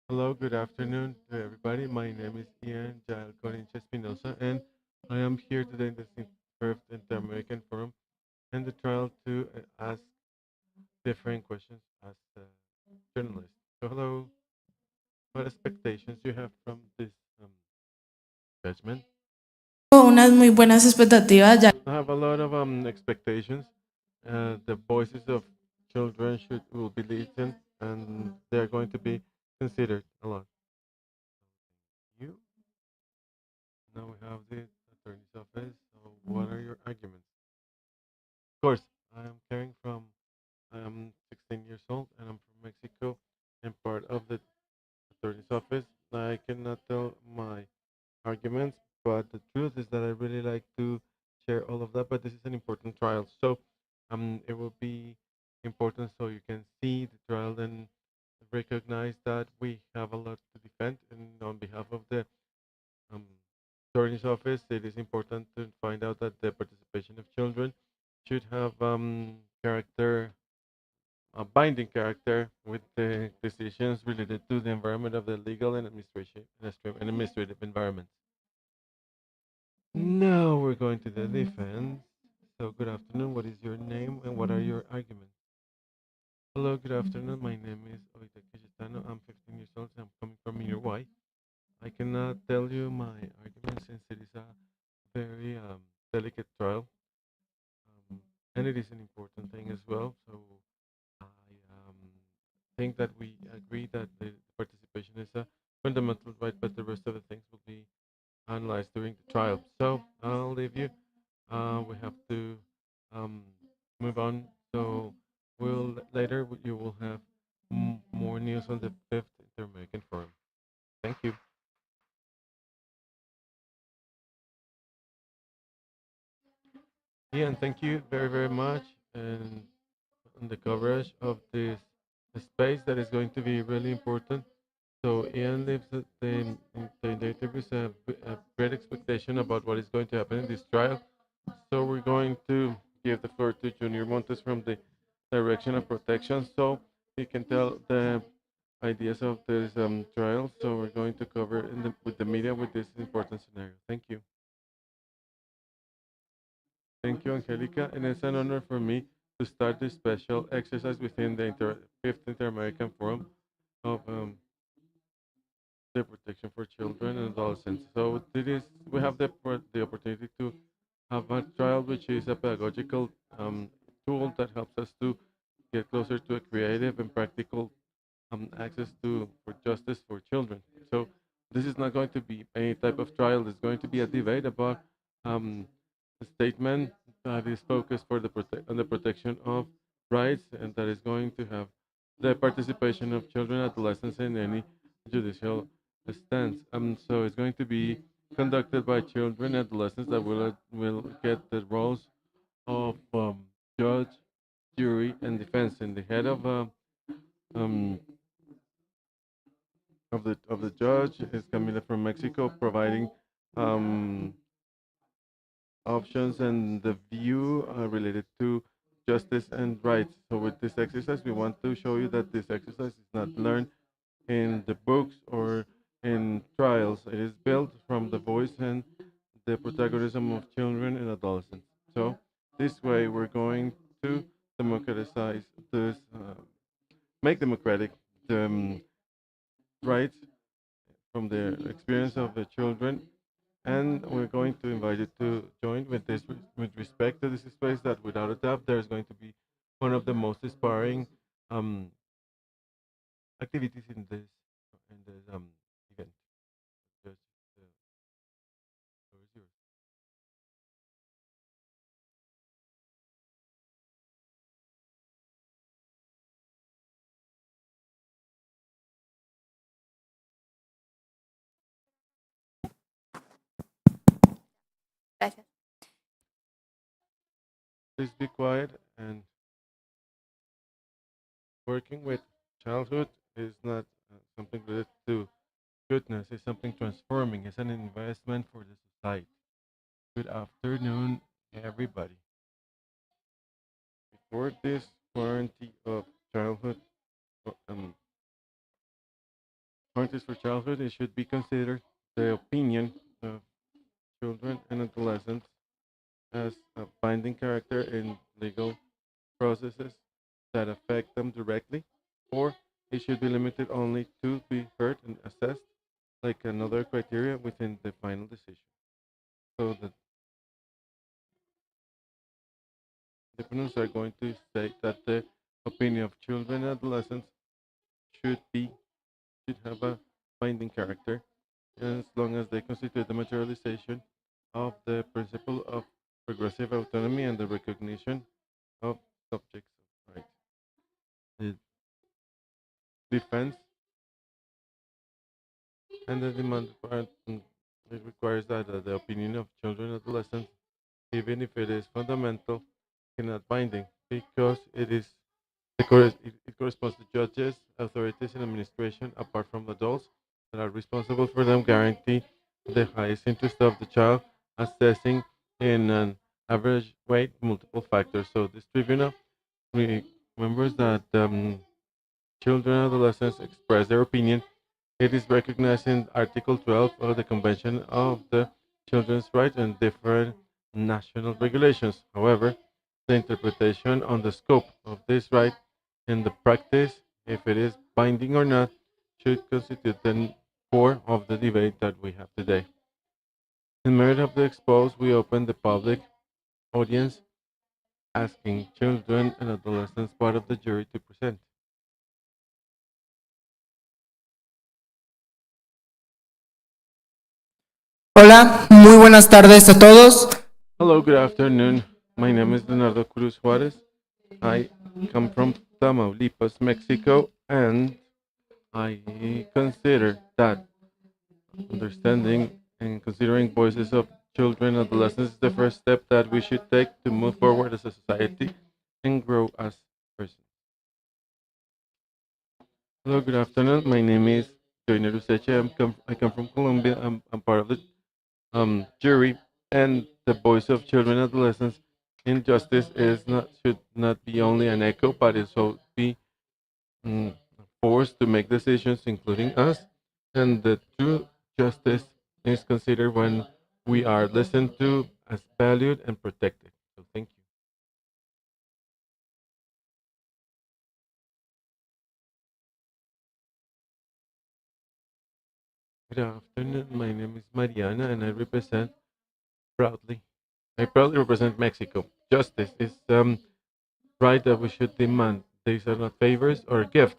hello, good afternoon to everybody. My name is Ian Jael Corincha Espinosa, and I am here today in the first Inter-American Forum and the trial to ask different questions as a journalist. So hello, what expectations you have from this judgment? Unas muy buenas expectativas ya. I have a lot of expectations. The voices of children will be listened, and they are going to be considered a lot. You now we have the attorney's office. So what are your arguments? Of course, I am caring from. I am 16 years old, and I'm from Mexico, and part of the attorney's office. I cannot tell my arguments, but the truth is that I really like to share all of that. But this is an important trial, so it will be important so you can see the trial and recognize that we have a lot to defend. And on behalf of the um, attorney's office, it is important to find out that the participation of children should have character, a binding character with the decisions related to the environment of the legal and administrative environment. Now we're going to the defense. So good afternoon. What is your name and what are your arguments? Hello, good afternoon. My name is Oita Cayetano. I'm 15 years old and I'm coming from Uruguay. I cannot tell you my argument since it is a very delicate trial, and it is an important thing as well. So I think that we agree that the participation is a fundamental right, but the rest of the things will be analyzed during the trial. So I'll leave you. We have to um, move on. So we'll later you will have more news on the fifth Inter-American Forum. Thank you. Yeah, and thank you very, very much and on the coverage of this space that is going to be really important. So Ian leaves the interviews a great expectation about what is going to happen in this trial. So we're going to give the floor to Junior Montes from the Direction of Protection, so he can tell the ideas of this trial. So we're going to cover with the media with this important scenario. Thank you. Thank you, Angelica, and it's an honor for me to start this special exercise within the Fifth Inter-American Forum of the protection for children and adolescents. So it is we have the opportunity to have a trial, which is a pedagogical tool that helps us to get closer to a creative and practical access to for justice for children. So this is not going to be any type of trial. It's going to be a debate about a statement that is focused for on the protection of rights, and that is going to have the participation of children, adolescents in any judicial stance. So it's going to be conducted by children, adolescents that will get the roles of judge, jury, and defense. And the head um, of the judge is Camila from Mexico, providing um, options and the view related to justice and rights. So with this exercise, we want to show you that this exercise is not learned in the books or in trials. It is built from the voice and the protagonism of children and adolescents. So this way, we're going to democratize this, make democratic the rights from the experience of the children, and we're going to invite you to join with this with respect to this space that without a doubt there's going to be one of the most inspiring um, activities in this event. Just, the floor is yours. Gracias. Please be quiet. And working with childhood is not something related to goodness. It's something transforming. It's an investment for the society. Good afternoon, everybody. Before this quarantine of childhood, um, quarantines for childhood, it should be considered the opinion of children and adolescents as a binding character in legal processes that affect them directly, or it should be limited only to be heard and assessed like another criteria within the final decision. So the defendants are going to state that the opinion of children and adolescents should be should have a binding character as long as they constitute the materialization of the principle of progressive autonomy and the recognition of subjects of rights. The defense and the demand for it requires that the opinion of children and adolescents, even if it is fundamental, cannot binding because it corresponds to judges, authorities, and administration apart from adults that are responsible for them guarantee the highest interest of the child, assessing in an average weight multiple factors. So this tribunal remembers that children and adolescents express their opinion. It is recognized in Article 12 of the Convention of the Children's Rights and different national regulations. However, the interpretation on the scope of this right and the practice, if it is binding or not, should constitute the core of the debate that we have today. In merit of the exposed, we open the public audience asking children and adolescents part of the jury to present. Hola, muy buenas tardes a todos. Hello, good afternoon. My name is Leonardo Cruz Juarez. I come from Tamaulipas, Mexico, and I consider that understanding and considering voices of children and adolescents is the first step that we should take to move forward as a society and grow as persons. Hello, good afternoon. My name is Joyner Useche. I come from Colombia. I'm part of the jury, and the voice of children and adolescents in justice should not be only an echo, but it should be mm, forced to make decisions, including us. And the true justice is considered when we are listened to as valued and protected. So thank you. Good afternoon. My name is Mariana, and proudly. I proudly represent Mexico. Justice is right that we should demand. These are not favors or gifts.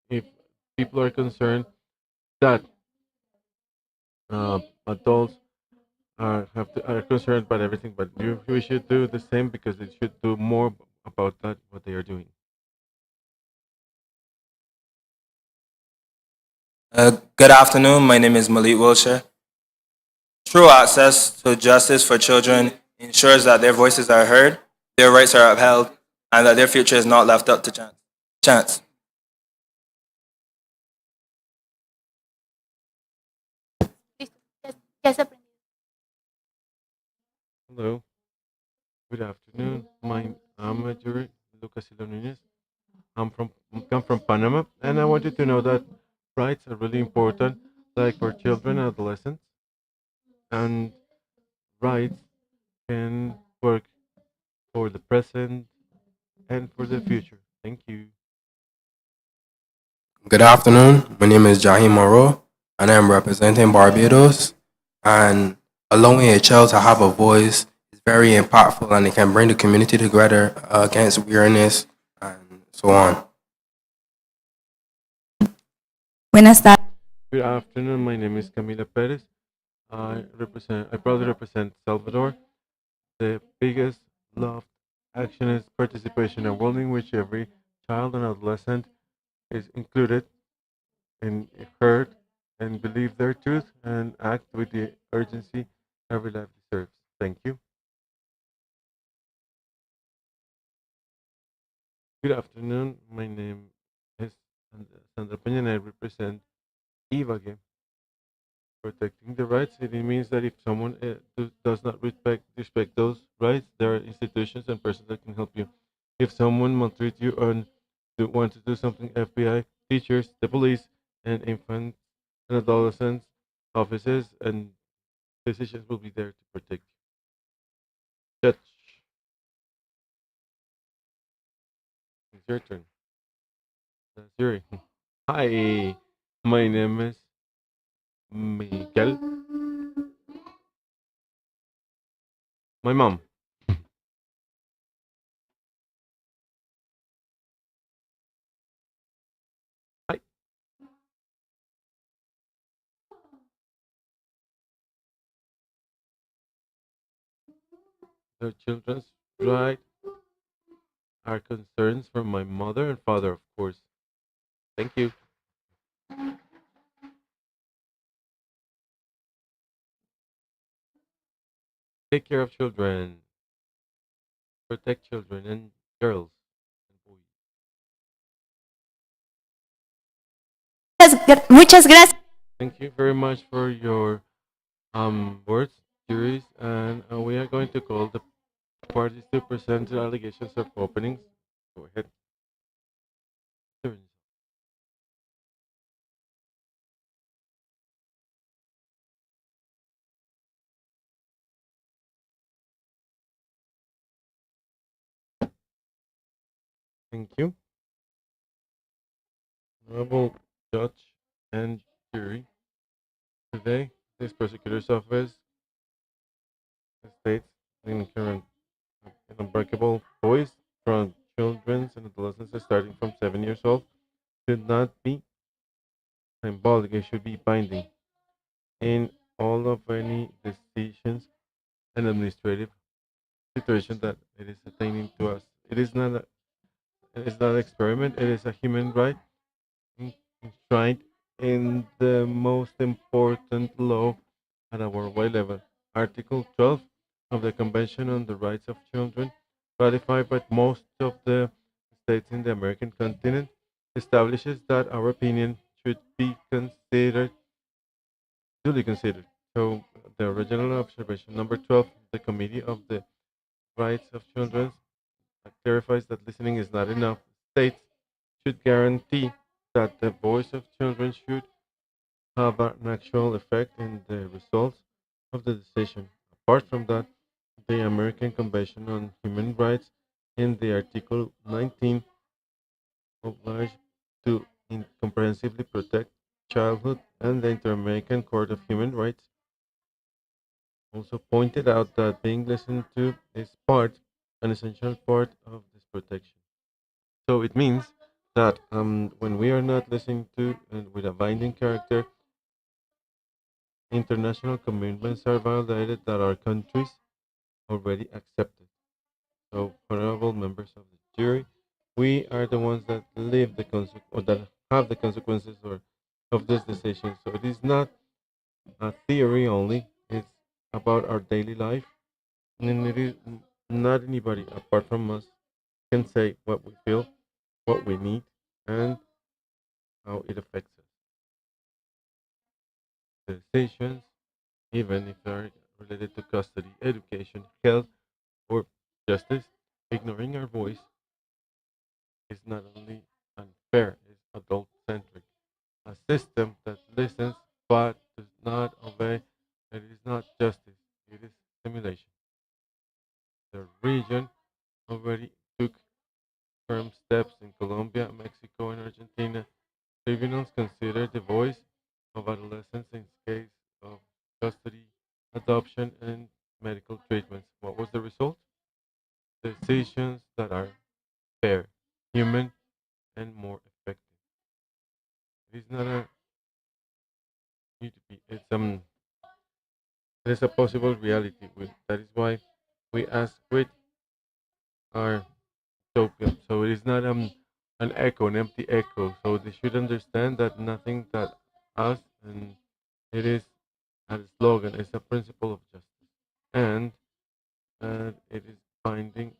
If people are concerned that adults are concerned about everything, but we should do the same because they should do more about that what they are doing. Good afternoon. My name is Malik Wilshire. True access to justice for children ensures that their voices are heard, their rights are upheld, and that their future is not left up to chance. Hello. Good afternoon. I'm a jury, Lucas Nunez. Come from Panama, and I want you to know that rights are really important, like for children and adolescents, and rights can work for the present and for the future. Thank you. Good afternoon. My name is Jahim Moreau, and I am representing Barbados. And allowing a child to have a voice is very impactful, and it can bring the community together against weakness and so on. Buenas tardes. Good afternoon. My name is Camila Perez. I proudly represent Salvador. The biggest loved action is participation, a world in which every child and adolescent is included and heard and believe their truth and act with the urgency every life deserves. Thank you. Good afternoon. My name is Sandra Peña and I represent IVAGE. Protecting the rights, it means that if someone does not respect those rights, there are institutions and persons that can help you. If someone maltreats you and want to do something, FBI, teachers, the police, and infants and adolescents, offices, and physicians will be there to protect you. Judge, it's your turn. That's Yuri. Hi, my name is Miguel. My mom. Hi. The children's right are concerns from my mother and father, of course. Thank you. Take care of children. Protect children and girls and boys. Muchas gracias. Thank you very much for your words, juries, and we are going to call the parties to present the allegations of openings. Go ahead. Thank you. Honorable Judge and jury. Today, this prosecutor's office states in current an unbreakable voice from children and adolescents starting from 7 years old should not be symbolic, it should be binding in all of any decisions and administrative situation that it is attaining to us. It is not an experiment, it is a human right enshrined in the most important law at a worldwide level. Article 12 of the Convention on the Rights of Children, ratified by most of the states in the American continent, establishes that our opinion should be considered, duly considered. So, the original observation number 12, the Committee of the Rights of Children clarifies that listening is not enough. States should guarantee that the voice of children should have an actual effect in the results of the decision. Apart from that, the American Convention on Human Rights in the Article 19 obliged to comprehensively protect childhood, and the Inter-American Court of Human Rights also pointed out that being listened to is an essential part of this protection. So it means that when we are not listening to and with a binding character, international commitments are violated that our countries already accepted. So, honorable members of the jury, we are the ones that live the or that have the consequences of this decision. So it is not a theory only; it's about our daily life, and it is not anybody apart from us can say what we feel, what we need, and how it affects us. The decisions, even if they are related to custody, education, health, or justice, ignoring our voice is not only unfair, it's adult centric. A system that listens but does not obey, it is not justice, it is simulation. The region already took firm steps in Colombia, Mexico, and Argentina. Tribunals consider the voice of adolescents in case of custody, adoption, and medical treatments. What was the result? Decisions that are fair, human, and more effective. It is not a utopia. It is a possible reality. That is why we ask with our utopia. So it is not an echo, an empty echo. So they should understand that nothing that us and it is a slogan. It's a principle of justice, and it is binding.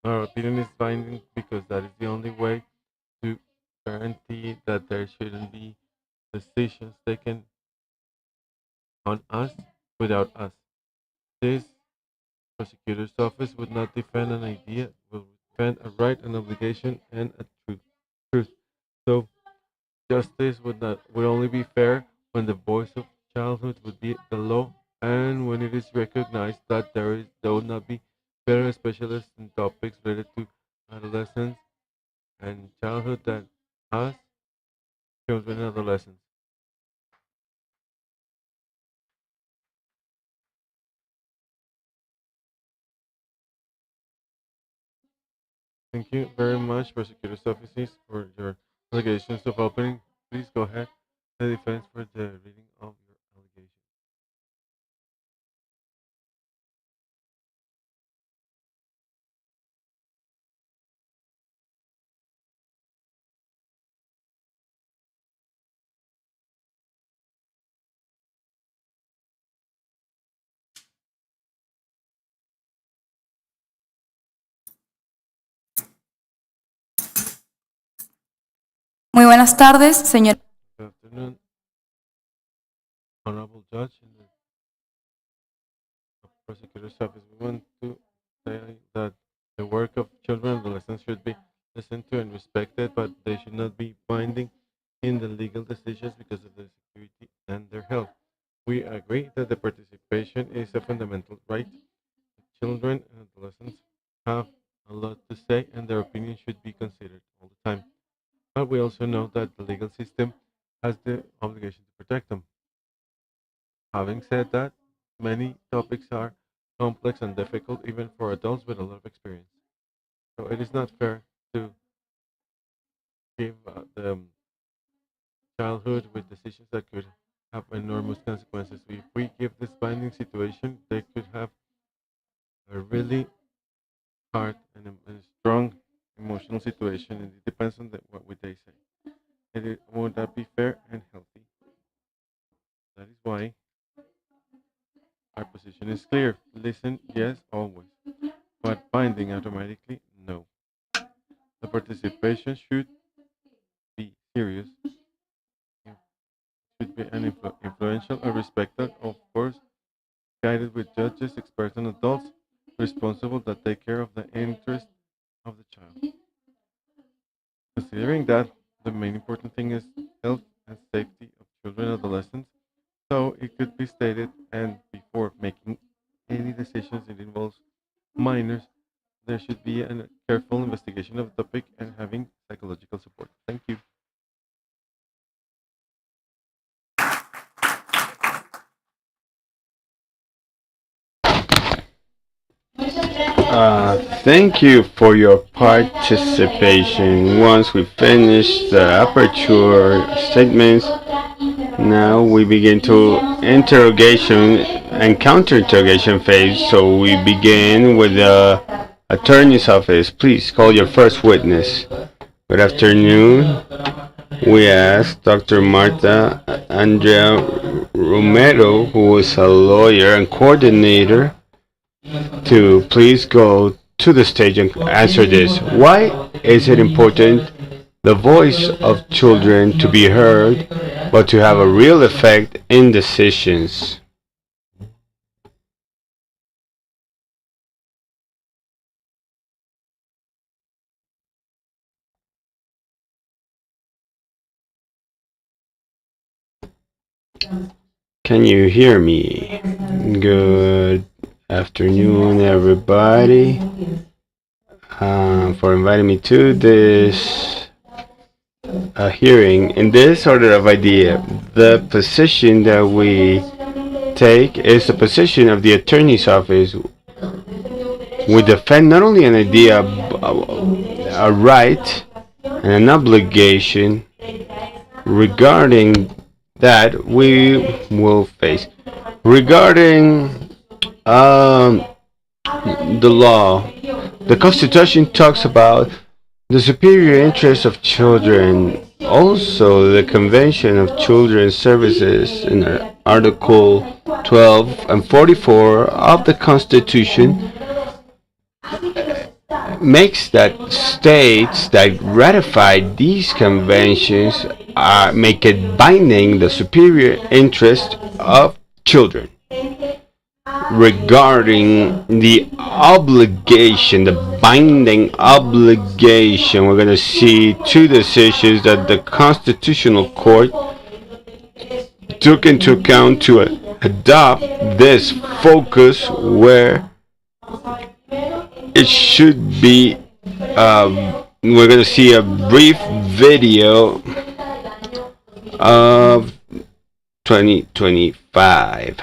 Our opinion is binding because that is the only way to guarantee that there shouldn't be decisions taken on us without us. This prosecutor's office would not defend an idea, will defend a right, an obligation, and a truth. So justice would only be fair when the voice of childhood would be the law, and when it is recognized that there would not be better specialists in topics related to adolescence and childhood than us, children and adolescents. Thank you very much, prosecutors' offices, for your allegations of opening. Please go ahead, the defense, for the reading of your allegation. Muy buenas tardes, señor. Good afternoon, honorable judge and the prosecutor's office. We want to say that the work of children and adolescents should be listened to and respected, but they should not be binding in the legal decisions because of their security and their health. We agree that the participation is a fundamental right. Children and adolescents have a lot to say, and their opinion should be considered all the time. But we also know that the legal system has the obligation to protect them. Having said that, many topics are complex and difficult even for adults with a lot of experience. So it is not fair to give the childhood with decisions that could have enormous consequences. If we give this binding situation, they could have a really hard and a strong emotional situation, and it depends on what would they say. Would that be fair and healthy? That is why our position is clear. Listen, yes, always. But binding automatically, no. The participation should be serious, should be an influential and respected, of course, guided with judges, experts, and adults responsible that take care of the interest of the child. Considering that the main important thing is health and safety of children and adolescents, so it could be stated, and before making any decisions that involves minors, there should be a careful investigation of the topic and having psychological support. Thank you. Thank you for your participation. Once we finish the aperture statements, now we begin to interrogation and counter-interrogation phase. So we begin with the attorney's office. Please call your first witness. Good afternoon. We ask Dr. Marta Andrea Romero, who is a lawyer and coordinator, to please go to the stage and answer this. Why is it important the voice of children to be heard, but to have a real effect in decisions? Can you hear me? Good afternoon, everybody, for inviting me to this hearing. In this order of idea, the position that we take is the position of the attorney's office. We defend not only an idea, a right, and an obligation regarding that we will face. Regarding the law, the Constitution talks about the superior interests of children. Also, the Convention of Children's Services in Article 12 and 44 of the Constitution makes that states that ratify these conventions make it binding the superior interest of children. Regarding the obligation, the binding obligation, we're going to see two decisions that the Constitutional Court took into account to adopt this focus, where it should be, we're going to see a brief video of 2025.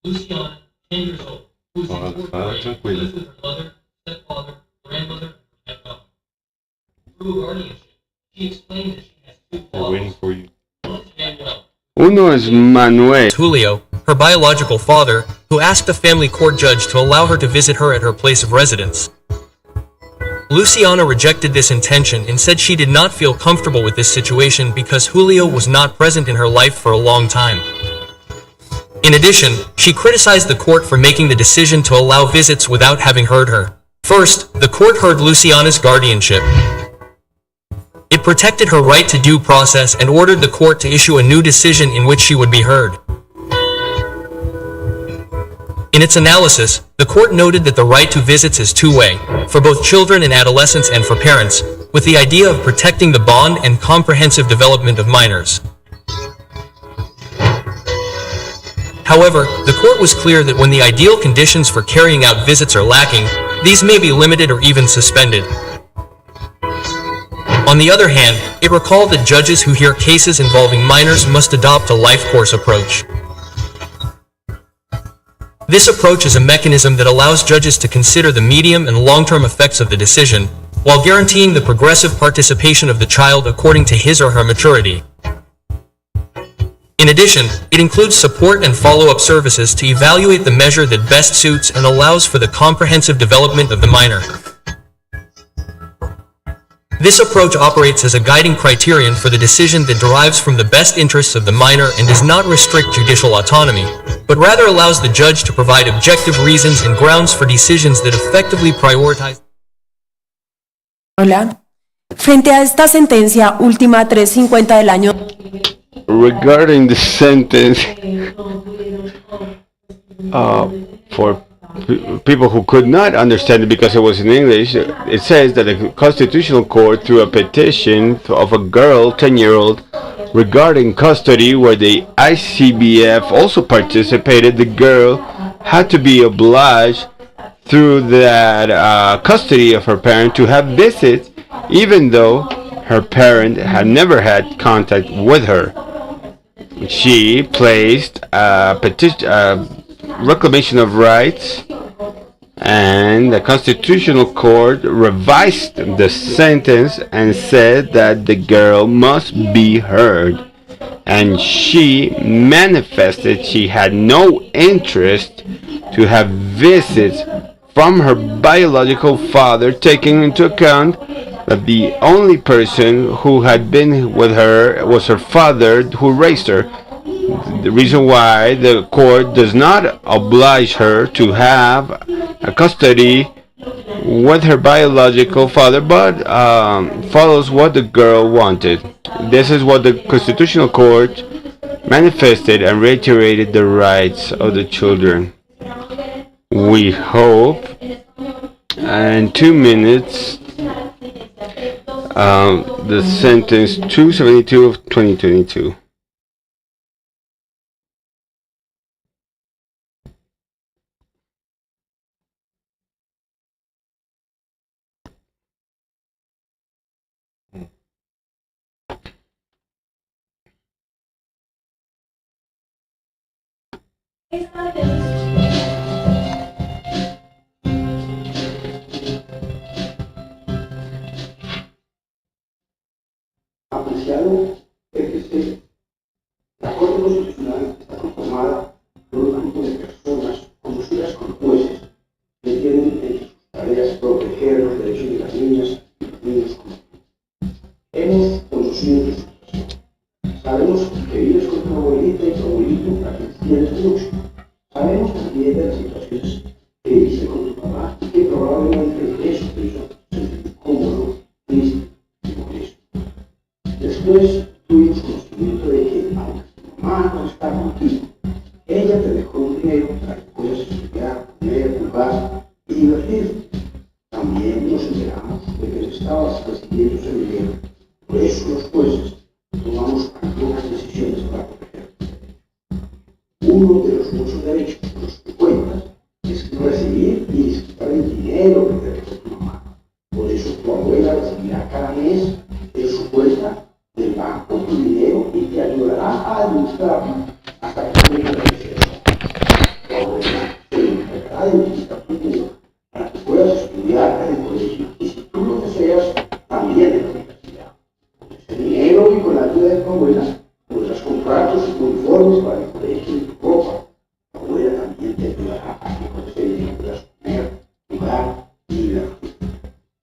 Luciana, 10 years old. Tranquilo. With her mother, stepfather, grandmother, and grandfather. Through guardianship, she explained that she has two We're waiting for you. Uno es Manuel. Julio, her biological father, who asked a family court judge to allow her to visit her at her place of residence. Luciana rejected this intention and said she did not feel comfortable with this situation because Julio was not present in her life for a long time. In addition, she criticized the court for making the decision to allow visits without having heard her. First, the court heard Luciana's guardianship. It protected her right to due process and ordered the court to issue a new decision in which she would be heard. In its analysis, the court noted that the right to visits is two-way, for both children and adolescents and for parents, with the idea of protecting the bond and comprehensive development of minors. However, the court was clear that when the ideal conditions for carrying out visits are lacking, these may be limited or even suspended. On the other hand, it recalled that judges who hear cases involving minors must adopt a life course approach. This approach is a mechanism that allows judges to consider the medium and long-term effects of the decision, while guaranteeing the progressive participation of the child according to his or her maturity. In addition, it includes support and follow-up services to evaluate the measure that best suits and allows for the comprehensive development of the minor. This approach operates as a guiding criterion for the decision that derives from the best interests of the minor and does not restrict judicial autonomy, but rather allows the judge to provide objective reasons and grounds for decisions that effectively prioritize. Hola. Frente a esta sentencia última 350 del año. Regarding the sentence for people who could not understand it because it was in English, it says that the Constitutional Court, through a petition of a girl, 10-year-old, regarding custody, where the ICBF also participated, the girl had to be obliged through that custody of her parent to have visits, even though her parent had never had contact with her. She placed a reclamation of rights, and the Constitutional Court revised the sentence and said that the girl must be heard, and she manifested she had no interest to have visits from her biological father, taking into account that the only person who had been with her was her father, who raised her. The reason why the court does not oblige her to have a custody with her biological father, but follows what the girl wanted. This is what the Constitutional Court manifested and reiterated the rights of the children. We hope in 2 minutes the sentence 272 of 2022. Apreciado FCC, la Corte Constitucional está conformada por un grupo de personas conocidas como jueces que tienen entre sus tareas proteger los derechos de las niñas y los niños como tú. Hemos conocido tu situación. Sabemos que vives con tu abuelita y tu abuelito a quienes tienes mucho. Sabemos también de las situaciones que viviste con tu papá y que probablemente eso te hizo sentir cómodo, triste y molesto. Después tuvimos conocimiento de que, aunque tu mamá no está contigo, ella te dejó un dinero para que puedas estudiar, comer, jugar y divertirte. También nos enteramos de que le estabas recibiendo ese dinero. Por eso los jueces tomamos algunas decisiones para protegerte. Uno de los muchos derechos por los que cuentas es recibir y disfrutar el dinero que te dejó tu mamá. Por eso tu abuela recibirá cada mes de su cuenta del banco tu dinero y te ayudará a administrarlo hasta que tengas la necesidad. Tu abuela se encargará de utilizar tu dinero para que puedas estudiar en el colegio y, si tú lo deseas, también en la universidad. Con ese dinero y con la ayuda de tu abuela podrás comprar tus uniformes para el colegio y tu ropa. Tu abuela también te ayudará a que con ese dinero puedas comer, jugar y divertirte.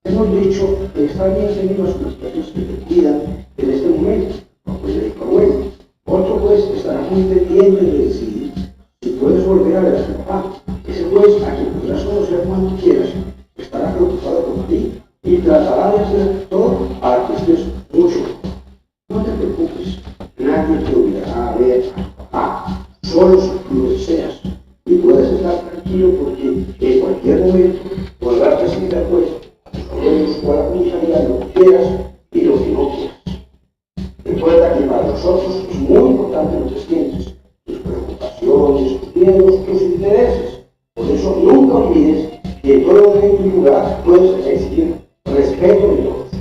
Hemos dicho que está bien tener las personas que te cuidan en este momento, tu abuela y tu abuelo. Otro juez estará muy pendiente de decidir si puedes volver a ver a tu papá. Ese juez, a quien podrás conocer cuando quieras, estará preocupado por ti y tratará de hacer todo para que estés mucho mejor. No te preocupes, nadie te obligará a ver a tu papá, solo si tú lo deseas. Y puedes estar tranquilo porque en cualquier momento podrás recibir al juez a tus abuelos o a la comisaría lo que quieras y lo que no quieras. Recuerda que para nosotros es muy importante lo que sientes, tus preocupaciones, miedos, tus intereses. Por eso nunca olvides que en todo momento y lugar puedes exigir respeto de todos.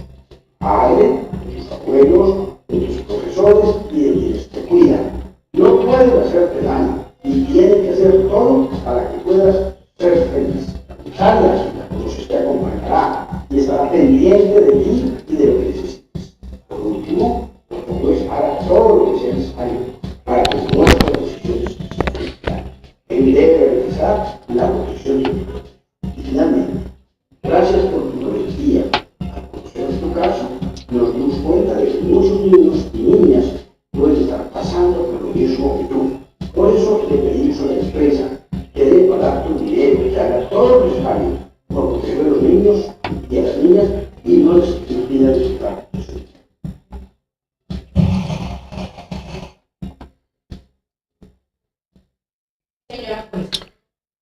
Padre, de tus abuelos, de tus profesores y de quienes te cuidan. No pueden hacerte daño y tienen que hacer todo para que puedas ser feliz. Usar la vida como se te acompañará y estará pendiente de ti y de lo que necesites. Por último, pues hará todo lo que sea necesario para que nuestras decisiones él debe realizar la protección de tu vida. Y finalmente, gracias por tu valentía. Al conocer tu caso, nos dimos cuenta de que muchos niños y niñas pueden estar pasando por lo mismo que tú. Por eso le pedimos a la empresa que dé para tu dinero y que haga todo lo necesario por proteger a los niños y a las niñas y no les impida disfrutar de su vida.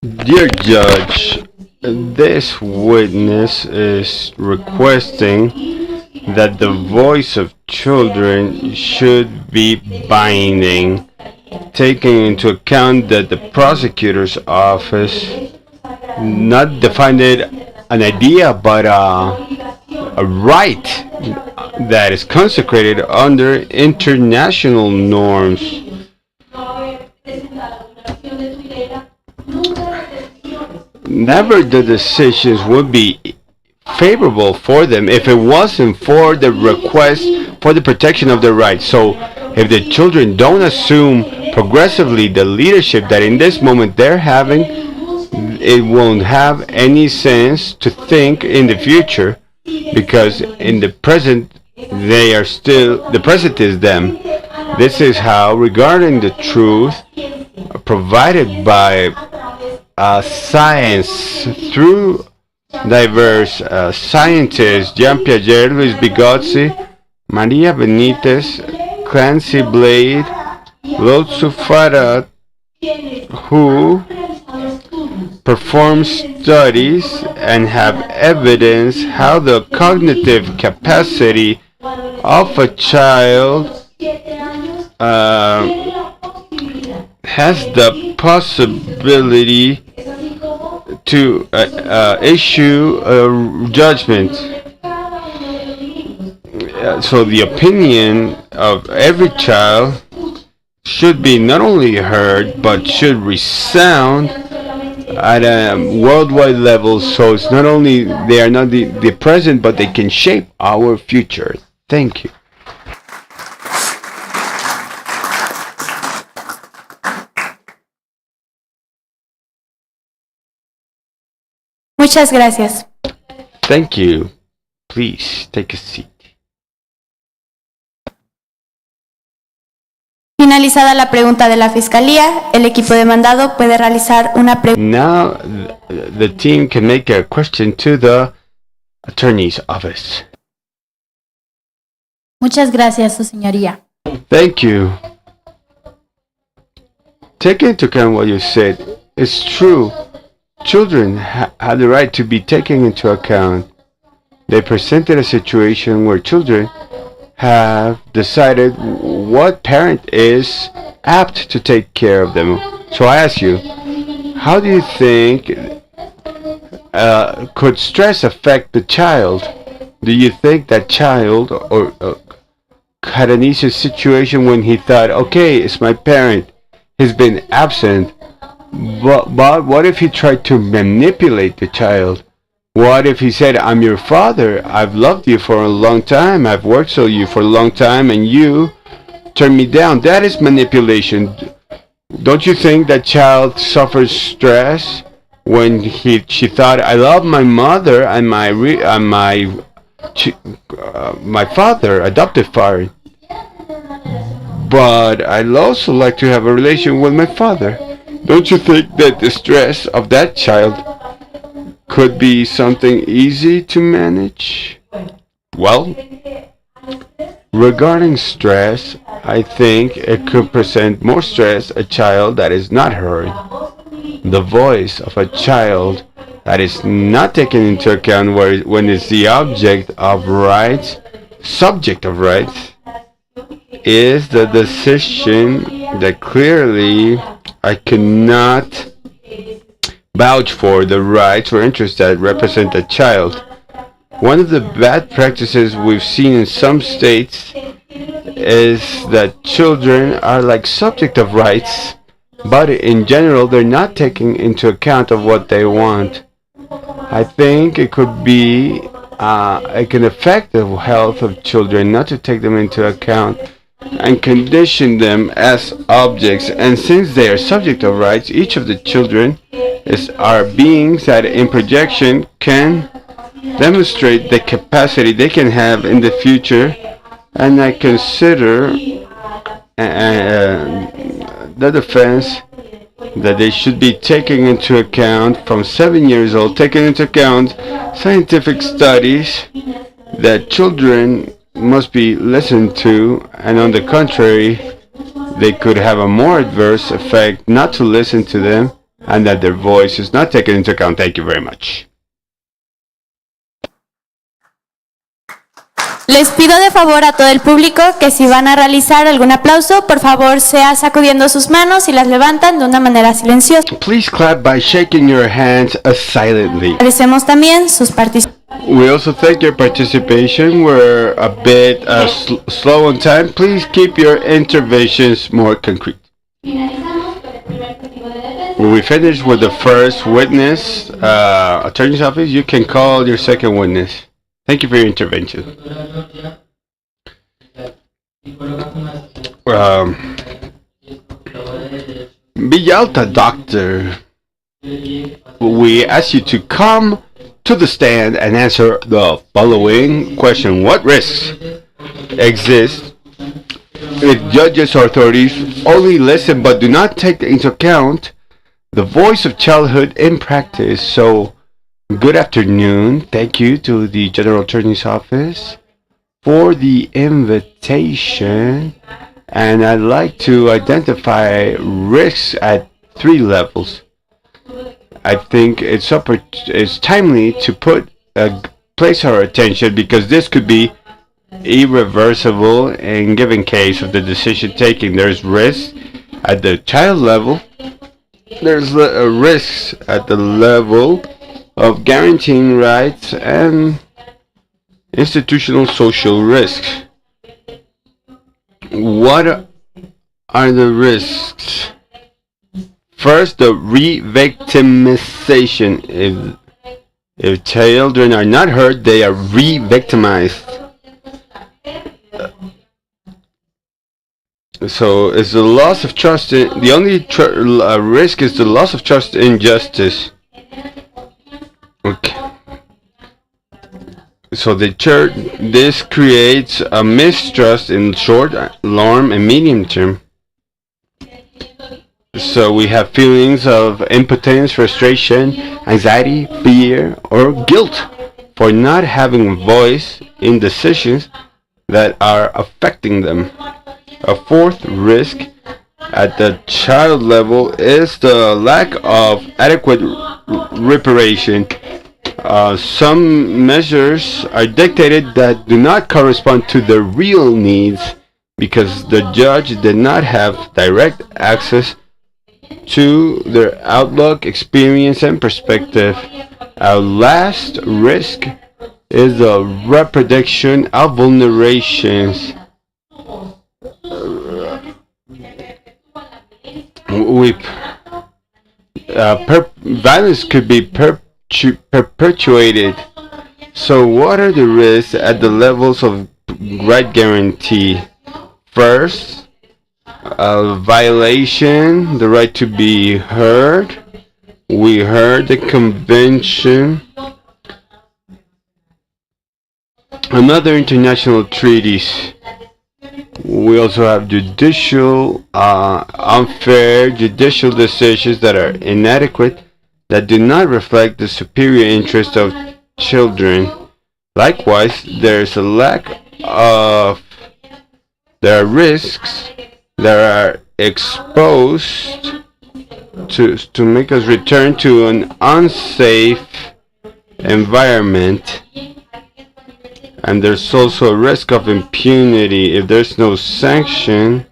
Dear Judge, this witness is requesting that the voice of children should be binding, taking into account that the prosecutor's office not defined it an idea but a right that is consecrated under international norms. Never the decisions would be favorable for them if it wasn't for the request for the protection of their rights. So if the children don't assume progressively the leadership that in this moment they're having, it won't have any sense to think in the future, because in the present they are still, the present is them. This is how, regarding the truth provided by science through diverse scientists, Jean Piaget, Luis Bigozzi, Maria Benitez, Clancy Blade, Lotsu Farad, who perform studies and have evidence how the cognitive capacity of a child has the possibility to issue a judgment. So the opinion of every child should be not only heard but should resound at a worldwide level, so it's not only they are not the present but they can shape our future. Thank you. Muchas gracias. Thank you. Please take a seat. Finalizada la pregunta de la Fiscalía, el equipo demandado puede realizar una pregunta. Now the team can make a question to the attorney's office. Muchas gracias, Su Señoría. Thank you. Take into account what you said. It's true. Children have the right to be taken into account. They presented a situation where children have decided what parent is apt to take care of them. So I ask you, how do you think could stress affect the child? Do you think that child or had an easy situation when he thought, okay, it's my parent, he's been absent, but what if he tried to manipulate the child? What if he said, I'm your father, I've loved you for a long time, I've worked for you for a long time, and you turn me down? That is manipulation. Don't you think that child suffers stress when she thought, I love my mother and my father, adopted father, but I'd also like to have a relation with my father? Don't you think that the stress of that child could be something easy to manage? Well, regarding stress, I think it could present more stress a child that is not heard. The voice of a child that is not taken into account when it's the subject of rights, is the decision that clearly I cannot vouch for the rights or interests that represent a child. One of the bad practices we've seen in some states is that children are like subject of rights, but in general they're not taking into account of what they want. I think it could be it can affect the health of children not to take them into account and condition them as objects. And since they are subject of rights, each of the children are beings that in projection can demonstrate the capacity they can have in the future. And I consider the defense that they should be taken into account from 7 years old, taking into account scientific studies that children must be listened to, and on the contrary, they could have a more adverse effect not to listen to them, and that their voice is not taken into account. Thank you very much. Les pido de favor a todo el público que si van a realizar algún aplauso, por favor sea sacudiendo sus manos y las levantan de una manera silenciosa. Please clap by shaking your hands silently. Agradecemos también sus participaciones. We also thank your participation. We're a bit slow on time. Please keep your interventions more concrete. When we finish with the first witness, attorney's office, you can call your second witness. Thank you for your intervention. Villalta doctor, we ask you to come to the stand and answer the following question. What risks exist if judges or authorities only listen but do not take into account the voice of childhood in practice? So, good afternoon. Thank you to the General Attorney's Office for the invitation. And I'd like to identify risks at 3 levels. I think it's timely to place our attention because this could be irreversible in given case of the decision taking. There's risk at the child level. There's risks at the level of guaranteeing rights and institutional social risks. What are the risks? First, the re-victimization. If children are not heard, they are re-victimized. So it's the loss of trust. The only risk is the loss of trust in justice. Okay. So this creates a mistrust in short, long, and medium term. So we have feelings of impotence, frustration, anxiety, fear, or guilt for not having a voice in decisions that are affecting them. A fourth risk at the child level is the lack of adequate reparation. Some measures are dictated that do not correspond to the real needs because the judge did not have direct access to their outlook, experience, and perspective. Our last risk is the reproduction of vulnerations. Violence could be perpetuated. So what are the risks at the levels of right guarantee? First, violation, the right to be heard. We heard the convention and other international treaties. We also have unfair judicial decisions that are inadequate, that do not reflect the superior interest of children. Likewise, there are risks that are exposed to make us return to an unsafe environment. And there's also a risk of impunity. If there's no sanction,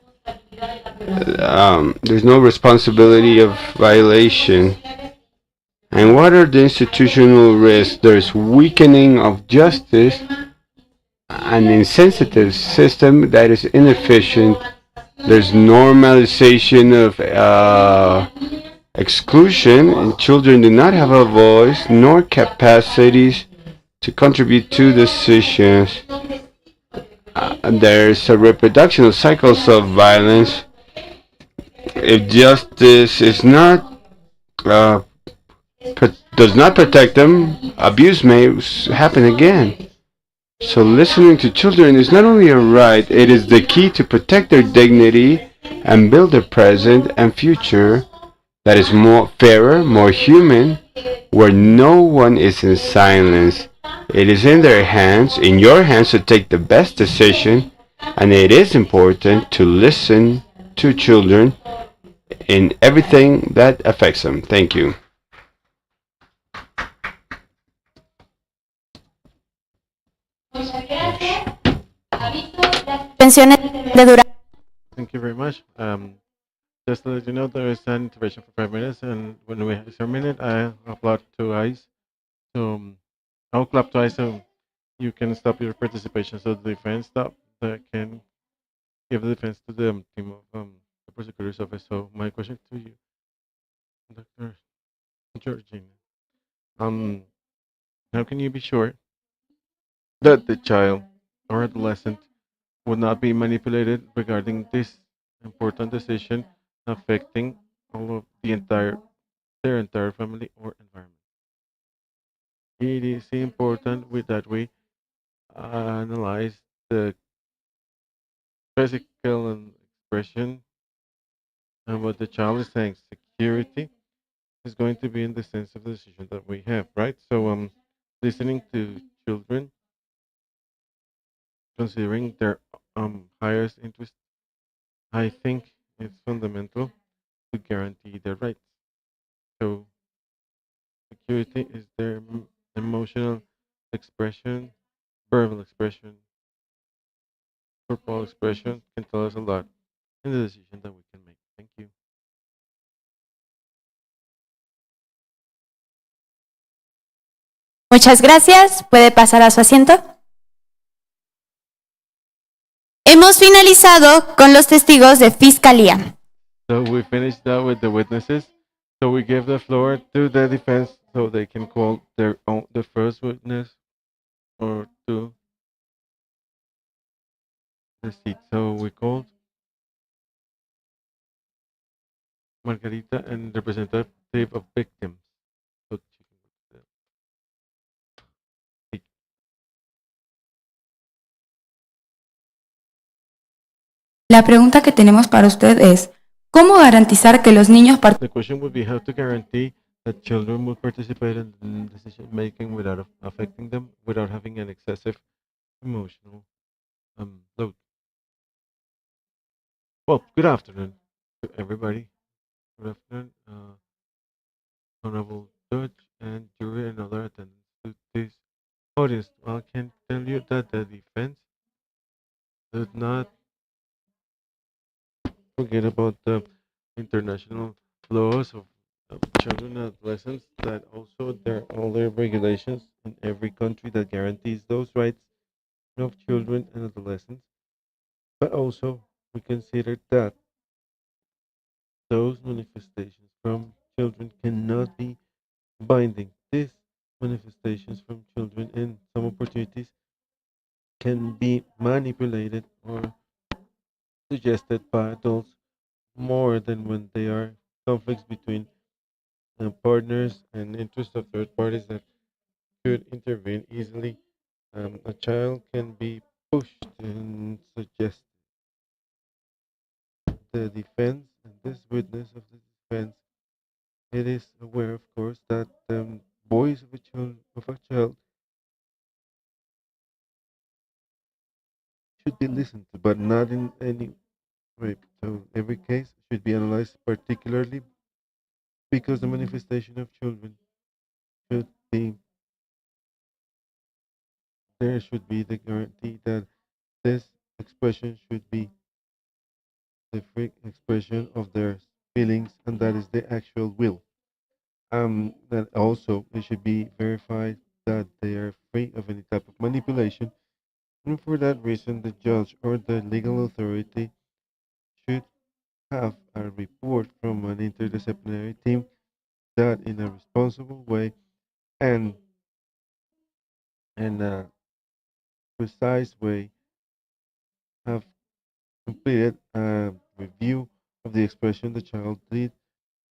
there's no responsibility of violation. And what are the institutional risks? There's weakening of justice, an insensitive system that is inefficient. There's normalization of exclusion, and children do not have a voice nor capacities to contribute to decisions. There's a reproduction of cycles of violence. If justice is not uh, does not protect them, abuse may happen again. So listening to children is not only a right, it is the key to protect their dignity and build a present and future that is more fairer, more human, where no one is in silence. It is in their hands, in your hands, to take the best decision, and it is important to listen to children in everything that affects them. Thank you. Thank you very much. Just to let you know, there is an intervention for 5 minutes, and when we have a minute, I applaud twice. So I'll clap twice, so you can stop your participation. So the defense stop that can give the defense to the team of the prosecutor's office. So my question to you, Dr. Georgina, how can you be sure that the child or adolescent would not be manipulated regarding this important decision affecting all of their entire family or environment? It is important that we analyze the physical and expression and what the child is saying. Security is going to be in the sense of the decision that we have, right? So listening to children, considering their highest interest, I think it's fundamental to guarantee their rights. So security is their emotional expression, verbal expression, corporal expression can tell us a lot in the decision that we can make. Thank you. Muchas gracias. ¿Puede pasar a su asiento? Hemos finalizado con los testigos de fiscalía. So we finished that with the witnesses. So we give the floor to the defense so they can call the first witness or to the seat. So we called Margarita and representative of victims. So La pregunta que tenemos para usted es, ¿cómo garantizar que los niños the question would be how to guarantee that children will participate in decision making without affecting them, without having an excessive emotional load. Well, good afternoon to everybody. Good afternoon, honorable judge and jury and other attendants to this audience. I can tell you that the defense did not forget about the international laws of children and adolescents, that also there are other regulations in every country that guarantees those rights of children and adolescents. But also we consider that those manifestations from children cannot be binding. These manifestations from children and some opportunities can be manipulated or suggested by adults more than when they are conflicts between partners and interests of third parties that could intervene easily. A child can be pushed and suggested. The defense and this witness of the defense, it is aware, of course, that the voice of a child should be listened to, but not in any way. So every case should be analyzed particularly because the manifestation of children should be there should be the guarantee that this expression should be the free expression of their feelings, and that is the actual will. That also it should be verified that they are free of any type of manipulation, and for that reason, the judge or the legal authority should have a report from an interdisciplinary team that, in a responsible way and in a precise way, have completed a review of the expression the child did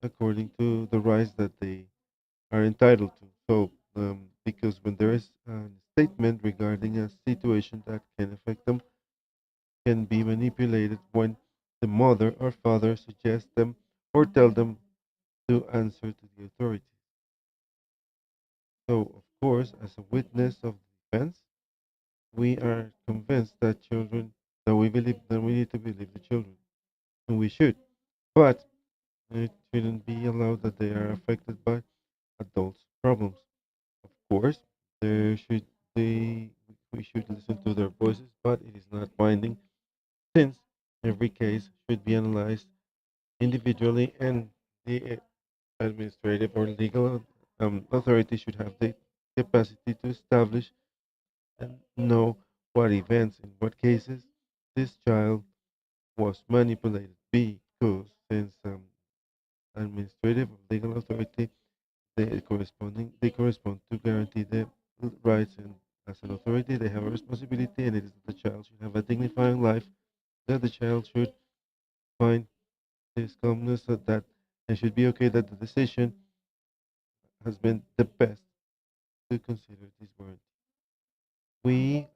according to the rights that they are entitled to. So, because when there is a statement regarding a situation that can affect them, can be manipulated when the mother or father suggests them or tell them to answer to the authorities. So, of course, as a witness of defense, we are convinced that children, that we believe that we need to believe the children, and we should. But it shouldn't be allowed that they are affected by adults' problems. Of course, there should they we should listen to their voices, but it is not binding since every case should be analyzed individually, and the administrative or legal authority should have the capacity to establish and know what events, in what cases, this child was manipulated. Because since administrative or legal authority, they correspond to guarantee the rights, and as an authority, they have a responsibility, and it is that the child should have a dignified life, that the child should find his calmness, that it should be okay that the decision has been the best to consider this word. We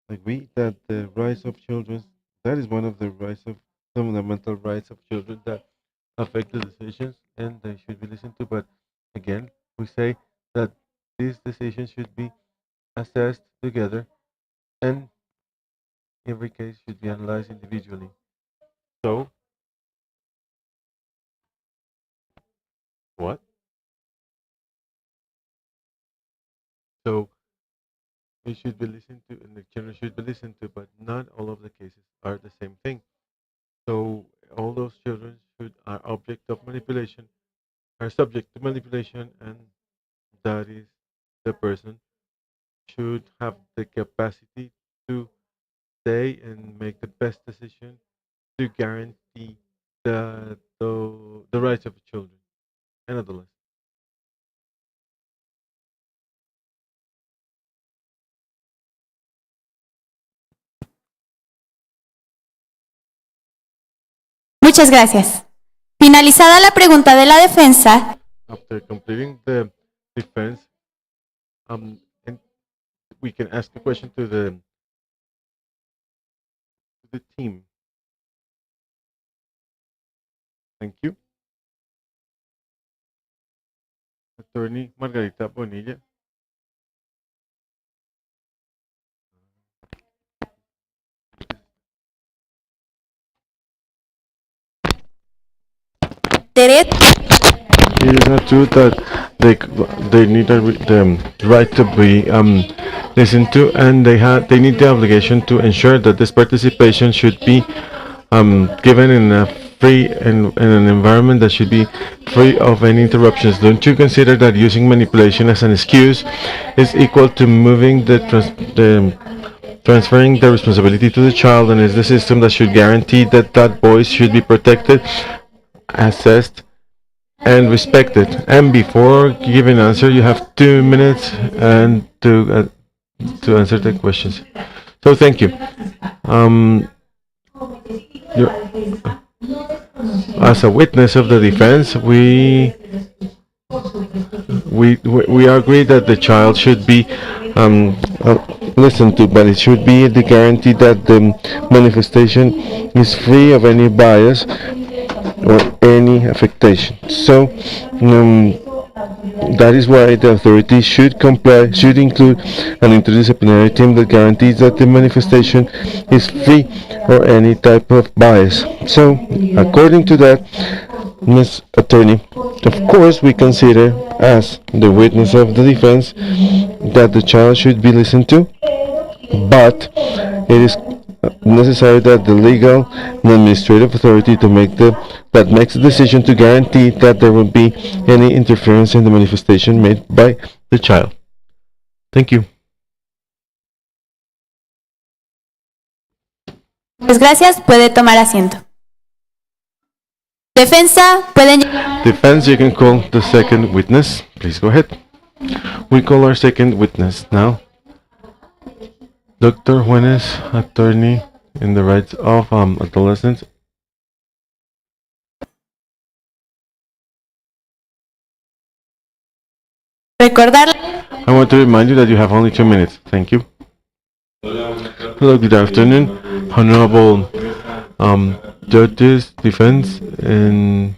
agree that the rights of children, that is one of the rights of fundamental rights of children that affect the decisions, and they should be listened to. But again, we say that these decisions should be assessed together, and every case should be analyzed individually. So, what? So, it should be listened to, and the children should be listened to, but not all of the cases are the same thing. So, all those children should are object of manipulation, are subject to manipulation, and that is the person should have the capacity to say and make the best decision to guarantee the rights of children and adolescents. Muchas gracias. Finalizada la pregunta de la defensa, After completing the defense, and we can ask a question to the team. Thank you. Attorney Margarita Bonilla. Teret, It is not true that they need the right to be listened to, and they need the obligation to ensure that this participation should be given in a free and in an environment that should be free of any interruptions. Don't you consider that using manipulation as an excuse is equal to moving the transferring the responsibility to the child, and is the system that should guarantee that that voice should be protected, assessed, and respected? And before giving answer, you have 2 minutes and to answer the questions. So thank you. You- as a witness of the defense, we agree that the child should be listened to, but it should be the guarantee that the manifestation is free of any bias or any affectation. So that is why the authority should include an interdisciplinary team that guarantees that the manifestation is free or any type of bias. So, according to that, Ms. Attorney, of course we consider, as the witness of the defense, that the child should be listened to, but it is necessary that the legal and administrative authority that makes the decision to guarantee that there will be any interference in the manifestation made by the child. Thank you. Muchas gracias. Puede tomar asiento. Defensa, pueden llamar. Defense, you can call the second witness. Please go ahead. We call our second witness now. Dr. Juanes, attorney in the rights of adolescents. I want to remind you that you have only 2 minutes. Thank you. Hello, good afternoon. Honorable judges, defense, and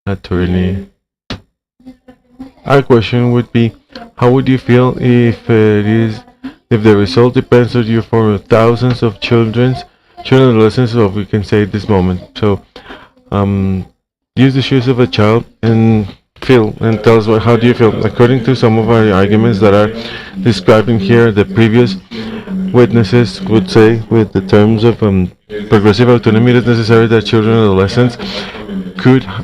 attorney. Our question would be, how would you feel if the result depends on you for thousands of children, adolescents, or we can say at this moment. So, use the shoes of a child and feel and tell us how do you feel. According to some of our arguments that are described in here, the previous witnesses would say, with the terms of progressive autonomy, it is necessary that children and adolescents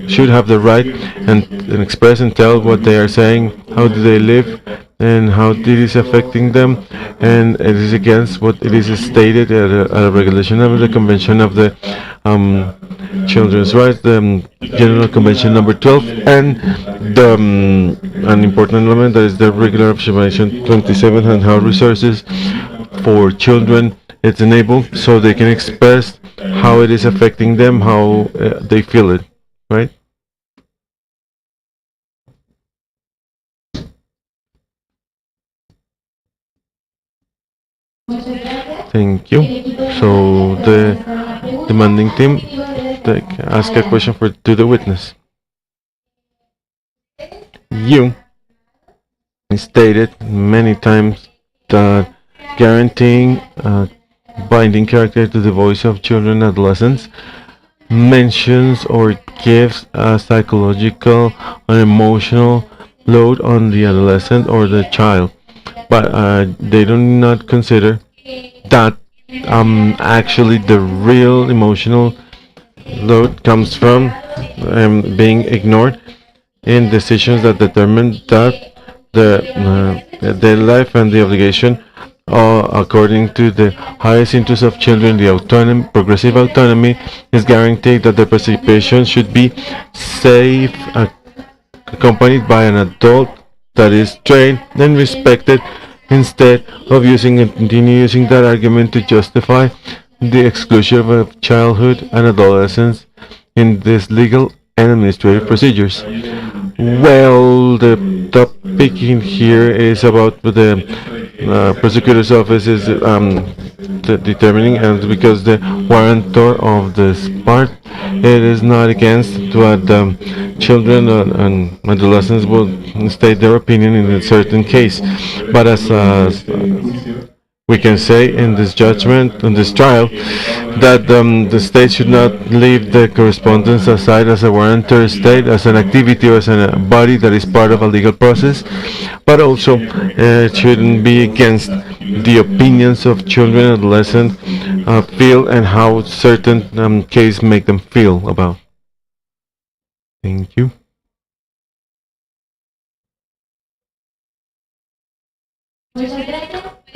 should have the right and express and tell what they are saying, how do they live, and how it is affecting them, and it is against what it is stated at a regulation of the Convention of the Children's Rights, the General Convention number 12, and an important element that is the regular observation 27 and how resources for children it's enabled so they can express how it is affecting them, how they feel it, right? Thank you. So the demanding team ask a question to the witness. You stated many times that guaranteeing binding character to the voice of children and adolescents mentions or gives a psychological or emotional load on the adolescent or the child, but they do not consider that actually the real emotional load comes from being ignored in decisions that determine that the life and the obligation according to the highest interest of children, the progressive autonomy is guaranteed that the participation should be safe, accompanied by an adult that is trained and respected, instead of continue using that argument to justify the exclusion of childhood and adolescence in these legal and administrative procedures. Well, the topic in here is about the prosecutor's office is determining, and because the warrantor of this part, it is not against what children and adolescents will state their opinion in a certain case. But as we can say in this judgment, in this trial, that the state should not leave the correspondence aside as a warrantor state, as an activity or as a body that is part of a legal process, but also it shouldn't be against the opinions of children and adolescents feel and how certain cases make them feel about. Thank you.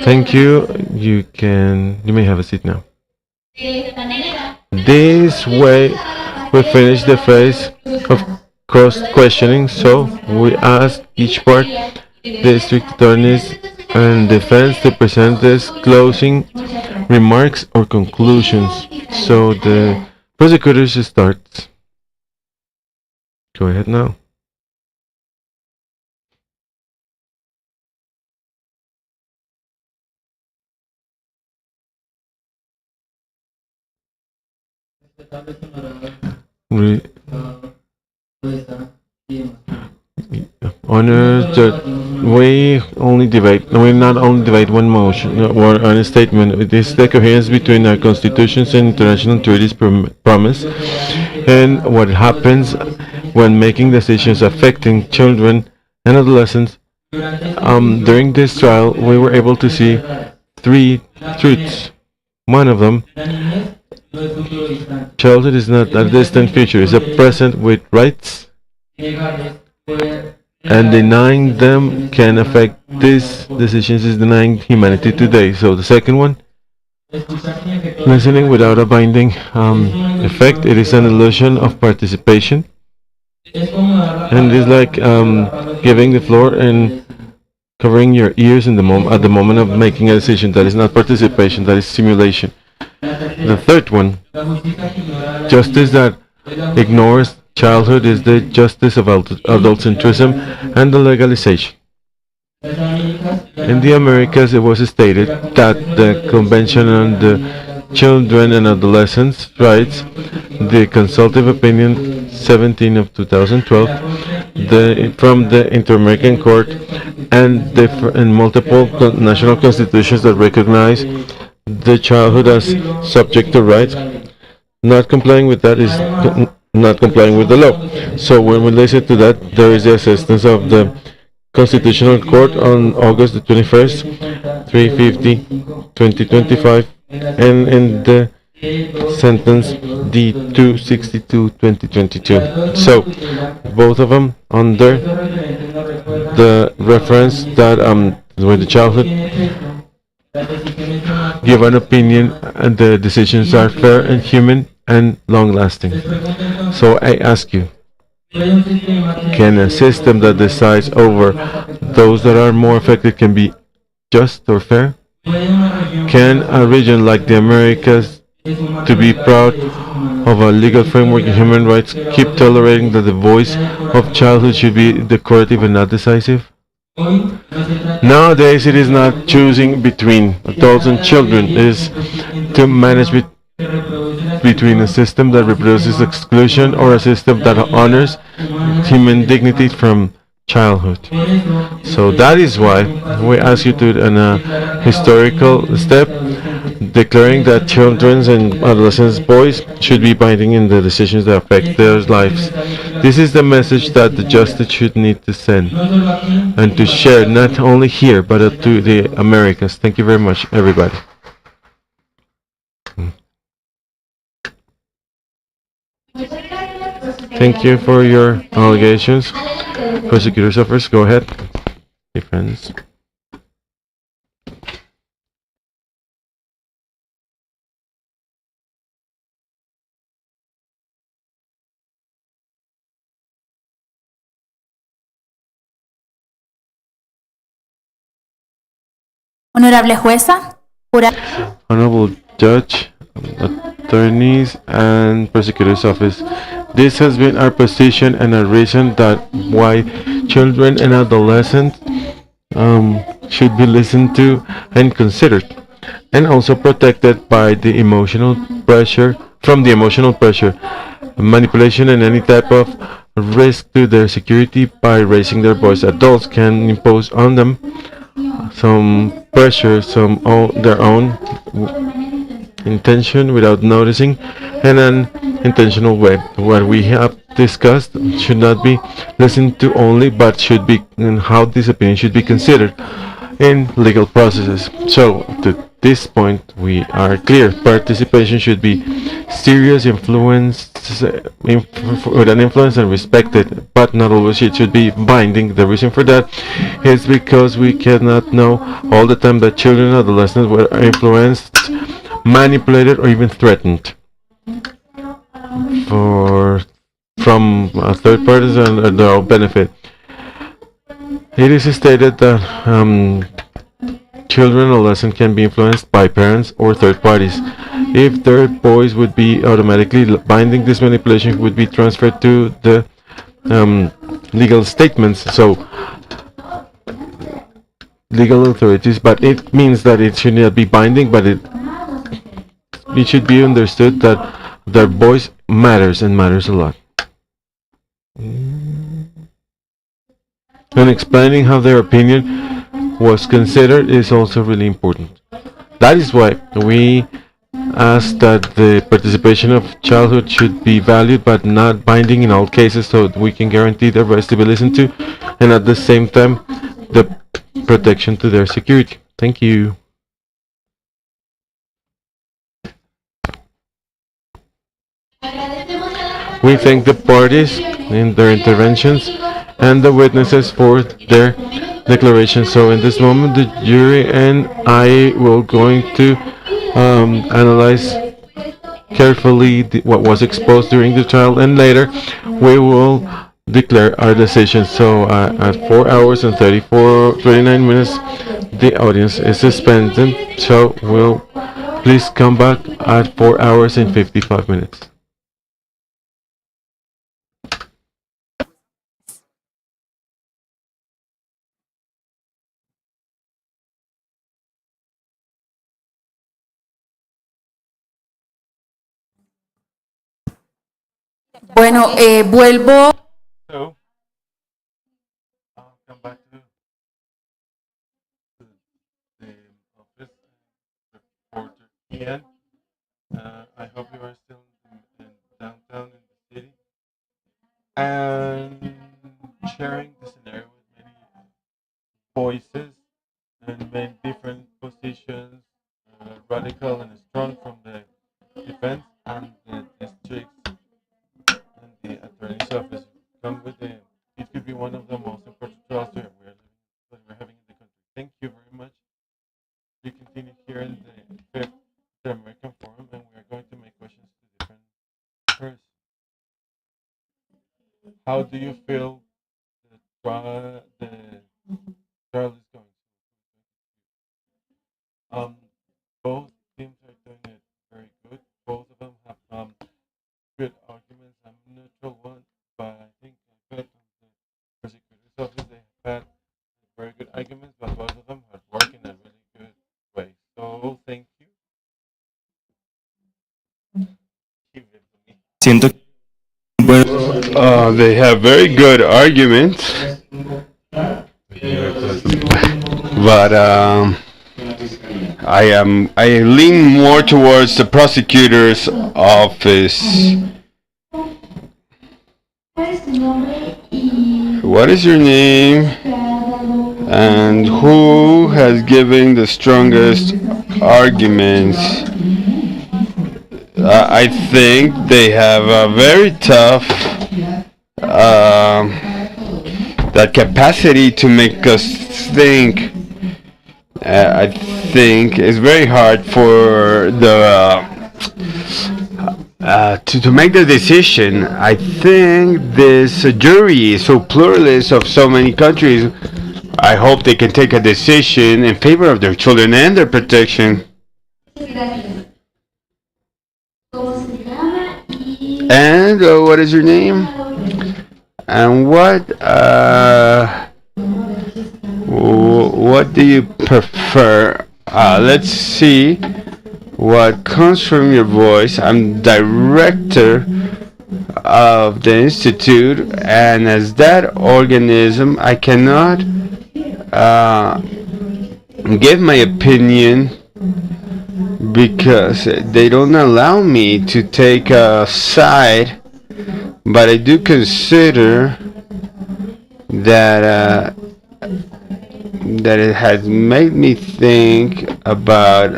Thank you. You may have a seat now. This way we finish the phase of cross-questioning, so we ask each part, the district attorneys and defense, to present this closing remarks or conclusions. So the prosecutors starts. Go ahead now. Honor that we not only debate one motion or a statement. It is the coherence between our constitutions and international treaties promise, and what happens when making decisions affecting children and adolescents. During this trial, we were able to see three truths. One of them, childhood is not a distant future, it's a present with rights, and denying them can affect these decisions is denying humanity today. So the second one, listening without a binding effect, it is an illusion of participation, and it's like giving the floor and covering your ears in at the moment of making a decision. That is not participation, that is simulation. The third one, justice that ignores childhood, is the justice of adultcentrism and the legalization. In the Americas, it was stated that the Convention on the Children and Adolescents' Rights, the Consultative Opinion 17 of 2012, from the Interamericano Court, and multiple national constitutions that recognize the childhood as subject to rights. Not complying with that is not complying with the law. So when we listen to that, there is the assistance of the Constitutional Court on August the 21st, 350, 2025, and in the sentence D262, 2022. So both of them under the reference that with the childhood give an opinion and the decisions are fair and human and long-lasting. So I ask you, can a system that decides over those that are more affected can be just or fair? Can a region like the Americas, to be proud of a legal framework in human rights, keep tolerating that the voice of childhood should be decorative and not decisive? Nowadays, it is not choosing between adults and children. It is to manage between a system that reproduces exclusion or a system that honors human dignity from childhood. So that is why we ask you to, in a historical step, declaring that children's and adolescents' voice should be binding in the decisions that affect their lives. This is the message that the justice should need to send and to share, not only here, but to the Americas. Thank you very much, everybody. Thank you for your allegations. Prosecutor's office, go ahead. Defense. Honorable jueza, Honorable Judge, attorneys, and prosecutor's office. This has been our position and a reason that why children and adolescents should be listened to and considered, and also protected by the emotional pressure, from the emotional pressure, manipulation, and any type of risk to their security by raising their voice. Adults can impose on them some pressure, their own intention without noticing, in an intentional way. What we have discussed should not be listened to only, but should be in how this opinion should be considered in legal processes. So to this point, we are clear. Participation should be serious, influence with an influence and respected, but not always it should be binding. The reason for that is because we cannot know all the time that children and adolescents were influenced, manipulated, or even threatened from third parties and their own benefit. It is stated that children and adolescents can be influenced by parents or third parties. If third boys would be automatically binding, this manipulation would be transferred to the legal statements, so legal authorities, but it means that it should not be binding, but it should be understood that their voice matters and matters a lot. And explaining how their opinion was considered is also really important. That is why we ask that the participation of childhood should be valued but not binding in all cases, so that we can guarantee their rights to be listened to and at the same time the protection to their security. Thank you. We thank the parties in their interventions and the witnesses for their declaration. So in this moment, the jury and I will going to analyze carefully what was exposed during the trial, and later we will declare our decision. So at 4 hours and 39 minutes, the audience is suspended. So we'll please come back at 4 hours and 55 minutes. Bueno, vuelvo. So, I'll come back to the office, reporter Ian. I hope you are still in downtown in the city and sharing the scenario with many voices and many different positions, radical and strong from the defense and the districts and the attorney's office. Come with the. It could be one of the most important trials that we're having in the country. Thank you very much. We continue here in the fifth Inter-American Forum, and we are going to make questions to different persons. How do you feel the trial is going? Both teams are doing it very good. Both of them have good arguments. I'm a neutral one, but I think I bet on the prosecutor's office they have had very good arguments, but both of them have worked in a really good way. So thank you. Siento they have very good arguments, but I lean more towards the prosecutor's office. What is your name? And who has given the strongest arguments? I think they have a very tough that capacity to make us think. I think it's very hard for the to make the decision. I think this jury is so pluralist of so many countries. I hope they can take a decision in favor of their children and their protection. And what is your name? And what do you prefer? Let's see what comes from your voice. I'm director of the institute, and as that organism, I cannot give my opinion because they don't allow me to take a side, but I do consider that that it has made me think about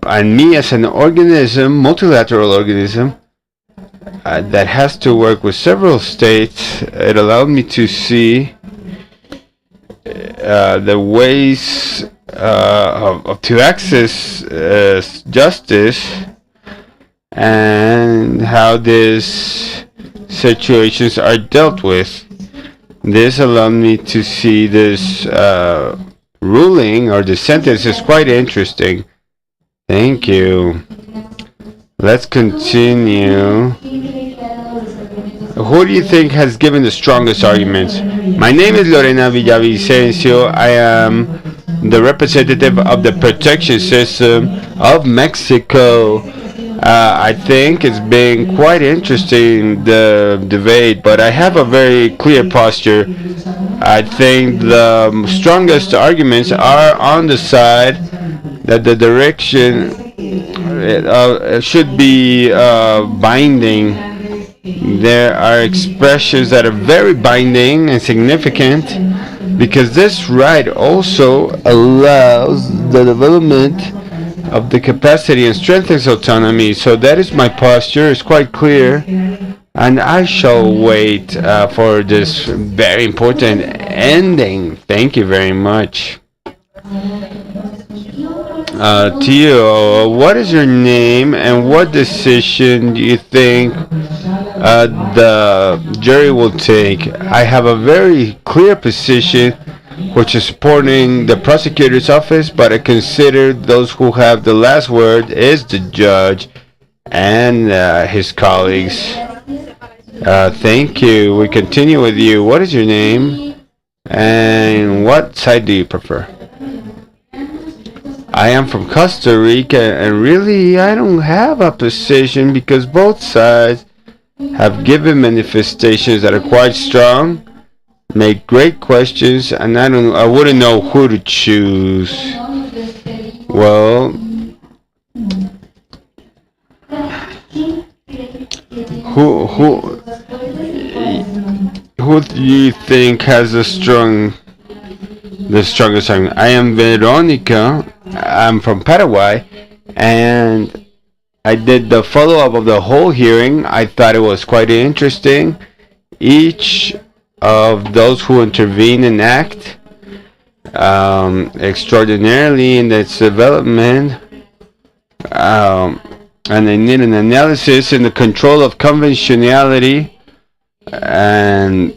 and me as an organism, multilateral organism that has to work with several states. It allowed me to see the ways to access justice and how these situations are dealt with. This allowed me to see this ruling or the sentence is quite interesting. Thank you. Let's continue. Who do you think has given the strongest arguments? My name is Lorena Villavicencio. I am the representative of the protection system of Mexico. I think it's been quite interesting, the debate, but I have a very clear posture. I think the strongest arguments are on the side that the direction should be binding. There are expressions that are very binding and significant because this right also allows the development of the capacity and strengthens autonomy. So that is my posture. It's quite clear. And I shall wait for this very important ending. Thank you very much. Tio, what is your name and what decision do you think the jury will take? I have a very clear position which is supporting the prosecutor's office, but I consider those who have the last word is the judge and his colleagues. Thank you. We continue with you. What is your name and what side do you prefer? I am from Costa Rica, and really I don't have a position because both sides have given manifestations that are quite strong, make great questions, and I wouldn't know who to choose. Well, who do you think has the strongest argument? I am Veronica. I'm from Paraguay, and I did the follow-up of the whole hearing. I thought it was quite interesting. Each of those who intervene and act extraordinarily in its development, and they need an analysis in the control of conventionality, and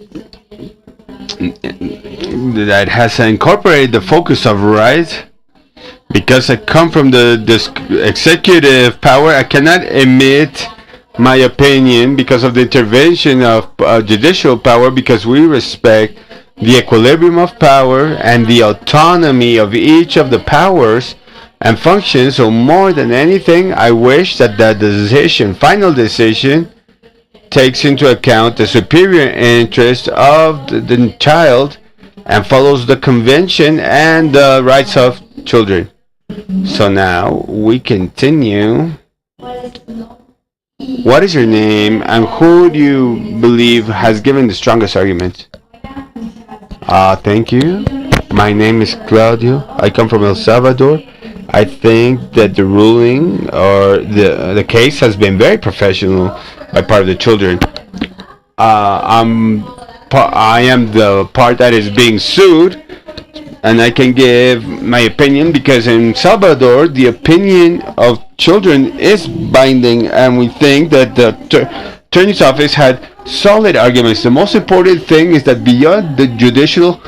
that has incorporated the focus of right. Because I come from this executive power, I cannot emit my opinion because of the intervention of judicial power, because we respect the equilibrium of power and the autonomy of each of the powers and functions. So more than anything, I wish that the final decision, takes into account the superior interest of the child and follows the convention and the rights of children. So now we continue. What is your name and who do you believe has given the strongest argument? Thank you. My name is Claudio. I come from El Salvador. I think that the ruling or the case has been very professional by part of the children. I am the part that is being sued, and I can give my opinion because in Salvador the opinion of children is binding, and we think that the attorney's office had solid arguments. The most important thing is that beyond the judicial,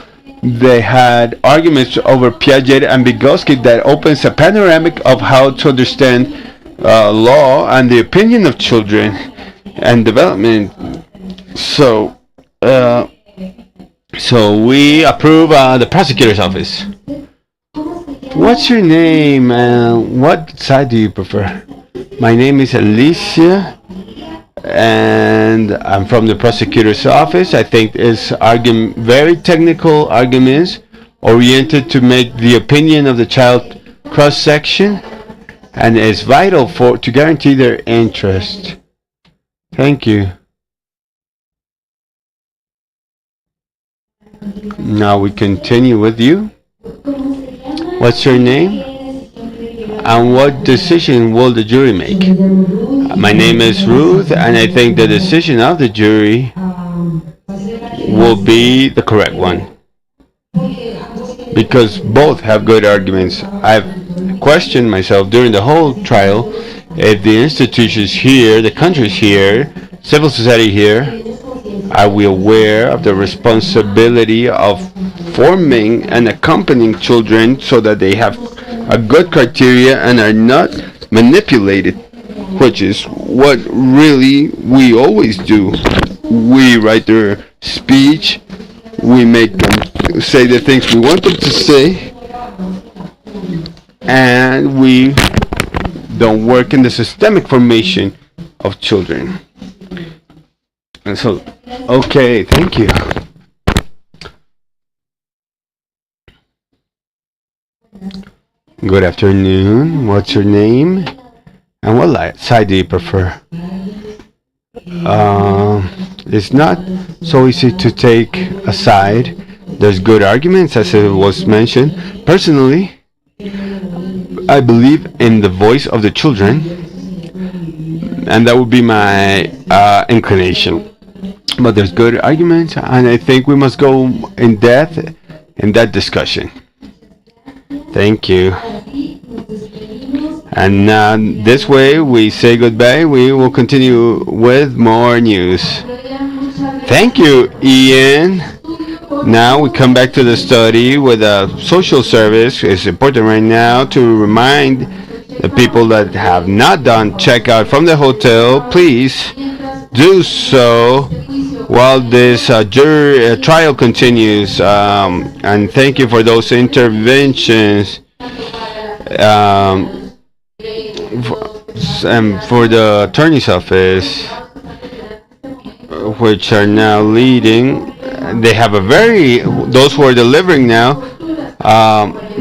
they had arguments over Piaget and Vygotsky that opens a panoramic of how to understand law and the opinion of children and development. So we approve the prosecutor's office. What's your name and what side do you prefer? My name is Alicia, and I'm from the prosecutor's office. I think it's very technical arguments oriented to make the opinion of the child cross-section, and it's vital to guarantee their interest. Thank you. Now we continue with you. What's your name? And what decision will the jury make? My name is Ruth, and I think the decision of the jury will be the correct one. Because both have good arguments. I've questioned myself during the whole trial if the institutions here, the countries here, civil society here, are we aware of the responsibility of forming and accompanying children so that they have a good criteria and are not manipulated, which is what really we always do. We write their speech, we make them say the things we want them to say, and we don't work in the systemic formation of children. And so, okay, thank you. Good afternoon. What's your name? And what side do you prefer? It's not so easy to take a side. There's good arguments, as it was mentioned. Personally, I believe in the voice of the children, and that would be my inclination. But there's good arguments, and I think we must go in depth in that discussion. Thank you. And this way we say goodbye. We will continue with more news. Thank you, Ian. Now we come back to the study with a social service. It's important right now to remind the people that have not done checkout from the hotel, please do so while this trial continues. And thank you for those interventions. And for the attorney's office, which are now leading, they have a those who are delivering now,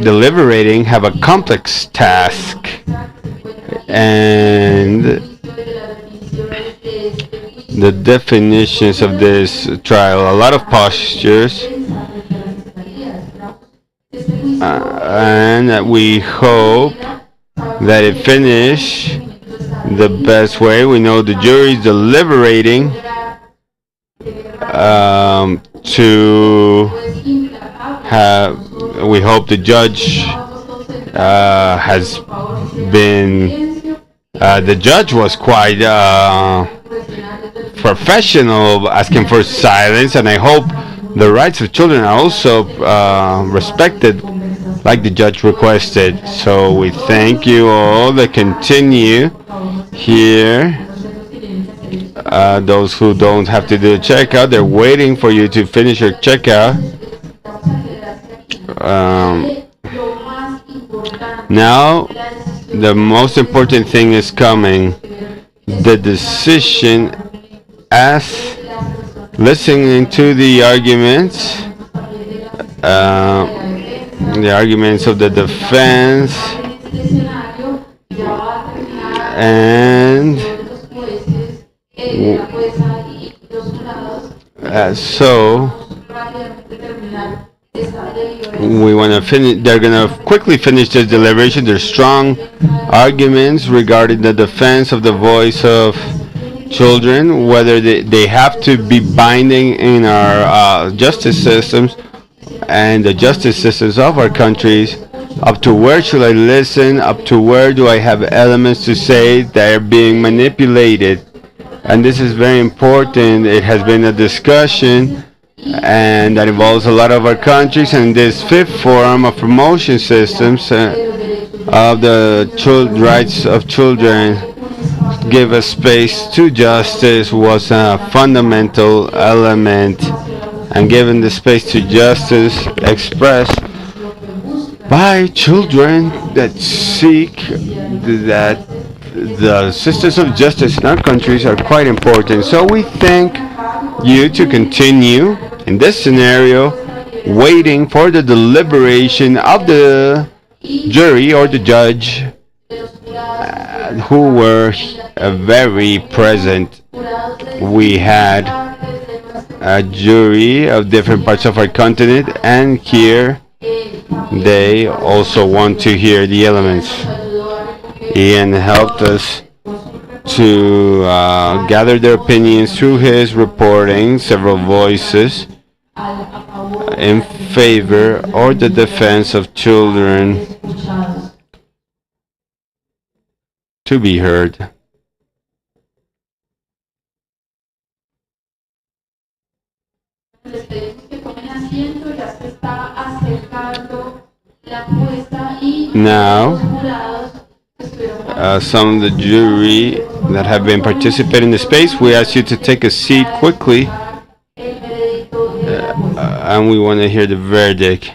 deliberating, have a complex task. And the definitions of this trial, a lot of postures, and we hope that it finish the best way. We know the jury is deliberating to have. We hope the judge has been. The judge was quite professional, asking for silence, and I hope the rights of children are also respected, like the judge requested. So we thank you all that continue here. Those who don't have to do a checkout, they're waiting for you to finish your checkout. Now, the most important thing is coming. The decision as listening to the arguments of the defense, and so we want to finish. They're going to quickly finish this deliberation. There's strong arguments regarding the defense of the voice of children, whether they have to be binding in our justice systems and the justice systems of our countries. Up to where should I listen? Up to where do I have elements to say that are being manipulated? And this is very important. It has been a discussion, and that involves a lot of our countries. And this fifth forum of promotion systems of the rights of children give a space to justice was a fundamental element, and given the space to justice expressed by children that seek that the systems of justice in our countries are quite important. So we thank you to continue in this scenario, waiting for the deliberation of the jury or the judge, who were very present. We had a jury of different parts of our continent, and here they also want to hear the elements. Ian helped us to gather their opinions through his reporting, several voices in favor or the defense of children to be heard. Now, some of the jury that have been participating in the space, we ask you to take a seat quickly, and we want to hear the verdict.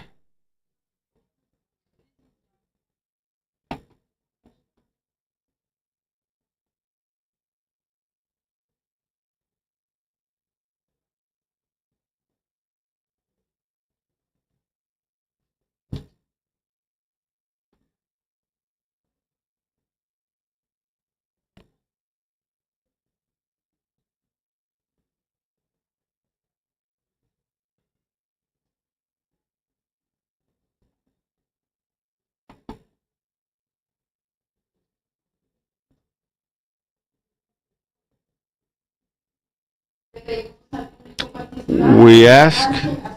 We ask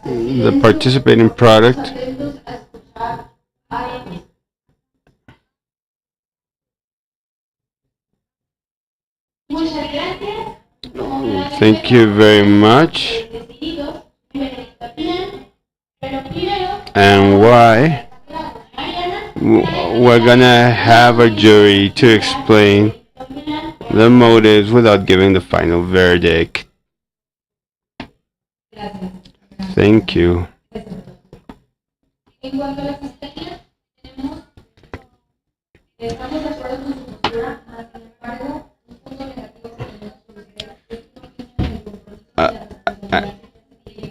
the participating product thank you very much. And why? We're gonna have a jury to explain the motives without giving the final verdict. Thank you.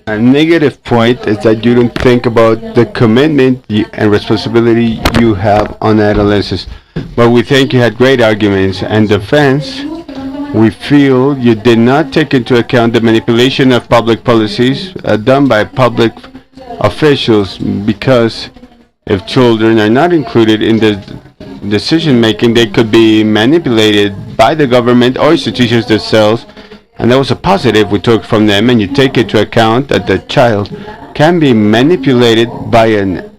A negative point is that you don't think about the commitment and responsibility you have on adolescents. But we think you had great arguments and defense. We feel you did not take into account the manipulation of public policies done by public officials, because if children are not included in the decision making, they could be manipulated by the government or institutions themselves. And that was a positive we took from them, and you take into account that the child can be manipulated by an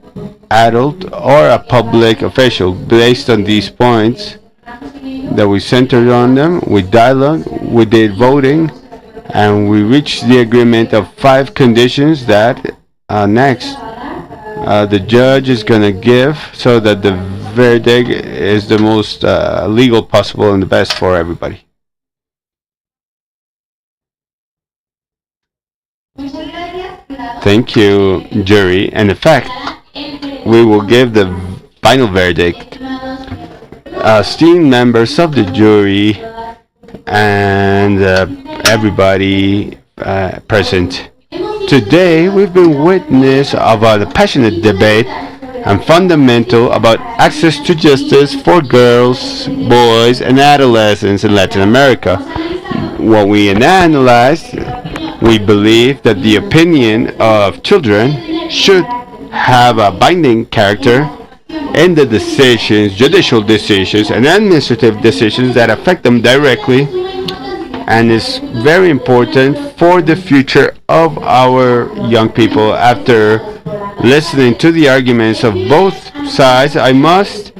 adult or a public official. Based on these points that we centered on them, we dialogued, we did voting, and we reached the agreement of 5 conditions that next the judge is going to give, so that the verdict is the most legal possible and the best for everybody. Thank you, jury. And in fact, we will give the final verdict. Esteemed members of the jury and everybody present. Today, we've been witness of a passionate debate and fundamental about access to justice for girls, boys, and adolescents in Latin America. What we analyzed, we believe that the opinion of children should have a binding character in the decisions, judicial decisions, and administrative decisions that affect them directly, and is very important for the future of our young people. After listening to the arguments of both sides, I must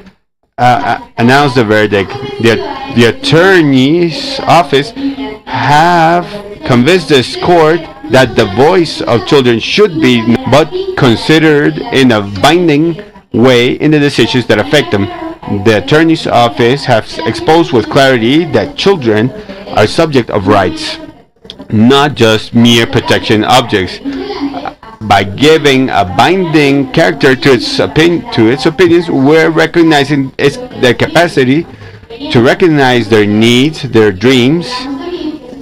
announce the verdict. The attorney's office have convinced this court that the voice of children should be but considered in a binding way in the decisions that affect them. The attorney's office has exposed with clarity that children are subject of rights, not just mere protection objects. By giving a binding character to its opinions, we're recognizing their capacity to recognize their needs, their dreams,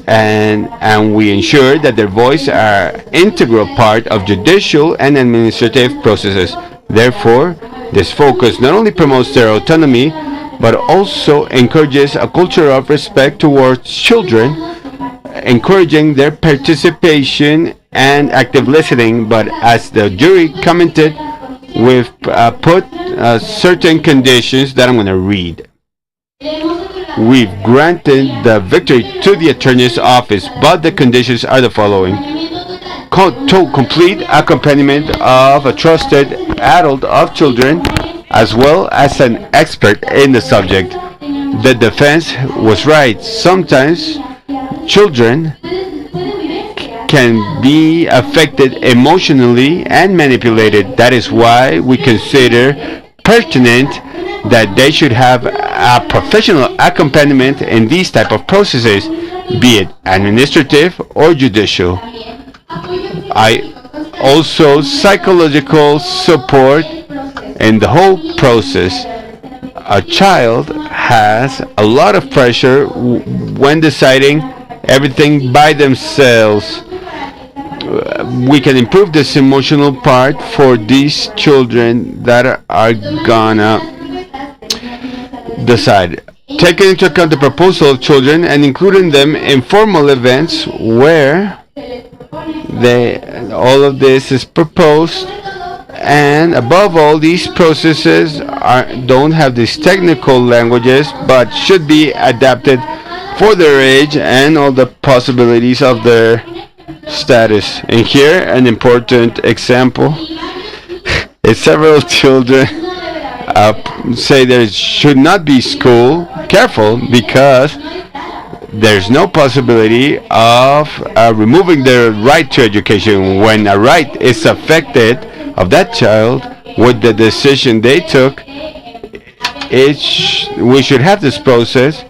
and we ensure that their voice are integral part of judicial and administrative processes. Therefore, this focus not only promotes their autonomy, but also encourages a culture of respect towards children, encouraging their participation and active listening. But as the jury commented, we've put certain conditions that I'm going to read. We've granted the victory to the attorney's office, but the conditions are the following. Complete accompaniment of a trusted adult of children, as well as an expert in the subject. The defense was right. Sometimes children can be affected emotionally and manipulated. That is why we consider pertinent that they should have a professional accompaniment in these type of processes, be it administrative or judicial. Also psychological support in the whole process. A child has a lot of pressure when deciding everything by themselves. We can improve this emotional part for these children that are gonna decide. Taking into account the proposal of children and including them in formal events where all of this is proposed, and above all, these processes don't have these technical languages, but should be adapted for their age and all the possibilities of their status. And here, an important example is several children say there should not be school. Careful, because there's no possibility of removing their right to education. When a right is affected of that child with the decision they took, we should have this process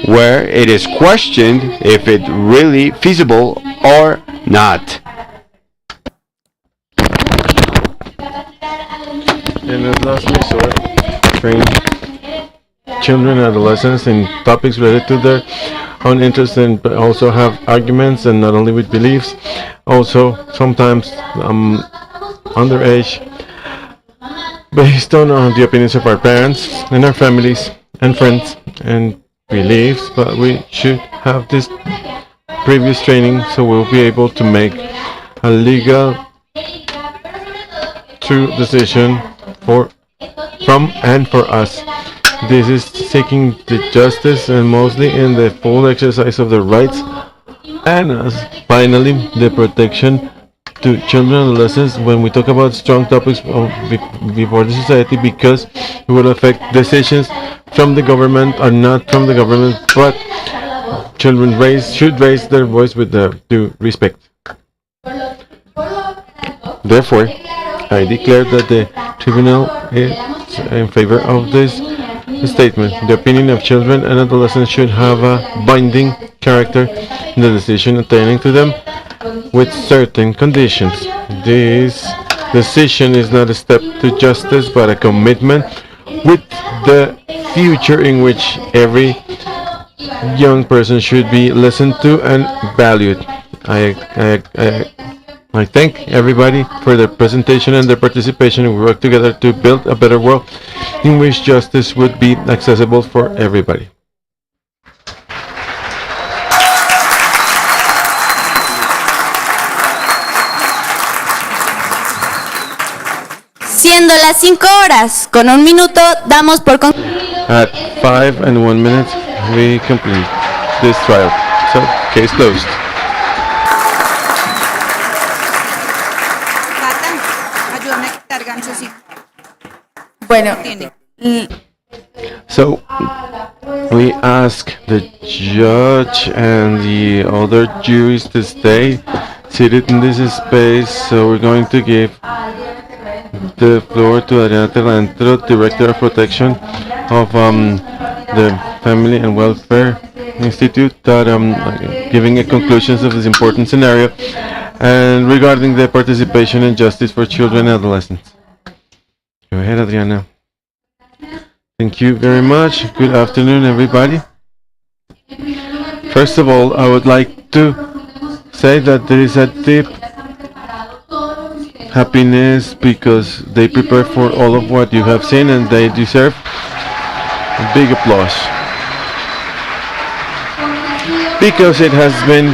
where it is questioned if it really feasible or not. In the last resort, train children and adolescents in topics related to their own interests, and but also have arguments, and not only with beliefs, also sometimes underage, based on the opinions of our parents and our families and friends and beliefs. But we should have this previous training so we'll be able to make a legal true decision from and for us. This is seeking the justice and mostly in the full exercise of the rights, and finally the protection to children and adolescents when we talk about strong topics before the society, because it will affect decisions from the government or not from the government, but children should raise their voice with due respect. Therefore, I declare that the tribunal is in favor of this statement. The opinion of children and adolescents should have a binding character in the decision attaining to them with certain conditions. This decision is not a step to justice but a commitment with the future in which every young person should be listened to and valued. I thank everybody for their presentation and their participation, and we work together to build a better world in which justice would be accessible for everybody. Siendo las 5 horas con 1 minuto, damos por concluido. At 5 and 1 minute, we complete this trial. So, case closed. Bueno, so we ask the judge and the other juries to stay seated in this space. So we're going to give the floor to Adriana Terlantro, Director of Protection of the Family and Welfare Institute, that giving a conclusions of this important scenario and regarding the participation and justice for children and adolescents. Go ahead, Adriana. Thank you very much. Good afternoon, everybody. First of all, I would like to say that there is a deep happiness because they prepare for all of what you have seen, and they deserve a big applause. Because it has been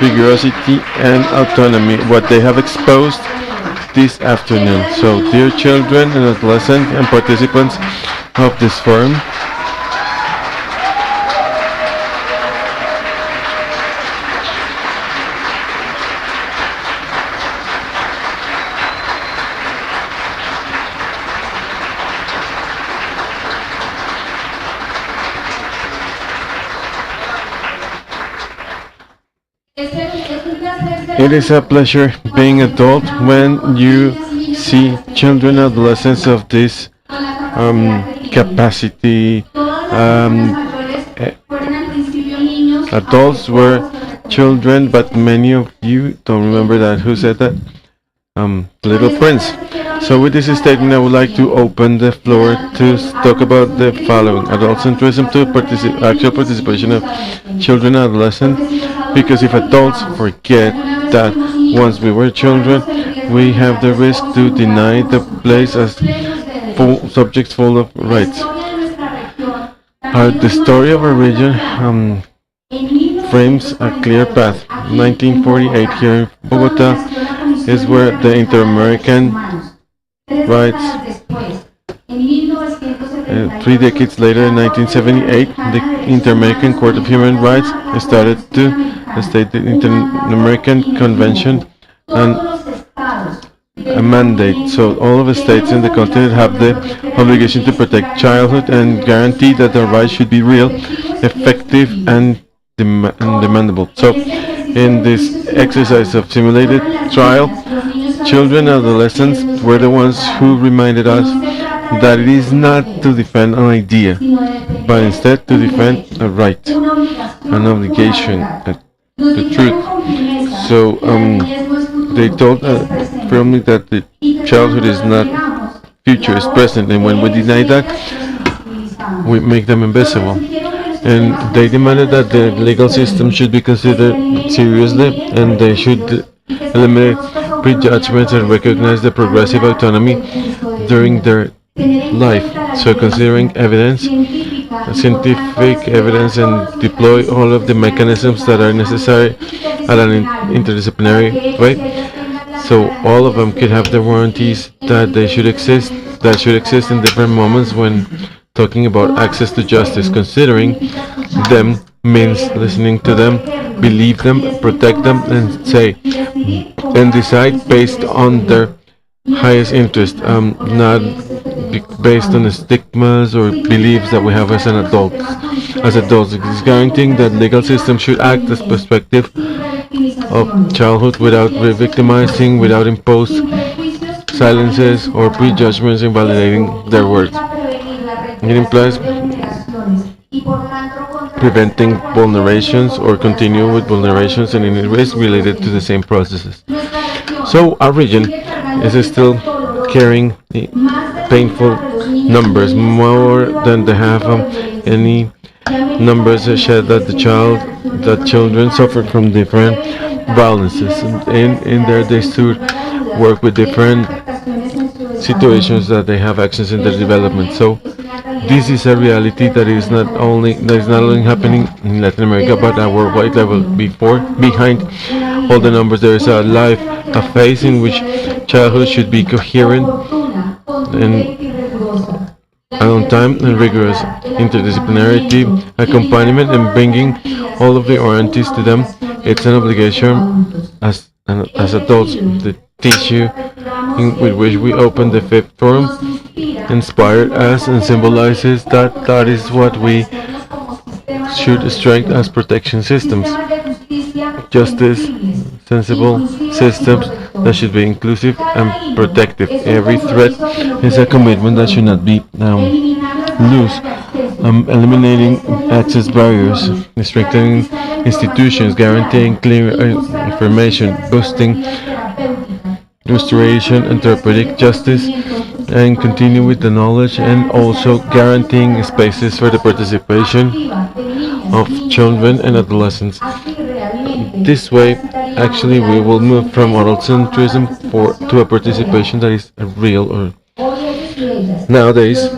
vigorosity and autonomy what they have exposed this afternoon. So, dear children and adolescents and participants of this forum, it is a pleasure being adult when you see children and adolescents of this capacity. Adults were children, but many of you don't remember that. Who said that? Little Prince. So with this statement, I would like to open the floor to talk about the following: adultcentrism to actual participation of children and adolescents. Because if adults forget that once we were children, we have the risk to deny the place as subjects full of rights. The story of our region frames a clear path. 1948 here in Bogota is where the Interamerican rights 3 decades later, in 1978, the Inter-American Court of Human Rights started to state the Inter-American Convention and a mandate. So all of the states in the continent have the obligation to protect childhood and guarantee that their rights should be real, effective, and demandable. So in this exercise of simulated trial, children and adolescents were the ones who reminded us that it is not to defend an idea, but instead to defend a right, an obligation, the truth. So they told firmly that the childhood is not future, it's present, and when we deny that, we make them invisible. And they demanded that the legal system should be considered seriously, and they should eliminate prejudgments and recognize the progressive autonomy during their life. So considering evidence, scientific evidence, and deploy all of the mechanisms that are necessary at an interdisciplinary way. So all of them could have the warranties that they should exist, in different moments when talking about access to justice. Considering them means listening to them, believe them, protect them, and say and decide based on their highest interest, not based on the stigmas or beliefs that we have as an adult. As adults, it is guaranteeing that legal system should act as perspective of childhood without re-victimizing, without imposed silences or prejudgments invalidating their words. It implies preventing vulnerations or continue with vulnerations and any risk related to the same processes. So our region is still carrying the painful numbers, more than they have any numbers that shed that that children suffered from different violences. And in there they should work with different situations that they have actions in their development. So this is a reality that is not only happening in Latin America but at a worldwide level. Behind all the numbers, there is a phase in which childhood should be coherent and on time and rigorous. Interdisciplinarity, accompaniment, and bringing all of the warranties to them. It's an obligation as adults. The tissue with which we open the fifth forum inspired us and symbolizes that is what we should strengthen as protection systems. Justice, sensible systems that should be inclusive and protective. Every threat is a commitment that should not be loose. Eliminating access barriers, strengthening institutions, guaranteeing clear information, boosting restoration and therapeutic justice, and continue with the knowledge, and also guaranteeing spaces for the participation of children and adolescents. This way, actually, we will move from adult-centrism to a participation that is real. Or nowadays,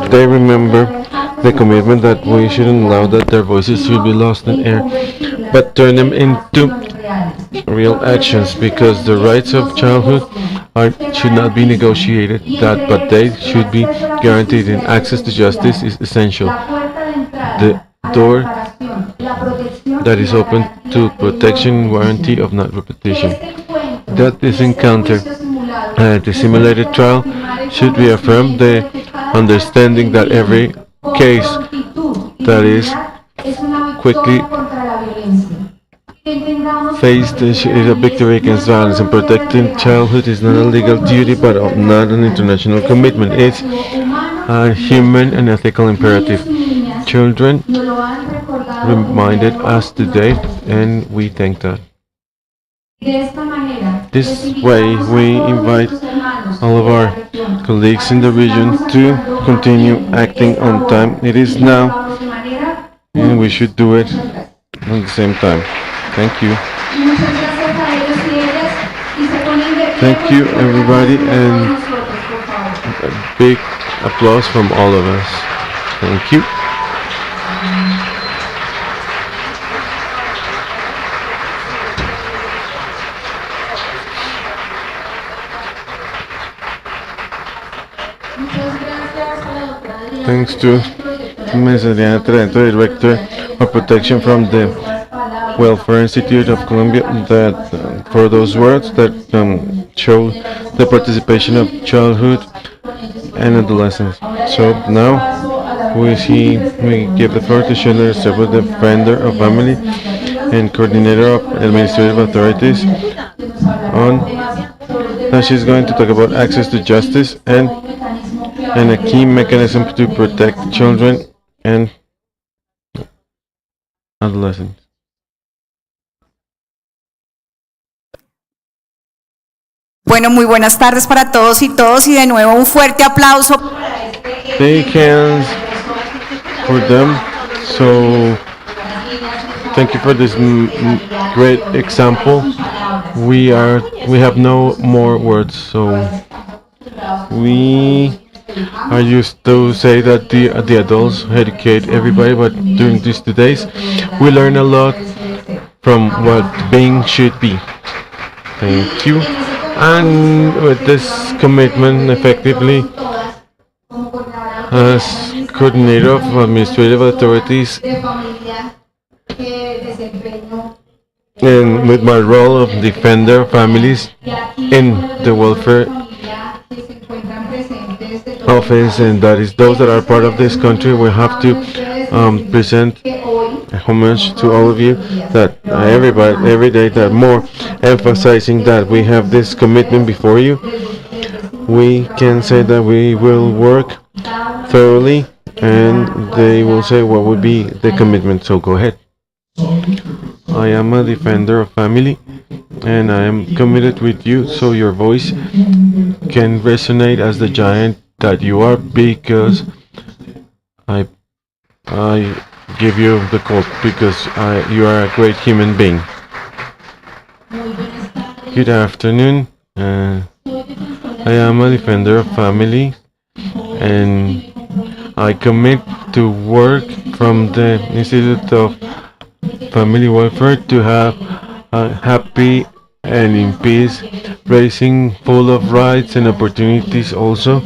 they remember the commitment that we shouldn't allow that their voices should be lost in air, but turn them into real actions, because the rights of childhood should not be negotiated, but they should be guaranteed, and access to justice is essential. The door that is open to protection, warranty of not repetition. That this encounter, the simulated trial, should reaffirm the understanding that every case that is quickly faced is a victory against violence, and protecting childhood is not a legal duty but not an international commitment. It's a human and ethical imperative. Children reminded us today, and we thank that. This way, we invite all of our colleagues in the region to continue acting on time. It is now, and we should do it at the same time. Thank you. Thank you, everybody, and a big applause from all of us. Thank you. Muchas gracias a la Thanks to Ms. Adriana Trento, Director of Protection from the Welfare Institute of Colombia, that for those words that show the participation of childhood and adolescence. So now we give the floor to Sheila Esteva, the Defender of Family and Coordinator of Administrative Authorities, on that she's going to talk about access to justice and a key mechanism to protect children and adolescents. Bueno, muy buenas tardes para todos y de nuevo un fuerte aplauso. Big hands for them. So thank you for this great example. We have no more words. So we are used to say that the adults educate everybody, but during these 2 days we learn a lot from what being should be. Thank you. And with this commitment, effectively, as coordinator of administrative authorities, and with my role of defender of families in the welfare office, and that is those that are part of this country, we have to present homage to all of you, that everybody every day, that more emphasizing that we have this commitment before you. We can say that we will work thoroughly, and they will say what would be the commitment. So go ahead. I am a defender of family, and I am committed with you, so your voice can resonate as the giant that you are, because I give you the call because you are a great human being. Good afternoon. I am a defender of family, and I commit to work from the Institute of Family Welfare to have a happy and in peace raising, full of rights and opportunities, also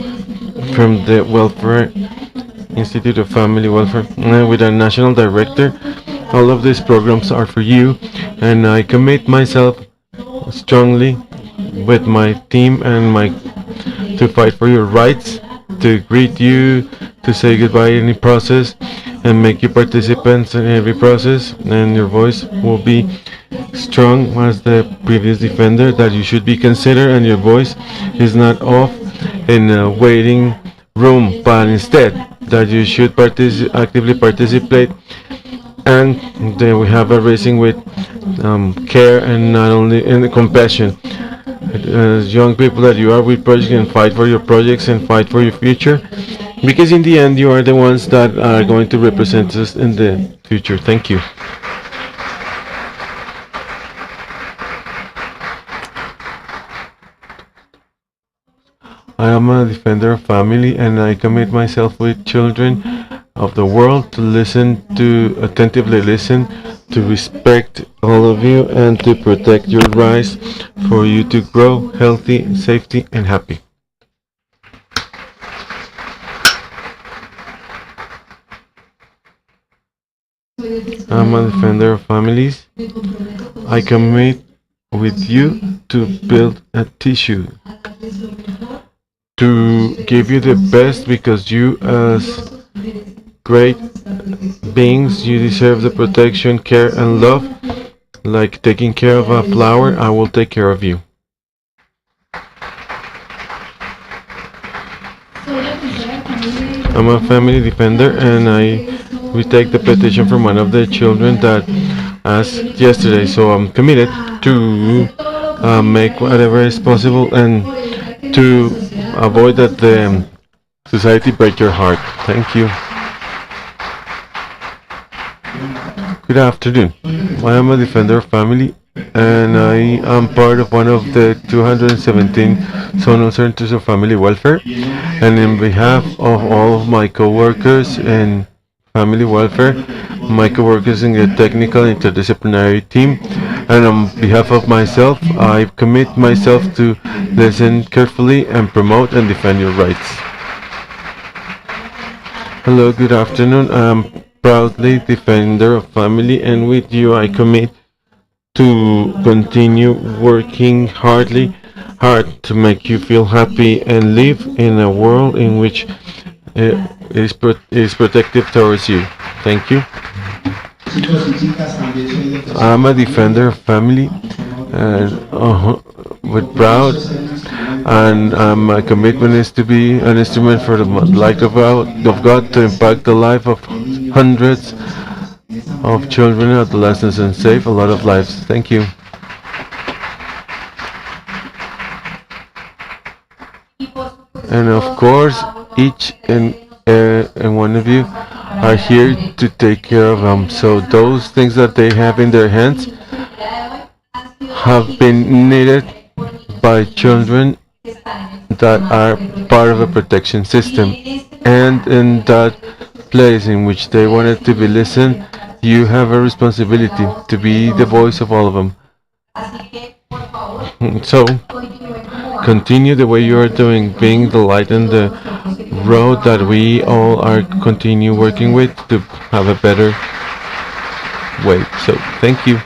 from the Welfare Institute of Family Welfare, with a national director. All of these programs are for you, and I commit myself strongly with my team and to fight for your rights, to greet you, to say goodbye in any process, and make you participants in every process, and your voice will be strong as the previous defender that you should be considered, and your voice is not off in a waiting room, but instead that you should actively participate, and then we have a racing with care and not only in compassion. As young people that you are with projects, and fight for your projects and fight for your future, because in the end you are the ones that are going to represent us in the future. Thank you. I am a defender of family, and I commit myself with children of the world to attentively listen, to respect all of you, and to protect your rights for you to grow healthy, safety, and happy. I'm a defender of families. I commit with you to build a tissue, to give you the best, because you, as great beings, you deserve the protection, care, and love. Like taking care of a flower, I will take care of you. I'm a family defender, and we take the petition from one of the children that asked yesterday. So I'm committed to make whatever is possible and to avoid that the society break your heart. Thank you. Good afternoon. I am a defender of family, and I am part of one of the 217 zonal centers of family welfare. And in behalf of all of my co-workers in family welfare, my co-workers in the technical interdisciplinary team, and on behalf of myself, I commit myself to listen carefully and promote and defend your rights. Hello, good afternoon. I'm proudly defender of family, and with you I commit to continue working hard to make you feel happy and live in a world in which is protective towards you. Thank you. I'm a defender of family, and with proud, and my commitment is to be an instrument for the light of God to impact the life of hundreds of children, adolescents, and save a lot of lives. Thank you. And of course, each and one of you are here to take care of them. So those things that they have in their hands have been needed by children that are part of a protection system. And in that place in which they wanted to be listened, you have a responsibility to be the voice of all of them. So, continue the way you are doing, being the light in the road that we all are continue working with to have a better way. So, thank you.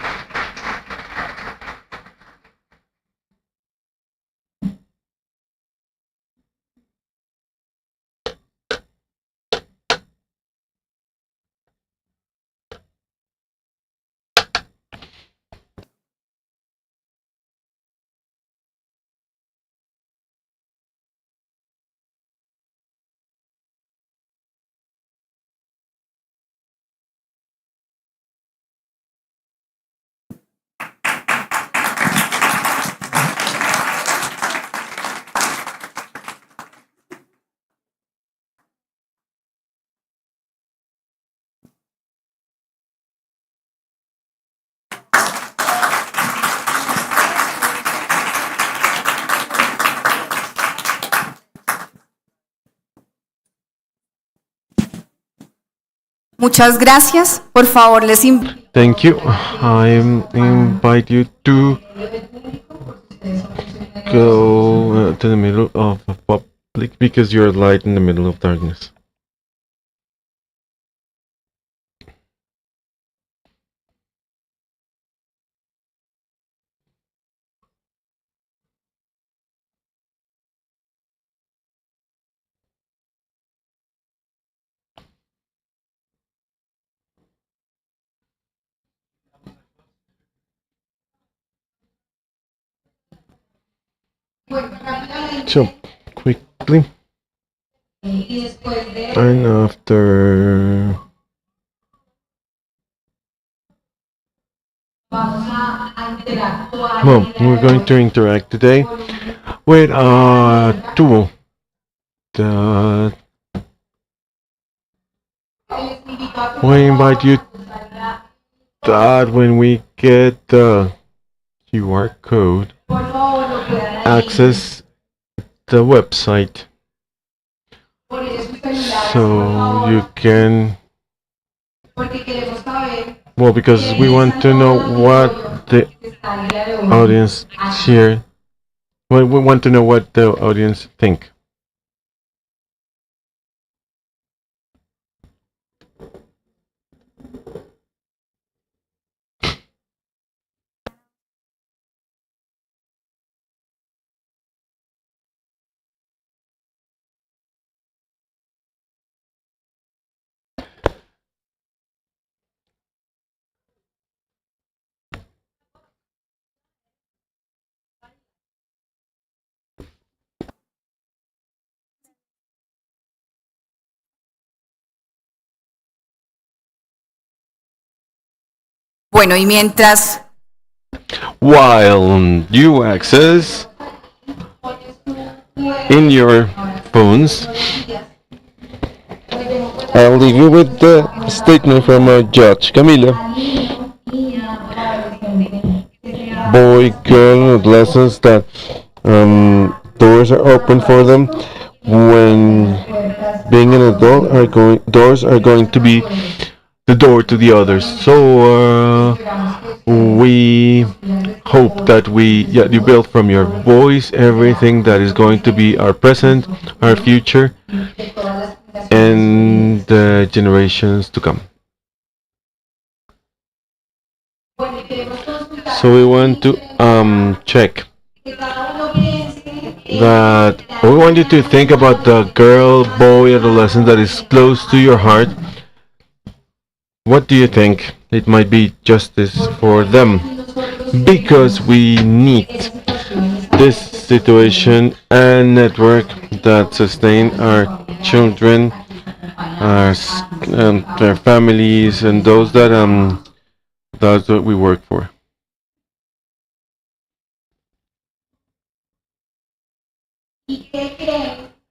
Muchas gracias. Por favor, Thank you. I invite you to go to the middle of a public because you're light in the middle of darkness. So, quickly. And after. Well, we're going to interact today with a tool that we invite you that when we get the QR code, access the website so you can, well, because we want to know what the audience here, well, we want to know what the audience think. Bueno, y mientras While you access in your phones, I'll leave you with the statement from Judge Camila. Boy, girl, adolescents that doors are open for them when being an adult doors are going to be the door to the others. So we hope that you build from your voice everything that is going to be our present, our future, and the generations to come. So we want to check that we want you to think about the girl, boy, adolescent that is close to your heart. What do you think? It might be justice for them because we need this situation and network that sustain our children, their families, and those that that's what we work for.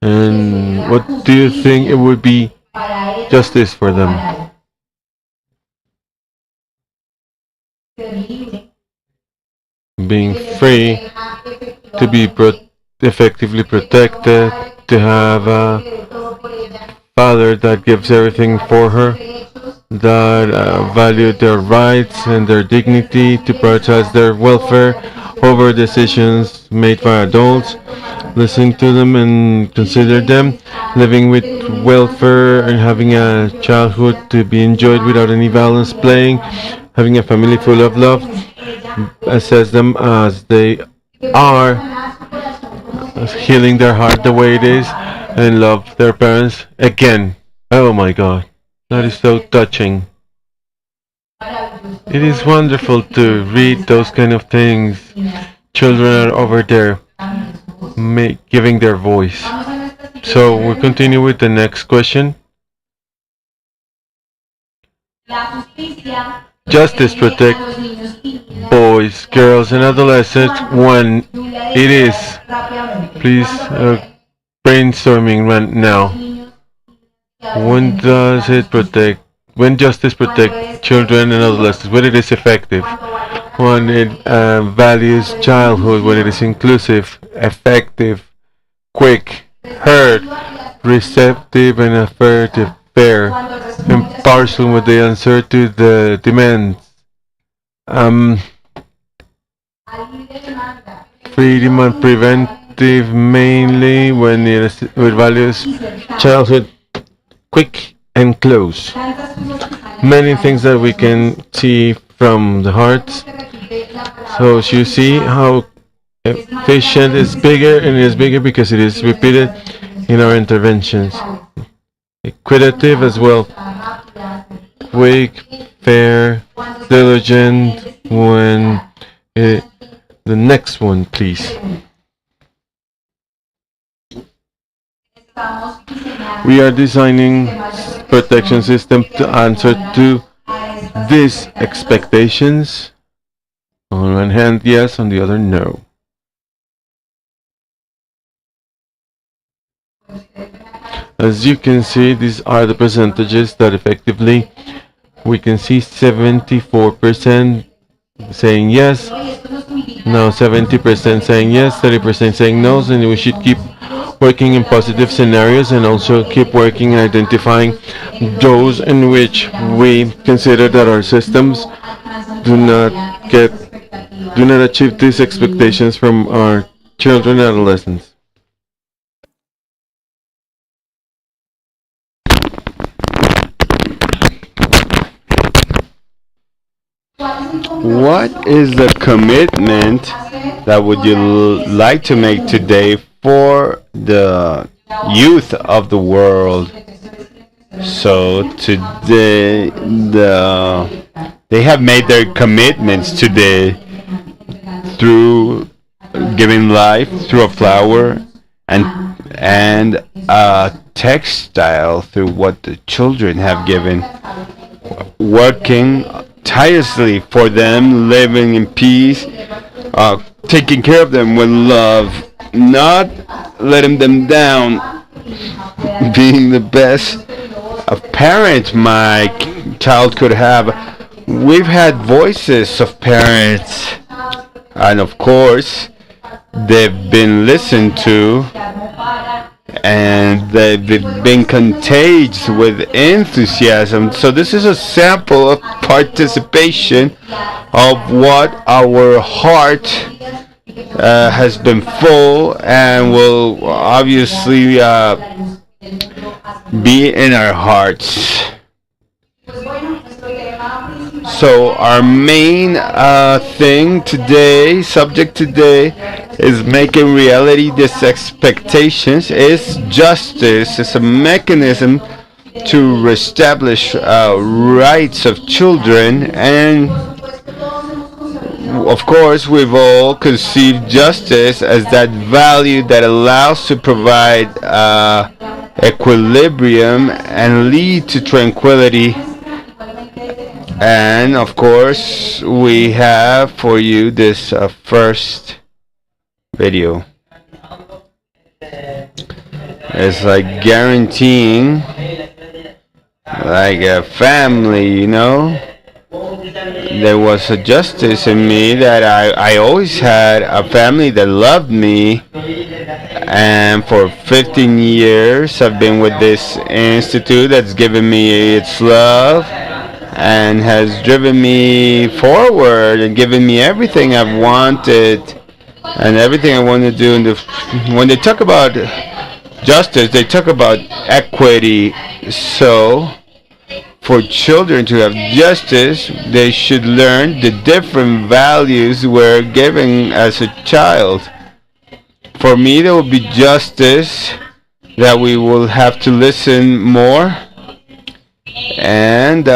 And what do you think it would be justice for them? Being free, to be effectively protected, to have a father that gives everything for her, that value their rights and their dignity, to prioritize their welfare over decisions made by adults, listen to them and consider them, living with welfare and having a childhood to be enjoyed without any violence, playing, having a family full of love, assess them as they are, as healing their heart the way it is, and love their parents again. Oh my God, that is so touching. It is wonderful to read those kind of things. Children are over there giving their voice. So we'll continue with the next question. Justice protect boys, girls, and adolescents when it is. Please, brainstorming right now. When does it protect? When justice protect children and adolescents? When it is effective? When it values childhood? When it is inclusive, effective, quick, heard, receptive, and assertive, fair, impartial when they answer to the demands. Freedom and preventive mainly when it values childhood, quick and close. Many things that we can see from the hearts. So you see how efficient is bigger, and it is bigger because it is repeated in our interventions. Equitative as well. Quick, fair, diligent when the next one, please. We are designing protection system to answer to these expectations. On one hand, yes, on the other, no. As you can see, these are the percentages that effectively we can see 74% saying yes, now 70% saying yes, 30% saying no, and we should keep working in positive scenarios and also keep working and identifying those in which we consider that our systems do not achieve these expectations from our children and adolescents. What is the commitment that would you like to make today for the youth of the world? So today, they have made their commitments today through giving life through a flower and a textile through what the children have given, working tirelessly for them, living in peace, taking care of them with love, not letting them down, being the best of parent my child could have. We've had voices of parents, and of course, they've been listened to, and they've been contagious with enthusiasm. So this is a sample of participation of what our heart has been full and will obviously be in our hearts. So our main subject today, is making reality these expectations. Is justice. It's a mechanism to reestablish rights of children, and of course we've all conceived justice as that value that allows to provide equilibrium and lead to tranquility. And of course we have for you this first video. It's like guaranteeing like a family, There was a justice in me that I always had a family that loved me, and for 15 years I've been with this institute that's given me its love and has driven me forward and given me everything I've wanted and everything I want to do. When they talk about justice, they talk about equity. So for children to have justice, they should learn the different values we're given as a child. For me, there will be justice that we will have to listen more, and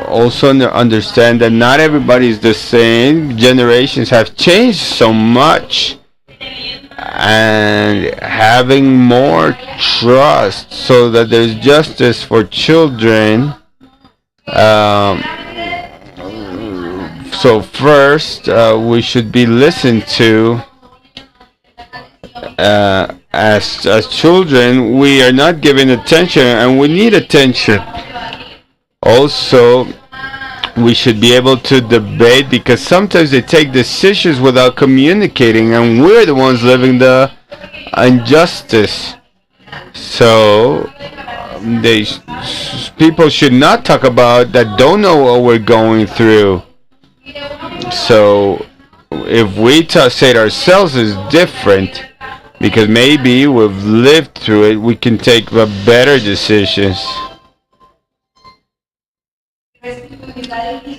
also understand that not everybody is the same. Generations have changed so much, and having more trust so that there's justice for children. So first, we should be listened to. As children, we are not given attention, and we need attention. Also, we should be able to debate, because sometimes they take decisions without communicating, and we're the ones living the injustice. So people should not talk about that don't know what we're going through. So if we say it ourselves is different, because maybe we've lived through it, we can take better decisions.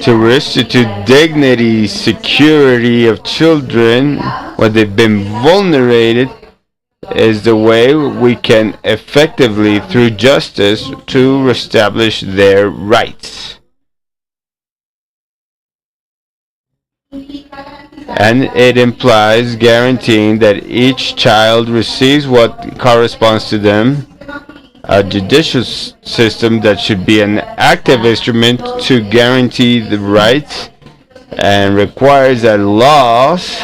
To restitute dignity, security of children when they've been vulnerated is the way we can effectively, through justice, to reestablish their rights. And it implies guaranteeing that each child receives what corresponds to them, a judicial system that should be an active instrument to guarantee the rights, and requires that laws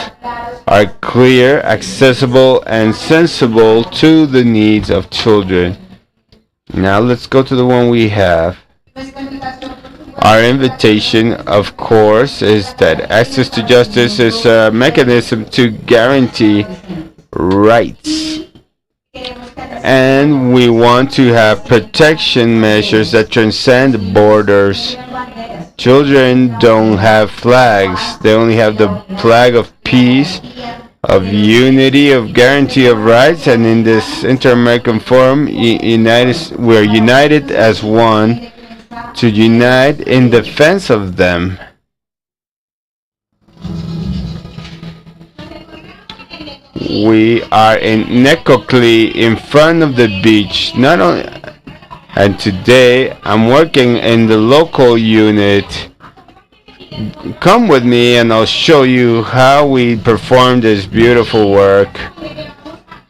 are clear, accessible, and sensible to the needs of children. Now let's go to the one we have. Our invitation, of course, is that access to justice is a mechanism to guarantee rights. And we want to have protection measures that transcend borders. Children don't have flags. They only have the flag of peace, of unity, of guarantee of rights. And in this Inter-American Forum, we're united as one to unite in defense of them. We are in Necoclí, in front of the beach. And today I'm working in the local unit. Come with me and I'll show you how we perform this beautiful work.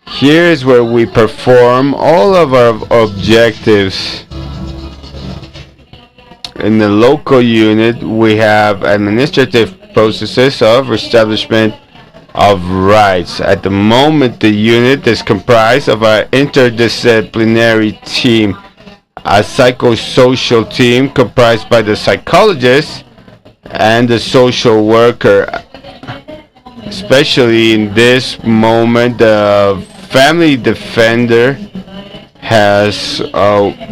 Here's where we perform all of our objectives. In the local unit, we have administrative processes of establishment of rights. At the moment, the unit is comprised of an interdisciplinary team, a psychosocial team comprised by the psychologist and the social worker. Especially in this moment, the family defender has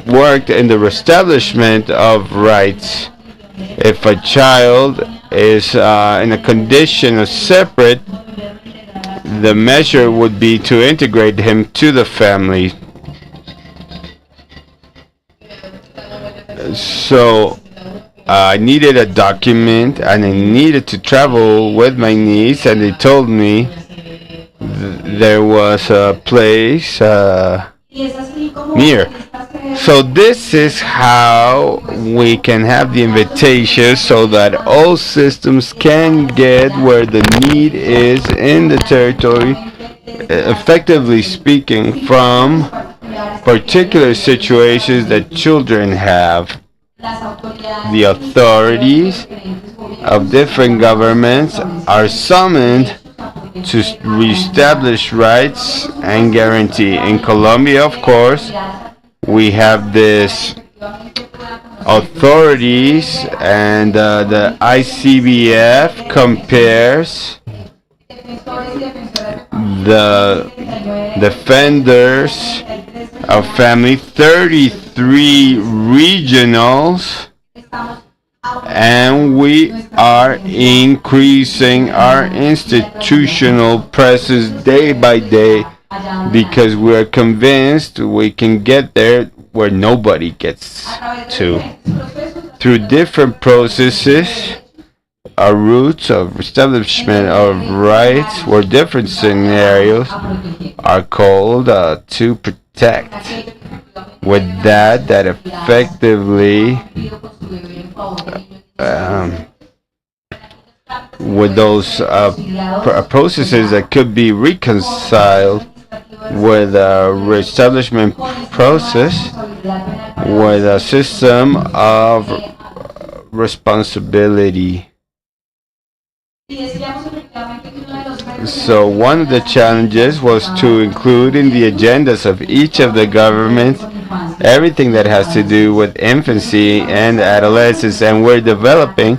worked in the reestablishment of rights. If a child is in a condition of separate, the measure would be to integrate him to the family. So I needed a document and I needed to travel with my niece, and they told me there was a place near. So this is how we can have the invitation so that all systems can get where the need is in the territory, effectively speaking, from particular situations that children have. The authorities of different governments are summoned to reestablish rights and guarantee. In Colombia, of course, we have this authorities, and the ICBF compares the defenders of family, 33 regionals, and we are increasing our institutional presence day by day because we are convinced we can get there where nobody gets to. Through different processes, our routes of establishment of rights, where different scenarios are called to protect. With that effectively, with those processes that could be reconciled with a reestablishment process, with a system of responsibility. So one of the challenges was to include in the agendas of each of the governments everything that has to do with infancy and adolescence, and we're developing,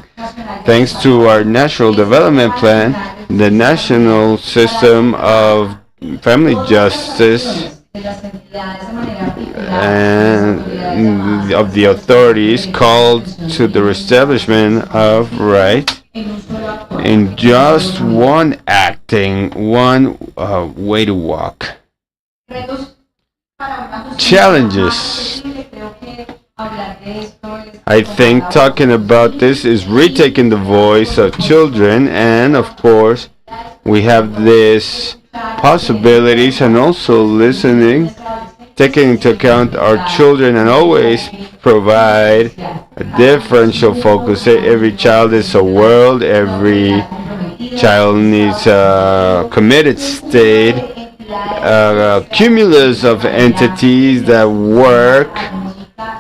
thanks to our national development plan, the national system of family justice and of the authorities called to the reestablishment of rights in just one acting, one way to walk. Challenges. I think talking about this is retaking the voice of children, and of course we have this possibilities, and also listening, taking into account our children, and always provide a differential focus. Every child is a world, every child needs a committed state, cumulus of entities that work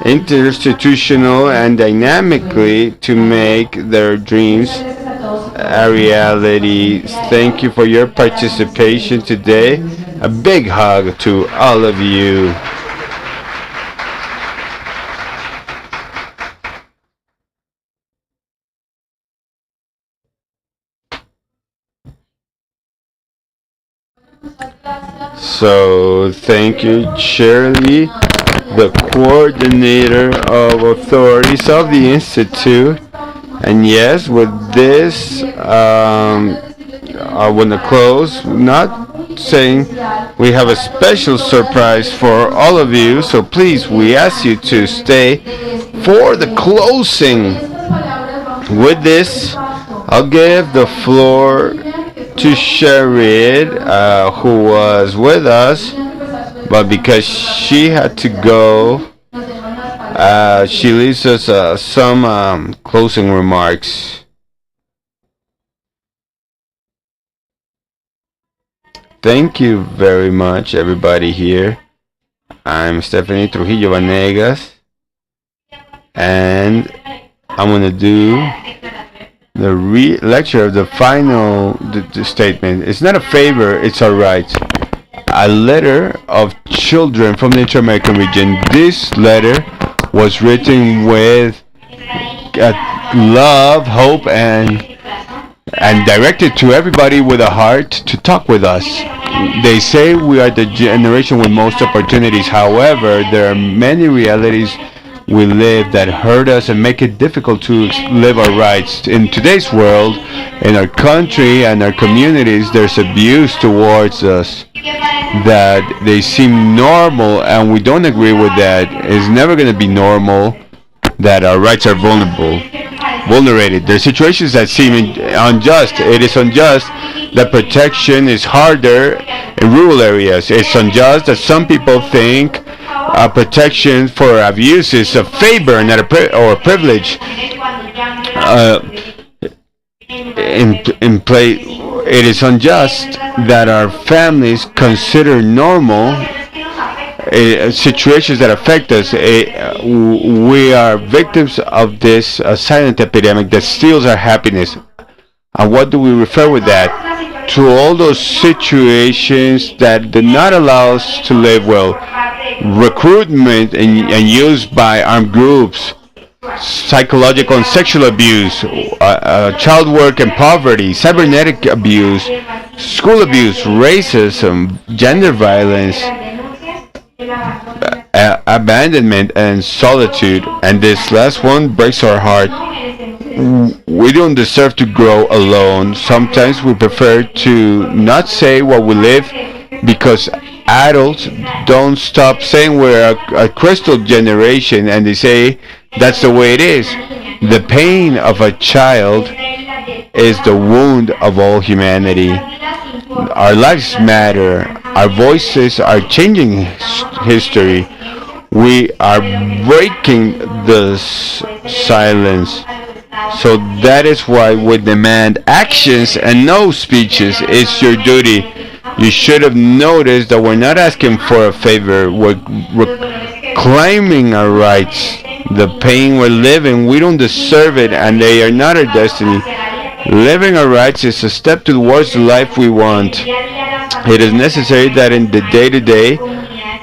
interinstitutional and dynamically to make their dreams a reality. Thank you for your participation today. A big hug to all of you. So thank you, Shirley, the coordinator of authorities of the Institute. And yes, with this, I want to close, not saying we have a special surprise for all of you, so please, we ask you to stay for the closing. With this, I'll give the floor to Sharid, who was with us, but because she had to go, she leaves us some closing remarks. Thank you very much, everybody here. I'm Stephanie Trujillo Vanegas, and I'm going to do the lecture of the final statement. It's not a favor, it's a right. A letter of children from the Inter-American region. This letter was written with love, hope, and directed to everybody with a heart to talk with us. They say we are the generation with most opportunities. However, there are many realities we live that hurt us and make it difficult to live our rights. In today's world, in our country and our communities, there's abuse towards us that they seem normal, and we don't agree with that. It's never going to be normal that our rights are vulnerated. There are situations that seem unjust. It is unjust that protection is harder in rural areas. It's unjust that some people think protection for abuse is a favor, not or a privilege. It is unjust that our families consider normal situations that affect us. We are victims of this silent epidemic that steals our happiness. And what do we refer with that? To all those situations that do not allow us to live well. Recruitment and use by armed groups, psychological and sexual abuse, child work and poverty, cybernetic abuse, school abuse, racism, gender violence, abandonment and solitude. And this last one breaks our heart. We don't deserve to grow alone. Sometimes we prefer to not say what we live because adults don't stop saying we're a crystal generation, and they say that's the way it is. The pain of a child is the wound of all humanity. Our lives matter. Our voices are changing history. We are breaking the silence. So that is why we demand actions and no speeches. It's your duty. You should have noticed that we're not asking for a favor. We're claiming our rights. The pain we're living, we don't deserve it, and they are not our destiny. Living our rights is a step towards the life we want. It is necessary that in the day-to-day,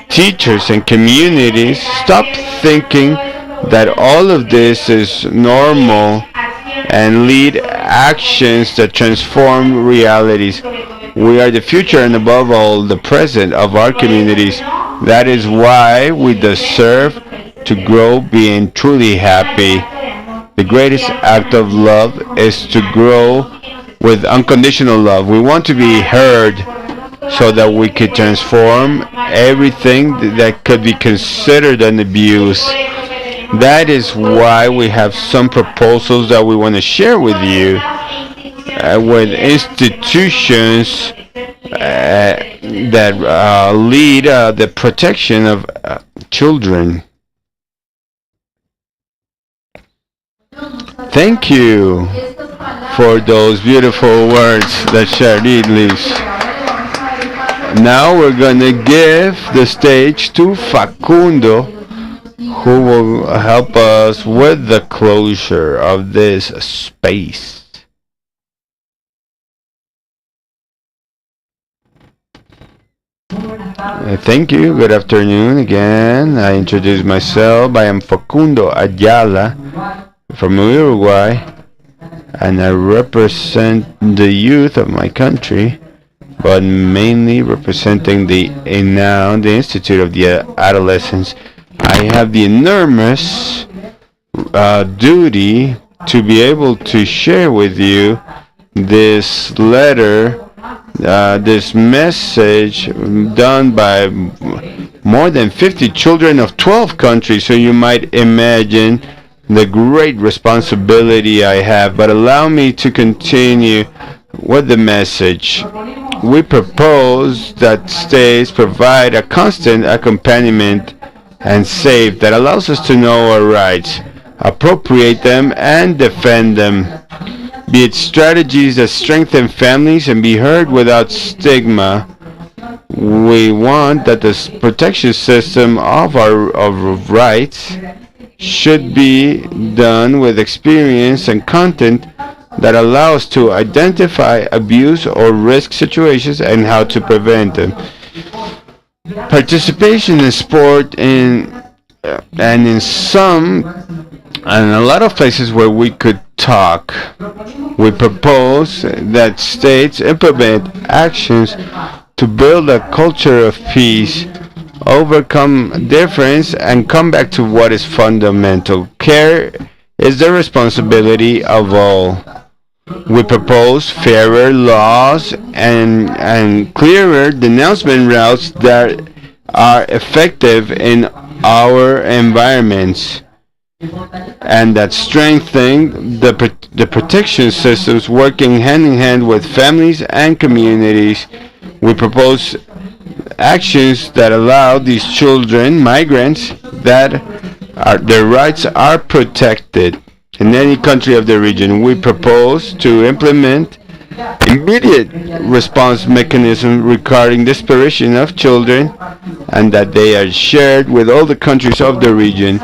teachers and communities stop thinking that all of this is normal and lead actions that transform realities. We are the future and above all the present of our communities. That is why we deserve to grow being truly happy. The greatest act of love is to grow with unconditional love. We want to be heard so that we could transform everything that could be considered an abuse. That is why we have some proposals that we want to share with you with institutions that lead the protection of children. Thank you for those beautiful words that Sharid leaves. Now we're going to give the stage to Facundo, who will help us with the closure of this space. Thank you. Good afternoon again. I introduce myself. I am Facundo Ayala from Uruguay, and I represent the youth of my country, but mainly representing the INAO, the Institute of the Adolescents. I have the enormous duty to be able to share with you this letter, this message done by more than 50 children of 12 countries, so you might imagine the great responsibility I have. But allow me to continue with the message. We propose that states provide a constant accompaniment and safe that allows us to know our rights, appropriate them, and defend them. Be it strategies that strengthen families and be heard without stigma. We want that the protection system of our rights should be done with experience and content that allows to identify abuse or risk situations and how to prevent them. Participation in sport and in a lot of places where we could talk. We propose that states implement actions to build a culture of peace overcome difference and come back to what is fundamental. Care is the responsibility of all. We propose fairer laws and clearer denouncement routes that are effective in our environments and that strengthen the protection systems working hand in hand with families and communities. We propose actions that allow these children, migrants, that their rights are protected in any country of the region. We propose to implement immediate response mechanism regarding disparition of children and that they are shared with all the countries of the region.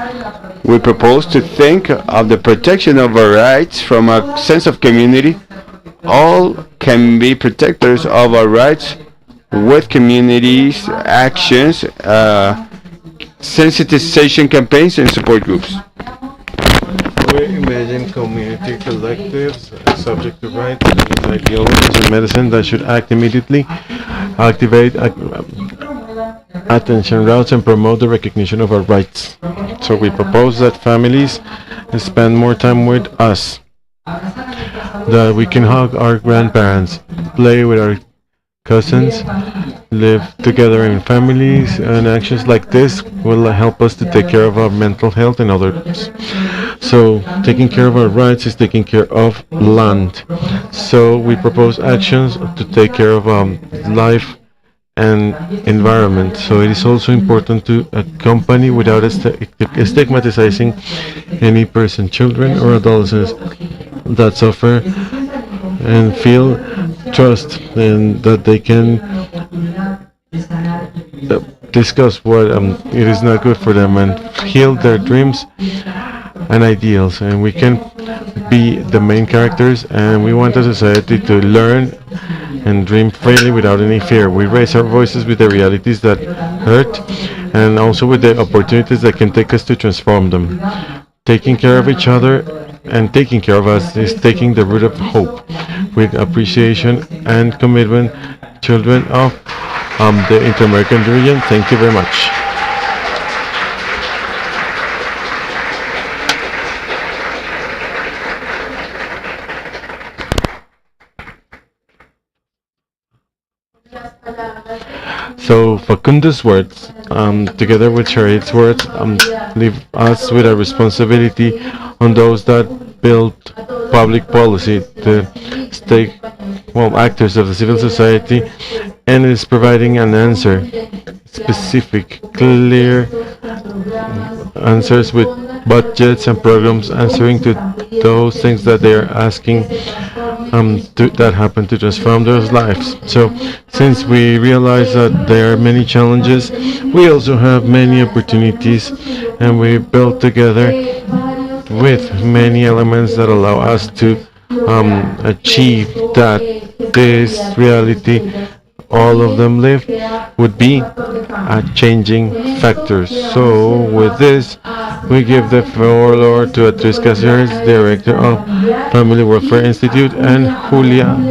We propose to think of the protection of our rights from a sense of community. All can be protectors of our rights with communities, actions, sensitization campaigns, and support groups. We imagine community collectives subject to rights and ideologies in medicine that should act immediately, activate attention routes, and promote the recognition of our rights. So we propose that families spend more time with us, that we can hug our grandparents, play with our cousins, live together in families, and actions like this will help us to take care of our mental health and others. So taking care of our rights is taking care of land. So we propose actions to take care of life and environment. So it is also important to accompany without stigmatizing any person, children or adolescents that suffer, and feel trust and that they can discuss what it is not good for them and heal their dreams and ideals. And we can be the main characters, and we want the society to learn and dream freely without any fear. We raise our voices with the realities that hurt and also with the opportunities that can take us to transform them. Taking care of each other and taking care of us is taking the root of hope with appreciation and commitment. Children of the Interamerican region, thank you very much. So Facundo's words, together with Sharit's words, leave us with a responsibility on those that build public policy, the actors of the civil society, and is providing an answer, specific, clear answers with budgets and programs answering to those things that they are asking that happen to transform their lives. So since we realize that there are many challenges, we also have many opportunities, and we build together with many elements that allow us to achieve that this reality all of them live would be changing factors. So with this, we give the floor to Atriz Caceres, Director of Family Welfare Institute, and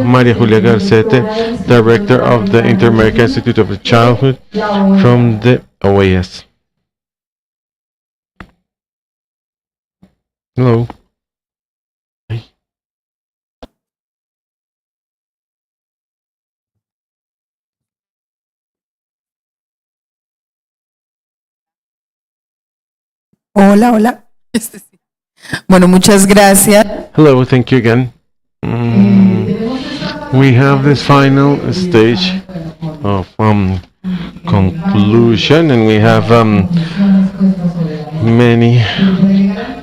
Maria Julia Garcete, Director of the Interamerican Institute of Childhood from the OAS. Hello. Hola, hola. Bueno, muchas gracias. Hello, thank you again. We have this final stage of conclusion, and we have many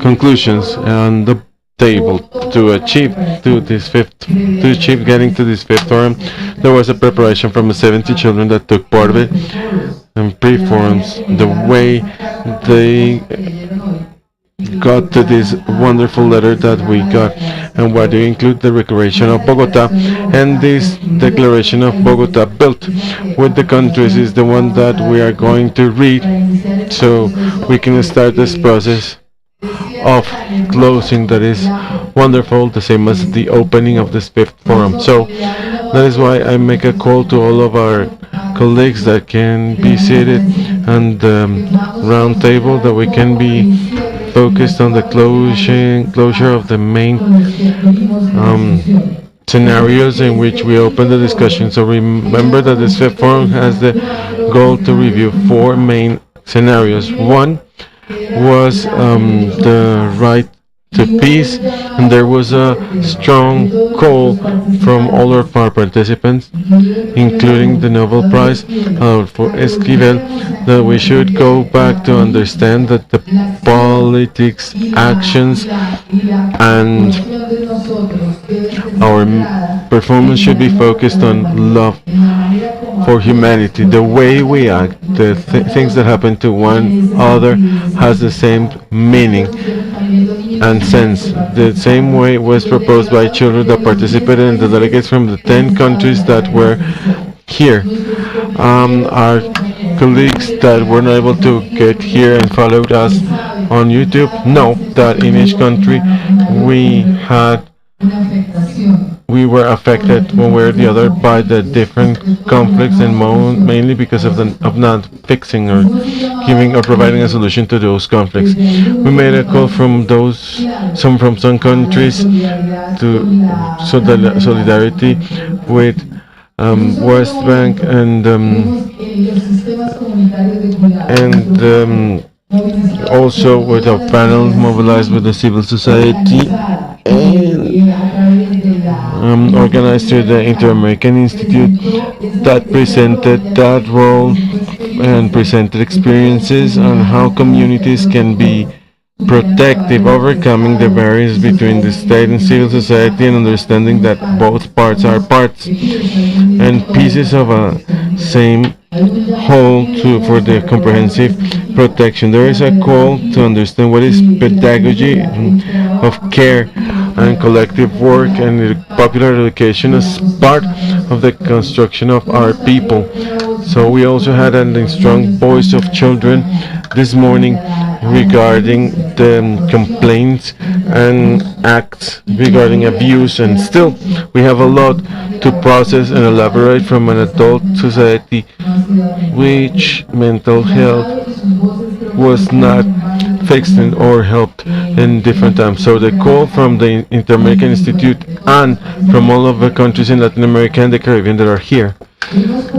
conclusions on the table to achieve getting to this fifth forum. There was a preparation from the 70 children that took part of it, and pre-forums, the way they got to this wonderful letter that we got, and why do you include the Declaration of Bogota. And this Declaration of Bogota built with the countries is the one that we are going to read, so we can start this process of closing that is wonderful, the same as the opening of this fifth forum. So that is why I make a call to all of our colleagues that can be seated on the round table, that we can be focused on the closure of the main scenarios in which we open the discussion. So remember that this fifth forum has the goal to review four main scenarios. One was the right to peace, and there was a strong call from all of our participants, including the Nobel Prize for Esquivel, that we should go back to understand that the politics, actions, and our performance should be focused on love for humanity. The way we act, the things that happen to one other, has the same meaning and sense. The same way was proposed by children that participated and the delegates from the 10 countries that were here. Our colleagues that were not able to get here and followed us on YouTube know that in each country we were affected one way or the other by the different conflicts, and mainly because of not fixing or giving or providing a solution to those conflicts. We made a call from some countries to solidarity with West Bank and also with a panel mobilized with the civil society and organized through the Interamericano Institute that presented that role and presented experiences on how communities can be protective, overcoming the barriers between the state and civil society, and understanding that both parts are parts and pieces of a same whole for the comprehensive protection. There is a call to understand what is pedagogy of care and collective work and popular education as part of the construction of our people. So we also had a strong voice of children this morning regarding the complaints and acts regarding abuse, and still we have a lot to process and elaborate from an adult society which mental health was not fixed or helped in different times. So the call from the Interamericano Institute and from all of the countries in Latin America and the Caribbean that are here.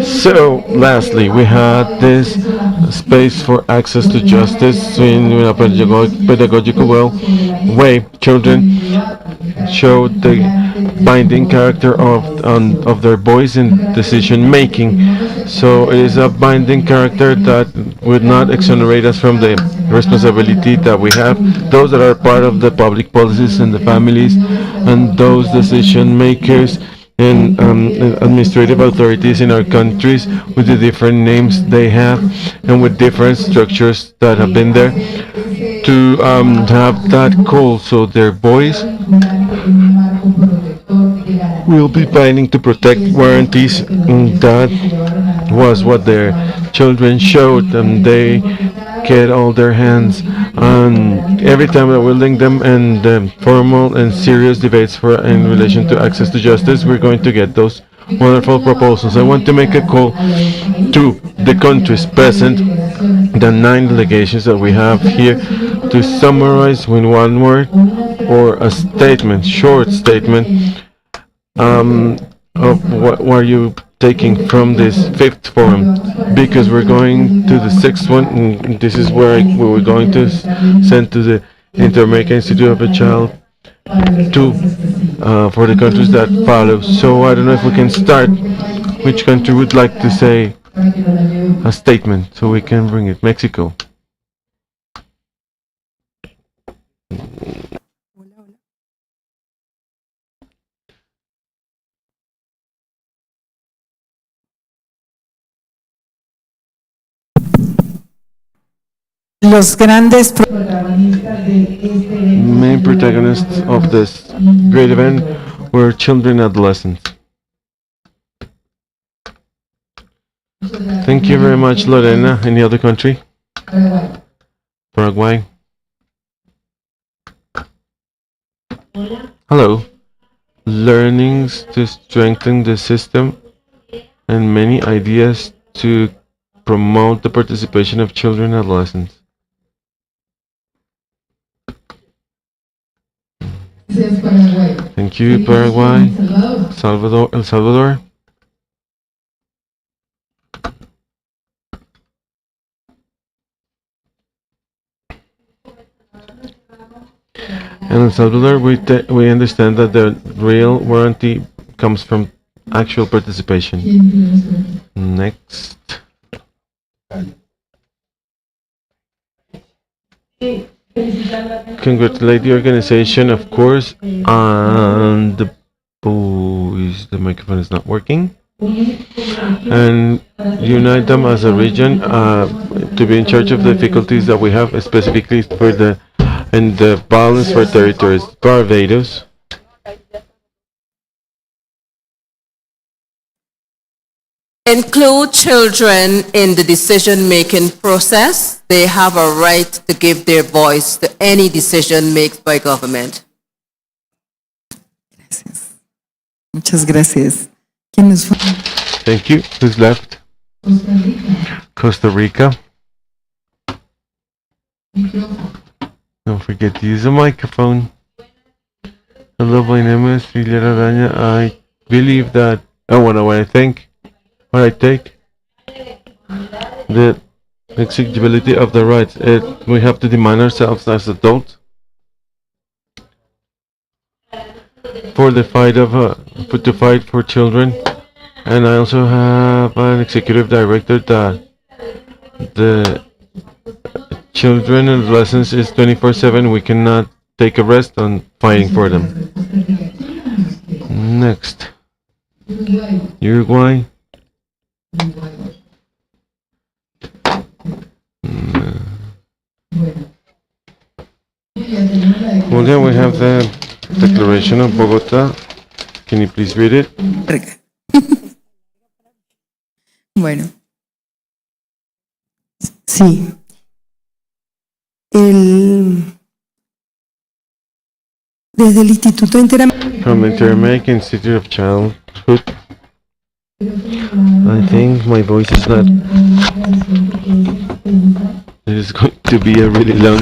So lastly, we had this space for access to justice in a pedagogical way. Children showed the binding character of their voice in decision making. So it is a binding character that would not exonerate us from the responsibility that we have, those that are part of the public policies and the families and those decision makers and administrative authorities in our countries, with the different names they have and with different structures that have been there, to have that call, so their voice will be fighting to protect warranties. That was what their children showed, and they get all their hands on every time that we link them in formal and serious debates in relation to access to justice. We're going to get those wonderful proposals. I want to make a call to the countries present, the 9 delegations that we have here, to summarize with one word or a statement, short statement, of what are you taking from this 5th forum, because we're going to the 6th one, and this is where we're going to send to the Interamericano Institute of a Child for the countries that follow. So I don't know if we can start. Which country would like to say a statement so we can bring it? Mexico. Los grandes main protagonists of this great event were children and adolescents. Thank you very much, Lorena. Any other country? Paraguay. Hello. Learnings to strengthen the system and many ideas to promote the participation of children and adolescents. Thank you, Paraguay. El Salvador. In El Salvador, we understand that the real warranty comes from actual participation. Next. Congratulate the organization, of course, and the microphone is not working. And unite them as a region to be in charge of the difficulties that we have, specifically for the balance for territories. Barbados. Include children in the decision-making process. They have a right to give their voice to any decision made by government. Muchas gracias. Thank you. Who's left? Costa Rica. Don't forget to use the microphone. Hello, my name is Silvia Araña. I believe that what I think. What I take, the exigibility of the rights. We have to demand ourselves as adults for the fight to fight for children. And I also have an executive director that the children and adolescents is 24/7. We cannot take a rest on fighting for them. Next, Uruguay. Well, then we have the Declaration of Bogotá. Can you please read it? Bueno. Sí. Desde el Instituto Interamericano. From the Interamerican Institute of Childhood. I think my voice is not. It is going to be a really long.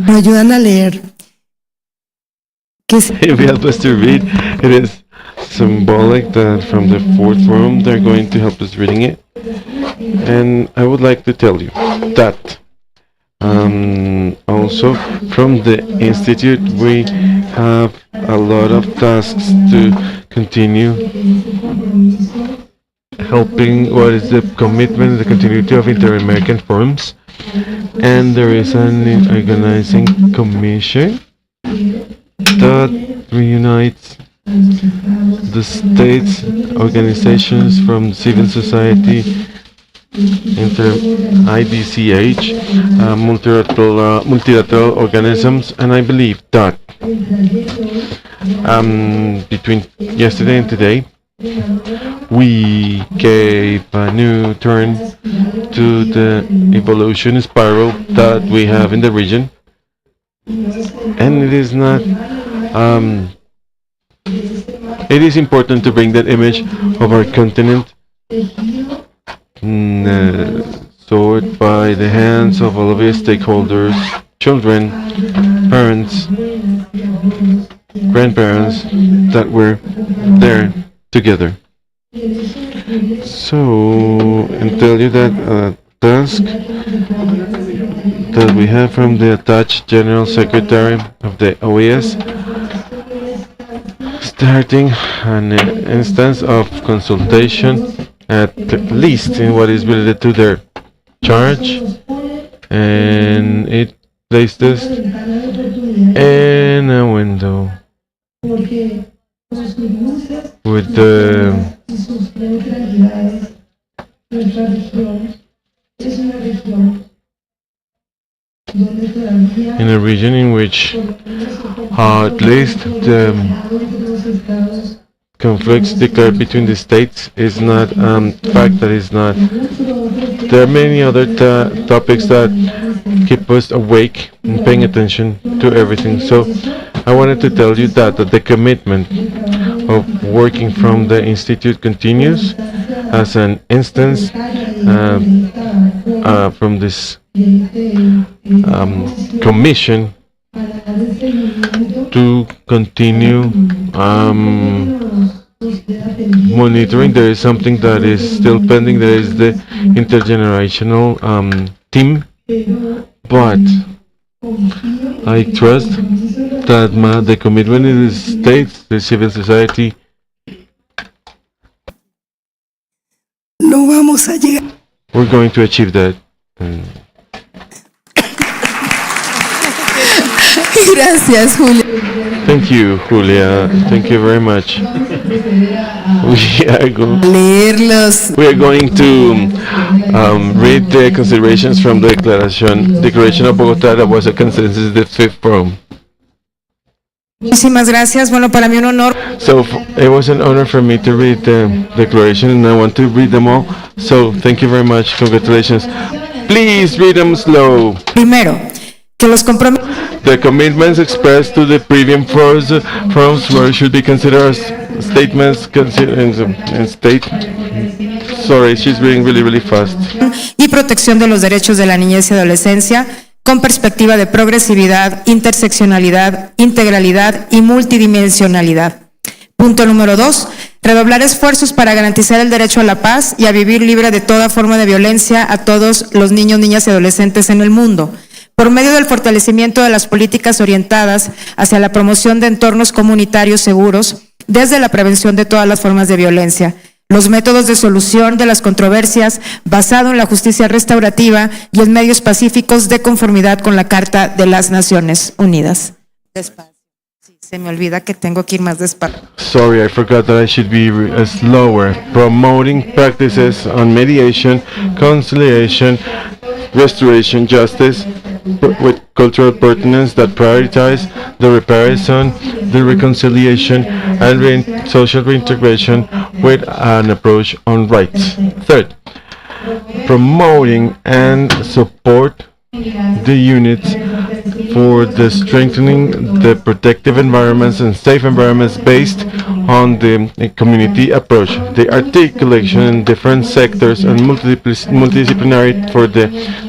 Me ayudan a leer. If you help us to read, it is symbolic that from the fourth room they're going to help us reading it. And I would like to tell you that also from the Institute we have a lot of tasks to continue helping what is the commitment, the continuity of Inter-American forums, and there is an organizing commission that reunites the states, organizations from civil society, IDCH, multilateral organisms, and I believe that between yesterday and today, we gave a new turn to the evolution spiral that we have in the region, and it is not. It is important to bring that image of our continent stored by the hands of all of its stakeholders, children, parents, grandparents, that were there together. So, and tell you that task that we have from the attached General Secretary of the OES, starting an instance of consultation at least in what is related to their charge, and it placed us in a window with the in a region in which at least the conflicts declared between the states is not fact that is not. There are many other topics that keep us awake and paying attention to everything. So I wanted to tell you that the commitment of working from the Institute continues, as an instance from this commission to continue monitoring. There is something that is still pending. There is the intergenerational team, but I trust that the commitment in the states, the civil society, No vamos a llegar. we're going to achieve that. Gracias, Julio. Thank you, Julia. Thank you very much. We are going to read the considerations from the Declaration of Bogotá that was a consensus of the fifth forum. Muchísimas gracias. Bueno, para mí un honor. So it was an honor for me to read the declaration, and I want to read them all. So thank you very much. Congratulations. Please read them slow. Primero, que los compromisos. The commitments expressed to the previous forums were should be considered as statements in state. Sorry, she's reading really fast. Y protección de los derechos de la niñez y adolescencia con perspectiva de progresividad, interseccionalidad, integralidad y multidimensionalidad. Punto número 2. Redoblar esfuerzos para garantizar el derecho a la paz y a vivir libre de toda forma de violencia a todos los niños, niñas y adolescentes en el mundo, por medio del fortalecimiento de las políticas orientadas hacia la promoción de entornos comunitarios seguros, desde la prevención de todas las formas de violencia, los métodos de solución de las controversias basado en la justicia restaurativa y en medios pacíficos de conformidad con la Carta de las Naciones Unidas. Despacio. Sí, se me olvida que tengo que ir más despacio. Sorry, I forgot that I should be slower. Promoting practices on mediation, conciliation, restoration, justice, with cultural pertinence that prioritize the reparation, the reconciliation, and social reintegration with an approach on rights. Third, promoting and support the units for the strengthening the protective environments and safe environments based on the community approach, the articulation in different sectors and multidisciplinary for the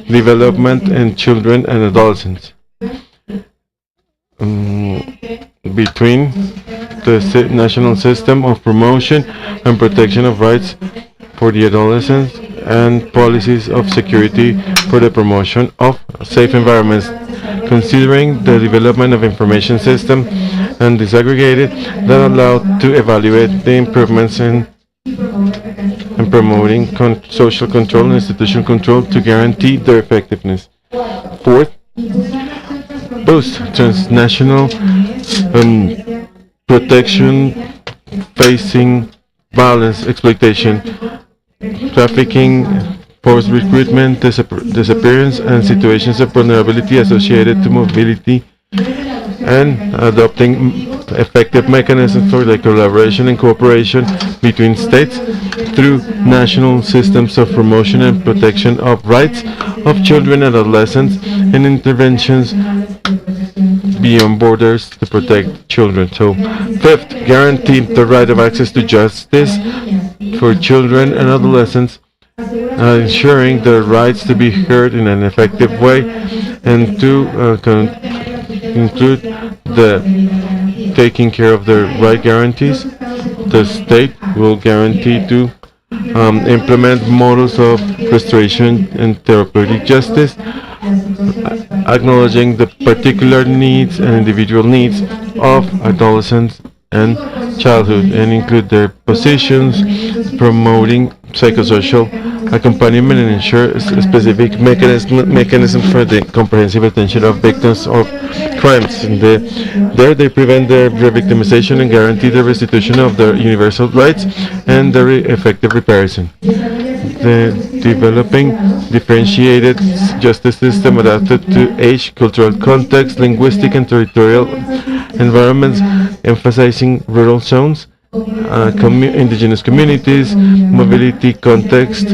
development in children and adolescents. Between the national system of promotion and protection of rights for the adolescents and policies of security for the promotion of safe environments, considering the development of information system and disaggregated that allow to evaluate the improvements in promoting social control and institutional control to guarantee their effectiveness. Fourth, boost transnational protection facing violence, exploitation, trafficking, forced recruitment, disappearance, and situations of vulnerability associated to mobility, and adopting effective mechanisms for the collaboration and cooperation between states through national systems of promotion and protection of rights of children and adolescents, and interventions beyond borders to protect children. So, fifth, guarantee the right of access to justice for children and adolescents, ensuring their rights to be heard in an effective way, and to include the taking care of their right guarantees. The state will guarantee to implement models of restoration and therapeutic justice, acknowledging the particular needs and individual needs of adolescents and childhood, and include their positions, promoting psychosocial accompaniment, and ensure a specific mechanism for the comprehensive attention of victims of crimes. And there they prevent their re-victimization and guarantee the restitution of their universal rights and their effective reparation. The developing differentiated justice system adapted to age, cultural context, linguistic and territorial environments, emphasizing rural zones, indigenous communities, mobility context,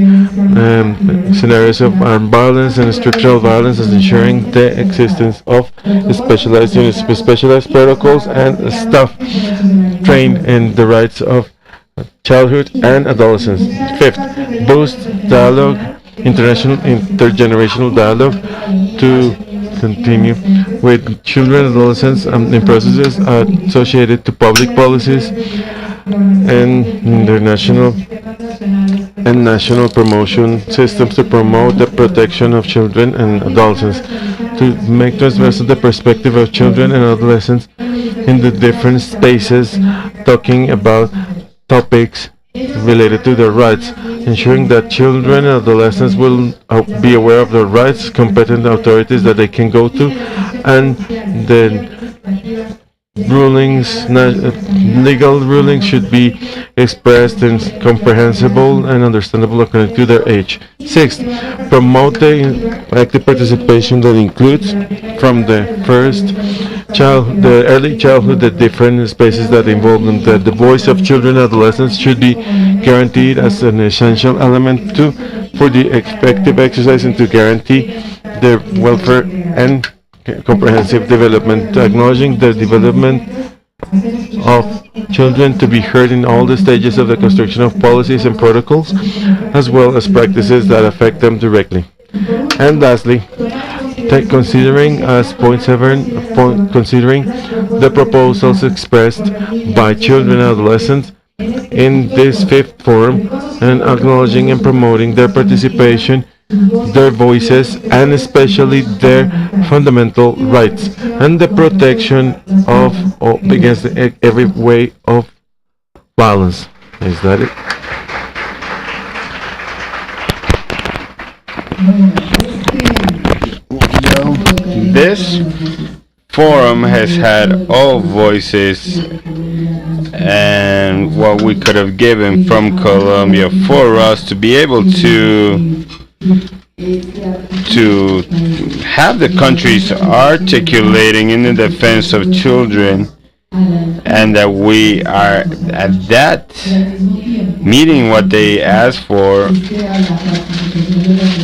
scenarios of armed violence and structural violence, as ensuring the existence of specialized units with specialized protocols and staff trained in the rights of childhood and adolescence. Fifth, boost dialogue, intergenerational dialogue to continue with children and adolescents in processes associated to public policies and international and national promotion systems to promote the protection of children and adolescents, to make transversal the perspective of children and adolescents in the different spaces, talking about topics related to their rights, ensuring that children and adolescents will be aware of their rights, competent authorities that they can go to, and the rulings, legal rulings should be expressed in comprehensible and understandable according to their age. Sixth, promote the active participation that includes from the early childhood, the different spaces that involve them. That the voice of children and adolescents should be guaranteed as an essential element for the effective exercise and to guarantee their welfare and comprehensive development, acknowledging the development of children to be heard in all the stages of the construction of policies and protocols, as well as practices that affect them directly. And lastly, considering as point 7, considering the proposals expressed by children and adolescents in this fifth forum, and acknowledging and promoting their participation, their voices, and especially their fundamental rights, and the protection of against every way of violence. Is that it? This forum has had all voices and what we could have given from Colombia for us to be able to have the countries articulating in the defense of children, and that we are at that meeting what they asked for,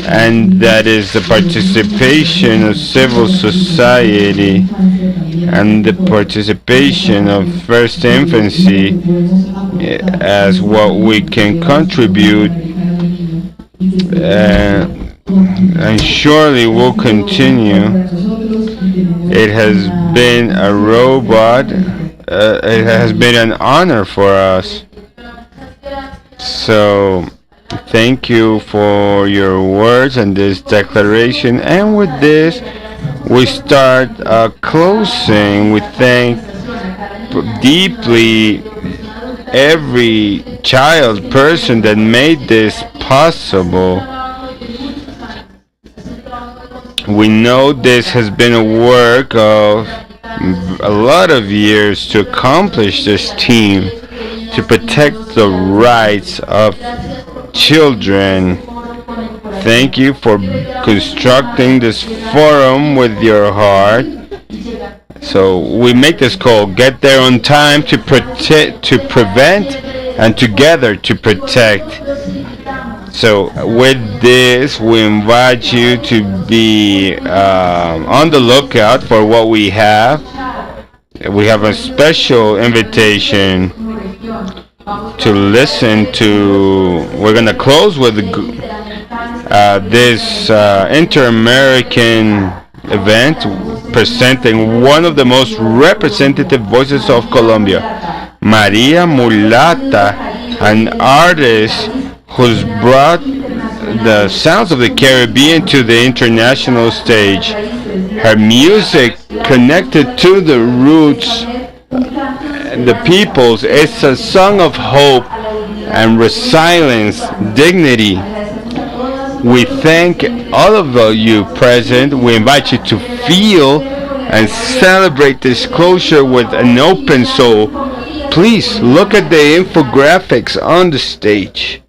and that is the participation of civil society and the participation of first infancy as what we can contribute, and surely will continue. It has been a robot. It has been an honor for us. So thank you for your words and this declaration. And with this, we start closing. We thank deeply every child person that made this possible. We know this has been a work of a lot of years to accomplish this team, to protect the rights of children. Thank you for constructing this forum with your heart. So we make this call, get there on time to protect, to prevent, and together to protect. So with this, we invite you to be on the lookout for what we have. We have a special invitation to listen to. We're going to close with this Inter-American event presenting one of the most representative voices of Colombia, Maria Mulata, an artist who's brought the sounds of the Caribbean to the international stage. Her music connected to the roots and the peoples. It's a song of hope and resilience, dignity. We thank all of you present. We invite you to feel and celebrate this closure with an open soul. Please look at the infographics on the stage.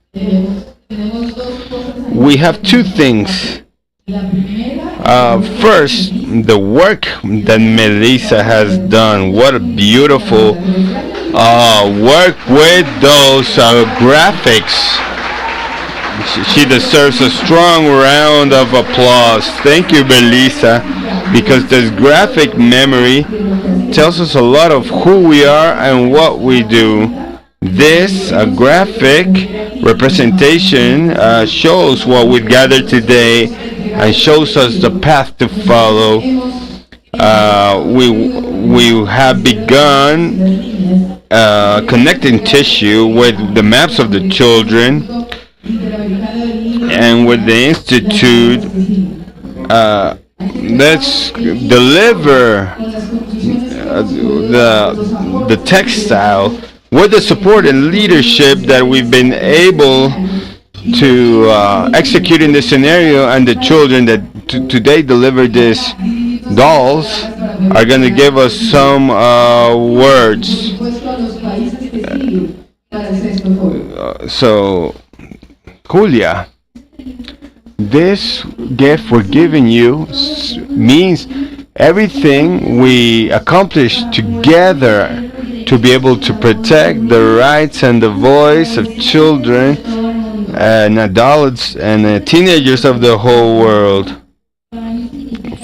We have two things. First, the work that Melissa has done. What a beautiful work with those graphics. She deserves a strong round of applause. Thank you, Melissa, because this graphic memory tells us a lot of who we are and what we do. This graphic representation shows what we gathered today and shows us the path to follow. We have begun connecting tissue with the maps of the children and with the institute. Let's deliver the textile with the support and leadership that we've been able to execute in this scenario, and the children that today delivered these dolls are going to give us some words. So, Julia, this gift we're giving you means everything we accomplished together to be able to protect the rights and the voice of children and adults and teenagers of the whole world.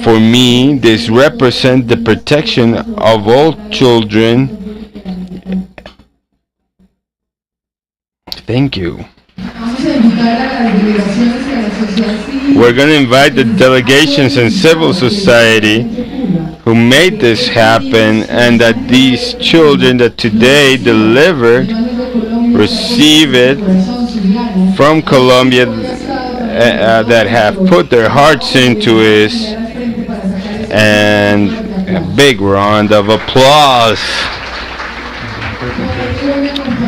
For me, this represents the protection of all children. Thank you. We're going to invite the delegations and civil society who made this happen, and that these children that today delivered receive it from Colombia, that have put their hearts into it, and a big round of applause.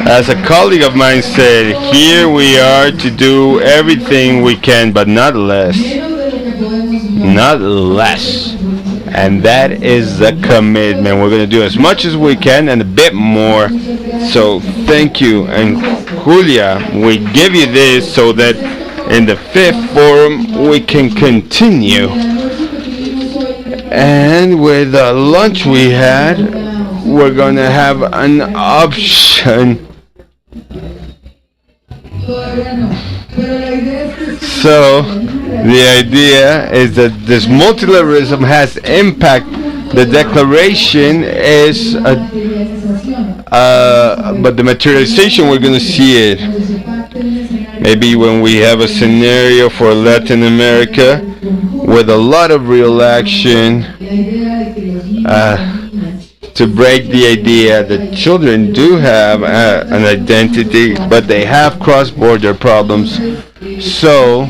As a colleague of mine said, here we are to do everything we can, but not less. Not less. And that is the commitment. We're going to do as much as we can and a bit more. So thank you. And Julia, we give you this so that in the 5th forum we can continue. And with the lunch we had, we're going to have an option. So the idea is that this multilateralism has impact. The declaration is but the materialization, we're going to see it maybe when we have a scenario for Latin America with a lot of real action to break the idea that children do have an identity, but they have cross-border problems. So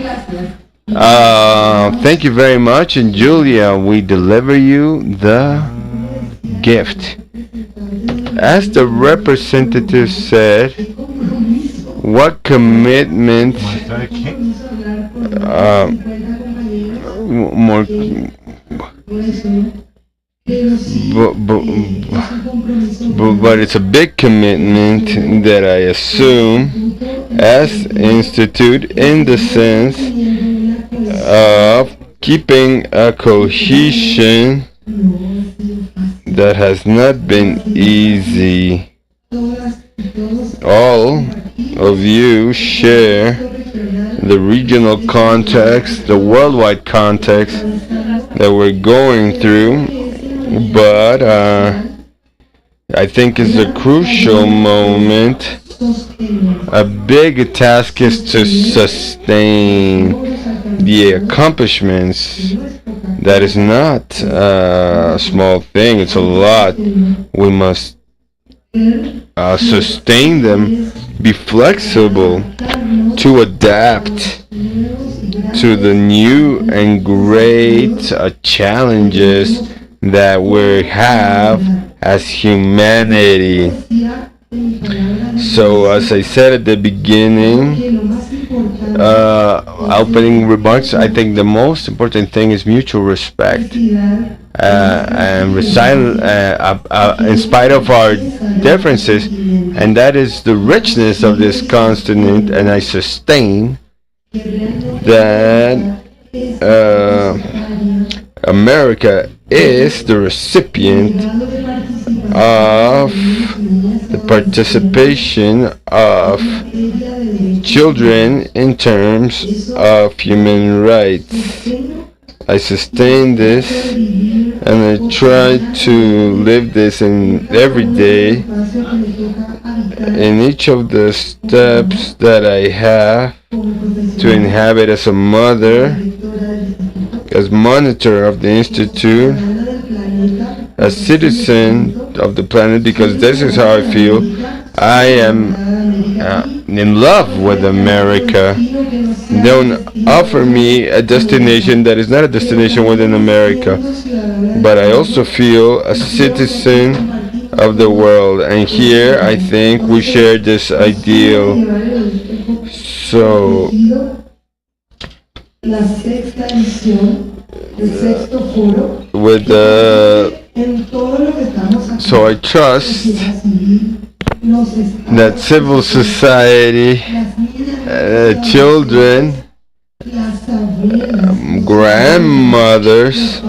thank you very much, and Julia, we deliver you the gift. As the representative said, what commitment more but it's a big commitment that I assume as institute, in the sense of keeping a cohesion that has not been easy. All of you share the regional context, the worldwide context that we're going through, but I think it's a crucial moment. A big task is to sustain the accomplishments. That is not a small thing, it's a lot. We must sustain them, be flexible to adapt to the new and great challenges that we have as humanity. So, as I said at the beginning, opening remarks, I think the most important thing is mutual respect. And in spite of our differences, and that is the richness of this continent, and I sustain that America is the recipient of the participation of children in terms of human rights. I sustain this and I try to live this in every day in each of the steps that I have to inhabit as a mother, as monitor of the institute, as citizen of the planet, because this is how I feel. I am in love with America. Don't offer me a destination that is not a destination within America, but I also feel a citizen of the world, and here I think we share this ideal. So with so I trust that civil society, children, grandmothers,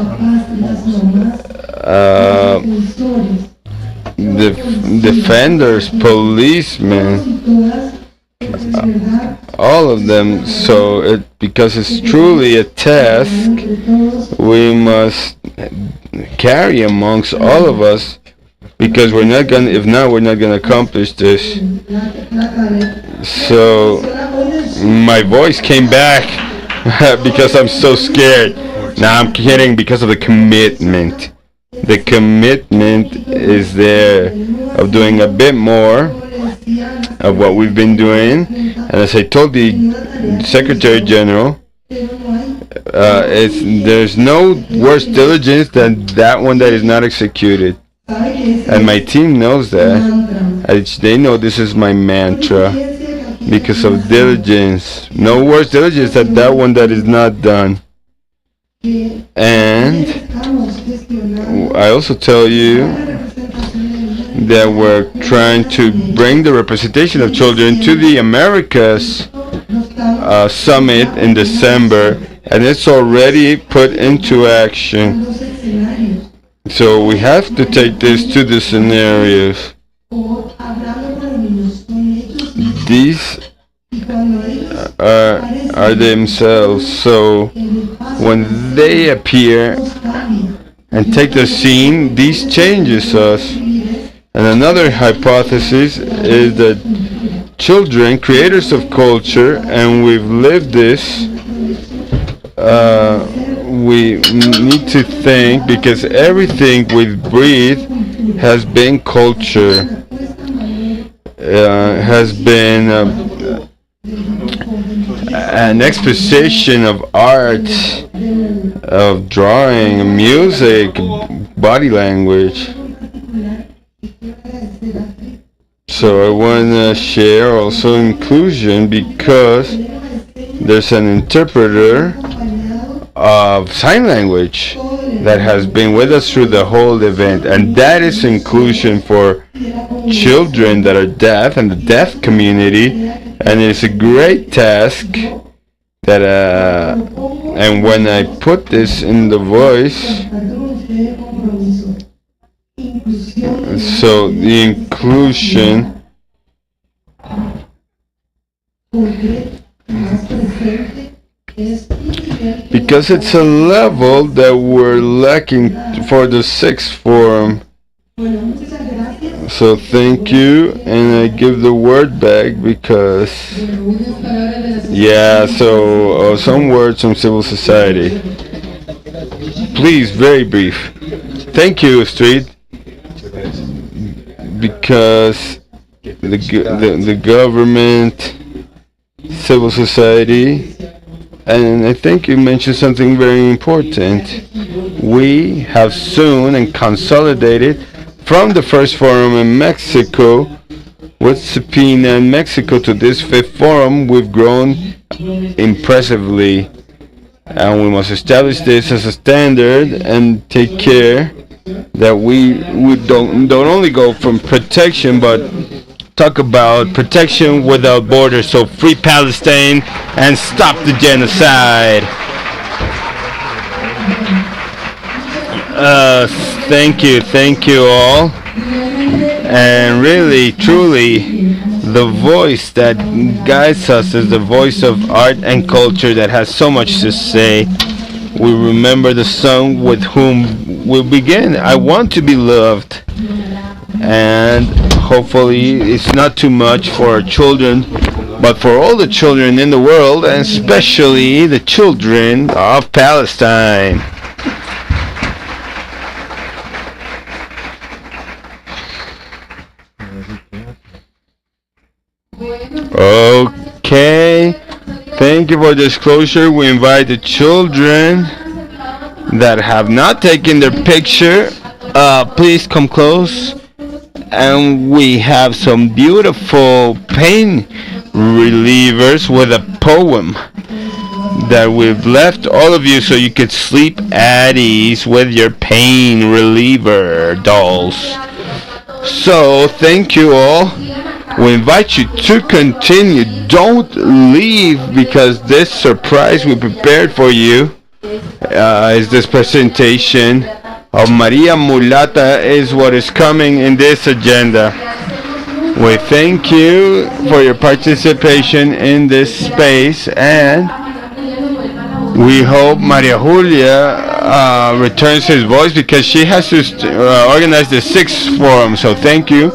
defenders, policemen, all of them. So because it's truly a task we must carry amongst all of us, because we're not gonna, if not, we're not gonna accomplish this. So my voice came back because I'm so scared. Now I'm kidding, because of the commitment. The commitment is there of doing a bit more of what we've been doing, and as I told the Secretary General, there's no worse diligence than that one that is not executed, and my team knows that. They know this is my mantra, because of diligence. No worse diligence than that one that is not done. And I also tell you that we're trying to bring the representation of children to the Americas summit in December, and it's already put into action. So we have to take this to the scenarios. These are themselves. So when they appear and take the scene, this changes us. And another hypothesis is that children, creators of culture, and we've lived this, we need to think, because everything we breathe has been culture, has been an exposition of art, of drawing, music, body language. So I want to share also inclusion, because there's an interpreter of sign language that has been with us through the whole event, and that is inclusion for children that are deaf and the deaf community, and it's a great task that and when I put this in the voice, so the inclusion, because it's a level that we're lacking for the 6th forum. So thank you, and I give the word back, because so some words from civil society. Please, very brief. Thank you, Street, because the government, civil society, and I think you mentioned something very important. We have soon and consolidated from the first forum in Mexico with SIPPINNA in Mexico to this 5th forum. We've grown impressively, and we must establish this as a standard and take care that we don't only go from protection, but talk about protection without borders. So free Palestine and stop the genocide. Thank you all. And really, truly, the voice that guides us is the voice of art and culture that has so much to say. we remember the song with whom we begin. I want to be loved. And hopefully it's not too much for our children, but for all the children in the world, and especially the children of Palestine. Okay, thank you for disclosure. We invite the children that have not taken their picture, please come close. And we have some beautiful pain relievers with a poem that we've left all of you so you could sleep at ease with your pain reliever dolls. So thank you all. We invite you to continue. Don't leave, because this surprise we prepared for you is this presentation of Maria Mulata is what is coming in this agenda. We thank you for your participation in this space, and we hope Maria Julia returns his voice, because she has to organize the 6th forum. So thank you.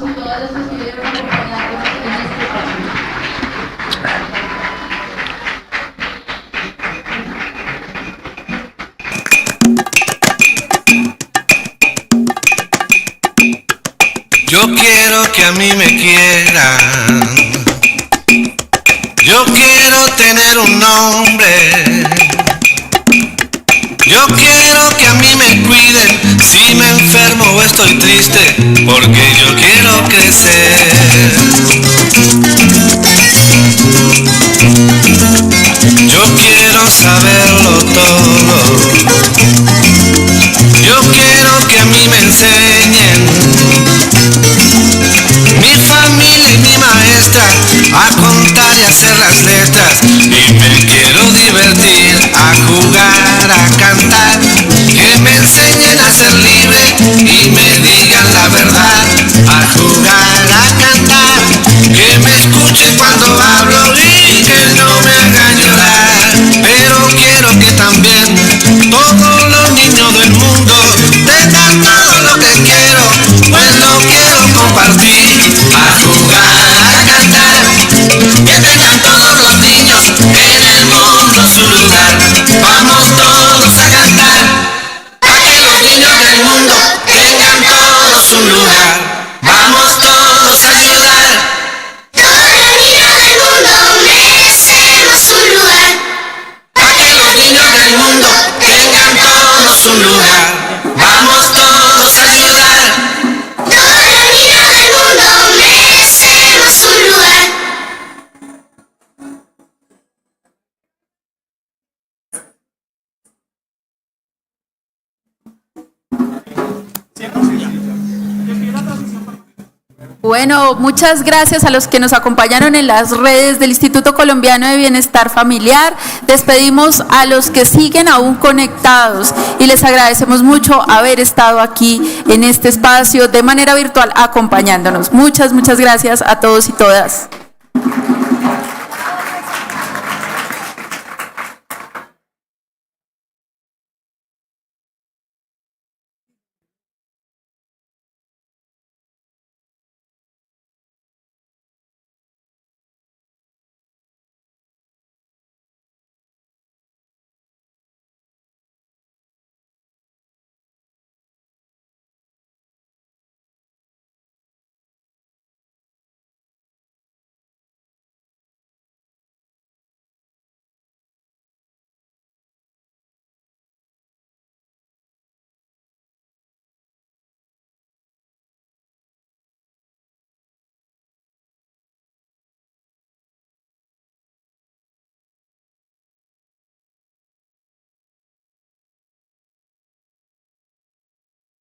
Yo quiero que a mí me quieran, yo quiero tener un nombre, yo quiero que a mí me cuiden si me enfermo o estoy triste, porque yo quiero crecer. Yo quiero saberlo todo, yo quiero que a mí me enseñen mi familia y mi maestra a contar y hacer las letras, y me quiero divertir, a jugar, a cantar, que me enseñen a ser libre y me digan la verdad, a jugar, a cantar, que me escuchen cuando hablo y que no me hagan llorar. Pero quiero que también todos los niños del mundo tengan todo lo que quiero, pues lo quiero compartir, a jugar, a cantar, que tengan todos los niños en el mundo su lugar. Vamos todos a cantar, para que los niños del mundo tengan todos un lugar. Vamos todos a ayudar, todos los niños del mundo merecemos un lugar. Para que los niños del mundo tengan todos un lugar. Vamos todos a ayudar, todos los niños del mundo merecemos un lugar. Bueno, muchas gracias a los que nos acompañaron en las redes del Instituto Colombiano de Bienestar Familiar. Despedimos a los que siguen aún conectados y les agradecemos mucho haber estado aquí en este espacio de manera virtual acompañándonos. Muchas gracias a todos y todas.